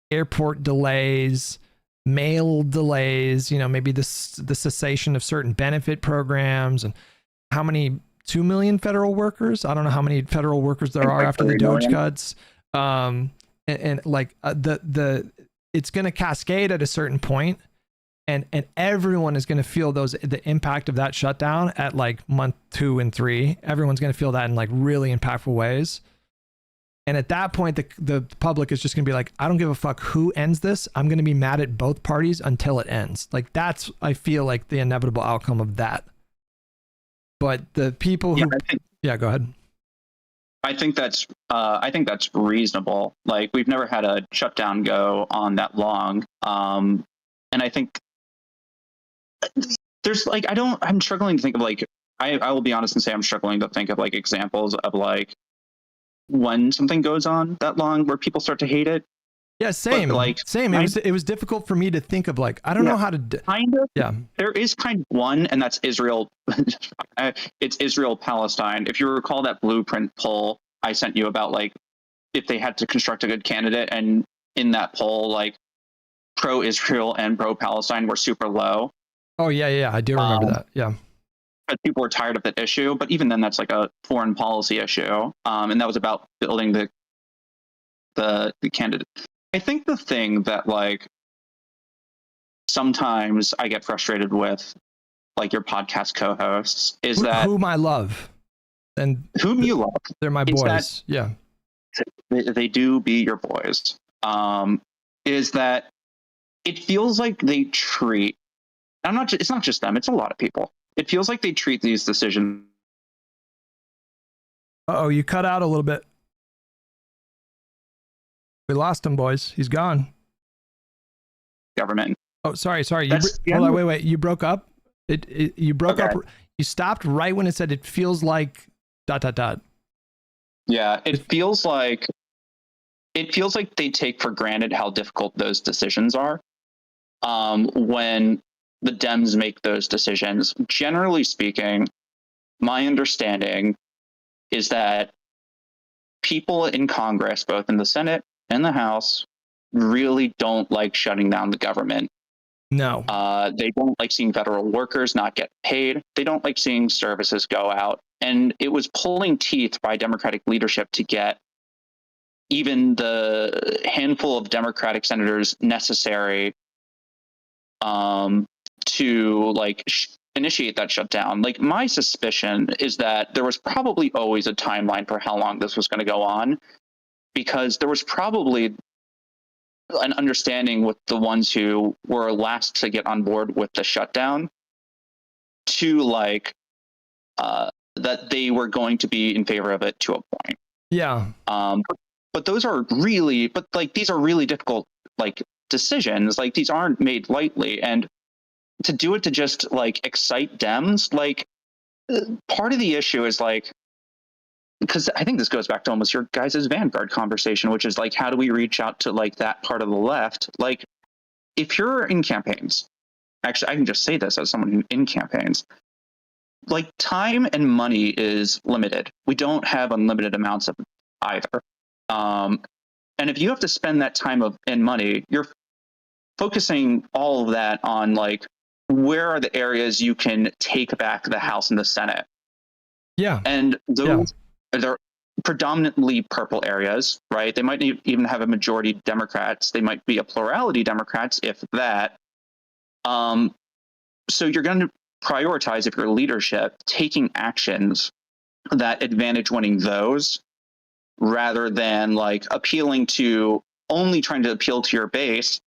S3: airport delays, mail delays, maybe the cessation of certain benefit programs, and how many 2 million federal workers? I don't know how many federal workers there are after the Doge cuts. And like it's going to cascade at a certain point, and everyone is going to feel the impact of that shutdown at like month 2 and 3. Everyone's going to feel that in like really impactful ways. And at that point, the public is just going to be like, I don't give a fuck who ends this. I'm going to be mad at both parties until it ends. Like that's, I feel like, the inevitable outcome of that. But the people who, go ahead.
S8: I think that's reasonable. Like we've never had a shutdown go on that long. And I think there's like, I'm struggling to think of like, I will be honest and say I'm struggling to think of like examples of like when something goes on that long where people start to hate it.
S3: Yeah, same.
S8: But
S3: same. It was difficult for me to think of like, I don't know how to
S8: kind of.
S3: Yeah.
S8: There is kind of one, and that's Israel. It's Israel-Palestine. If you recall that blueprint poll I sent you about like if they had to construct a good candidate, and in that poll, like pro-Israel and pro-Palestine were super low.
S3: Oh yeah, I do remember that. Yeah.
S8: But people were tired of that issue. But even then, that's like a foreign policy issue, and that was about building the candidate. I think the thing that like sometimes I get frustrated with, like your podcast co-hosts, is that
S3: whom I love and
S8: whom you love.
S3: They're my boys. Yeah,
S8: they do be your boys. Is that it feels like they treat. It's not just them. It's a lot of people. It feels like they treat these decisions.
S3: Uh-oh, you cut out a little bit. We lost him, boys. He's gone.
S8: Government.
S3: Oh, sorry. Hold on, wait. You broke up. You broke up. You stopped right when it said it feels like ...
S8: Yeah, it feels like they take for granted how difficult those decisions are. When the Dems make those decisions, generally speaking, my understanding is that people in Congress, both in the Senate and the House, really don't like shutting down the government.
S3: No.
S8: They don't like seeing federal workers not get paid. They don't like seeing services go out. And it was pulling teeth by Democratic leadership to get even the handful of Democratic senators necessary to like initiate that shutdown. Like my suspicion is that there was probably always a timeline for how long this was going to go on, because there was probably an understanding with the ones who were last to get on board with the shutdown to like that they were going to be in favor of it to a point.
S3: Yeah.
S8: But these are really difficult like decisions. Like these aren't made lightly, and to do it to just like excite Dems, like part of the issue is like, because I think this goes back to almost your guys' Vanguard conversation, which is like, how do we reach out to like that part of the left? Like if you're in campaigns, actually, I can just say this as someone in campaigns, like time and money is limited. We don't have unlimited amounts of either. And if you have to spend that time and money, you're focusing all of that on like, where are the areas you can take back the House and the Senate?
S3: Yeah.
S8: And those predominantly purple areas, right? They might even have a majority Democrats. They might be a plurality Democrats, if that. So you're going to prioritize, if you're leadership, taking actions that advantage winning those, rather than like only trying to appeal to your base,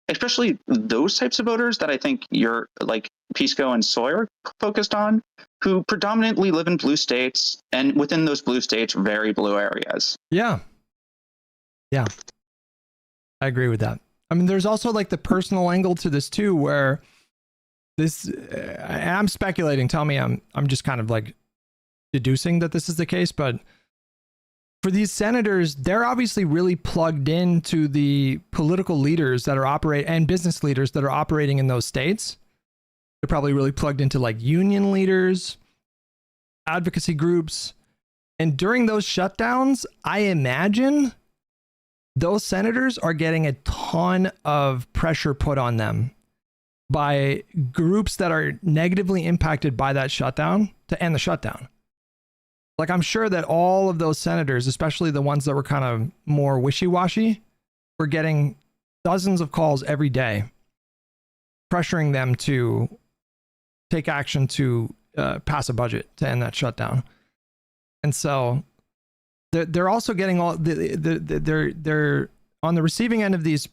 S8: especially those types of voters that I think you're like Pisco and Sawyer focused on, who predominantly live in blue states, and within those blue states, very blue areas.
S3: Yeah. Yeah. I agree with that. I mean, there's also like the personal angle to this too, where this, I'm speculating, tell me I'm just kind of like deducing that this is the case, but for these senators, they're obviously really plugged into the political leaders that are and business leaders that are operating in those states. They're probably really plugged into like union leaders, advocacy groups. And during those shutdowns, I imagine those senators are getting a ton of pressure put on them by groups that are negatively impacted by that shutdown to end the shutdown. Like, I'm sure that all of those senators, especially the ones that were kind of more wishy-washy, were getting dozens of calls every day pressuring them to take action to pass a budget to end that shutdown. And so they're also getting they're on the receiving end of these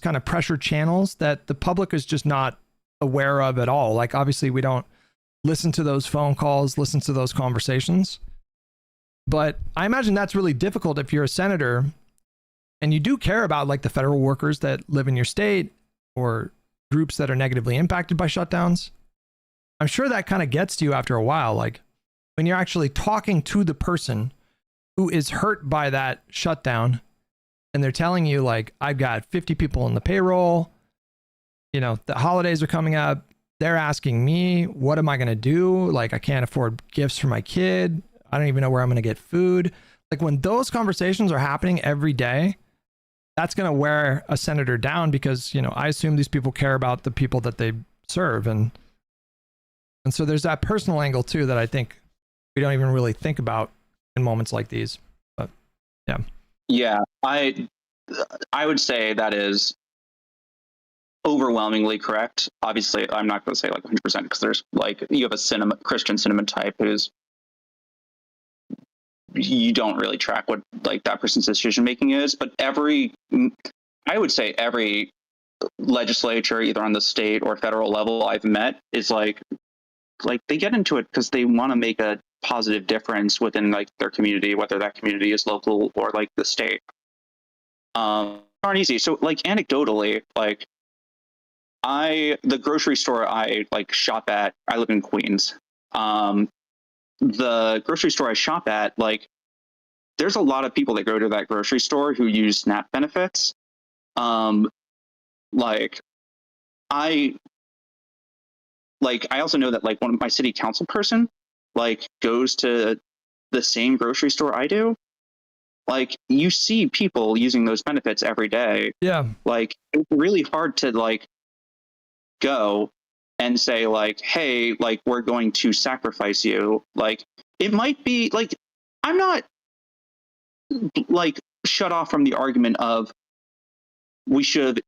S3: kind of pressure channels that the public is just not aware of at all. Like, obviously we don't listen to those phone calls, listen to those conversations. But I imagine that's really difficult if you're a senator and you do care about like the federal workers that live in your state or groups that are negatively impacted by shutdowns. I'm sure that kind of gets to you after a while. Like, when you're actually talking to the person who is hurt by that shutdown and they're telling you like, I've got 50 people on the payroll, you know, the holidays are coming up. They're asking me, what am I going to do? Like, I can't afford gifts for my kid. I don't even know where I'm going to get food. Like, when those conversations are happening every day, that's going to wear a senator down, because, you know, I assume these people care about the people that they serve. And so there's that personal angle too that I think we don't even really think about in moments like these. But yeah.
S8: Yeah, I would say that is overwhelmingly correct. Obviously, I'm not going to say like 100%, because there's like, you have a Christian cinema type who's, you don't really track what like that person's decision making is. But I would say every legislature, either on the state or federal level I've met, is like they get into it because they want to make a positive difference within like their community, whether that community is local or like the state. Aren't easy. So like anecdotally, like the grocery store I like shop at, I live in Queens. The grocery store I shop at, like, there's a lot of people that go to that grocery store who use SNAP benefits. I also know that like one of my city council person like goes to the same grocery store I do. Like, you see people using those benefits every day.
S3: Yeah. Like,
S8: it's really hard to like go and say like, hey, like, we're going to sacrifice you. Like, it might be like, I'm not like shut off from the argument of we should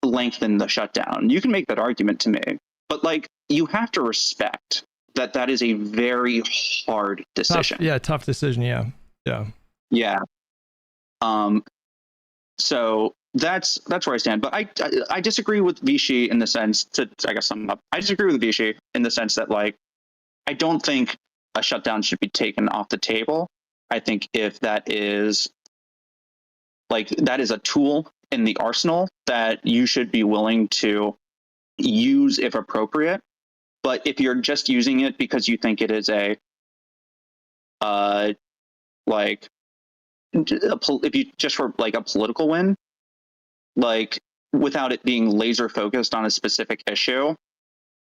S8: lengthen the shutdown. You can make that argument to me, but like, you have to respect that that is a very hard decision.
S3: Tough decision.
S8: Yeah. So that's where I stand. But I disagree with Vichy in the sense I disagree with Vichy in the sense that like, I don't think a shutdown should be taken off the table. I think if that is a tool in the arsenal that you should be willing to use if appropriate. But if you're just using it because you think it is if you just for like a political win, like without it being laser focused on a specific issue,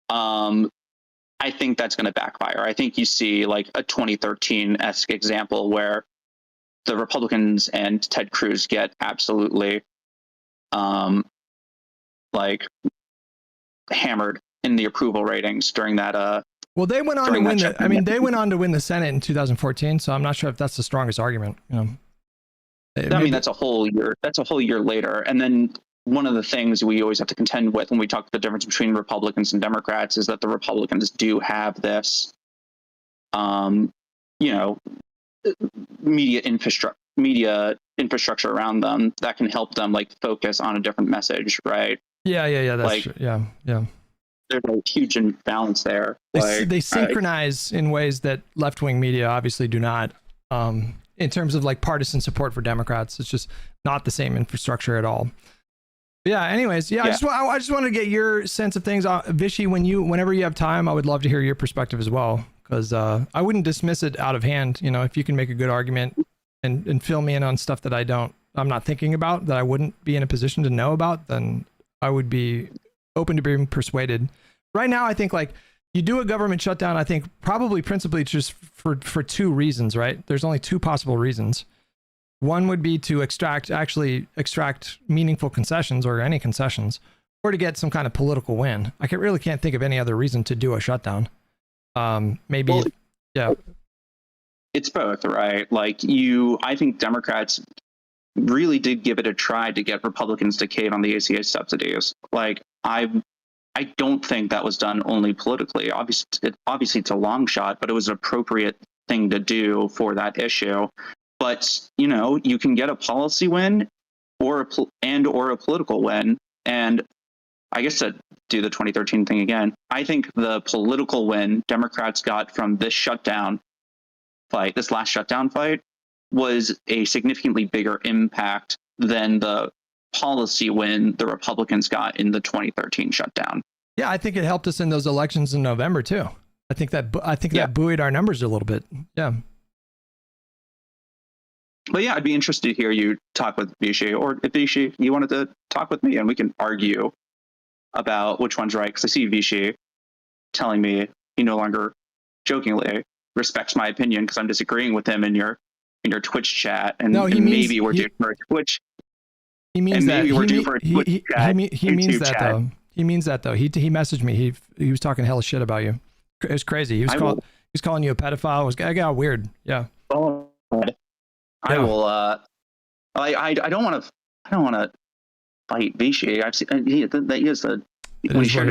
S8: I think that's going to backfire. I think you see like a 2013-esque example where the Republicans and Ted Cruz get absolutely like hammered in the approval ratings during that
S3: Well, they went on to win the. I mean, they went on to win the Senate in 2014. So I'm not sure if that's the strongest argument. You know,
S8: I mean, that's a whole year. That's a whole year later. And then one of the things we always have to contend with when we talk the difference between Republicans and Democrats is that the Republicans do have this, you know, media infrastructure around them that can help them like focus on a different message, right?
S3: Yeah. That's
S8: like,
S3: true. Yeah.
S8: There's a huge imbalance there.
S3: They synchronize in ways that left-wing media obviously do not. In terms of like partisan support for Democrats, it's just not the same infrastructure at all. But yeah. Anyways, I just want to get your sense of things, Vishy. Whenever you have time, I would love to hear your perspective as well, because I wouldn't dismiss it out of hand. You know, if you can make a good argument and fill me in on stuff that I'm not thinking about, that I wouldn't be in a position to know about, then I would be open to being persuaded. Right now, I think like you do a government shutdown, I think probably principally just for two reasons, right? There's only two possible reasons. One would be to extract meaningful concessions or any concessions, or to get some kind of political win. I really can't think of any other reason to do a shutdown. Yeah.
S8: It's both, right? Like I think Democrats really did give it a try to get Republicans to cave on the ACA subsidies. Like I don't think that was done only politically. Obviously, it's a long shot, but it was an appropriate thing to do for that issue. But you know, you can get a policy win, or a political win. And I guess to do the 2013 thing again, I think the political win Democrats got from this last shutdown fight, was a significantly bigger impact than the policy win the Republicans got in the 2013 shutdown.
S3: Yeah, I think it helped us in those elections in November too. I think that buoyed our numbers a little bit. Yeah.
S8: But yeah, I'd be interested to hear you talk with Vichy, or if Vichy, you wanted to talk with me and we can argue about which one's right. Because I see Vichy telling me he no longer, jokingly, respects my opinion because I'm disagreeing with him in your Twitch chat, and maybe we're due for a Twitch.
S3: He means that.
S8: He
S3: means that though. He means that though. He messaged me. He was talking hella shit about you. It was crazy. He was calling you a pedophile. It got weird. Yeah.
S8: Oh, I will. I don't want to fight Vichy. I've seen he has the when he shared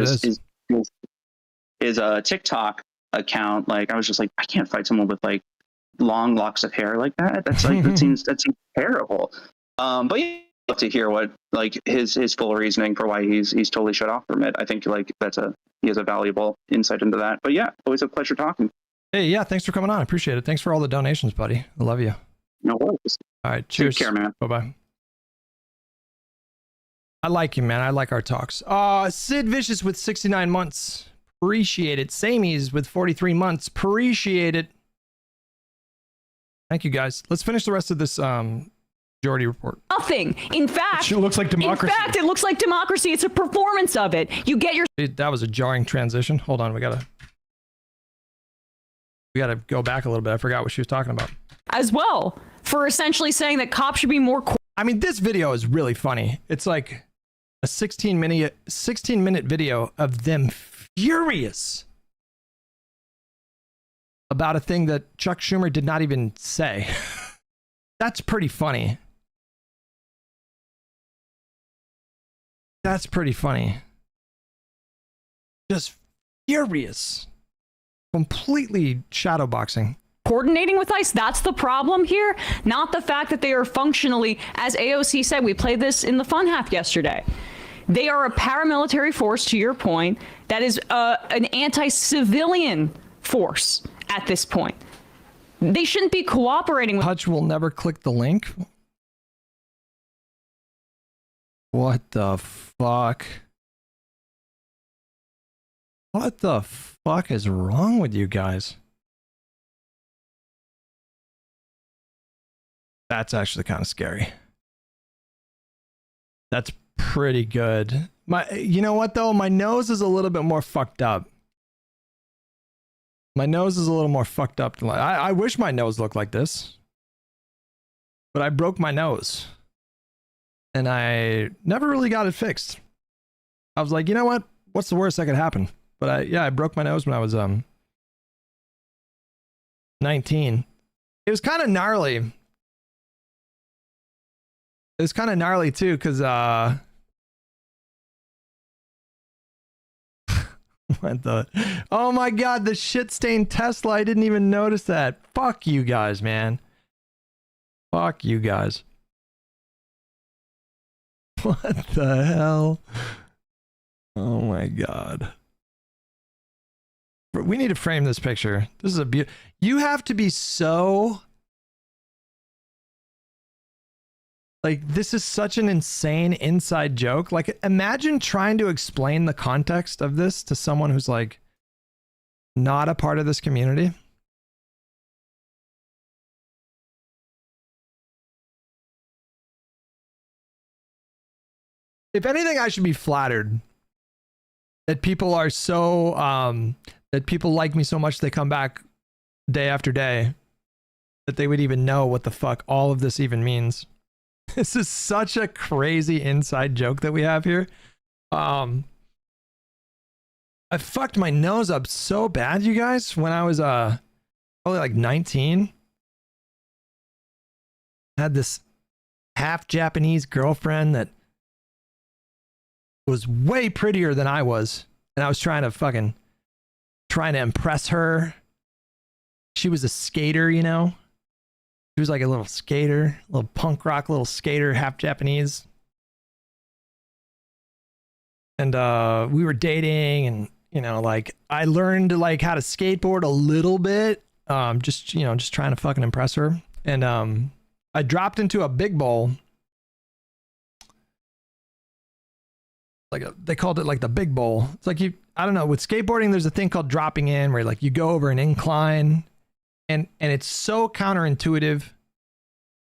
S8: his TikTok account. Like I was just like, I can't fight someone with like long locks of hair like that. That's like that seems terrible. But yeah, I'd love to hear what like his full reasoning for why he's totally shut off from it. I think like he has a valuable insight into that. But yeah, always a pleasure talking.
S3: Hey, yeah, thanks for coming on. I appreciate it. Thanks for all the donations, buddy. I love you.
S8: No worries.
S3: All right, cheers.
S8: Take care, man.
S3: Bye-bye. I like you, man. I like our talks. Sid Vicious with 69 months. Appreciate it. Samies with 43 months. Appreciate it. Thank you, guys. Let's finish the rest of this majority report.
S6: Nothing. In fact,
S10: it looks like democracy.
S6: In fact, it looks like democracy. It's a performance of it. You get your.
S3: That was a jarring transition. Hold on. We gotta go back a little bit. I forgot what she was talking about.
S6: As well, for essentially saying that cops should be more.
S3: I mean, this video is really funny. It's like a 16-minute video of them furious about a thing that Chuck Schumer did not even say. That's pretty funny. That's pretty funny. Just furious. Completely shadowboxing.
S6: Coordinating with ICE, that's the problem here, not the fact that they are functionally, as AOC said, we played this in the fun half yesterday. They are a paramilitary force, to your point, that is an anti-civilian force at this point. They shouldn't be cooperating with.
S3: Hutch will never click the link. What the fuck? What the fuck is wrong with you guys? That's actually kind of scary. That's pretty good. You know what though? My nose is a little bit more fucked up. My nose is a little more fucked up. I wish my nose looked like this. But I broke my nose. And I never really got it fixed. I was like, you know what? What's the worst that could happen? But I broke my nose when I was 19. It was kind of gnarly. It was kind of gnarly too, because what the? Oh my god, the shit stained Tesla! I didn't even notice that. Fuck you guys, man. Fuck you guys. What the hell? Oh my god. We need to frame this picture. This is a beautiful. You have to be so. Like, this is such an insane inside joke. Like, imagine trying to explain the context of this to someone who's like not a part of this community. If anything, I should be flattered that people are so, that people like me so much they come back day after day, that they would even know what the fuck all of this even means. This is such a crazy inside joke that we have here. I fucked my nose up so bad, you guys, when I was probably like 19. I had this half Japanese girlfriend that was way prettier than I was, and I was trying to impress her. She was a skater, you know. She was like a little skater, a little punk rock, little skater, half Japanese. And we were dating, and you know, like I learned like how to skateboard a little bit, just trying to fucking impress her. And I dropped into a big bowl. They called it like the big bowl. It's like I don't know, with skateboarding there's a thing called dropping in where like you go over an incline, and it's so counterintuitive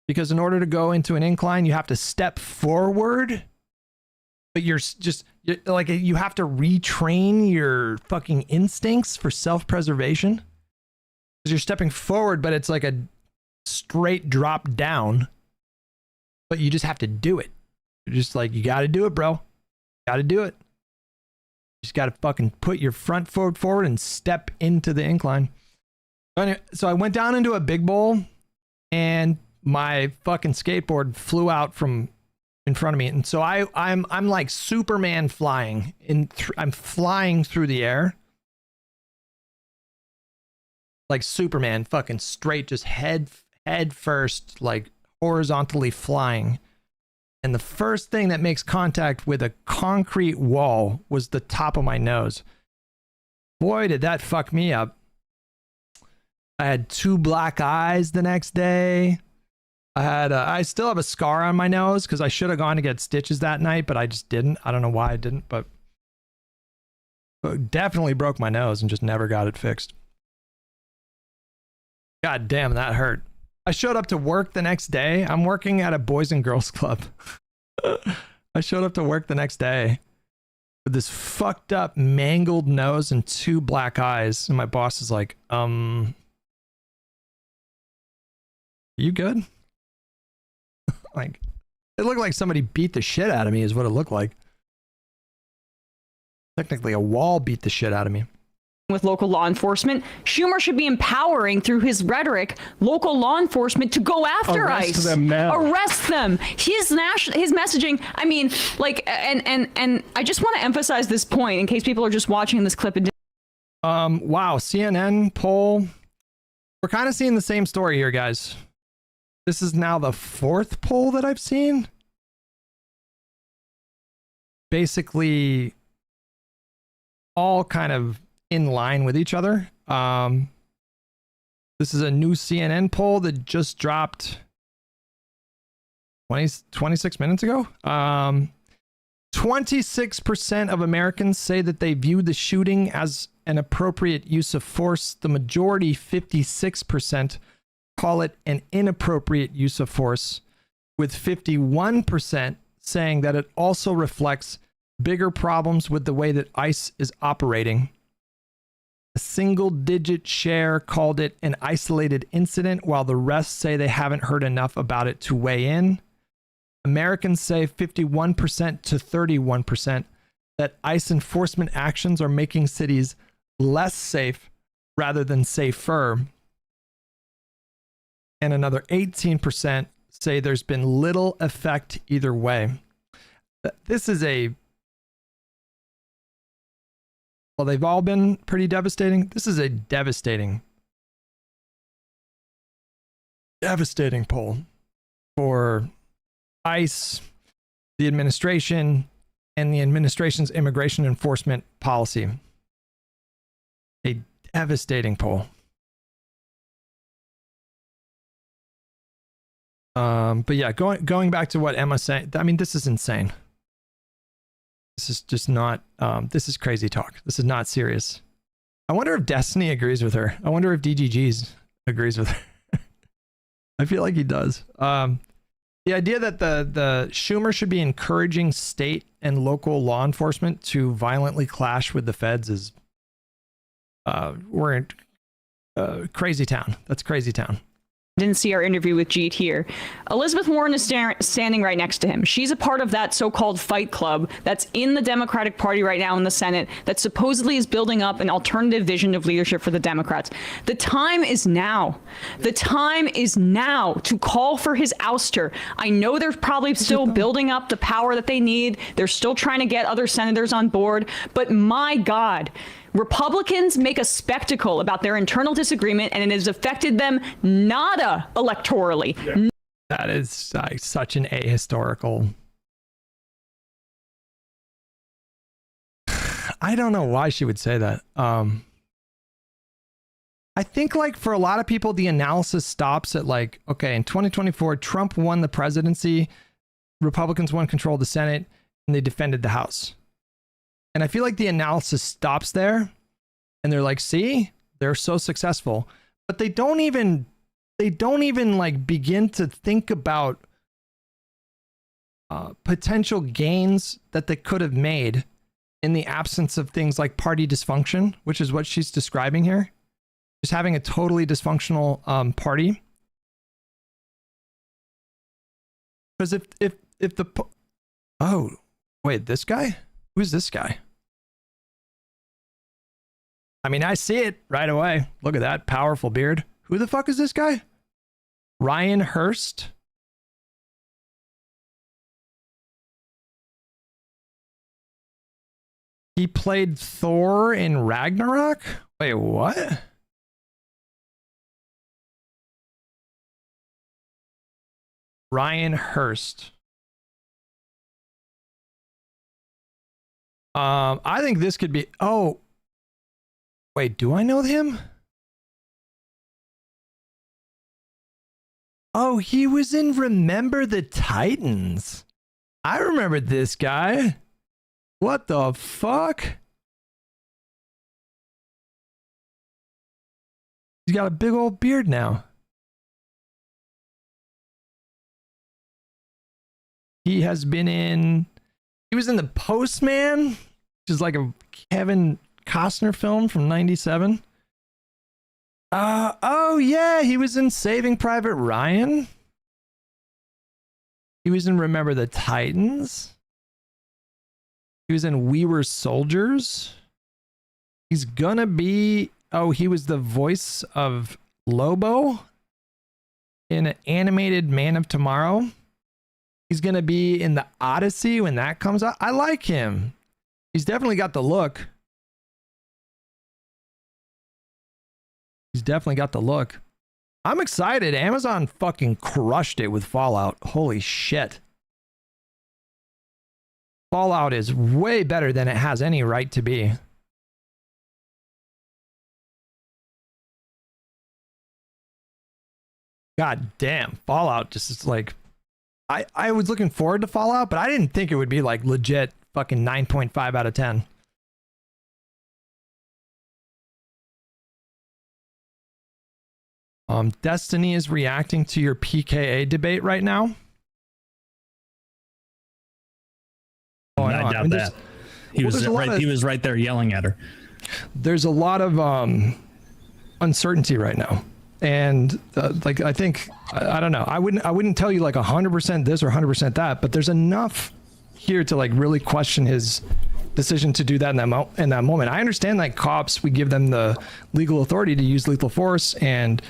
S3: because in order to go into an incline you have to step forward, but you're like you have to retrain your fucking instincts for self-preservation because you're stepping forward, but it's like a straight drop down, but you just have to do it. You're just like, you got to do it, bro. Got to do it. You just got to fucking put your front foot forward and step into the incline. So I went down into a big bowl, and my fucking skateboard flew out from in front of me, and so I'm like Superman flying. I'm flying through the air like Superman, fucking straight, just head first, like horizontally flying. And the first thing that makes contact with a concrete wall was the top of my nose. Boy, did that fuck me up. I had 2 black eyes the next day. I still have a scar on my nose because I should have gone to get stitches that night, but I just didn't. I don't know why I didn't, but definitely broke my nose and just never got it fixed. God damn, that hurt. I showed up to work the next day. I'm working at a Boys and Girls Club. I showed up to work the next day with this fucked up, mangled nose and 2 black eyes. And my boss is like, you good? Like, it looked like somebody beat the shit out of me is what it looked like. Technically, a wall beat the shit out of me.
S6: With local law enforcement, Schumer should be empowering through his rhetoric local law enforcement to go after ICE.
S10: Them now.
S6: Arrest them. His messaging. I mean, like, and I just want to emphasize this point in case people are just watching this clip.
S3: Wow, CNN poll. We're kind of seeing the same story here, guys. This is now the 4th poll that I've seen. Basically, all kind of in line with each other. This is a new CNN poll that just dropped 26 minutes ago. 26% of Americans say that they view the shooting as an appropriate use of force. The majority, 56%, call it an inappropriate use of force, with 51% saying that it also reflects bigger problems with the way that ICE is operating. A single-digit share called it an isolated incident, while the rest say they haven't heard enough about it to weigh in. Americans say 51% to 31% that ICE enforcement actions are making cities less safe rather than safer. and another 18% say there's been little effect either way. This is well, they've all been pretty devastating. This is a devastating poll for ICE, the administration, and the administration's immigration enforcement policy. A devastating poll. But yeah, going back to what Emma's saying, I mean, this is insane. This is just not, this is crazy talk. This is not serious. I wonder if Destiny agrees with her. I wonder if DGGs agrees with her. I feel like he does. The idea that the Schumer should be encouraging state and local law enforcement to violently clash with the feds is, we're in crazy town. That's crazy town.
S6: Didn't see our interview with Jeet here. Elizabeth Warren is standing right next to him. She's a part of that so-called fight club that's in the Democratic Party right now in the Senate that supposedly is building up an alternative vision of leadership for the Democrats. The time is now. The time is now to call for his ouster. I know they're probably still building up the power that they need. They're still trying to get other senators on board. But my God, Republicans make a spectacle about their internal disagreement, and it has affected them nada electorally.
S3: Yeah. That is such an ahistorical. I don't know why she would say that. I think like for a lot of people, the analysis stops at like, okay, in 2024, Trump won the presidency, Republicans won control of the Senate, and they defended the House. And I feel like the analysis stops there and they're like, see, they're so successful, but they don't even like begin to think about potential gains that they could have made in the absence of things like party dysfunction, which is what she's describing here. Just having a totally dysfunctional party. Because if the, oh, wait, this guy? Who's this guy? I mean, I see it right away. Look at that powerful beard. Who the fuck is this guy? Ryan Hurst? He played Thor in Ragnarok? Wait, what? Ryan Hurst. I think this could be, oh, wait, do I know him? Oh, he was in Remember the Titans. I remember this guy. What the fuck? He's got a big old beard now. He has been in, he was in The Postman, which is like a Kevin Costner film from '97. Oh yeah, he was in Saving Private Ryan. He was in Remember the Titans. He was in We Were Soldiers. He's gonna be, oh, he was the voice of Lobo in an animated Man of Tomorrow. He's going to be in the Odyssey when that comes out. I like him. He's definitely got the look. He's definitely got the look. I'm excited. Amazon fucking crushed it with Fallout. Holy shit. Fallout is way better than it has any right to be. God damn. Fallout just is like, I was looking forward to Fallout, but I didn't think it would be like legit fucking 9.5 out of 10. Destiny is reacting to your PKA debate right now.
S14: Oh, I doubt that. He was right there yelling at her.
S3: There's a lot of uncertainty right now. And like, I think, I don't know. I wouldn't tell you like 100% this or 100% that, but there's enough here to like really question his decision to do that in that moment. I understand like cops, we give them the legal authority to use lethal force, and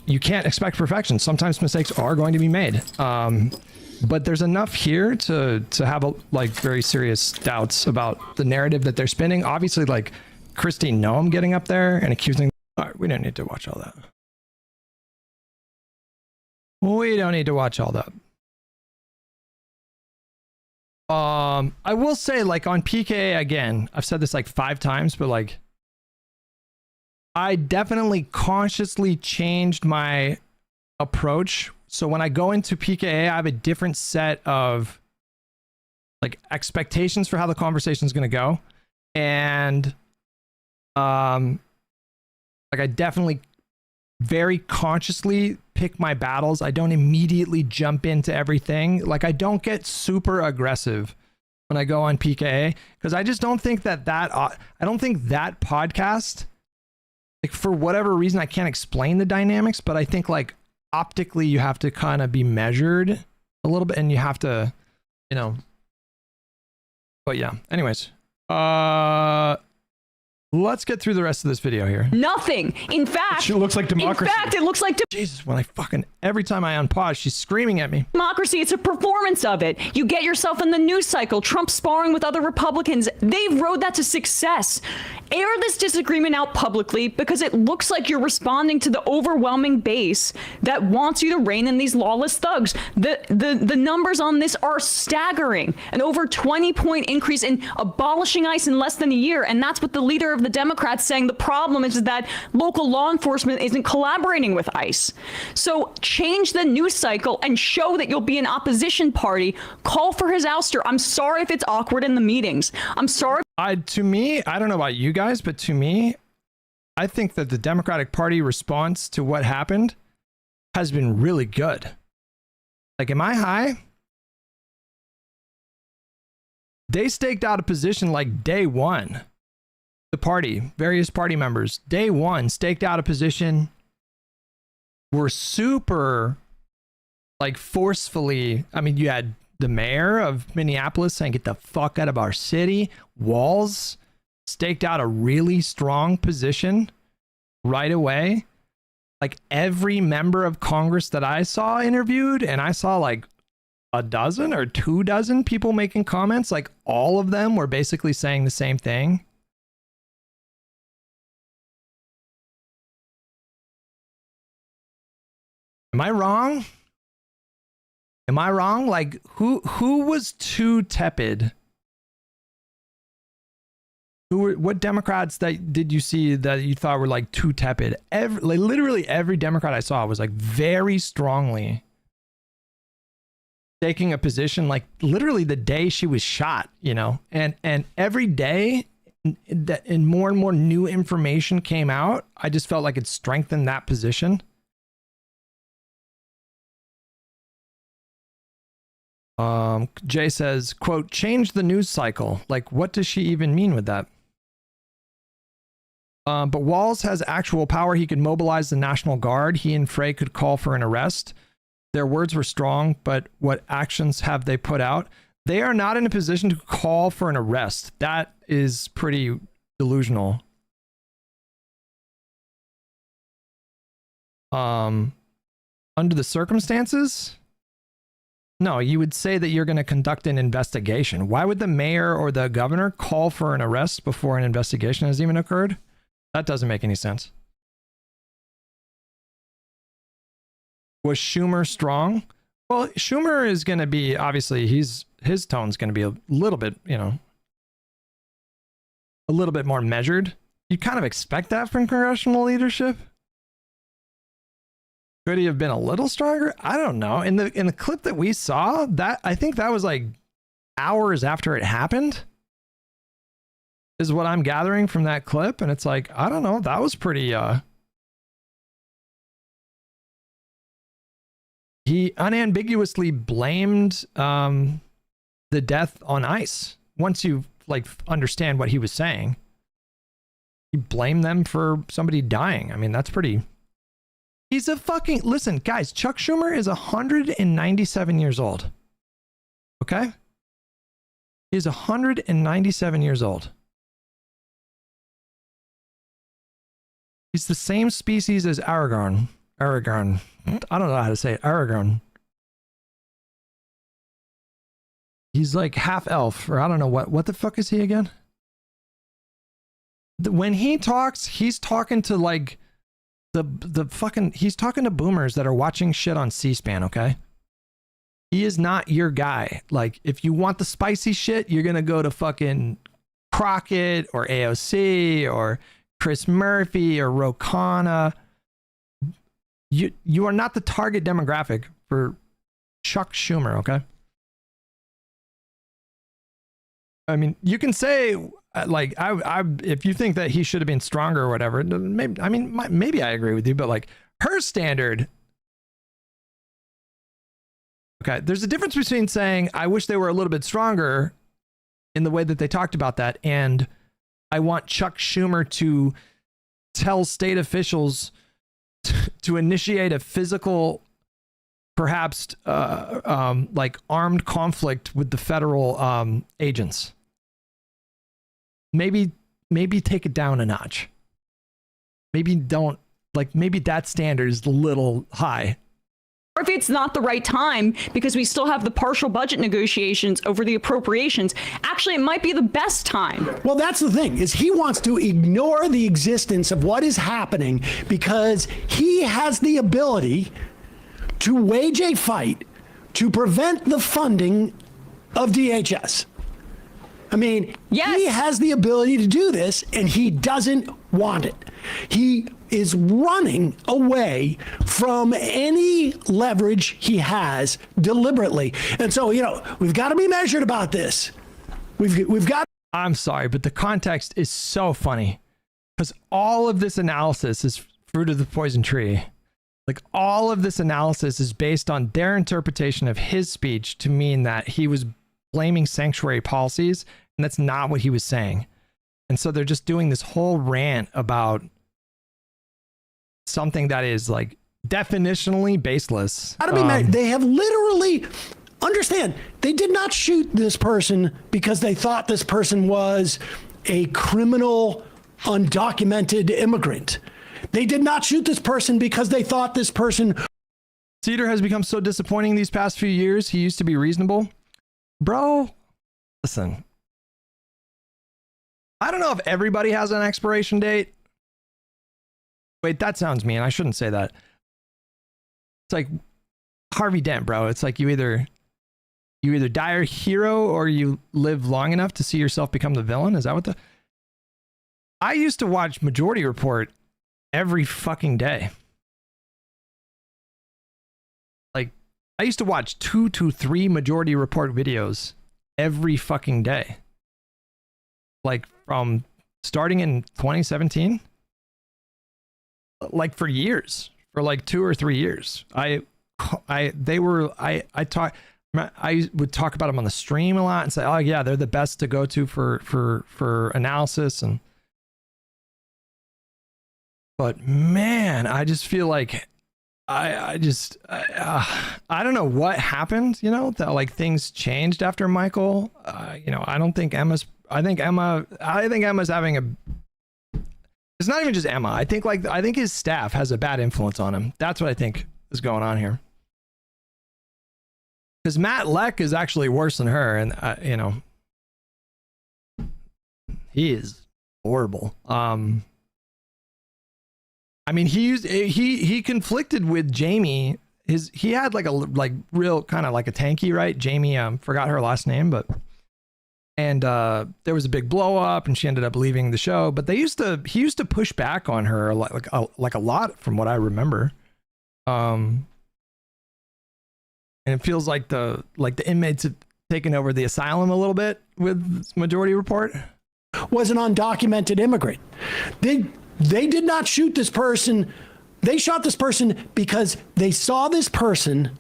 S3: you can't expect perfection. Sometimes mistakes are going to be made. But there's enough here to have like very serious doubts about the narrative that they're spinning. Obviously, like Kristi Noem getting up there and accusing. All right, we don't need to watch all that. We don't need to watch all that. I will say, like on PKA again, I've said this like 5 times, but like I definitely consciously changed my approach. So when I go into PKA, I have a different set of like expectations for how the conversation is going to go. And like I definitely very consciously pick my battles. I don't immediately jump into everything. Like I don't get super aggressive when I go on PKA, because I just don't think that I don't think that podcast, like for whatever reason, I can't explain the dynamics, but I think like optically you have to kind of be measured a little bit, and you have to, you know, but yeah, anyways, let's get through the rest of this video here.
S6: Nothing. In fact,
S10: it looks like democracy.
S6: In fact, it looks like
S3: Jesus, when I fucking every time I unpause, she's screaming at me.
S6: Democracy. It's a performance of it. You get yourself in the news cycle. Trump sparring with other Republicans. They've rode that to success. Air this disagreement out publicly, because it looks like you're responding to the overwhelming base that wants you to rein in these lawless thugs. The numbers on this are staggering. An over 20-point increase in abolishing ICE in less than a year. And that's what the leader of the Democrats saying. The problem is that local law enforcement isn't collaborating with ICE. So change the news cycle and show that you'll be an opposition party. Call for his ouster. I'm sorry if it's awkward in the meetings. I'm sorry.
S3: To me, I don't know about you guys, but to me, I think that the Democratic Party response to what happened has been really good. Like, am I high? They staked out a position like day one. The party, various party members, day one staked out a position, were super, like, forcefully. I mean, you had the mayor of Minneapolis saying, get the fuck out of our city. Walz staked out a really strong position right away. Like every member of Congress that I saw interviewed, and I saw like a dozen or 24 people making comments, like all of them were basically saying the same thing. Am I wrong? Am I wrong? Like who was too tepid? What Democrats that did you see that you thought were like too tepid? Literally every Democrat I saw was like very strongly taking a position, like literally the day she was shot, you know, and every day that and more new information came out, I just felt like it strengthened that position. Jay says, quote, change the news cycle. Like, what does she even mean with that? But Walz has actual power. He could mobilize the National Guard. He and Frey could call for an arrest. Their words were strong, but what actions have they put out? They are not in a position to call for an arrest. That is pretty delusional. Under the circumstances? No, you would say that you're going to conduct an investigation. Why would the mayor or the governor call for an arrest before an investigation has even occurred? That doesn't make any sense. Was Schumer strong? Well, Schumer is going to be, obviously, his tone's going to be a little bit, you know, a little bit more measured. You kind of expect that from congressional leadership. Could he have been a little stronger? I don't know. In the clip that we saw, that I think that was like hours after it happened, is what I'm gathering from that clip. And it's like, I don't know, that was pretty he unambiguously blamed the death on ICE. Once you like understand what he was saying, he blamed them for somebody dying. I mean, that's pretty. He's a fucking, listen, guys, Chuck Schumer is 197 years old. Okay? He's 197 years old. He's the same species as Aragorn. Aragorn. I don't know how to say it. Aragorn. He's like half elf, or I don't know what the fuck is he again? When he talks, he's talking to like the fucking, he's talking to boomers that are watching shit on C-SPAN, okay? He is not your guy. Like, if you want the spicy shit, you're gonna go to fucking Crockett or AOC or Chris Murphy or Ro Khanna. You are not the target demographic for Chuck Schumer, okay? I mean, you can say like I if you think that he should have been stronger or whatever. Maybe maybe I agree with you, but like her standard. Okay, there's a difference between saying I wish they were a little bit stronger in the way that they talked about that, and I want Chuck Schumer to tell state officials to initiate a physical, perhaps like armed conflict with the federal agents. Maybe take it down a notch. Maybe don't, like, maybe that standard is a little high.
S6: Or if it's not the right time because we still have the partial budget negotiations over the appropriations, actually it might be the best time.
S4: Well, that's the thing, is he wants to ignore the existence of what is happening because he has the ability to wage a fight to prevent the funding of DHS. I mean, he has the ability to do this, and he doesn't want it. He is running away from any leverage he has deliberately. And so, you know, we've got to be measured about this. We've got.
S3: I'm sorry, but the context is so funny because all of this analysis is fruit of the poison tree. Like, all of this analysis is based on their interpretation of his speech to mean that he was blaming sanctuary policies, and that's not what he was saying. And so they're just doing this whole rant about something that is like definitionally baseless.
S4: They have literally, understand, they did not shoot this person because they thought this person was a criminal, undocumented immigrant. They did not shoot this person because they thought this person.
S3: Cedar has become so disappointing these past few years. He used to be reasonable. Bro, listen. I don't know if everybody has an expiration date. Wait, that sounds mean. I shouldn't say that. It's like Harvey Dent, bro. It's like you either die a hero or you live long enough to see yourself become the villain. Is that what I used to watch Majority Report every fucking day. Like, I used to watch 2 to 3 Majority Report videos every fucking day. Like, from starting in 2017, like for years, for like 2 or 3 years. I would talk about them on the stream a lot and say, oh yeah, they're the best to go to for analysis. But man, I just feel like I don't know what happened, you know, that like things changed after Michael. You know, I think Emma's having a, it's not even just Emma. I think his staff has a bad influence on him. That's what I think is going on here. Because Matt Leck is actually worse than her, and you know, he is horrible. I mean, he conflicted with Jamie. He had like real kind of like a tanky, right? Jamie, forgot her last name, but. And there was a big blow up, and she ended up leaving the show. But he used to push back on her like a lot, from what I remember. And it feels like the inmates have taken over the asylum a little bit with Majority Report.
S4: Was an undocumented immigrant. They did not shoot this person. They shot this person because they saw this person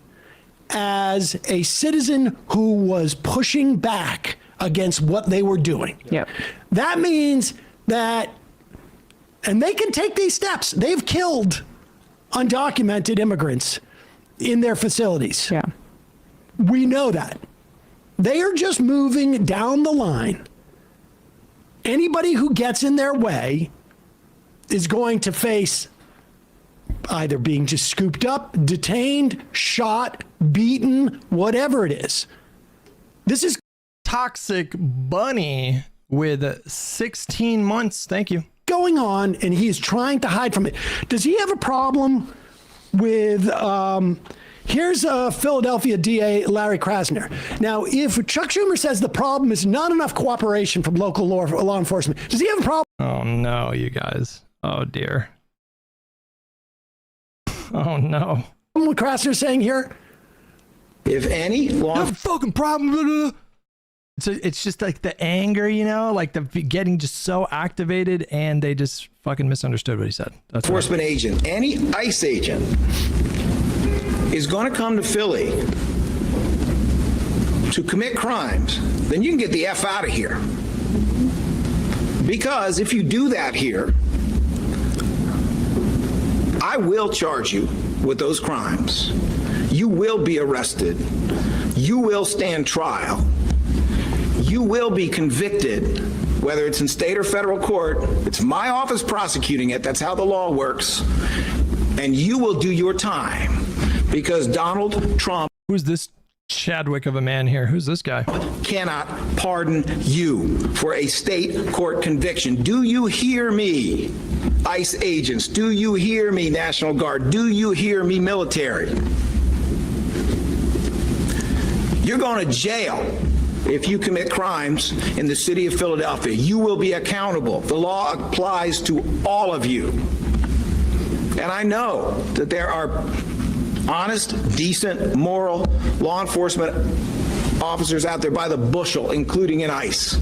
S4: as a citizen who was pushing back against what they were doing.
S6: Yep.
S4: That means that, and they can take these steps. They've killed undocumented immigrants in their facilities.
S6: Yeah.
S4: We know that. They are just moving down the line. Anybody who gets in their way is going to face either being just scooped up, detained, shot, beaten, whatever it is. This is
S3: Toxic Bunny with 16 months. Thank you.
S4: Going on, and he is trying to hide from it. Does he have a problem with, here's Philadelphia DA Larry Krasner. Now, if Chuck Schumer says the problem is not enough cooperation from local law enforcement, does he have a problem?
S3: Oh, no, you guys. Oh, dear. Oh, no.
S4: What Krasner's saying here?
S15: If any law...
S3: No fucking problem. So it's just like the anger, you know, like the getting just so activated, and they just fucking misunderstood what he said. That's
S15: enforcement agent, any ICE agent is going to come to Philly to commit crimes, then you can get the F out of here. Because if you do that here, I will charge you with those crimes. You will be arrested. You will stand trial. You will be convicted, whether it's in state or federal court. It's my office prosecuting it. That's how the law works. And you will do your time because Donald Trump.
S3: Who's this Chadwick of a man here? Who's this guy?
S15: Cannot pardon you for a state court conviction. Do you hear me, ICE agents? Do you hear me, National Guard? Do you hear me, military? You're going to jail if you commit crimes in the city of Philadelphia. You will be accountable. The law applies to all of you. And I know that there are honest, decent, moral law enforcement officers out there by the bushel, including in ICE.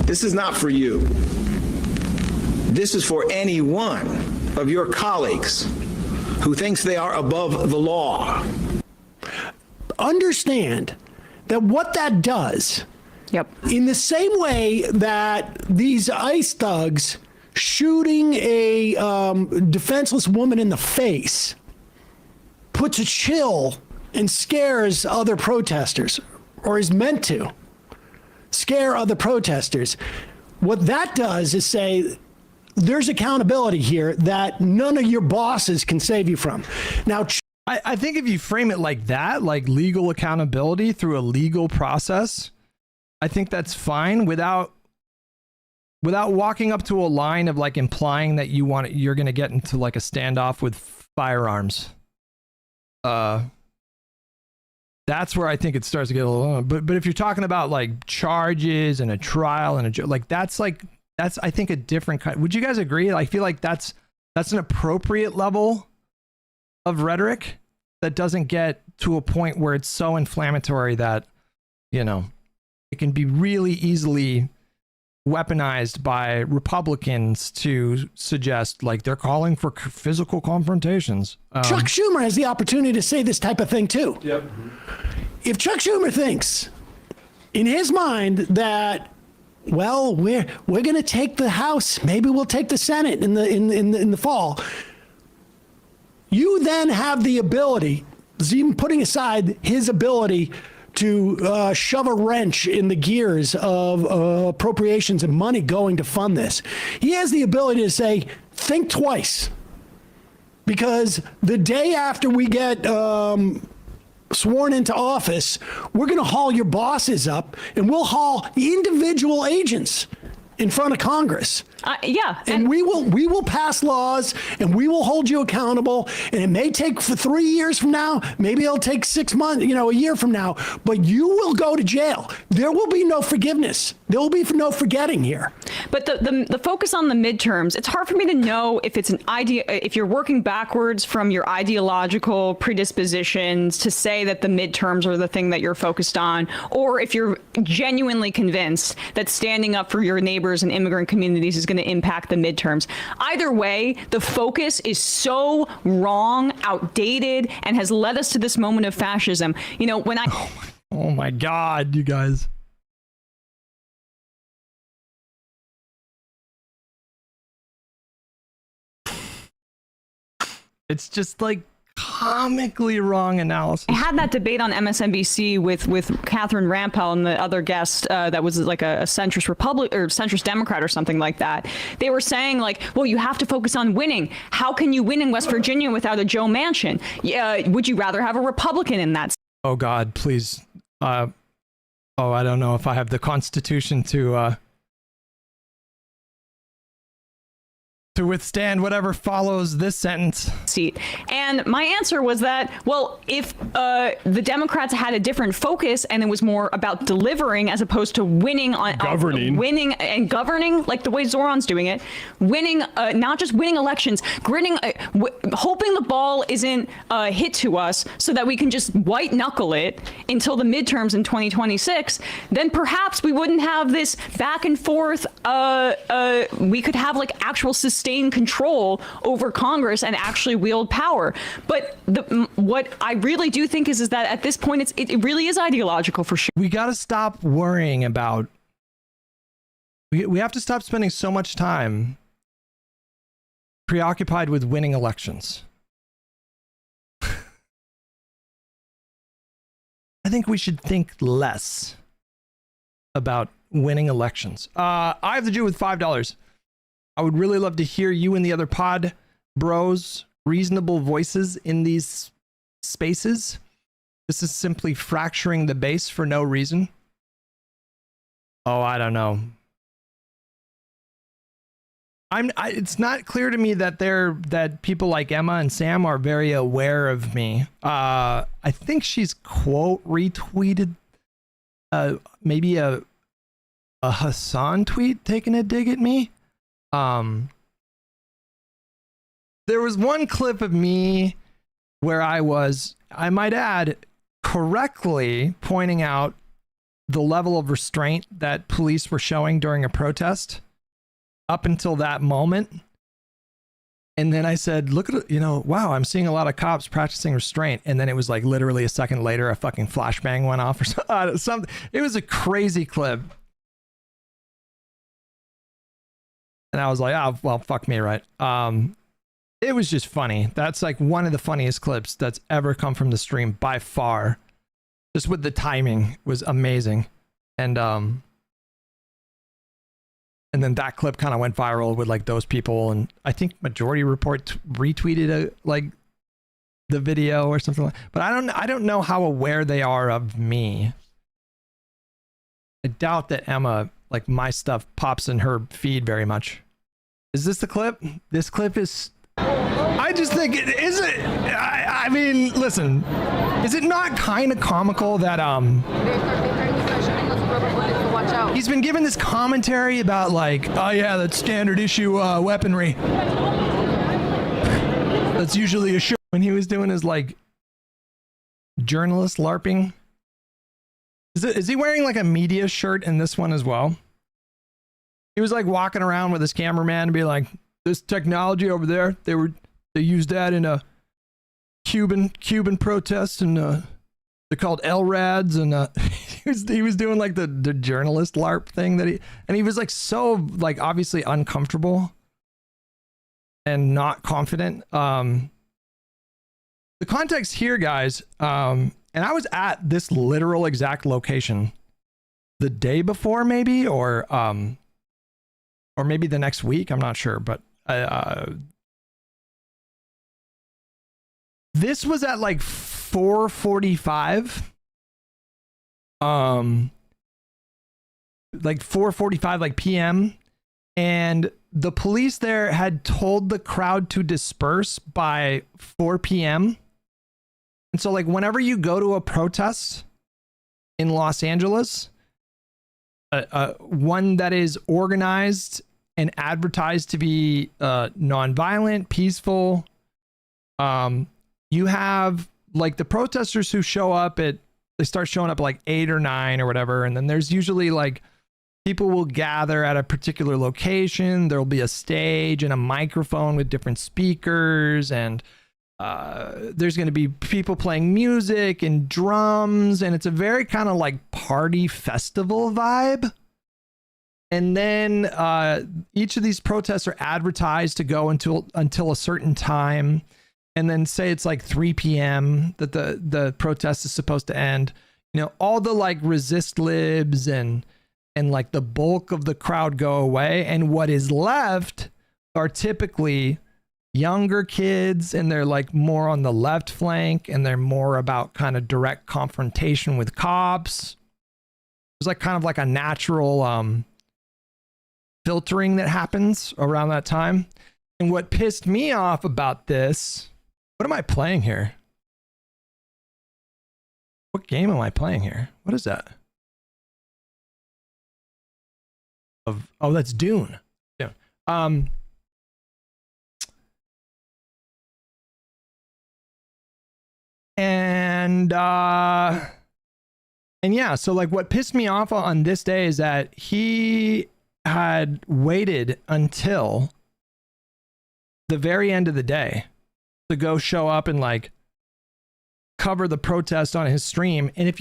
S15: This is not for you. This is for any one of your colleagues who thinks they are above the law.
S4: Understand that what that does, in the same way that these ICE thugs shooting a defenseless woman in the face puts a chill and scares other protesters, or is meant to scare other protesters, what that does is say there's accountability here that none of your bosses can save you from. Now,
S3: I think if you frame it like that, like legal accountability through a legal process, I think that's fine without walking up to a line of like implying that you're going to get into like a standoff with firearms. That's where I think it starts to get a little, but if you're talking about like charges and a trial and that's I think a different kind. Would you guys agree? I feel like that's an appropriate level of rhetoric that doesn't get to a point where it's so inflammatory that, you know, it can be really easily weaponized by Republicans to suggest like they're calling for physical confrontations.
S4: Chuck Schumer has the opportunity to say this type of thing too.
S3: Yep.
S4: If Chuck Schumer thinks in his mind that, well, we're going to take the House, maybe we'll take the Senate in the fall, you then have the ability, even putting aside his ability to shove a wrench in the gears of appropriations and money going to fund this. He has the ability to say, think twice. Because the day after we get sworn into office, we're going to haul your bosses up and we'll haul individual agents in front of Congress.
S6: Yeah.
S4: And we will pass laws and we will hold you accountable. And it may take for 3 years from now, maybe it'll take 6 months, a year from now, but you will go to jail. There will be no forgiveness. There will be no forgetting here.
S6: But the focus on the midterms, it's hard for me to know if it's an idea, if you're working backwards from your ideological predispositions to say that the midterms are the thing that you're focused on, or if you're genuinely convinced that standing up for your neighbors and immigrant communities is going to impact the midterms. Either way, the focus is so wrong, outdated, and has led us to this moment of fascism. When I...
S3: Oh my God, you guys. It's just like comically wrong analysis.
S6: I had that debate on MSNBC with Catherine Rampell and the other guest that was like a centrist Republican or centrist Democrat or something like that. They were saying like, well, you have to focus on winning. How can you win in West Virginia without a Joe Manchin? Would you rather have a Republican in that?
S3: Oh God, please. I don't know if I have the Constitution to withstand whatever follows this sentence.
S6: Seat. And my answer was that, well, if the Democrats had a different focus and it was more about delivering as opposed to winning winning and governing like the way Zoran's doing it, winning, not just winning elections, hoping the ball isn't hit to us so that we can just white knuckle it until the midterms in 2026, then perhaps we wouldn't have this back and forth. We could have like actual sustained control over Congress and actually wield power. But what I really do think is that at this point, it really is ideological for sure.
S3: We got to stop worrying about. We have to stop spending so much time preoccupied with winning elections. I think we should think less about winning elections. I have the Jew with $5. I would really love to hear you and the other pod bros, reasonable voices in these spaces. This is simply fracturing the base for no reason. Oh, I don't know. It's not clear to me that people like Emma and Sam are very aware of me. I think she's quote retweeted maybe a Hassan tweet taking a dig at me. There was one clip of me where I might add, correctly pointing out the level of restraint that police were showing during a protest up until that moment. And then I said, look at it, wow, I'm seeing a lot of cops practicing restraint. And then it was like literally a second later, a fucking flashbang went off or something. It was a crazy clip. And I was like, oh, well, fuck me, right? It was just funny. That's like one of the funniest clips that's ever come from the stream by far. Just with the timing was amazing. And then that clip kind of went viral with like those people. And I think Majority Report retweeted the video or something like. But I don't know how aware they are of me. I doubt that Emma, like my stuff pops in her feed very much. Is this the clip? This clip is. I just think is it. I mean, listen. Is it not kind of comical that he's been given this commentary about like, oh yeah, that's standard issue weaponry. That's usually a shirt when he was doing his like journalist LARPing. Is he wearing like a media shirt in this one as well? He was like walking around with his cameraman and be like, this technology over there, they used that in a Cuban protest, and they're called LRADs, and he was doing like the journalist LARP thing and he was like so like obviously uncomfortable and not confident. The context here, guys, and I was at this literal exact location the day before, maybe, or maybe the next week. I'm not sure, but this was at like 4:45. Like 4:45 like PM, and the police there had told the crowd to disperse by 4 PM. And so like whenever you go to a protest in Los Angeles, one that is organized and advertised to be nonviolent, peaceful, you have like the protesters who show up they start showing up at like 8 or 9 or whatever, and then there's usually like people will gather at a particular location. There'll be a stage and a microphone with different speakers, and there's going to be people playing music and drums, and it's a very kind of like party festival vibe. And then each of these protests are advertised to go until a certain time. and then say it's like 3 p.m. that the protest is supposed to end. You know, all the like resist libs and like the bulk of the crowd go away, and what is left are typically younger kids, and they're like more on the left flank, and they're more about kind of direct confrontation with cops. There's like kind of like a natural filtering that happens around that time. And what pissed me off about this, what am I playing here? What game am I playing here? What is that? Oh, that's Dune. Yeah. And yeah, so like what pissed me off on this day is that he had waited until the very end of the day to go show up and like cover the protest on his stream. And if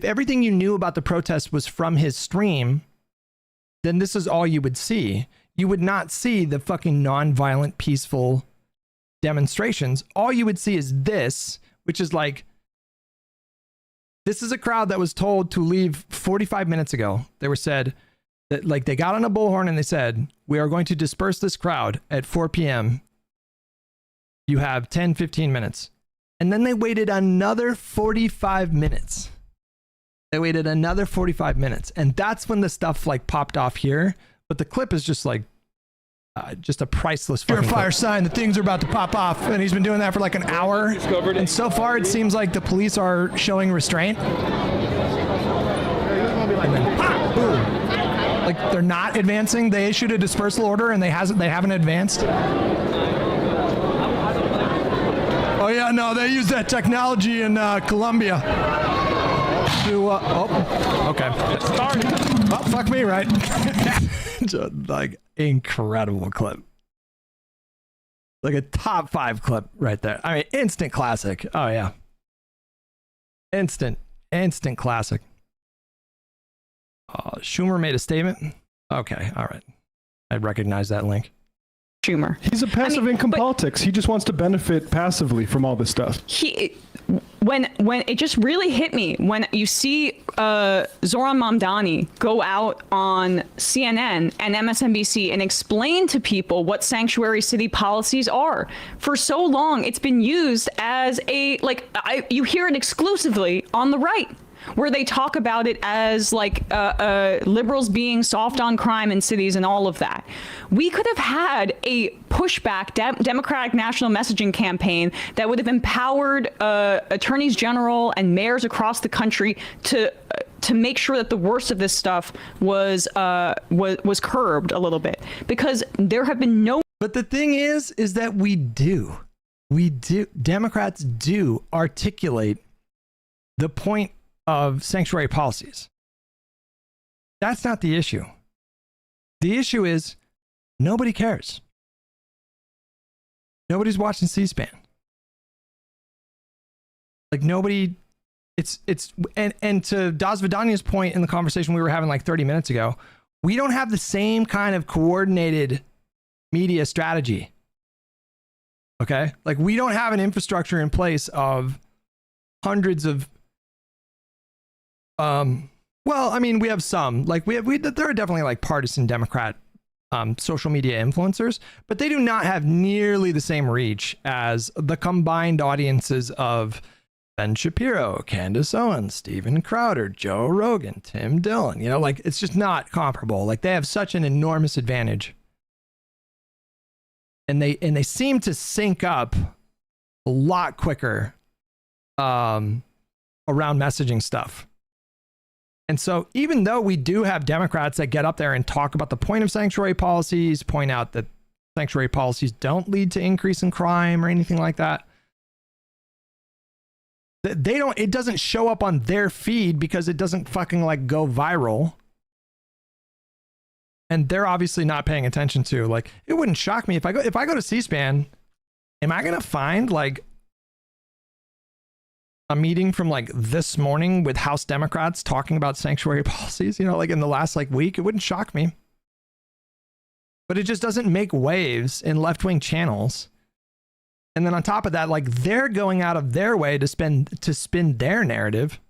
S3: everything you knew about the protest was from his stream, then this is all you would see. You would not see the fucking non-violent, peaceful demonstrations. All you would see is this, which is like, this is a crowd that was told to leave 45 minutes ago. They were said that like they got on a bullhorn and they said, we are going to disperse this crowd at 4 p.m. You have 10, 15 minutes. And then they waited another 45 minutes. They waited another 45 minutes. And that's when the stuff like popped off here. But the clip is just like, just a priceless fucking fire sign that things are about to pop off. And he's been doing that for like an hour. And so far it seems like the police are showing restraint. And then, boom. Like they're not advancing. They issued a dispersal order and they haven't advanced. Oh yeah, no, they use that technology in Colombia. Okay. Oh, fuck me, right? Like incredible clip. Like a top 5 clip right there. I mean, instant classic. Oh yeah. Instant classic. Schumer made a statement. Okay, all right. I recognize that link.
S6: Schumer.
S10: He's a passive income politics. He just wants to benefit passively from all this stuff.
S6: When it just really hit me when you see Zoran Mamdani go out on CNN and MSNBC and explain to people what sanctuary city policies are. For so long, it's been used as you hear it exclusively on the right, where they talk about it as like liberals being soft on crime in cities and all of that. We could have had a pushback Democratic national messaging campaign that would have empowered attorneys general and mayors across the country to make sure that the worst of this stuff was curbed a little bit, because there have been no.
S3: But the thing is that we do Democrats do articulate the point of sanctuary policies. That's not the issue. The issue is nobody cares. Nobody's watching C-SPAN. Like nobody, and to Das Vidania's point in the conversation we were having like 30 minutes ago, we don't have the same kind of coordinated media strategy. Okay? Like we don't have an infrastructure in place of hundreds of well, I mean, we have some, like there are definitely like partisan Democrat social media influencers, but they do not have nearly the same reach as the combined audiences of Ben Shapiro, Candace Owens, Steven Crowder, Joe Rogan, Tim Dillon. You know, like it's just not comparable. Like they have such an enormous advantage. And they seem to sync up a lot quicker around messaging stuff. And so even though we do have Democrats that get up there and talk about the point of sanctuary policies, point out that sanctuary policies don't lead to increase in crime or anything like that, it doesn't show up on their feed because it doesn't fucking like go viral. And they're obviously not paying attention to, like, it wouldn't shock me if I go to C-SPAN, am I going to find like a meeting from like this morning with House Democrats talking about sanctuary policies, you know, like in the last like week? It wouldn't shock me. But it just doesn't make waves in left-wing channels And then on top of that, like they're going out of their way to spin their narrative.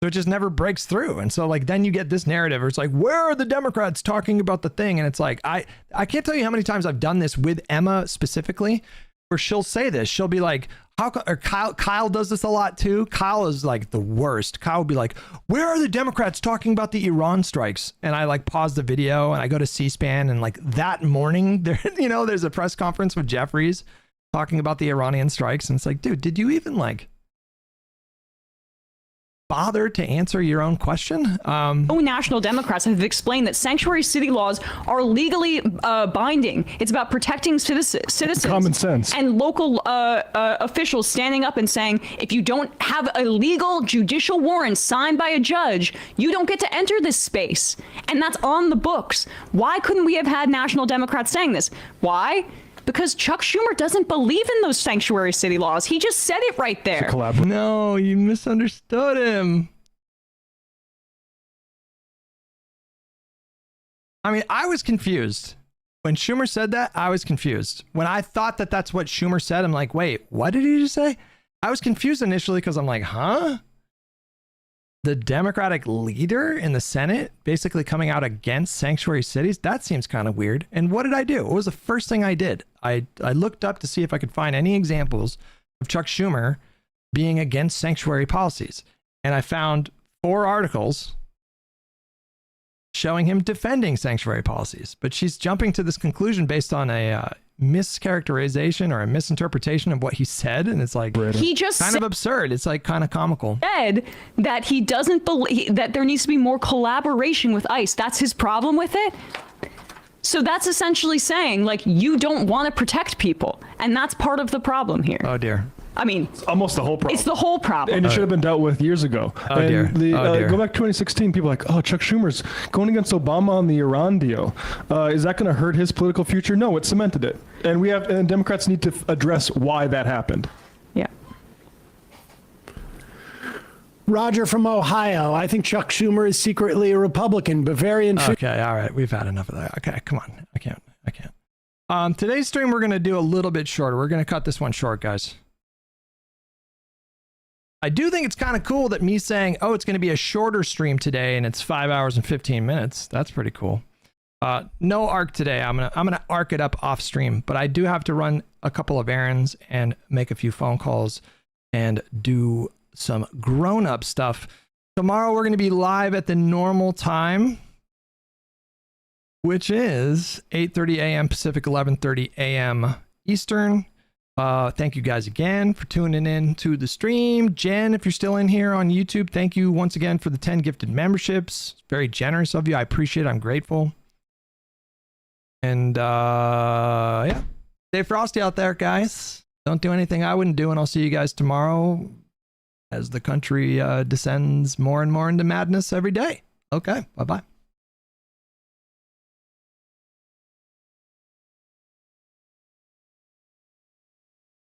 S3: So it just never breaks through. And so like then you get this narrative where it's like, where are the Democrats talking about the thing? And it's like, I can't tell you how many times I've done this with Emma specifically, where she'll say this. She'll be like, Kyle does this a lot too. Kyle is like the worst. Kyle will be like, where are the Democrats talking about the Iran strikes? And I like pause the video and I go to C-SPAN, and like that morning there, there's a press conference with Jeffries talking about the Iranian strikes. And it's like, dude, did you even like bother to answer your own question?
S6: National Democrats have explained that sanctuary city laws are legally binding. It's about protecting citizens.
S10: Common sense.
S6: And local officials standing up and saying, if you don't have a legal judicial warrant signed by a judge, you don't get to enter this space. And that's on the books. Why couldn't we have had National Democrats saying this? Why? Because Chuck Schumer doesn't believe in those sanctuary city laws. He just said it right there.
S3: No, you misunderstood him. I mean, I was confused. When Schumer said that, I was confused. When I thought that that's what Schumer said, I'm like, wait, what did he just say? I was confused initially because I'm like, huh? The Democratic leader in the Senate basically coming out against sanctuary cities? That seems kind of weird. And what did I do? What was the first thing I did? I looked up to see if I could find any examples of Chuck Schumer being against sanctuary policies. And I found 4 articles showing him defending sanctuary policies. But she's jumping to this conclusion based on a mischaracterization or a misinterpretation of what he said, and it's like
S6: he just
S3: kind of absurd. It's like kind of comical.
S6: Said that he doesn't believe that there needs to be more collaboration with ICE. That's his problem with it. So that's essentially saying like you don't want to protect people, and that's part of the problem here.
S3: Oh dear.
S6: I mean,
S10: it's almost the whole problem.
S6: It's the whole problem.
S10: And it should have been dealt with years ago.
S3: Oh, dear.
S10: Go back to 2016, people are like, oh, Chuck Schumer's going against Obama on the Iran deal. Is that going to hurt his political future? No, it cemented it. And Democrats need to address why that happened.
S6: Yeah.
S4: Roger from Ohio. I think Chuck Schumer is secretly a Republican, Bavarian.
S3: Okay, all right. We've had enough of that. Okay, come on. I can't. Today's stream, we're going to do a little bit shorter. We're going to cut this one short, guys. I do think it's kind of cool that me saying, oh, it's going to be a shorter stream today and it's 5 hours and 15 minutes. That's pretty cool. No arc today. I'm gonna arc it up off stream, but I do have to run a couple of errands and make a few phone calls and do some grown-up stuff. Tomorrow we're going to be live at the normal time, which is 8:30 a.m. Pacific, 11:30 a.m. Eastern. Thank you guys again for tuning in to the stream. Jen, if you're still in here on YouTube, thank you once again for the 10 gifted memberships. It's very generous of you. I appreciate it. I'm grateful. And yeah, stay frosty out there, guys. Don't do anything I wouldn't do, and I'll see you guys tomorrow as the country descends more and more into madness every day. Okay, bye-bye.